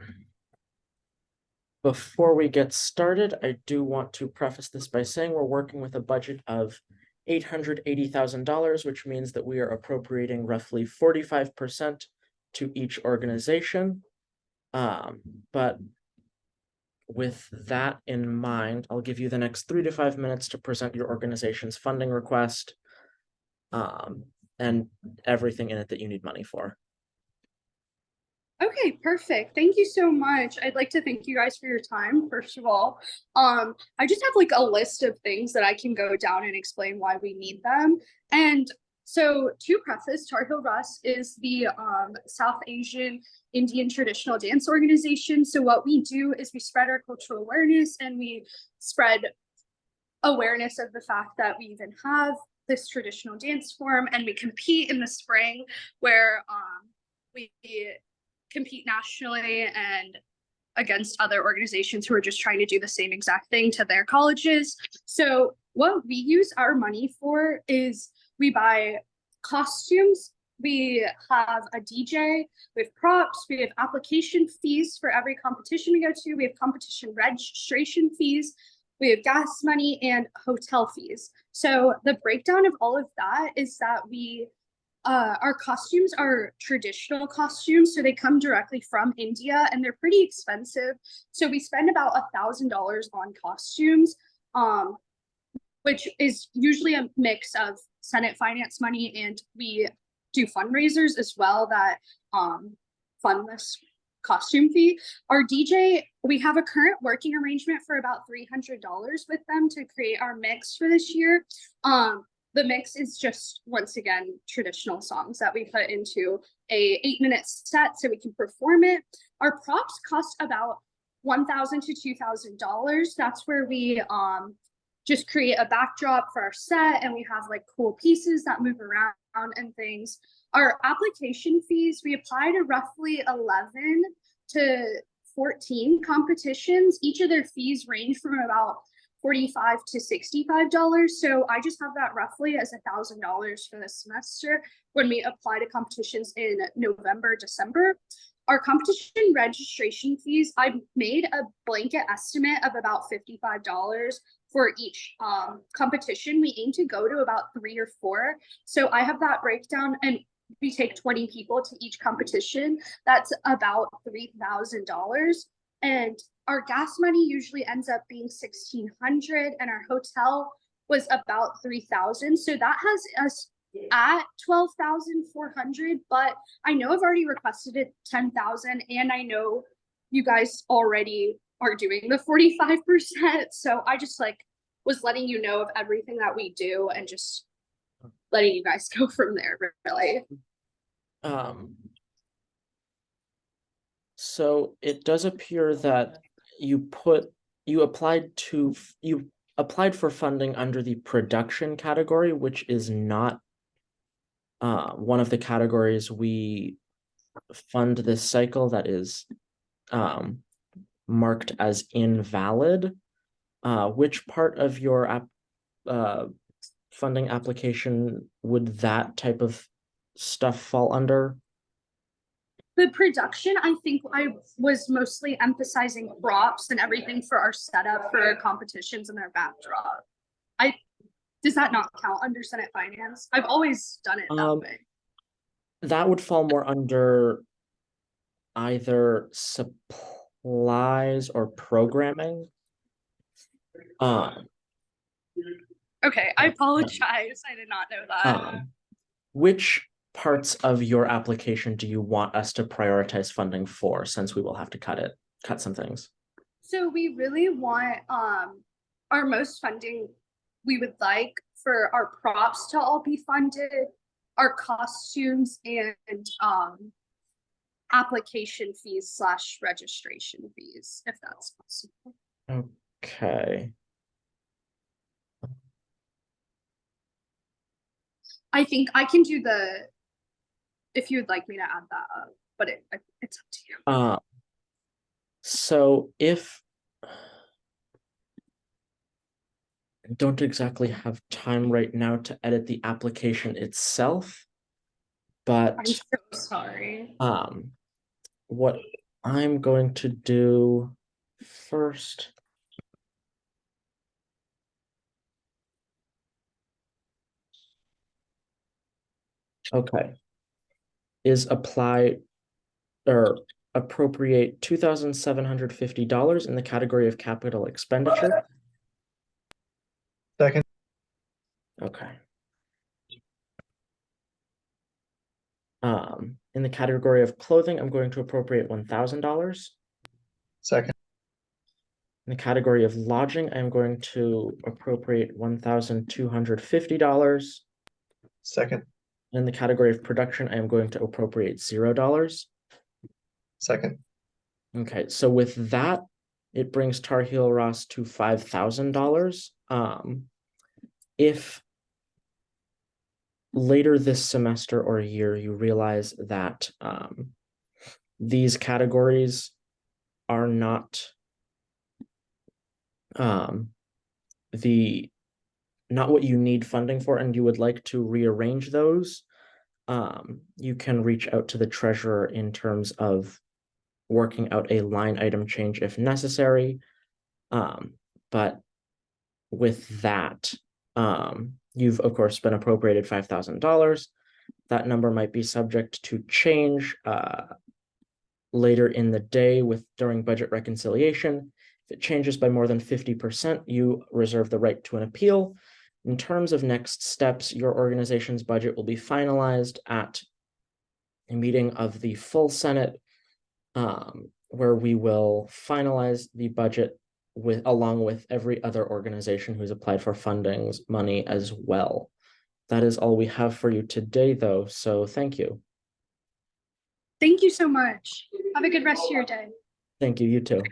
Before we get started, I do want to preface this by saying we're working with a budget of $880,000, which means that we are appropriating roughly 45% to each organization. But with that in mind, I'll give you the next 3 to 5 minutes to present your organization's funding request, and everything in it that you need money for. Okay, perfect. Thank you so much. I'd like to thank you guys for your time, first of all. I just have like a list of things that I can go down and explain why we need them. And so to preface, Tar Heel Rus is the South Asian Indian traditional dance organization. So what we do is we spread our cultural awareness and we spread awareness of the fact that we even have this traditional dance form, and we compete in the spring where we compete nationally and against other organizations who are just trying to do the same exact thing to their colleges. So what we use our money for is we buy costumes, we have a DJ, we have props, we have application fees for every competition we go to, we have competition registration fees, we have gas money and hotel fees. So the breakdown of all of that is that our costumes are traditional costumes, so they come directly from India and they're pretty expensive. So we spend about $1,000 on costumes, which is usually a mix of Senate finance money, and we do fundraisers as well that fund this costume fee. Our DJ, we have a current working arrangement for about $300 with them to create our mix for this year. The mix is just, once again, traditional songs that we put into a 8-minute set so we can perform it. Our props cost about $1,000 to $2,000. That's where we just create a backdrop for our set, and we have like cool pieces that move around and things. Our application fees, we apply to roughly 11 to 14 competitions. Each of their fees range from about $45 to $65. So I just have that roughly as $1,000 for the semester when we apply to competitions in November, December. Our competition registration fees, I made a blanket estimate of about $55 for each competition. We aim to go to about 3 or 4. So I have that breakdown, and we take 20 people to each competition. That's about $3,000. And our gas money usually ends up being $1,600, and our hotel was about $3,000. So that has us at $12,400. But I know I've already requested it $10,000, and I know you guys already are doing the 45%. So I just was letting you know of everything that we do and just letting you guys go from there, really. So it does appear that you applied for funding under the production category, which is not one of the categories we fund this cycle. That is marked as invalid. Which part of your funding application would that type of stuff fall under? The production, I think I was mostly emphasizing props and everything for our setup for competitions and their backdrop. Does that not count under Senate Finance? I've always done it that way. That would fall more under either supplies or programming. Okay, I apologize. I did not know that. Which parts of your application do you want us to prioritize funding for, since we will have to cut some things? So we really want our most funding we would like for our props to all be funded, our costumes, and application fees / registration fees, if that's possible. Okay. I think I can do if you would like me to add that up. but it's up to you. So if I don't exactly have time right now to edit the application itself, but I'm so sorry. what I'm going to do first. Okay. Is apply or appropriate $2,750 in the category of capital expenditure. Second. Okay. In the category of clothing, I'm going to appropriate $1,000. Second. In the category of lodging, I'm going to appropriate $1,250. Second. In the category of production, I am going to appropriate $0. Second. Okay, so with that, it brings Tar Heel Ross to $5,000. If later this semester or year you realize that these categories are not not what you need funding for, and you would like to rearrange those, you can reach out to the treasurer in terms of working out a line item change if necessary. But with that, you've of course been appropriated $5,000. That number might be subject to change later in the day during budget reconciliation. If it changes by more than 50%, you reserve the right to an appeal. In terms of next steps, your organization's budget will be finalized at a meeting of the full Senate, where we will finalize the budget along with every other organization who's applied for funding's money as well. That is all we have for you today, though, so thank you. Thank you so much. Have a good rest of your day. Thank you, you too.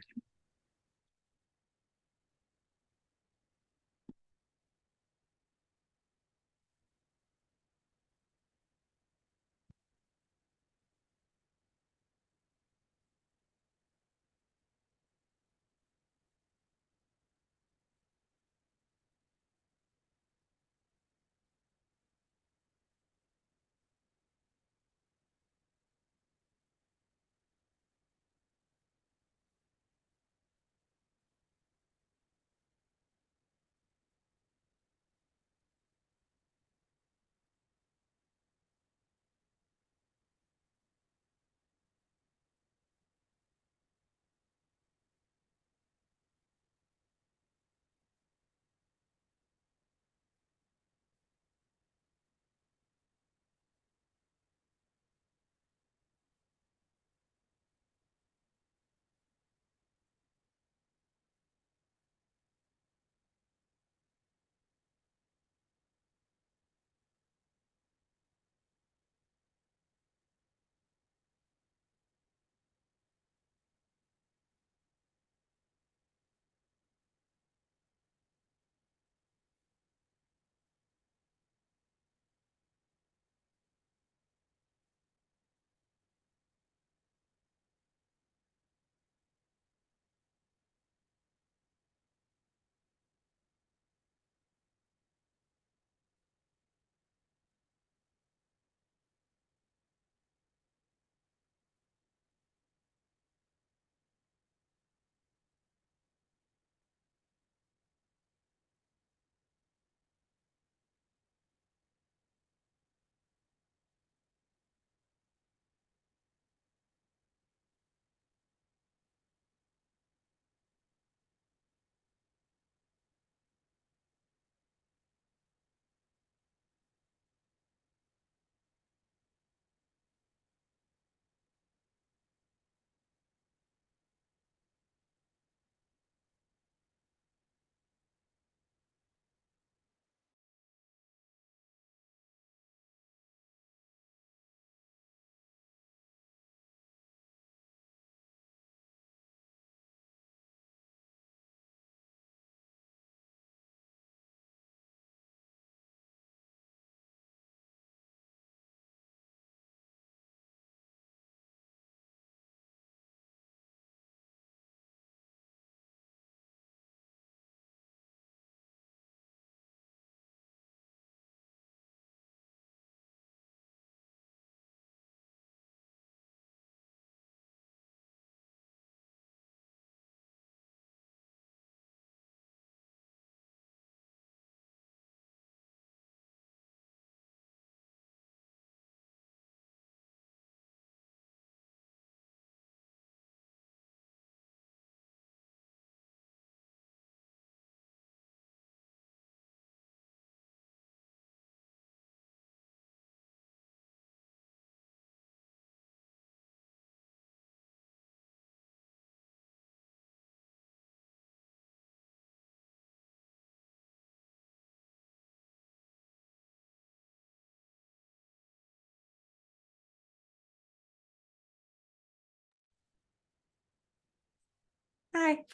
Hi.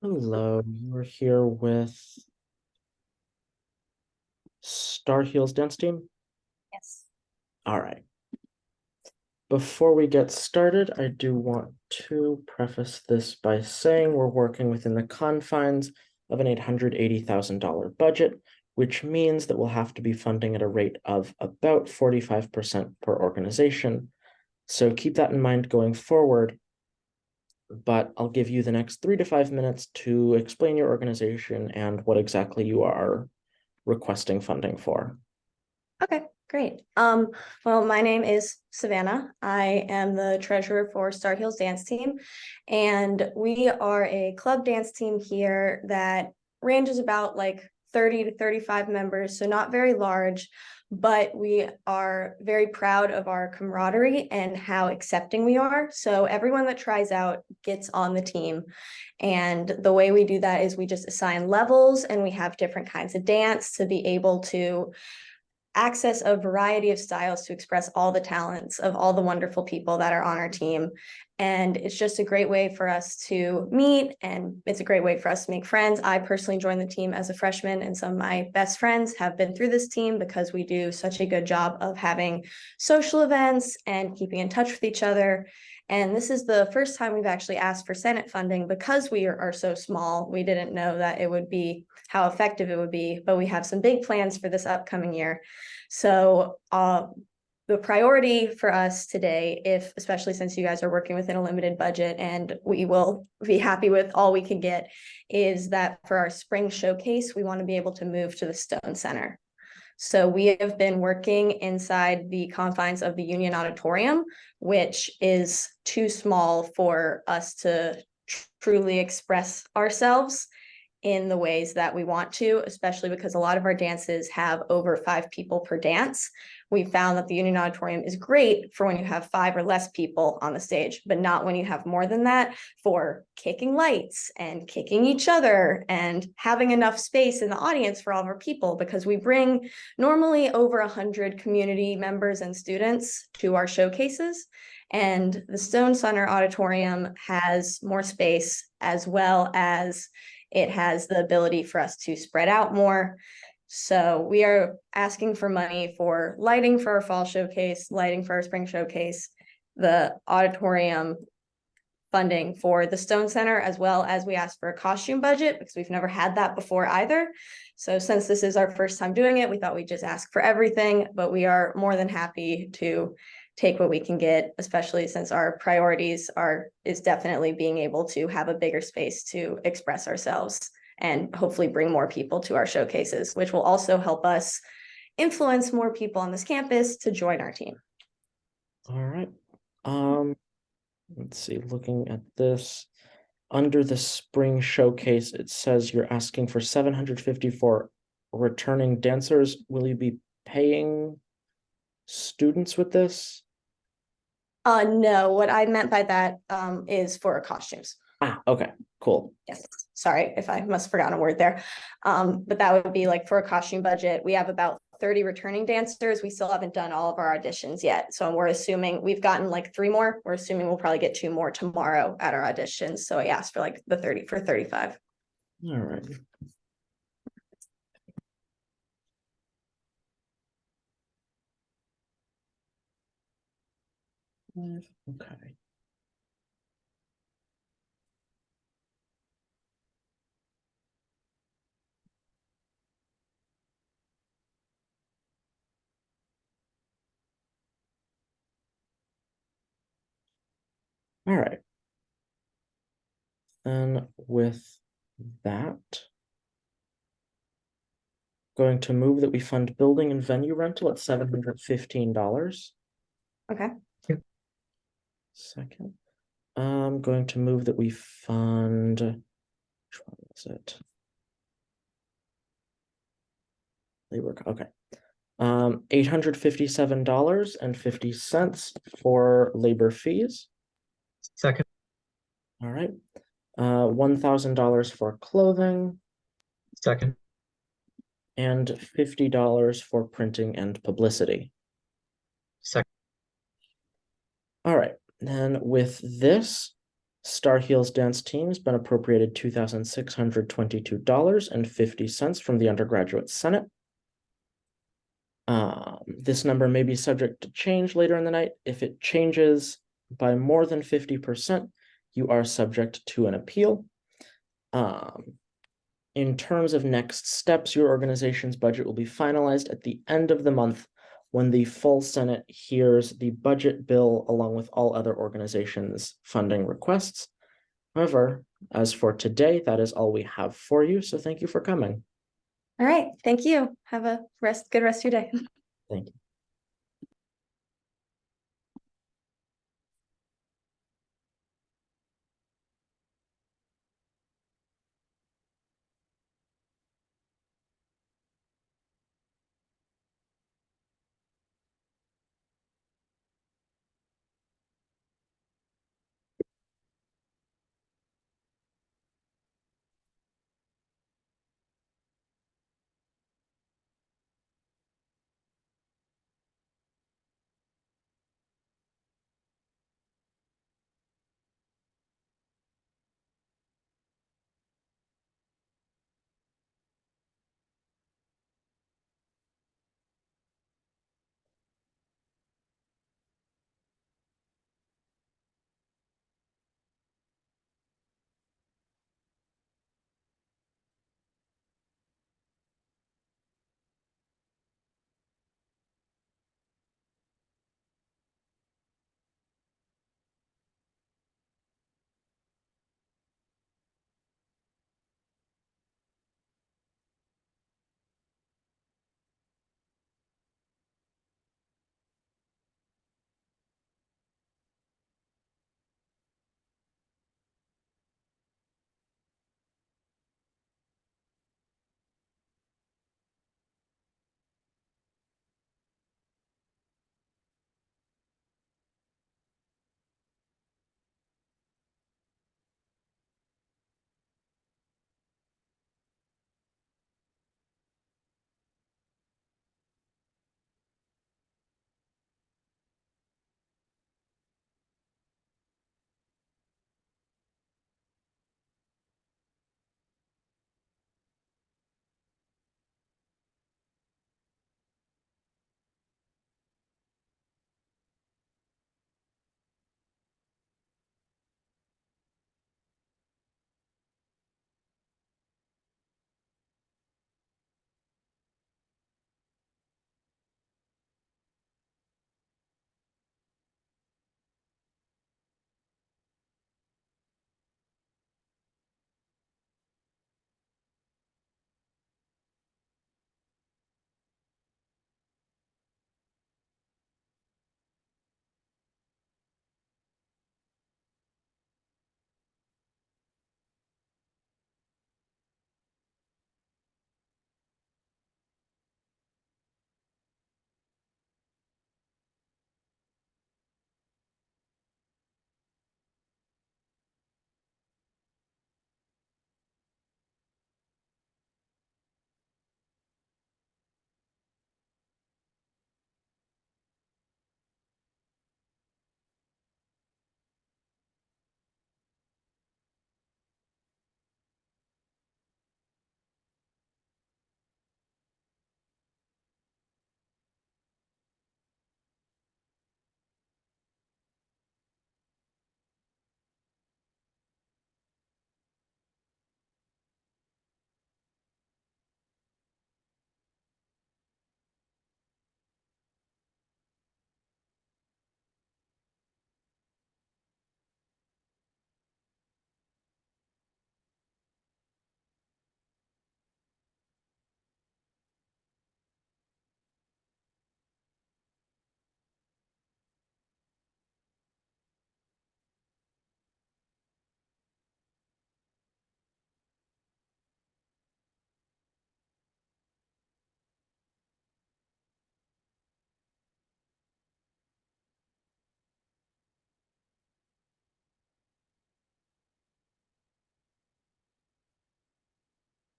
Hello, you're here with Star Heels Dance Team? Yes. All right. Before we get started, I do want to preface this by saying we're working within the confines of an $880,000 budget, which means that we'll have to be funding at a rate of about 45% per organization. So keep that in mind going forward. But I'll give you the next 3 to 5 minutes to explain your organization and what exactly you are requesting funding for. Okay, great. Well, my name is Savannah. I am the treasurer for Star Heels Dance Team, and we are a club dance team here that ranges about like 30 to 35 members, so not very large, but we are very proud of our camaraderie and how accepting we are. So everyone that tries out gets on the team. And the way we do that is we just assign levels and we have different kinds of dance to be able to access a variety of styles to express all the talents of all the wonderful people that are on our team. And it's just a great way for us to meet, and it's a great way for us to make friends. I personally joined the team as a freshman, and some of my best friends have been through this team because we do such a good job of having social events and keeping in touch with each other. And this is the first time we've actually asked for Senate funding because we are so small. We didn't know that it would be how effective it would be, but we have some big plans for this upcoming year. So the priority for us today, especially since you guys are working within a limited budget and we will be happy with all we can get, is that for our spring showcase, we want to be able to move to the Stone Center. So we have been working inside the confines of the Union Auditorium, which is too small for us to truly express ourselves in the ways that we want to, especially because a lot of our dances have over 5 people per dance. We found that the Union Auditorium is great for when you have 5 or less people on the stage, but not when you have more than that for kicking lights and kicking each other and having enough space in the audience for all of our people, because we bring normally over 100 community members and students to our showcases. And the Stone Center Auditorium has more space, as well as it has the ability for us to spread out more. So we are asking for money for lighting for our fall showcase, lighting for our spring showcase, the auditorium funding for the Stone Center, as well as we asked for a costume budget because we've never had that before either. So since this is our first time doing it, we thought we'd just ask for everything, but we are more than happy to take what we can get, especially since our priorities is definitely being able to have a bigger space to express ourselves and hopefully bring more people to our showcases, which will also help us influence more people on this campus to join our team. All right. Let's see, looking at this. Under the spring showcase, it says you're asking for 750 for returning dancers. Will you be paying students with this? No, what I meant by that is for costumes. Okay, cool. Yes, sorry if I must have forgotten a word there. But that would be like for a costume budget. We have about 30 returning dancers. We still haven't done all of our auditions yet. So we're assuming we've gotten like 3 more. We're assuming we'll probably get 2 more tomorrow at our auditions. So I asked for like the 30 for 35. All right. Okay. All right. And with that, going to move that we fund building and venue rental at $715. Okay. Second. I'm going to move that we fund, which one is it? Labor, okay. $857.50 for labor fees. Second. All right. $1,000 for clothing. Second. And $50 for printing and publicity. Second. All right. Then with this, Star Heels dance team has been appropriated $2,622.50 from the undergraduate senate. This number may be subject to change later in the night. If it changes by more than 50%, you are subject to an appeal. In terms of next steps, your organization's budget will be finalized at the end of the month when the full Senate hears the budget bill along with all other organizations' funding requests. However, as for today, that is all we have for you, so thank you for coming. All right, thank you. Have a good rest of your day. Thank you.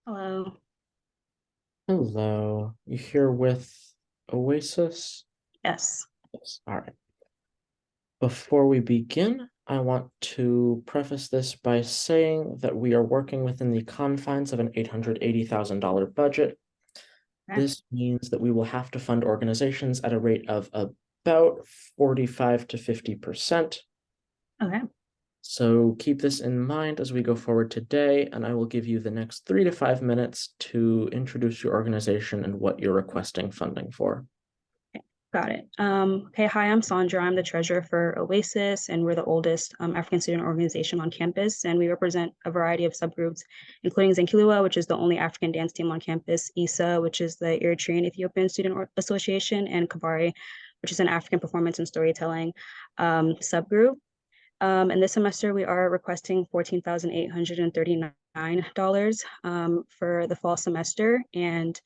Hello. Hello, you here with Oasis? Yes. Yes, all right. Before we begin, I want to preface this by saying that we are working within the confines of an $880,000 budget. Okay. This means that we will have to fund organizations at a rate of about 45 to 50%. Okay. So keep this in mind as we go forward today, and I will give you the next 3 to 5 minutes to introduce your organization and what you're requesting funding for. Got it. Okay, hi, I'm Sandra. I'm the treasurer for Oasis, and we're the oldest African student organization on campus, and we represent a variety of subgroups, including Zenkilua, which is the only African dance team on campus, ISA, which is the Eritrean Ethiopian Student Association, and Kabari, which is an African performance and storytelling subgroup. And this semester, we are requesting $14,839 for the fall semester, and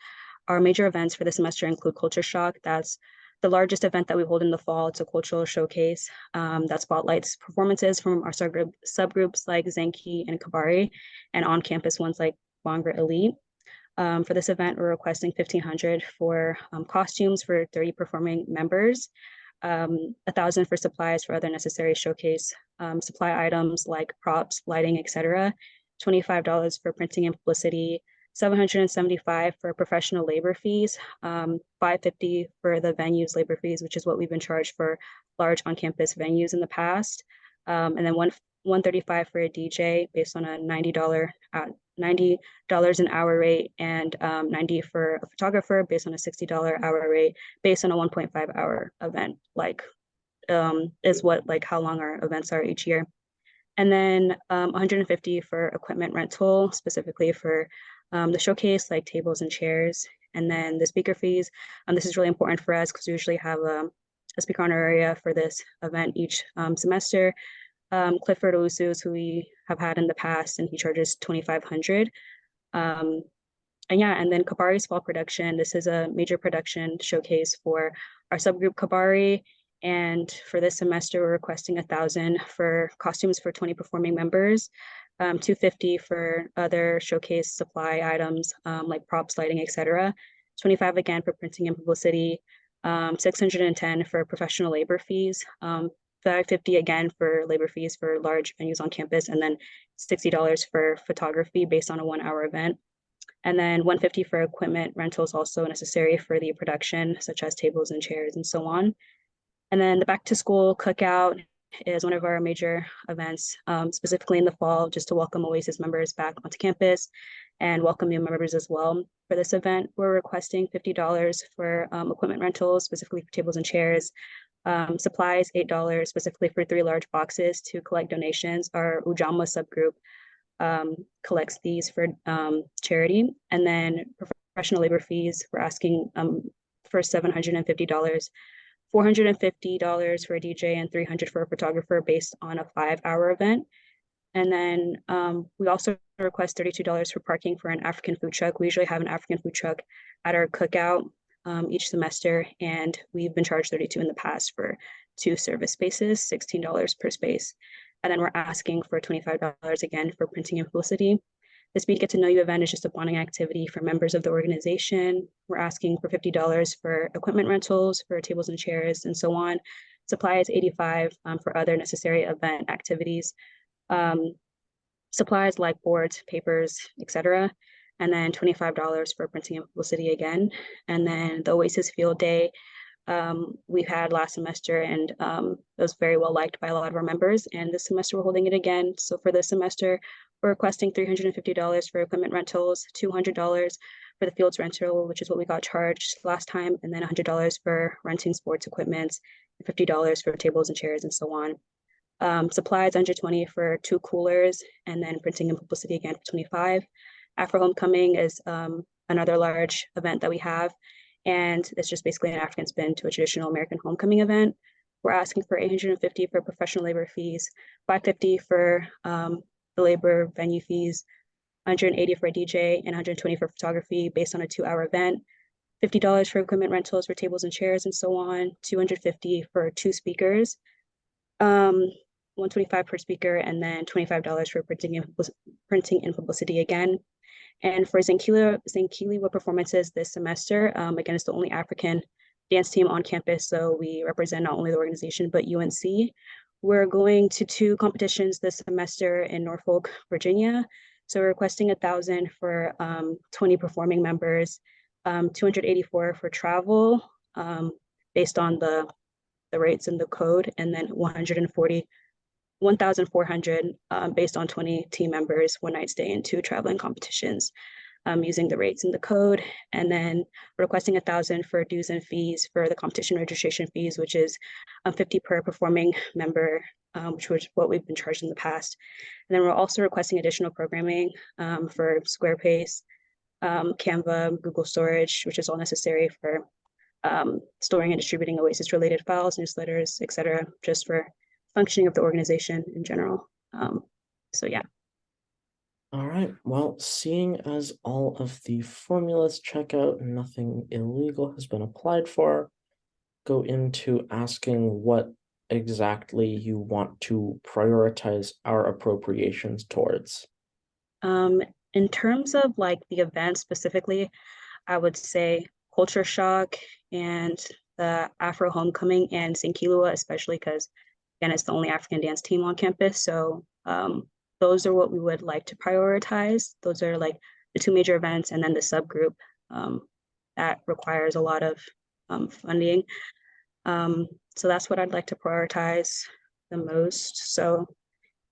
our major events for the semester include Culture Shock. That's the largest event that we hold in the fall. It's a cultural showcase that spotlights performances from our subgroups like Zenki and Kabari, and on-campus ones like Bhangra Elite. For this event, we're requesting $1,500 for costumes for 30 performing members, $1,000 for supplies for other necessary showcase supply items like props, lighting, etc., $25 for printing and publicity, $775 for professional labor fees, $550 for the venues labor fees, which is what we've been charged for large on-campus venues in the past, and then $135 for a DJ based on a $90 an hour rate, and $90 for a photographer based on a $60 hour rate based on a 1.5 hour event, is what how long our events are each year. And then $150 for equipment rental, specifically for the showcase, like tables and chairs. And then the speaker fees. This is really important for us because we usually have a speaker honoraria for this event each semester. Clifford Owusu, who we have had in the past, and he charges $2,500. And yeah, and then Kabari's fall production. This is a major production showcase for our subgroup Kabari. And for this semester, we're requesting $1,000 for costumes for 20 performing members, $250 for other showcase supply items like props, lighting, etc. $25 again for printing and publicity, $610 for professional labor fees, $550 again for labor fees for large venues on campus, and then $60 for photography based on a 1 hour event. And then $150 for equipment rentals also necessary for the production, such as tables and chairs and so on. And then the back to school cookout is one of our major events, specifically in the fall, just to welcome Oasis members back onto campus and welcome new members as well. For this event, we're requesting $50 for equipment rentals, specifically for tables and chairs, supplies, $8, specifically for 3 large boxes to collect donations. Our Ujama subgroup collects these for charity. And then professional labor fees, we're asking for $750, $450 for a DJ, and $300 for a photographer based on a 5 hour event. And then we also request $32 for parking for an African food truck. We usually have an African food truck at our cookout each semester, and we've been charged $32 in the past for 2 service spaces, $16 per space. And then we're asking for $25 again for printing and publicity. This Meet Get to Know You event is just a bonding activity for members of the organization. We're asking for $50 for equipment rentals, for tables and chairs, and so on. Supplies, $85 for other necessary event activities. Supplies like boards, papers, etc. And then $25 for printing and publicity again. And then the Oasis Field Day we've had last semester, and it was very well liked by a lot of our members. And this semester we're holding it again. So for this semester, we're requesting $350 for equipment rentals, $200 for the fields rental, which is what we got charged last time, and then $100 for renting sports equipment, $50 for tables and chairs, and so on. Supplies, $120 for 2 coolers, and then printing and publicity again for $25. Afro Homecoming is another large event that we have, and it's just basically an African spin to a traditional American homecoming event. We're asking for $850 for professional labor fees, $550 for the labor venue fees, $180 for a DJ, and $120 for photography based on a 2 hour event, $50 for equipment rentals for tables and chairs and so on, $250 for 2 speakers, $125 per speaker, and then $25 for printing and publicity again. And for Zenkiliwa performances this semester, again, it's the only African dance team on campus, so we represent not only the organization, but UNC. we're going to 2 competitions this semester in Norfolk, Virginia. So we're requesting 1,000 for 20 performing members, 284 for travel, based on the rates in the code, and then 1,400 based on 20 team members, 1 night stay, and 2 traveling competitions, using the rates in the code. And then requesting 1,000 for dues and fees for the competition registration fees, which is 50 per performing member, which was what we've been charged in the past. And then we're also requesting additional programming for Squarespace, Canva, Google Storage, which is all necessary for storing and distributing Oasis related files, newsletters, etc., just for functioning of the organization in general. So yeah. All right, well, seeing as all of the formulas check out and nothing illegal has been applied for, go into asking what exactly you want to prioritize our appropriations towards. In terms of like the event specifically, I would say Culture Shock and the Afro Homecoming and Sinkilua, especially because again, it's the only African dance team on campus. So those are what we would like to prioritize. Those are like the 2 major events, and then the subgroup that requires a lot of funding. So that's what I'd like to prioritize the most. So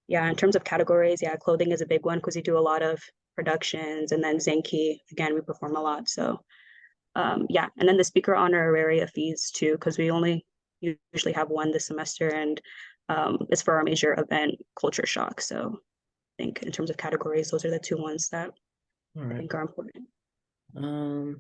yeah, in terms of categories, yeah, clothing is a big one because we do a lot of productions, and then Zenki, again, we perform a lot. So yeah, and then the speaker honoraria fees too, because we only usually have 1 this semester, and it's for our major event, Culture Shock. So I think in terms of categories, those are the 2 ones that I think are important. Then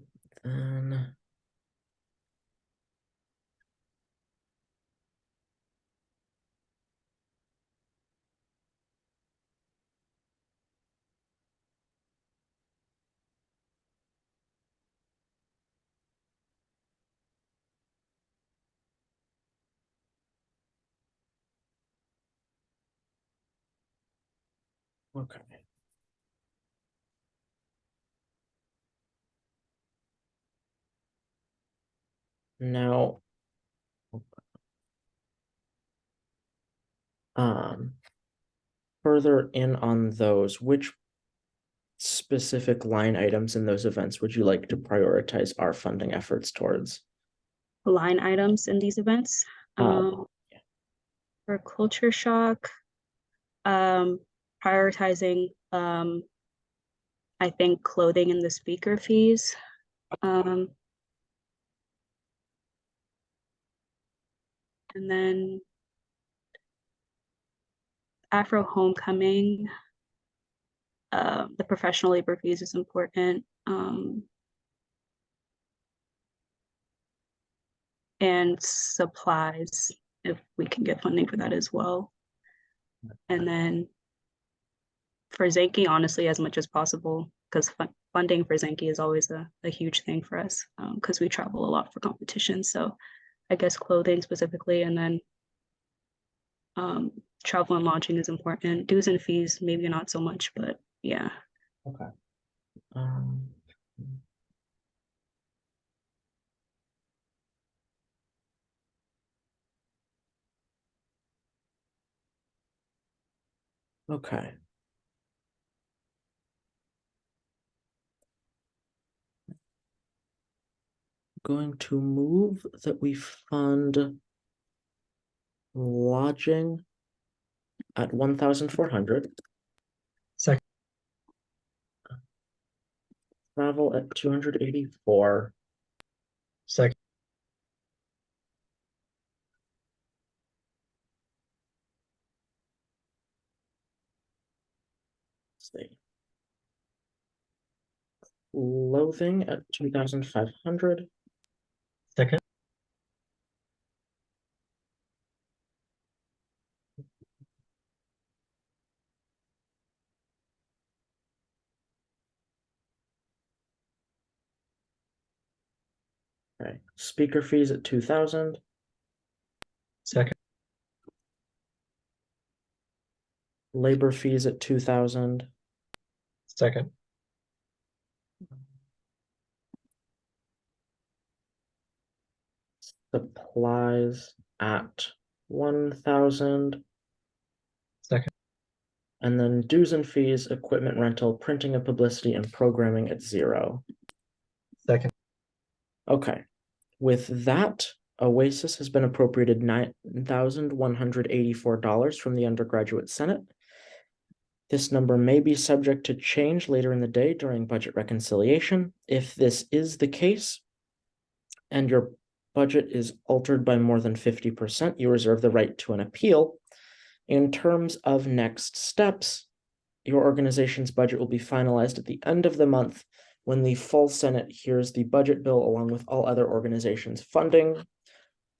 okay. Now, further in on those, which specific line items in those events would you like to prioritize our funding efforts towards? Line items in these events. For Culture Shock, prioritizing, I think, clothing and the speaker fees. And then Afro Homecoming, the professional labor fees is important. And supplies, if we can get funding for that as well. And then for Zenki, honestly, as much as possible, because funding for Zenki is always a huge thing for us, because we travel a lot for competitions. So I guess clothing specifically, and then travel and lodging is important. Dues and fees, maybe not so much, but yeah. Okay. Okay. Going to move that we fund lodging at 1,400. Second. Travel at 284. Second. See. Clothing at 2,500. Second. Okay. Speaker fees at 2,000. Second. Labor fees at 2,000. Second. Supplies at 1,000. Second. And then dues and fees, equipment rental, printing and publicity, and programming at 0. Second. Okay. With that, Oasis has been appropriated $9,184 from the Undergraduate Senate. This number may be subject to change later in the day during budget reconciliation. If this is the case, and your budget is altered by more than 50%, you reserve the right to an appeal. In terms of next steps, your organization's budget will be finalized at the end of the month when the full Senate hears the budget bill along with all other organizations' funding.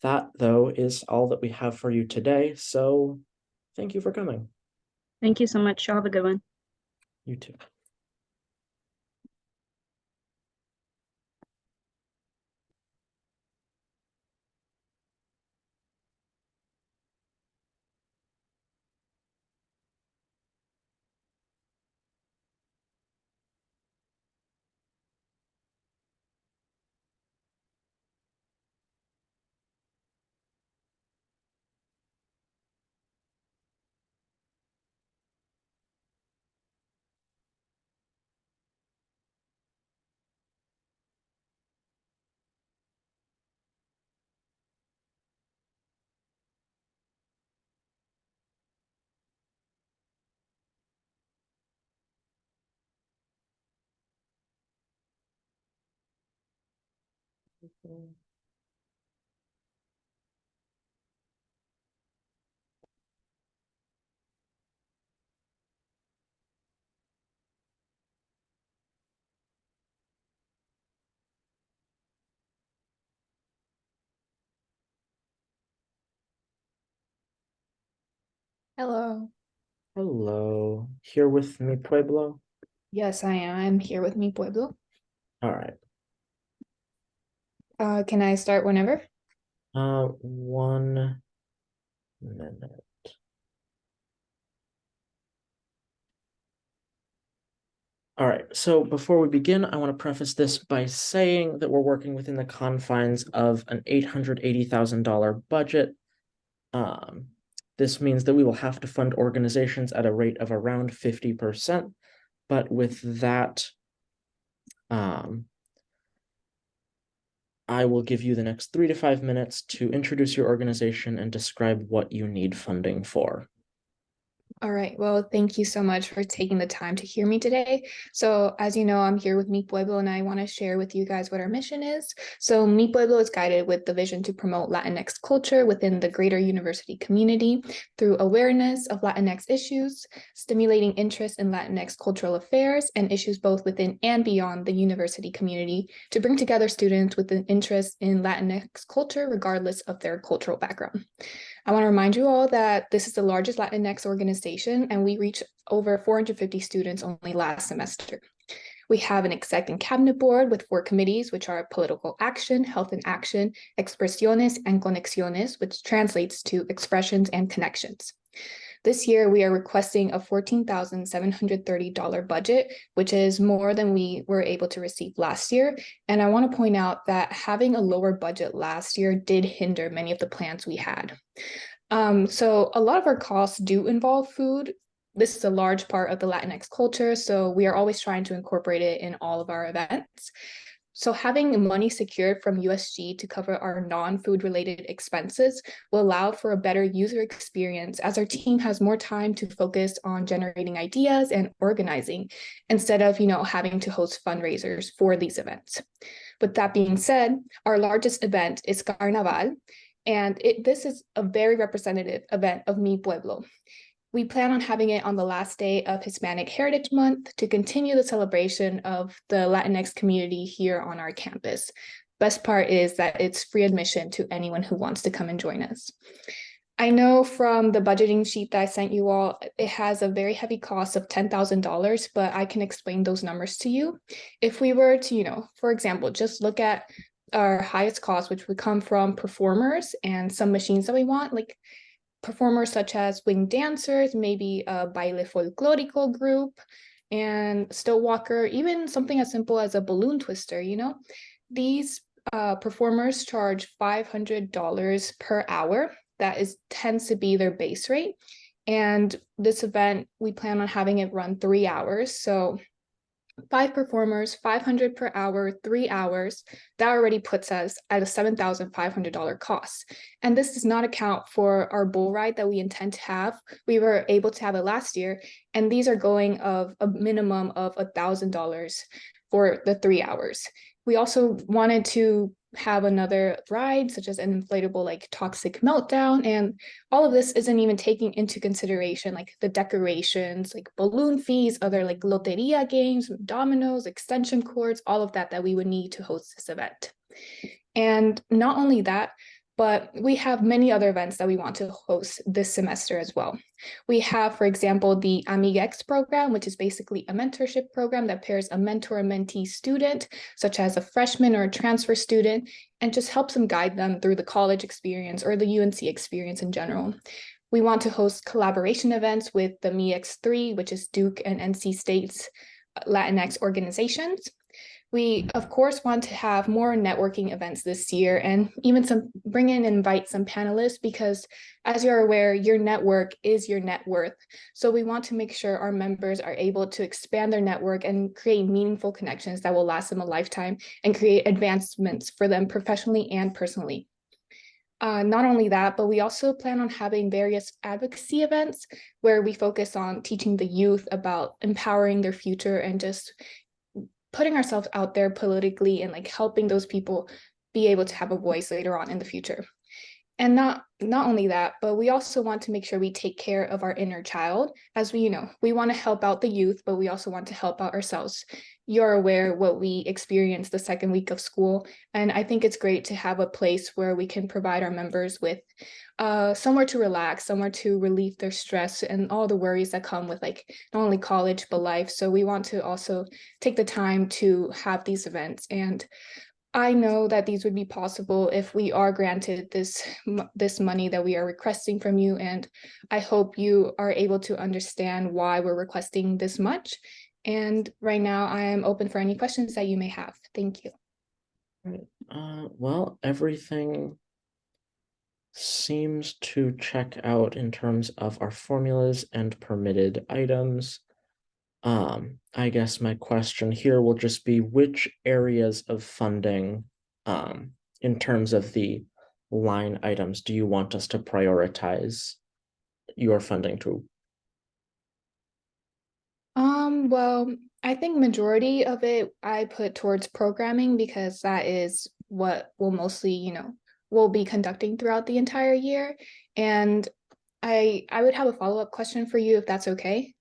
That, though, is all that we have for you today. So thank you for coming. Thank you so much. Y'all have a good one. You too. Hello. Hello. Here with me, Pueblo. Yes, I am. I'm here with mi pueblo. All right. Can I start whenever? 1 minute. All right, so before we begin, I want to preface this by saying that we're working within the confines of an $880,000 budget. This means that we will have to fund organizations at a rate of around 50%, but with that, I will give you the next 3 to 5 minutes to introduce your organization and describe what you need funding for. All right. Well, thank you so much for taking the time to hear me today. So, as you know, I'm here with Mi Pueblo, and I want to share with you guys what our mission is. So, Mi Pueblo is guided with the vision to promote Latinx culture within the greater university community through awareness of Latinx issues, stimulating interest in Latinx cultural affairs and issues both within and beyond the university community to bring together students with an interest in Latinx culture, regardless of their cultural background. I want to remind you all that this is the largest Latinx organization, and we reached over 450 students only last semester. We have an exec and cabinet board with 4 committees, which are political action, health and action, expresiones, and conexiones, which translates to expressions and connections. This year, we are requesting a $14,730 budget, which is more than we were able to receive last year. And I want to point out that having a lower budget last year did hinder many of the plans we had. So a lot of our costs do involve food. This is a large part of the Latinx culture, so we are always trying to incorporate it in all of our events. So having money secured from USG to cover our non-food related expenses will allow for a better user experience as our team has more time to focus on generating ideas and organizing instead of, having to host fundraisers for these events. With that being said, our largest event is Carnaval, and this is a very representative event of Mi Pueblo. We plan on having it on the last day of Hispanic Heritage Month to continue the celebration of the Latinx community here on our campus. Best part is that it's free admission to anyone who wants to come and join us. I know from the budgeting sheet that I sent you all, it has a very heavy cost of $10,000, but I can explain those numbers to you. If we were to, for example, just look at our highest cost, which would come from performers and some machines that we want, like performers such as wing dancers, maybe a baile folklorico group, and still walker, even something as simple as a balloon twister, These performers charge $500 per hour, that is tends to be their base rate. And this event, we plan on having it run 3 hours. So 5 performers, 500 per hour, 3 hours, that already puts us at a $7,500 cost. And this does not account for our bull ride that we intend to have. We were able to have it last year, and these are going of a minimum of $1,000 for the 3 hours. We also wanted to have another ride, such as an inflatable like toxic meltdown. And all of this isn't even taking into consideration like the decorations, like balloon fees, other like loteria games, dominoes, extension cords, all of that we would need to host this event. And not only that, but we have many other events that we want to host this semester as well. We have, for example, the AmigX program, which is basically a mentorship program that pairs a mentor and mentee student, such as a freshman or a transfer student, and just helps them guide them through the college experience or the UNC experience in general. We want to host collaboration events with the MEX3, which is Duke and NC State's Latinx organizations. We, of course, want to have more networking events this year and even bring in and invite some panelists because, as you're aware, your network is your net worth. So we want to make sure our members are able to expand their network and create meaningful connections that will last them a lifetime and create advancements for them professionally and personally. Not only that, but we also plan on having various advocacy events where we focus on teaching the youth about empowering their future and just putting ourselves out there politically and like helping those people be able to have a voice later on in the future. And not only that, but we also want to make sure we take care of our inner child. As we want to help out the youth, but we also want to help out ourselves. You're aware what we experienced the second week of school. And I think it's great to have a place where we can provide our members with somewhere to relax, somewhere to relieve their stress and all the worries that come with like not only college, but life. So we want to also take the time to have these events. And I know that these would be possible if we are granted this money that we are requesting from you, and I hope you are able to understand why we're requesting this much. And right now, I am open for any questions that you may have. Thank you. Well, everything seems to check out in terms of our formulas and permitted items. I guess my question here will just be which areas of funding, in terms of the line items, do you want us to prioritize your funding to? Well, I think majority of it I put towards programming because that is what will mostly, we'll be conducting throughout the entire year. And I would have a follow-up question for you if that's okay.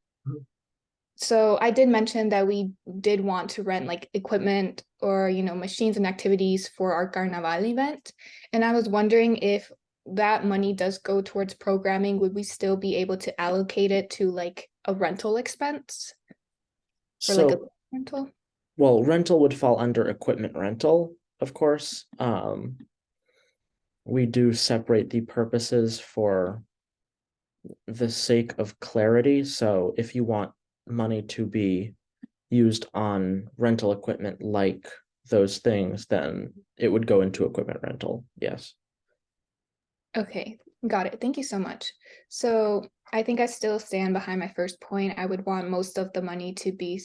So I did mention that we did want to rent like equipment or, machines and activities for our Carnaval event. And I was wondering if that money does go towards programming, would we still be able to allocate it to like a rental expense? For like a rental? Well, rental would fall under equipment rental, of course. We do separate the purposes for the sake of clarity. So if you want money to be used on rental equipment like those things, then it would go into equipment rental. Yes. Okay, got it. Thank you so much. So I think I still stand behind my first point. I would want most of the money to be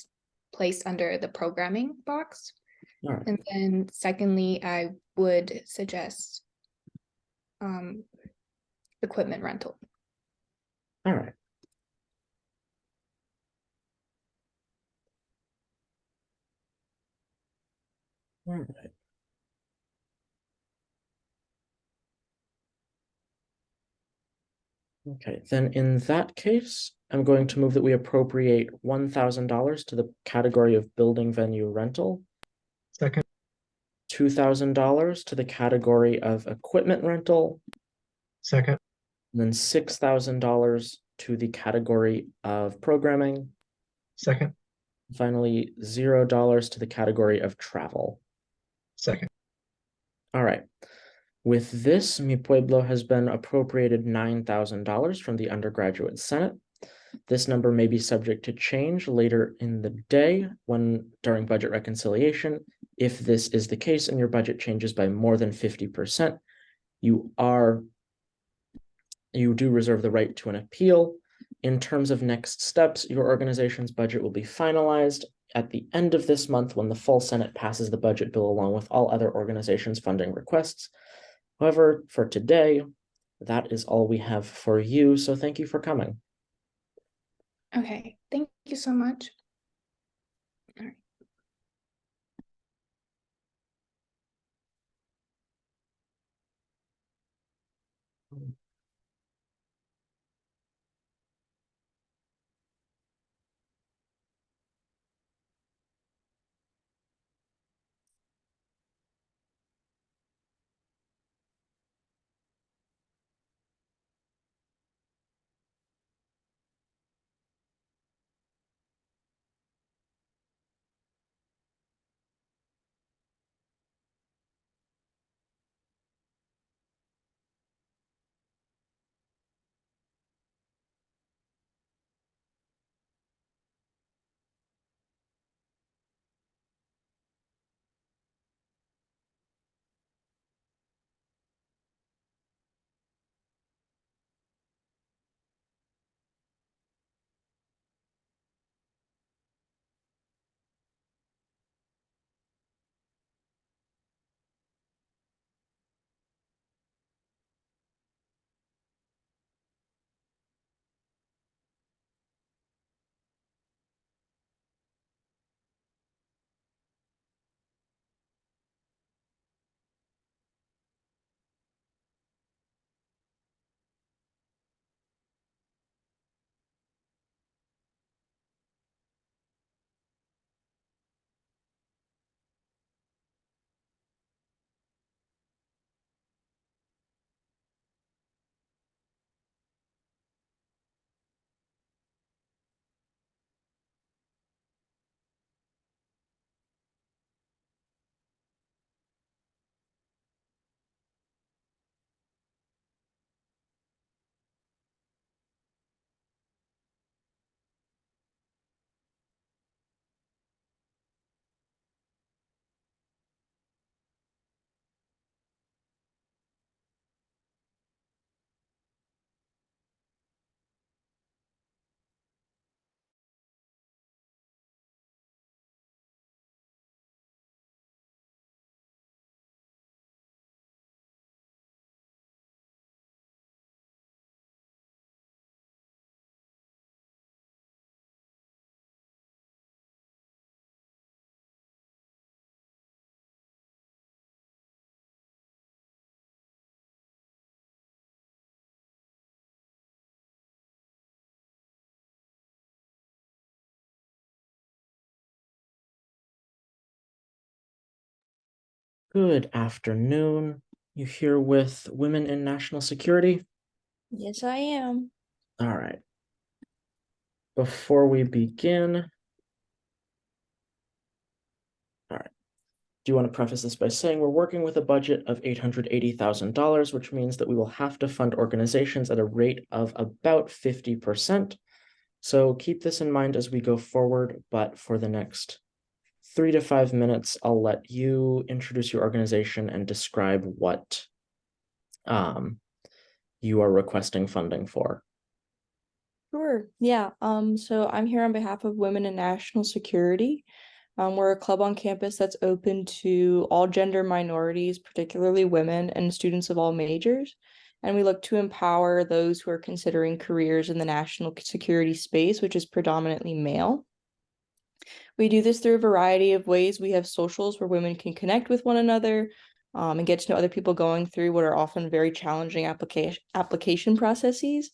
placed under the programming box. All right. And then secondly, I would suggest equipment rental. All right. All right. Okay, then in that case, I'm going to move that we appropriate $1,000 to the category of building venue rental. Second. $2,000 to the category of equipment rental. Second. And then $6,000 to the category of programming. Second. Finally, $0 to the category of travel. Second. All right. With this, Mi Pueblo has been appropriated $9,000 from the Undergraduate Senate. This number may be subject to change later in the day during budget reconciliation. If this is the case and your budget changes by more than 50%, you are you do reserve the right to an appeal. In terms of next steps, your organization's budget will be finalized at the end of this month when the full Senate passes the budget bill along with all other organizations' funding requests. However, for today, that is all we have for you. So thank you for coming. Okay, thank you so much. All right. Good afternoon. You here with Women in National Security? Yes, I am. All right. Before we begin, all right. Do you want to preface this by saying we're working with a budget of $880,000, which means that we will have to fund organizations at a rate of about 50%. So keep this in mind as we go forward, but for the next 3 to 5 minutes, I'll let you introduce your organization and describe what you are requesting funding for. Sure. Yeah. So I'm here on behalf of Women in National Security. We're a club on campus that's open to all gender minorities, particularly women and students of all majors. And we look to empower those who are considering careers in the national security space, which is predominantly male. We do this through a variety of ways. We have socials where women can connect with one another, and get to know other people going through what are often very challenging application processes,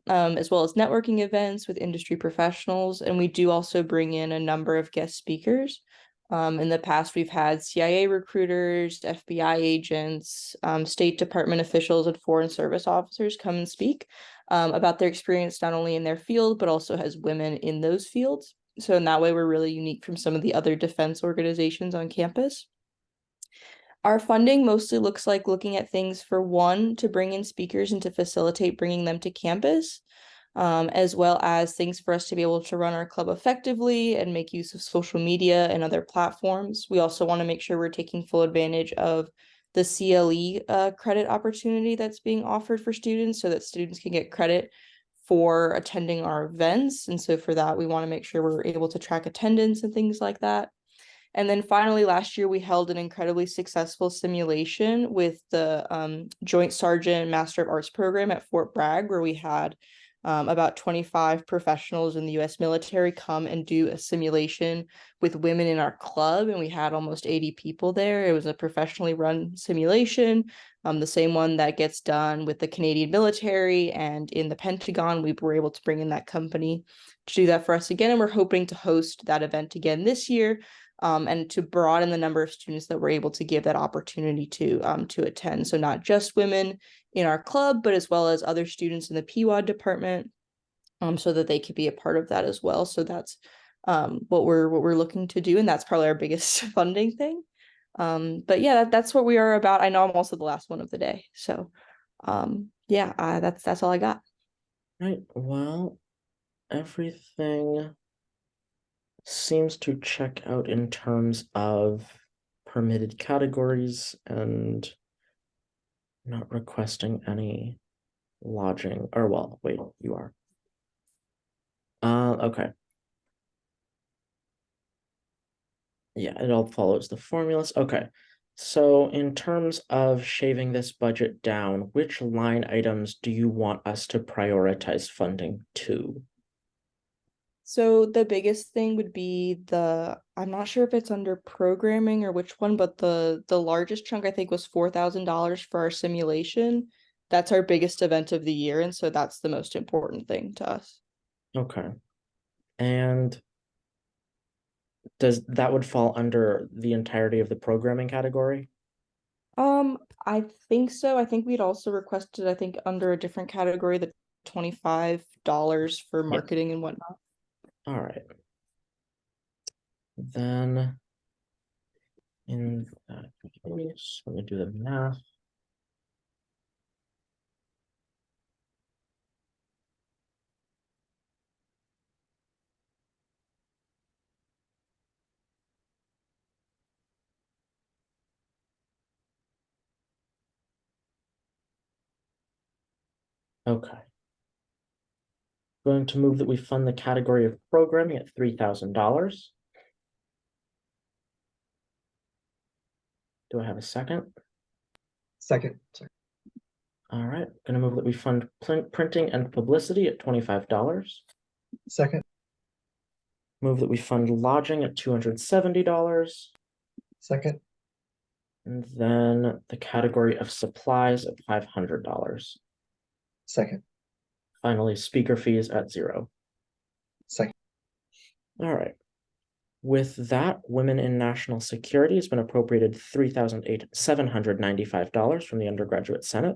as well as networking events with industry professionals. And we do also bring in a number of guest speakers. In the past, we've had CIA recruiters, FBI agents, State Department officials, and Foreign Service officers come and speak about their experience not only in their field, but also as women in those fields. So in that way, we're really unique from some of the other defense organizations on campus. Our funding mostly looks like looking at things for one, to bring in speakers and to facilitate bringing them to campus, as well as things for us to be able to run our club effectively and make use of social media and other platforms. We also want to make sure we're taking full advantage of the CLE credit opportunity that's being offered for students so that students can get credit for attending our events. And so for that, we want to make sure we're able to track attendance and things like that. And then finally, last year, we held an incredibly successful simulation with the Joint Sergeant Master of Arts program at Fort Bragg, where we had about 25 professionals in the US military come and do a simulation with women in our club. And we had almost 80 people there. It was a professionally run simulation, the same one that gets done with the Canadian military and in the Pentagon. We were able to bring in that company to do that for us again. And we're hoping to host that event again this year. And to broaden the number of students that we're able to give that opportunity to attend. So not just women in our club, but as well as other students in the PWAD department, so that they could be a part of that as well. So that's what we're looking to do, and that's probably our biggest funding thing. But yeah, that's what we are about. I know I'm also the last one of the day, so yeah, that's all I got. Right. Well, everything seems to check out in terms of permitted categories and not requesting any lodging, or well, wait, you are. Okay. Yeah, it all follows the formulas. Okay. So in terms of shaving this budget down, which line items do you want us to prioritize funding to? So the biggest thing would be I'm not sure if it's under programming or which one, but the largest chunk I think was $4,000 for our simulation. That's our biggest event of the year, and so that's the most important thing to us. Okay. And does that would fall under the entirety of the programming category? I think so. I think we'd also requested, I think, under a different category, the $25 for marketing and whatnot. All right. Then in that case, let me do the math. Okay. Going to move that we fund the category of programming at $3,000. Do I have a second? Second. Sorry. All right, gonna move that we fund printing and publicity at $25. Second. Move that we fund lodging at $270. Second. And then the category of supplies at $500. Second. Finally, speaker fees at $0. Second. All right. With that, Women in National Security has been appropriated $3,795 from the Undergraduate Senate.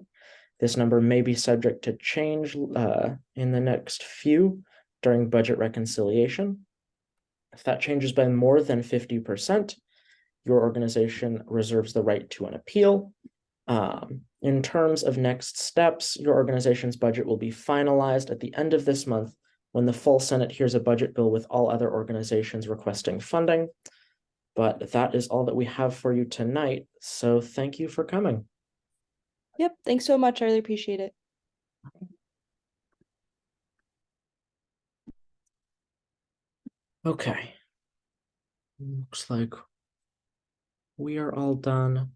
This number may be subject to change in the next few during budget reconciliation. If that changes by more than 50%, your organization reserves the right to an appeal. In terms of next steps, your organization's budget will be finalized at the end of this month when the full Senate hears a budget bill with all other organizations requesting funding. But that is all that we have for you tonight. So thank you for coming. Yep, thanks so much. I really appreciate it. Okay. Looks like we are all done.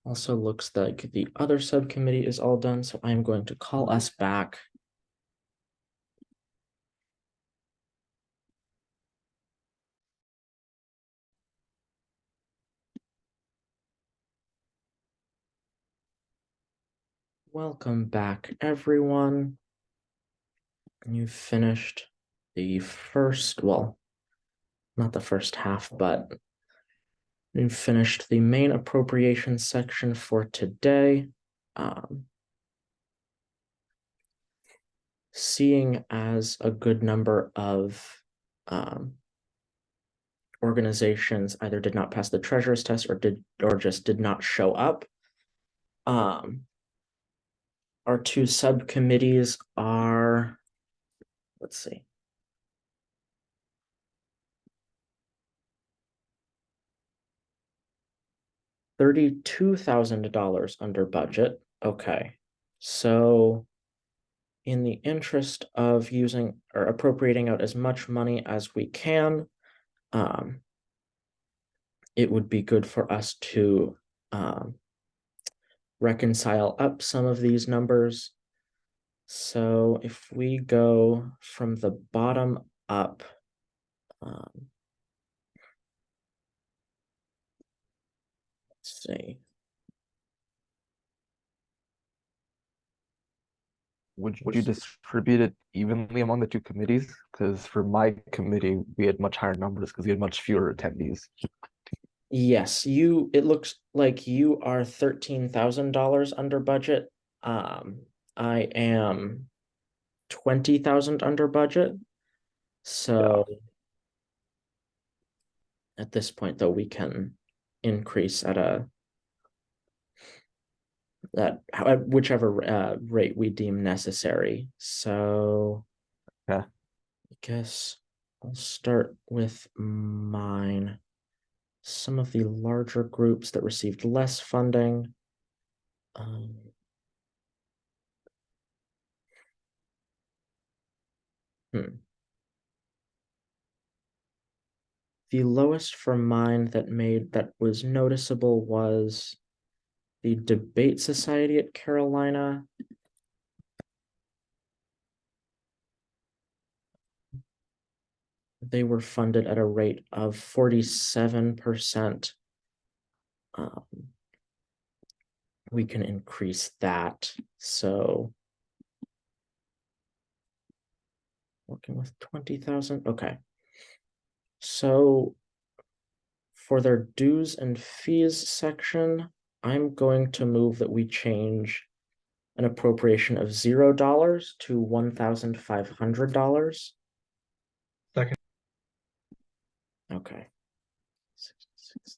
Also looks like the other subcommittee is all done, so I'm going to call us back. Welcome back, everyone. You've finished the first, well, not the first half, but you've finished the main appropriations section for today. Seeing as a good number of organizations either did not pass the treasurer's test or just did not show up. Our two subcommittees are, let's see. $32,000 under budget. Okay, so in the interest of using or appropriating out as much money as we can, it would be good for us to reconcile up some of these numbers. So if we go from the bottom up, let's see. Would you distribute it evenly among the two committees? Because for my committee, we had much higher numbers because we had much fewer attendees. Yes, it looks like you are $13,000 under budget. I am 20,000 under budget. So at this point, though, we can increase at whichever rate we deem necessary. So yeah, I guess I'll start with mine. Some of the larger groups that received less funding. The lowest for mine that was noticeable was the Debate Society at Carolina. They were funded at a rate of 47%. We can increase that. So working with 20,000. Okay. So for their dues and fees section, I'm going to move that we change an appropriation of $0 to $1,500. Second. Okay. 66.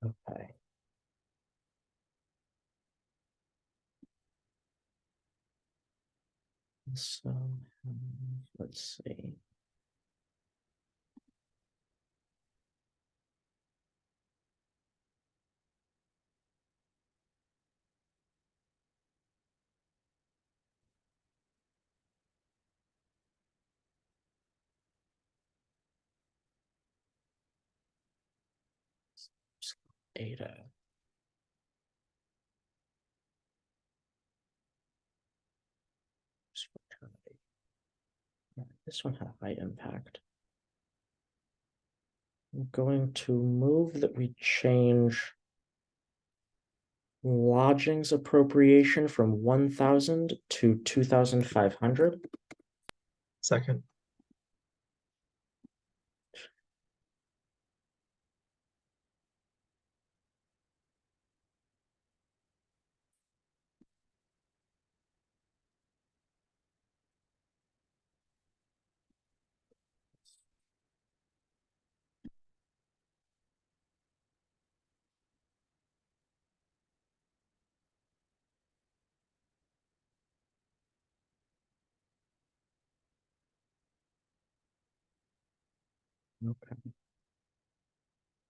Okay. So let's see. Ada. This one had a high impact. I'm going to move that we change lodgings appropriation from 1,000 to 2,500. Second. Okay.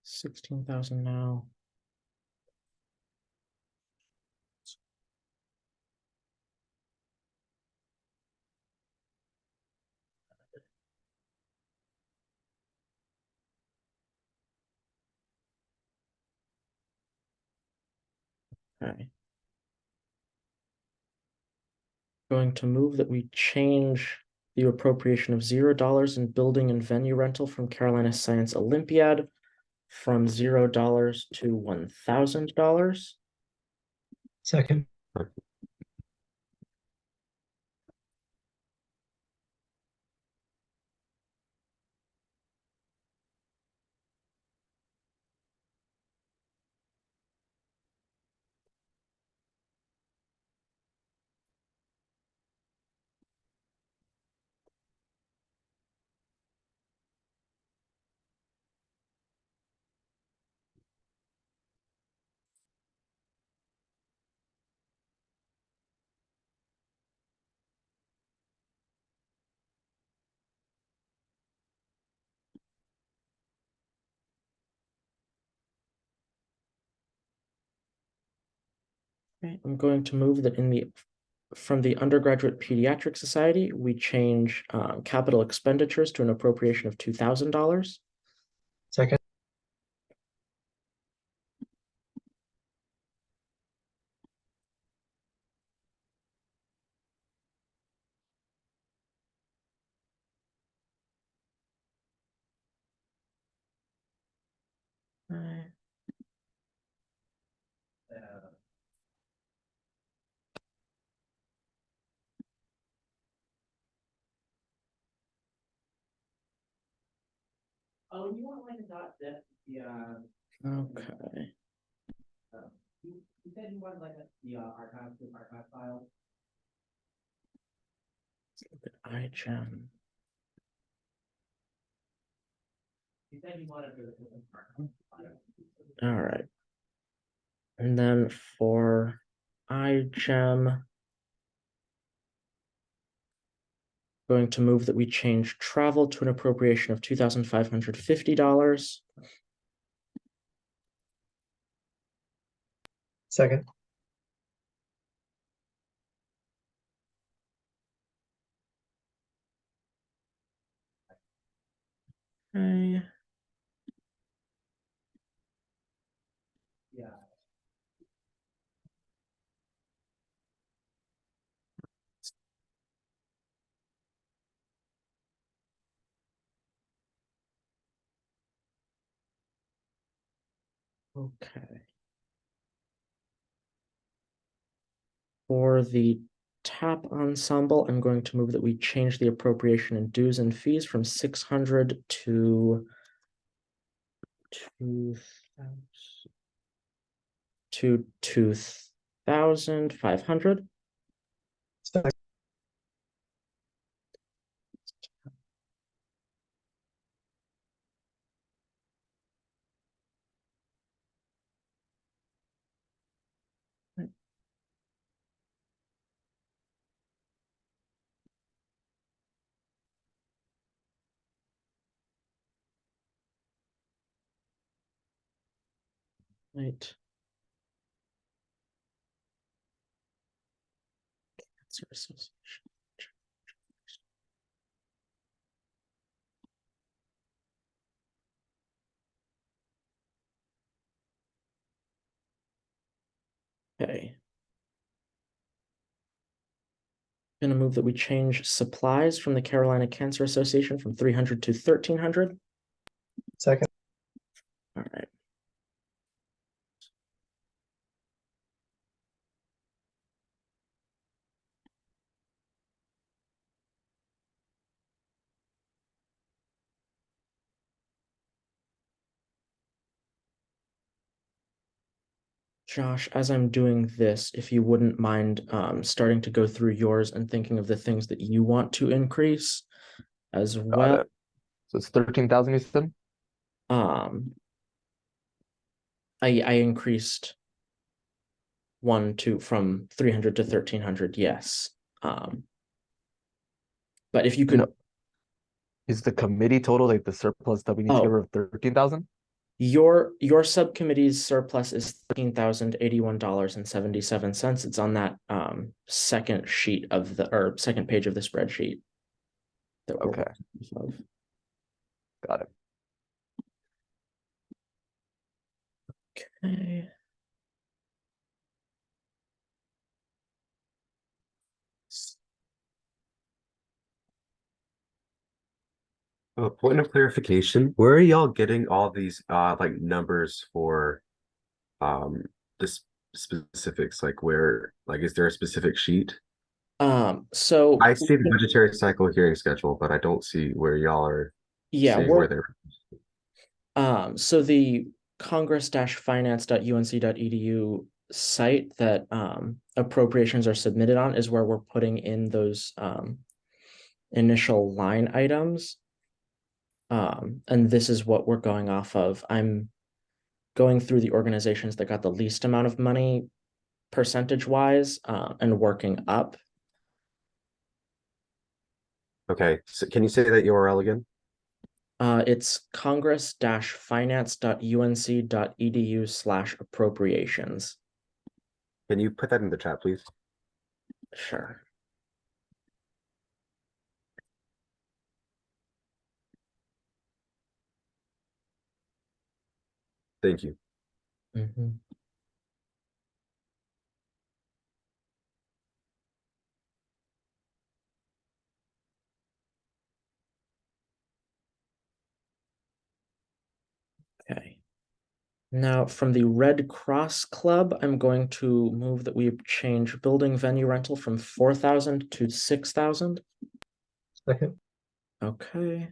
16,000 now. Okay. Going to move that we change the appropriation of $0 in building and venue rental from Carolina Science Olympiad from $0 to $1,000. Second. Okay, I'm going to move that from the Undergraduate Pediatric Society, we change capital expenditures to an appropriation of $2,000. Second. Oh, you want like a dot zip? Yeah. Okay. You said you wanted like the archive file. Let's look at iGEM. You said you wanted the all right. And then for iGEM, going to move that we change travel to an appropriation of $2,550. Second. Okay. Yeah. Okay. For the tap ensemble, I'm going to move that we change the appropriation in dues and fees from 600 to 2,500. Right. Cancer Association. Okay. Gonna move that we change supplies from the Carolina Cancer Association from 300 to 1,300. Second. All right. Josh, as I'm doing this, if you wouldn't mind starting to go through yours and thinking of the things that you want to increase as Got well. it. So it's 13,000 you said? Um, I increased from 300 to 1,300, yes. But if you could. No. Is the committee total, like the surplus that we need to get rid of 13,000? Your subcommittee's surplus is $13,081.77. It's on that second sheet of the second page of the spreadsheet that we're Okay. of. Got it. Okay. A point of clarification, where are y'all getting all these like numbers for the specifics? Like where, like is there a specific sheet? So I see the budgetary cycle hearing schedule, but I don't see where y'all are saying where they're. So the congress-finance.unc.edu site that appropriations are submitted on is where we're putting in those initial line items. And this is what we're going off of. I'm going through the organizations that got the least amount of money percentage-wise and working up. Okay, so can you say that URL again? It's congress-finance.unc.edu/appropriations. Can you put that in the chat, please? Sure. Thank you. Mhm. Okay. Now, from the Red Cross Club, I'm going to move that we change building venue rental from 4,000 to 6,000. Second. Okay.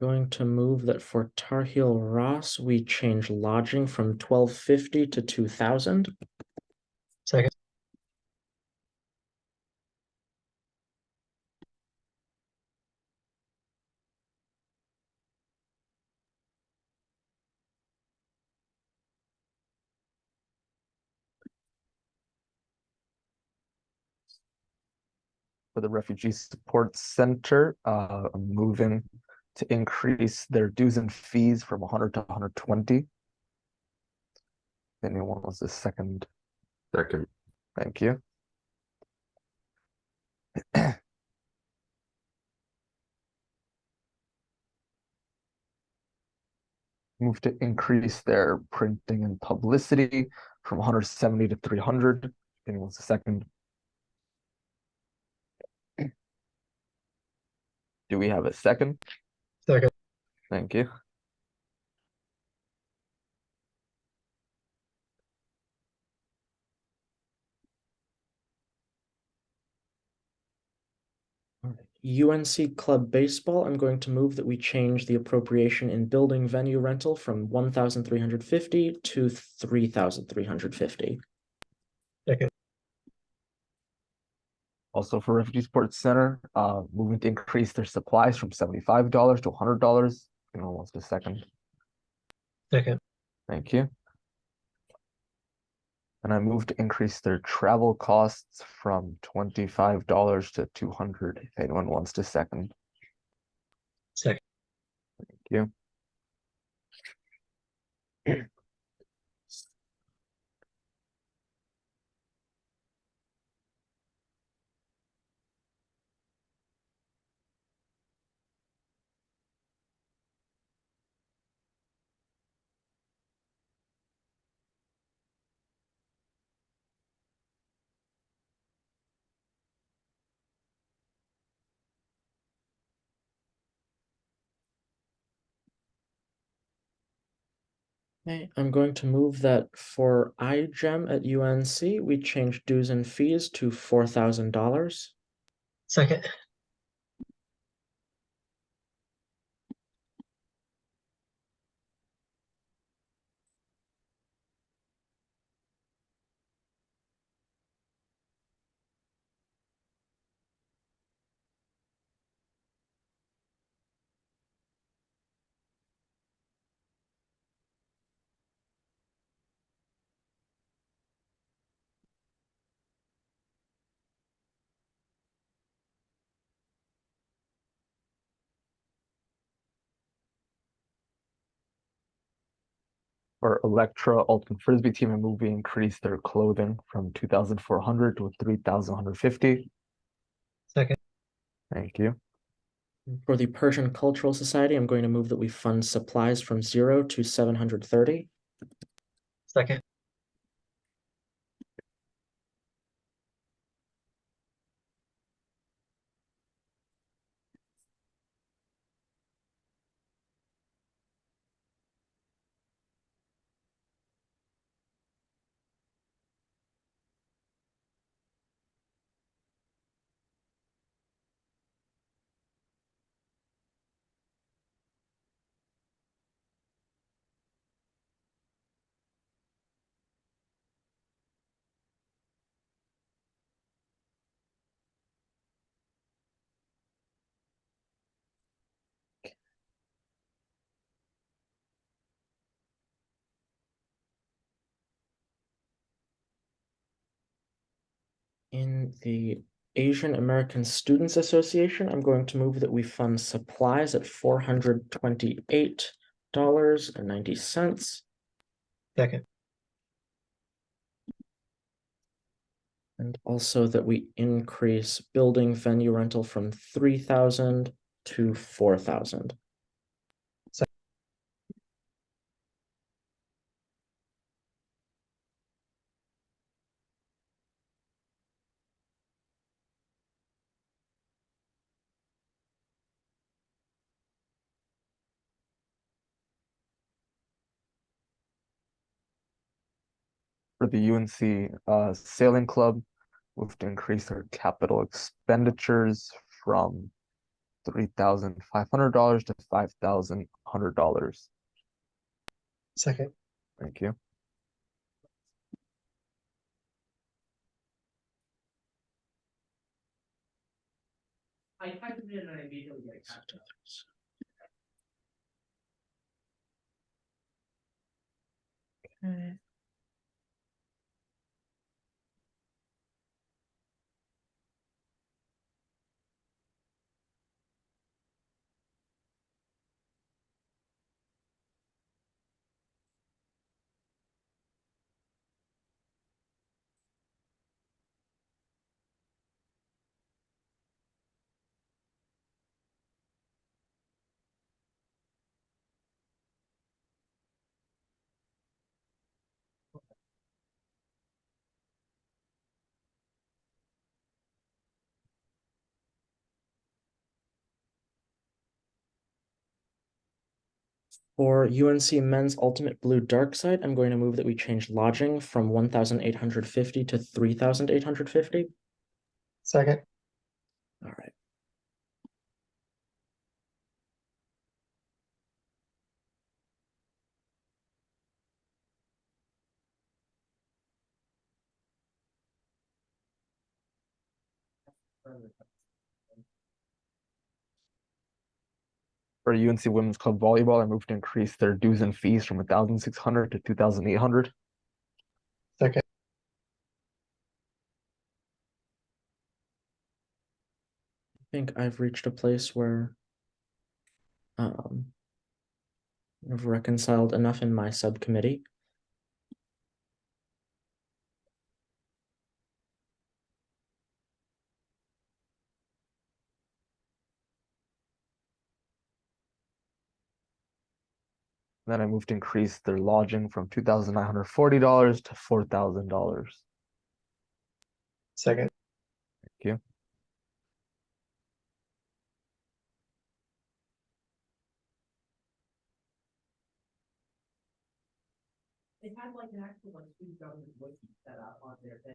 Going to move that for Tar Heel Ross, we change lodging from 1,250 to 2,000. Second. For the Refugee Support Center, I'm moving to increase their dues and fees from 100 to 120. Anyone wants a second? Second. Thank you. Move to increase their printing and publicity from 170 to 300. Anyone wants a second? Do we have a second? Second. Thank you. UNC Club Baseball, I'm going to move that we change the appropriation in building venue rental from 1,350 to 3,350. Second. Also for Refugee Support Center, moving to increase their supplies from $75 to $100. Anyone wants a second? Second. Thank you. And I move to increase their travel costs from $25 to $200. If anyone wants to second. Second. Thank you. Okay, I'm going to move that for iGEM at UNC, we change dues and fees to $4,000. Second. For Electra Ultimate Frisbee team, and move we increase their clothing from 2,400 to 3,150. Second. Thank you. For the Persian Cultural Society, I'm going to move that we fund supplies from 0 to 730. Second. In the Asian American Students Association, I'm going to move that we fund supplies at $428.90. Second. And also that we increase building venue rental from 3,000 to 4,000. For the UNC sailing club, we have to increase their capital expenditures from $3,500 to $5,100. Second. Thank you. I typed it in and I immediately get accepted. Okay. For UNC Men's Ultimate Blue Dark Side, I'm going to move that we change lodging from 1,850 to 3,850. Second. All right. For UNC Women's Club Volleyball, I moved to increase their dues and fees from 1,600 to 2,800. Second. I think I've reached a place where I've reconciled enough in my subcommittee. Then I moved to increase their lodging from $2,940 to $4,000. Second. Thank you. They had like an actual student government wiki set up on their thing.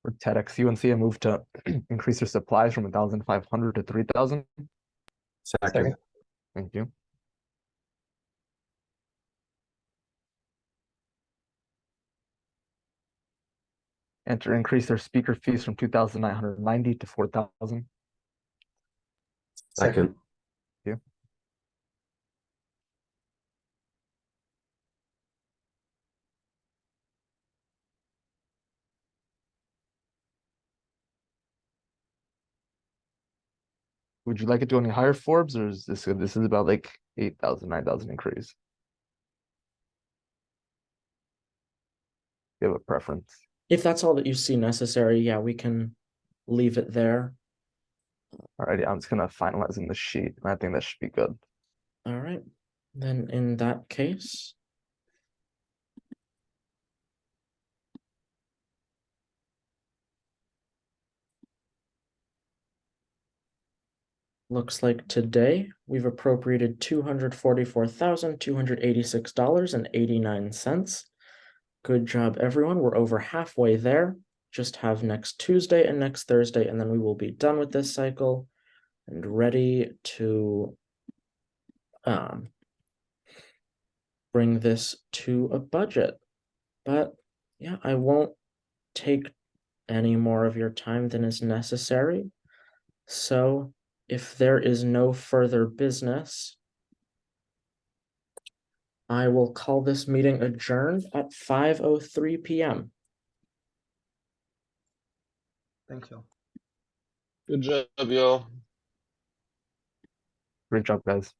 For TEDx UNC, I moved to increase their supplies from 1,500 to 3,000. Second. Thank you. and to increase their speaker fees from 2,990 to 4,000. Second. Thank you. Would you like it to go any higher, Forbes, or is this is about like 8,000, 9,000 increase? You have a preference? If that's all that you see necessary, yeah, we can leave it there. Alrighty, I'm just gonna finalize in the sheet. I think that should be good. All right, then in that case. Looks like today we've appropriated $244,286.89. Good job, everyone. We're over halfway there. Just have next Tuesday and next Thursday, and then we will be done with this cycle and ready to bring this to a budget. But yeah, I won't take any more of your time than is necessary. So if there is no further business, I will call this meeting adjourned at 5:03 p.m. Thank you. Good job, y'all. Great job, guys.